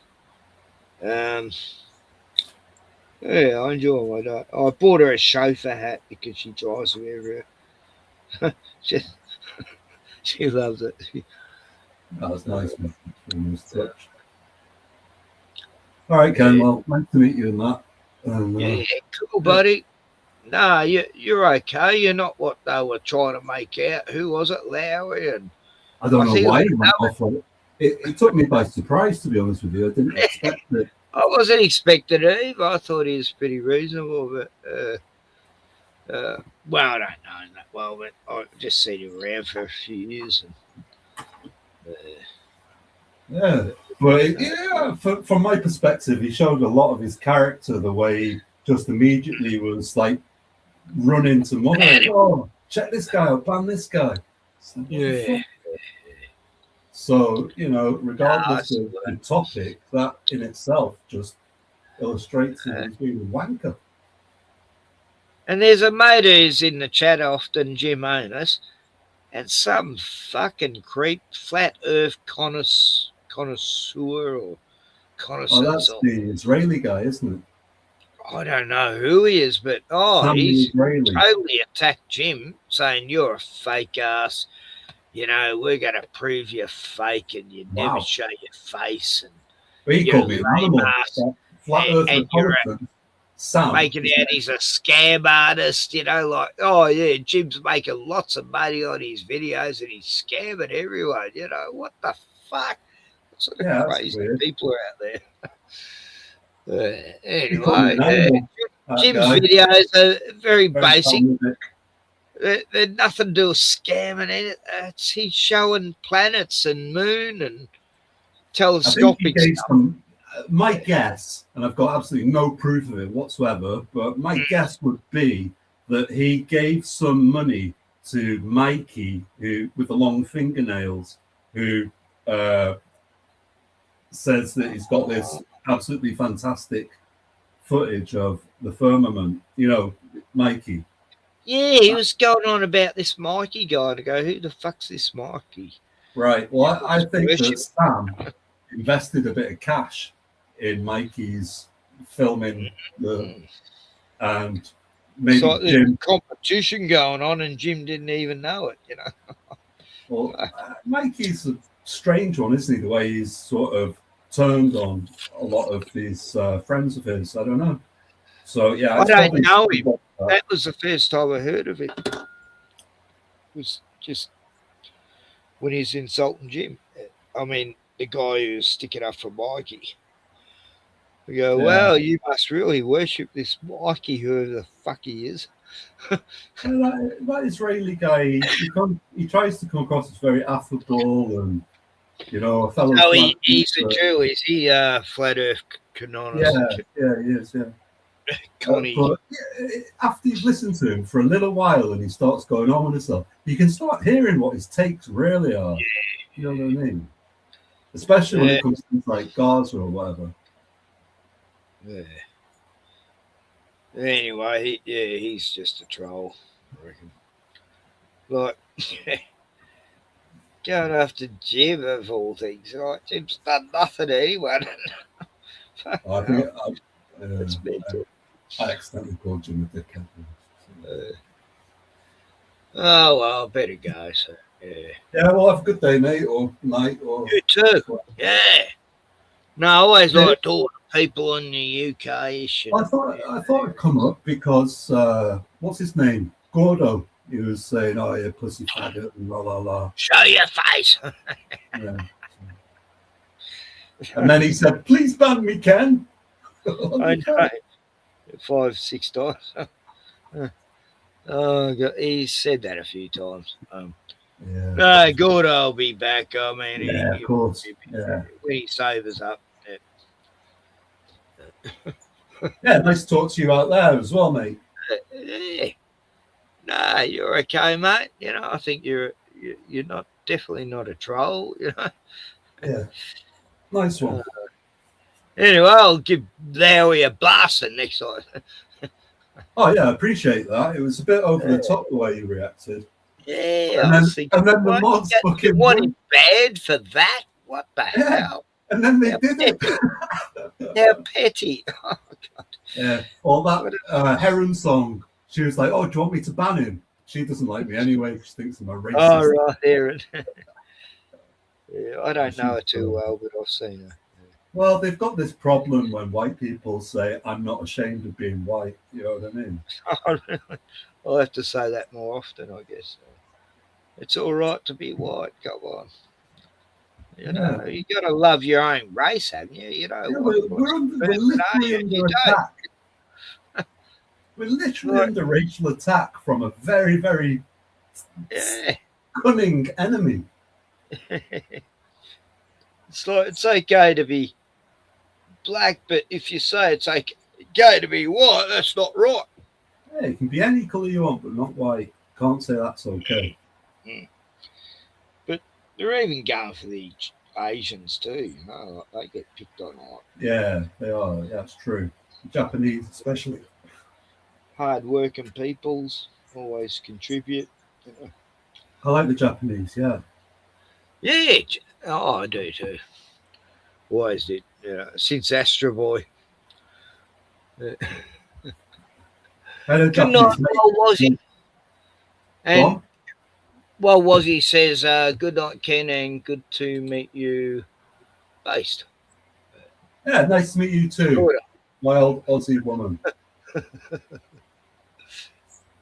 Yeah, I enjoy my day. I bought her a chauffeur hat because she drives me everywhere. she loves it. That was nice, man. All right, Ken. Well, nice to meet you in that. Yeah, cool, buddy. Nah, you're okay. You're not what they were trying to make out. Who was it, Lowry? And I don't know why you went off on it. It took me by surprise, to be honest with you. I didn't expect it. I wasn't expecting it either. I thought he was pretty reasonable, but well, I don't know that well, but I've just seen him around for a few years. And, from my perspective, he showed a lot of his character, the way he just immediately was like running to mother. Oh, check this guy out, ban this guy. So, regardless of the topic, that in itself just illustrates him as being a wanker. And there's a mate who's in the chat often, Jim Anus, and some fucking creep, flat earth connoisseur or connoisseur. Oh, that's the Israeli guy, isn't it? I don't know who he is, but he's totally attacked Jim, saying you're a fake ass. We're going to prove you're fake, and you never show your face. And he called me an animal. Flat earth and you're making out he's a scam artist, Jim's making lots of money on his videos and he's scamming everyone, what the fuck? What sort of crazy people are out there? Anyway, Jim's videos are very basic. They're nothing to do with scamming in it. He's showing planets and moon and telescopic stuff. My guess, and I've got absolutely no proof of it whatsoever, but my guess would be that he gave some money to Mikey, who with the long fingernails, who says that he's got this absolutely fantastic footage of the firmament. Mikey. Yeah, he was going on about this Mikey guy to go, who the fuck's this Mikey? Right. Well, I think that Sam invested a bit of cash in Mikey's filming and maybe so there's Jim competition going on and Jim didn't even know it, Well, Mikey's a strange one, isn't he? The way he's sort of turned on a lot of these friends of his. I don't know. So yeah, I don't know him. That was the first time I heard of it. It was just when he's insulting Jim. I mean, the guy who's sticking up for Mikey. We go, Yeah. well, you must really worship this Mikey, whoever the fuck he is. That Israeli guy, he tries to come across as very affable and, you know, a fellow. So he's a Jew, is he? Flat Earth canonist. Yeah, he is. Yeah. Connie. But after you've listened to him for a little while and he starts going on with himself, you can start hearing what his takes really are. Yeah. You know what I mean? Especially when it comes to things like Gaza or whatever. Yeah. Anyway, he's just a troll, I reckon. Like, going after Jim of all things. Like, Jim's done nothing to anyone. I think I accidentally called Jim a dickhead. Oh, well, I better go. So, yeah, well, have a good day, mate, or night. Or you too. Yeah. No, I always like talking to people in the UK. I thought it'd come up because, what's his name? Gordo. He was saying, oh, yeah, pussy faggot and la la la. Show your face. Yeah. And then he said, please ban me, Ken. I know. 5-6 times. Oh, God. He's said that a few times. No, good, I'll be back. I mean, yeah, of course. When he sobers up. Yeah, nice to talk to you out there as well, mate. No, you're okay, mate. You know, I think you're not definitely not a troll. You know. Yeah, nice one. Anyway, I'll give Lowy a blasting next time. Oh yeah, I appreciate that. It was a bit over the top the way you reacted. Yeah, and then the mods fucking wanted bad for that. What the hell? And then they did it. They're petty. Oh, God. Yeah, all that Heron song. She was like, "Oh, do you want me to ban him?" She doesn't like me anyway. She thinks I'm a racist. Oh, right, Heron. Yeah, I don't know her too well, but I've seen her. Well, they've got this problem when white people say, "I'm not ashamed of being white." You know what I mean? Oh, really? I'll have to say that more often, I guess. It's all right to be white. Come on. You know, you got to love your own race, haven't you? You know, we're literally under attack. We're literally under racial attack from a very, very cunning enemy. It's like it's okay to be black, but if you say it's okay to be white, that's not right. Yeah, you can be any colour you want, but not white. Can't say that's okay. But they're even going for the Asians too, you know, like they get picked on a lot. Yeah, they are. Yeah, that's true. The Japanese especially. Hard working peoples always contribute. You know. I like the Japanese, yeah. Yeah, oh, I do too. Always did, you know, since Astro Boy. Good night, Wazzy. And well, Wazzy says, good night, Ken, and good to meet you, Based. Yeah, nice to meet you too, my old Aussie woman.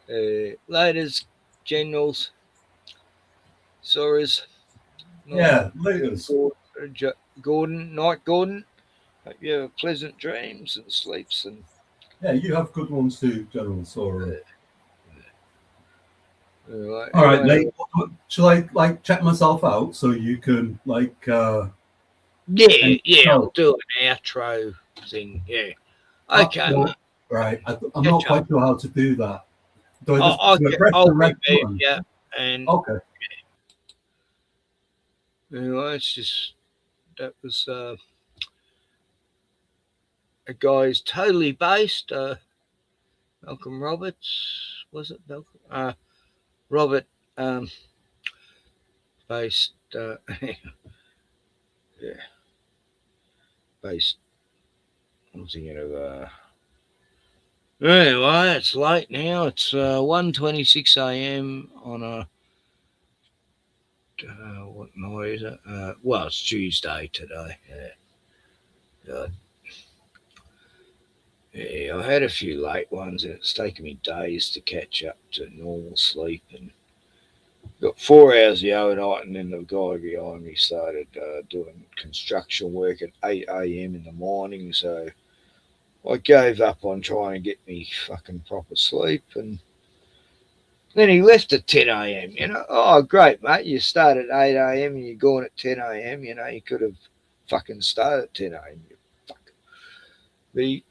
Laters, Generals, Soras. Yeah, laters. Gordon, night, Gordon. Hope you have pleasant dreams and sleeps. And yeah, you have good ones too, General Sora. All right, mate. Shall I check myself out so you can I'll do an outro thing. Yeah. Okay. Right. I'm not quite sure how to do that. Do I I'll press the red button? Yeah. And okay. Anyway, it's just that was a guy who's totally based. Malcolm Roberts, was it Malcolm? Robert based. Yeah. Based. I'm thinking of. Anyway, it's late now. It's 1:26 a.m. on a. What night is it? Well, it's Tuesday today. Yeah. God. Yeah, I had a few late ones, and it's taken me days to catch up to normal sleep. And got 4 hours the other night, and then the guy behind me started doing construction work at 8 a.m. in the morning. So I gave up on trying to get me fucking proper sleep, and then he left at 10 a.m. Oh, great, mate. You start at 8 a.m. and you're going at 10 a.m. You could have fucking started at 10 a.m. But,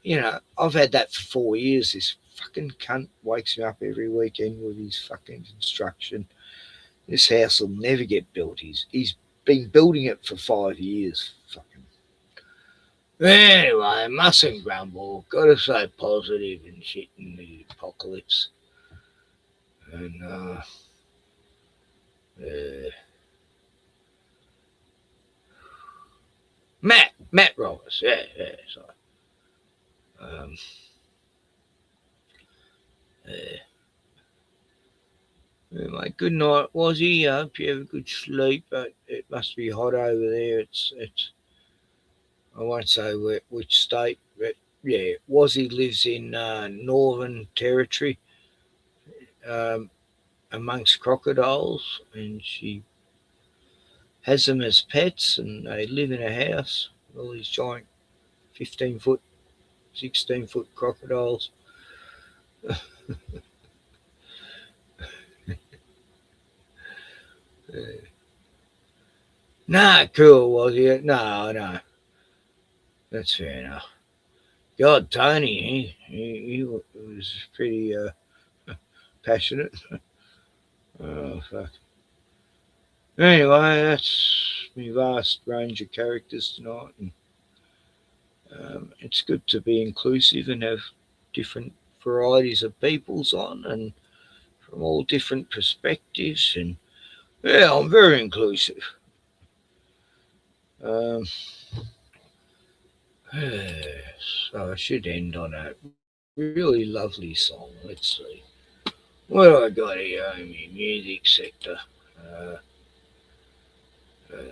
I've had that for 4 years. This fucking cunt wakes me up every weekend with his fucking construction. This house will never get built. He's been building it for 5 years. Fucking. Anyway, I mustn't grumble. Got to stay positive and shit in the apocalypse. And, Matt Roberts. Yeah, sorry. Mate, good night, Wazzy. I hope you have a good sleep. It must be hot over there. It's. I won't say which state, but yeah, Wazzy lives in Northern Territory, amongst crocodiles, and she has them as pets, and they live in a house. All these giant 15-foot, 16-foot crocodiles. Nah, cool, was he? No. That's fair enough. God, Tony, he was pretty passionate. Oh, fuck. Anyway, that's my vast range of characters tonight. And it's good to be inclusive and have different varieties of peoples on, and from all different perspectives. And yeah, I'm very inclusive. So I should end on a really lovely song. Let's see. What do I got here in the music sector? I've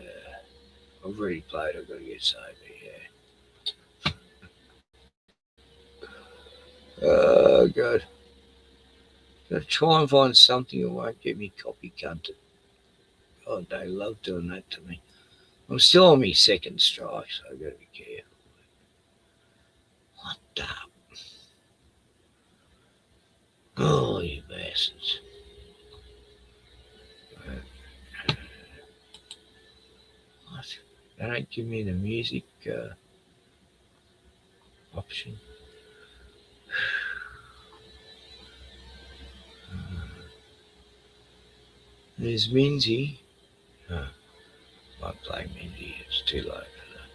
already played. I've got to get saved here. Oh, God. Got to try and find something that won't get me copy cunted. God, they love doing that to me. I'm still on my second strike, so I've got to be careful. What the? Oh, you bastards. What? They don't give me the music option. There's Minzy. Oh, won't play Minzy. It's too late for that.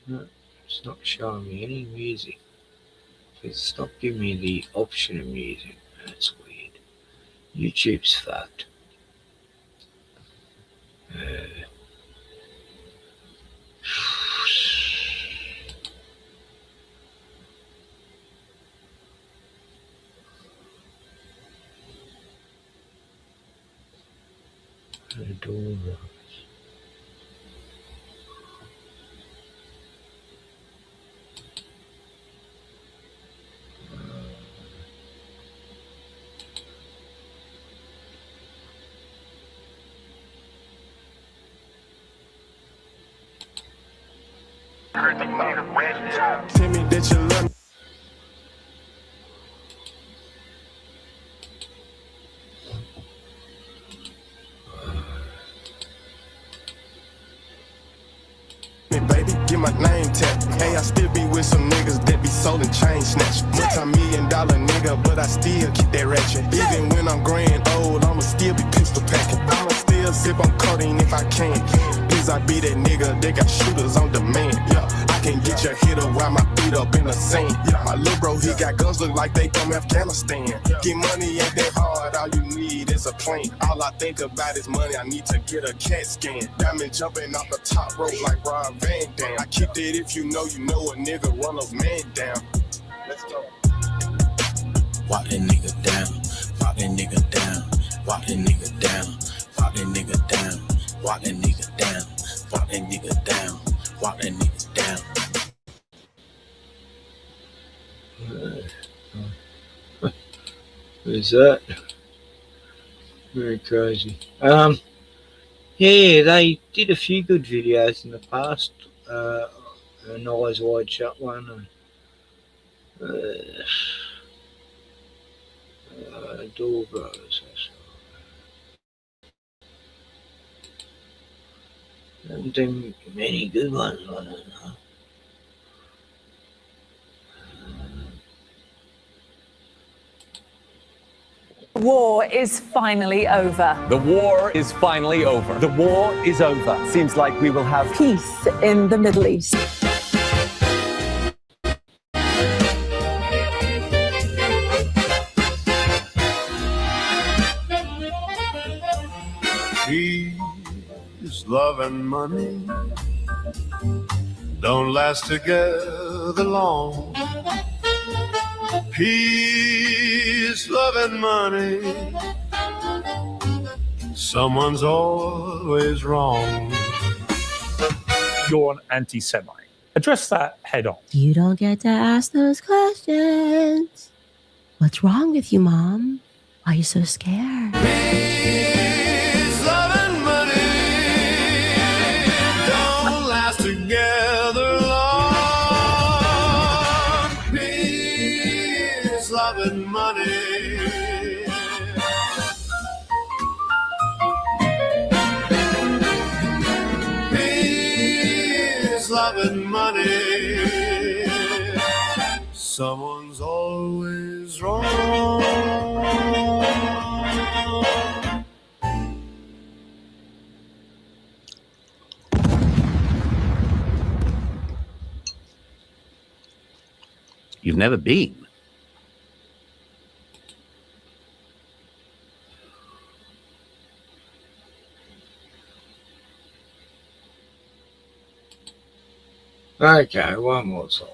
No, it's not showing me any music. It's not giving me the option of music. That's weird. YouTube's fucked. Tell me that you love me. Baby, get my name tag. Hey, I still be with some niggas that be sold and chain snatch. Multi-million-dollar nigga, but I still keep that ratchet. Even when I'm grand old, I'ma still be pistol packing. I'ma still sip on codeine if I can. Please, I be that nigga that got shooters on demand. Yeah, I can get your hitter while my feet up in the sand. Yeah, my little bro, he got guns look like they from Afghanistan. Get money ain't that hard, all you need is a plane. All I think about is money, I need to get a CAT scan. Diamond jumping off the top rope like Rob Van Dam. I keep that if you know a nigga run a man down. Let's go. Walk that nigga down, walk that nigga down, walk that nigga down. walk that nigga down, walk that nigga down, walk that nigga down. Who's that? Very crazy. Yeah, they did a few good videos in the past. An Eyes Wide Shut one. Door Brothers. Haven't done many good ones, I don't know. The war is finally over. The war is finally over. The war is over. Seems like we will have Peace in the Middle East. Peace, love, and money don't last together long. Peace, love, and money, someone's always wrong. You're an anti-Semite. Address that head on. You don't get to ask those questions. What's wrong with you, Mom? Why are you so scared? Peace, love, and money don't last together long. Peace, love, and money. Peace, love, and money. Someone's always wrong. You've never been. Okay, one more song.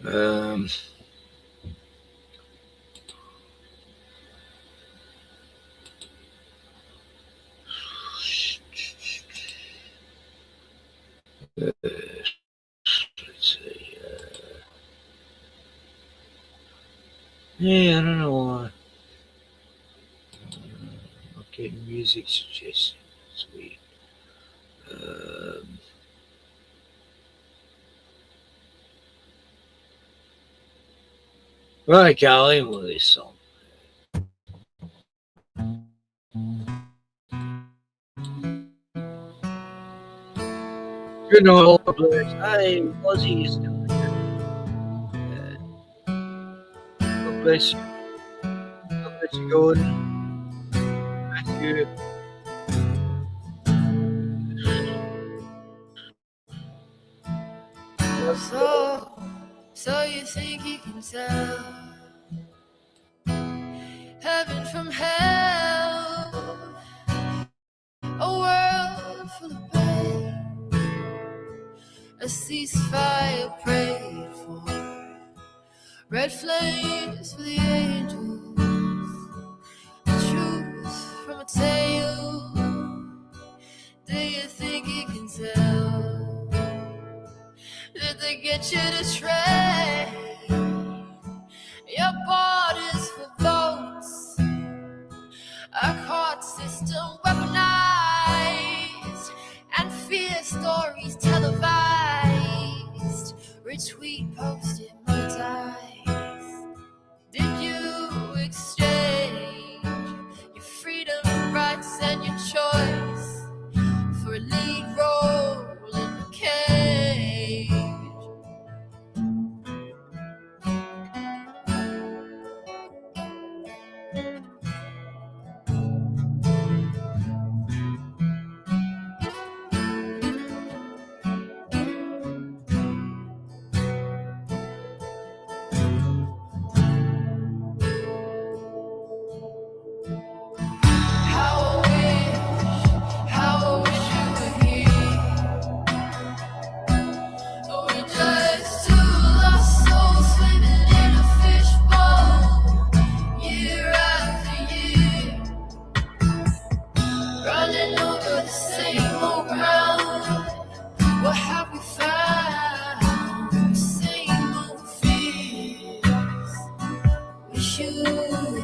Let's see. Yeah, I don't know why. Not getting music suggestions. It's weird. Right, Kahl, in with this song. Good night, all the blues. Hey, Ozzy is still there. God bless you. God bless you, Gordon. Matthew. So you think you can tell heaven from hell, a world full of pain, a ceasefire prayed for, red flames for the angels, the truth from a tale. Do you think you can tell? Did they get you to trade your borders for votes? A court system weaponized and fear stories televised, retweet, posted, monetized. Did you exchange your freedom, rights, and your choice for a lead role in the cage? shoes.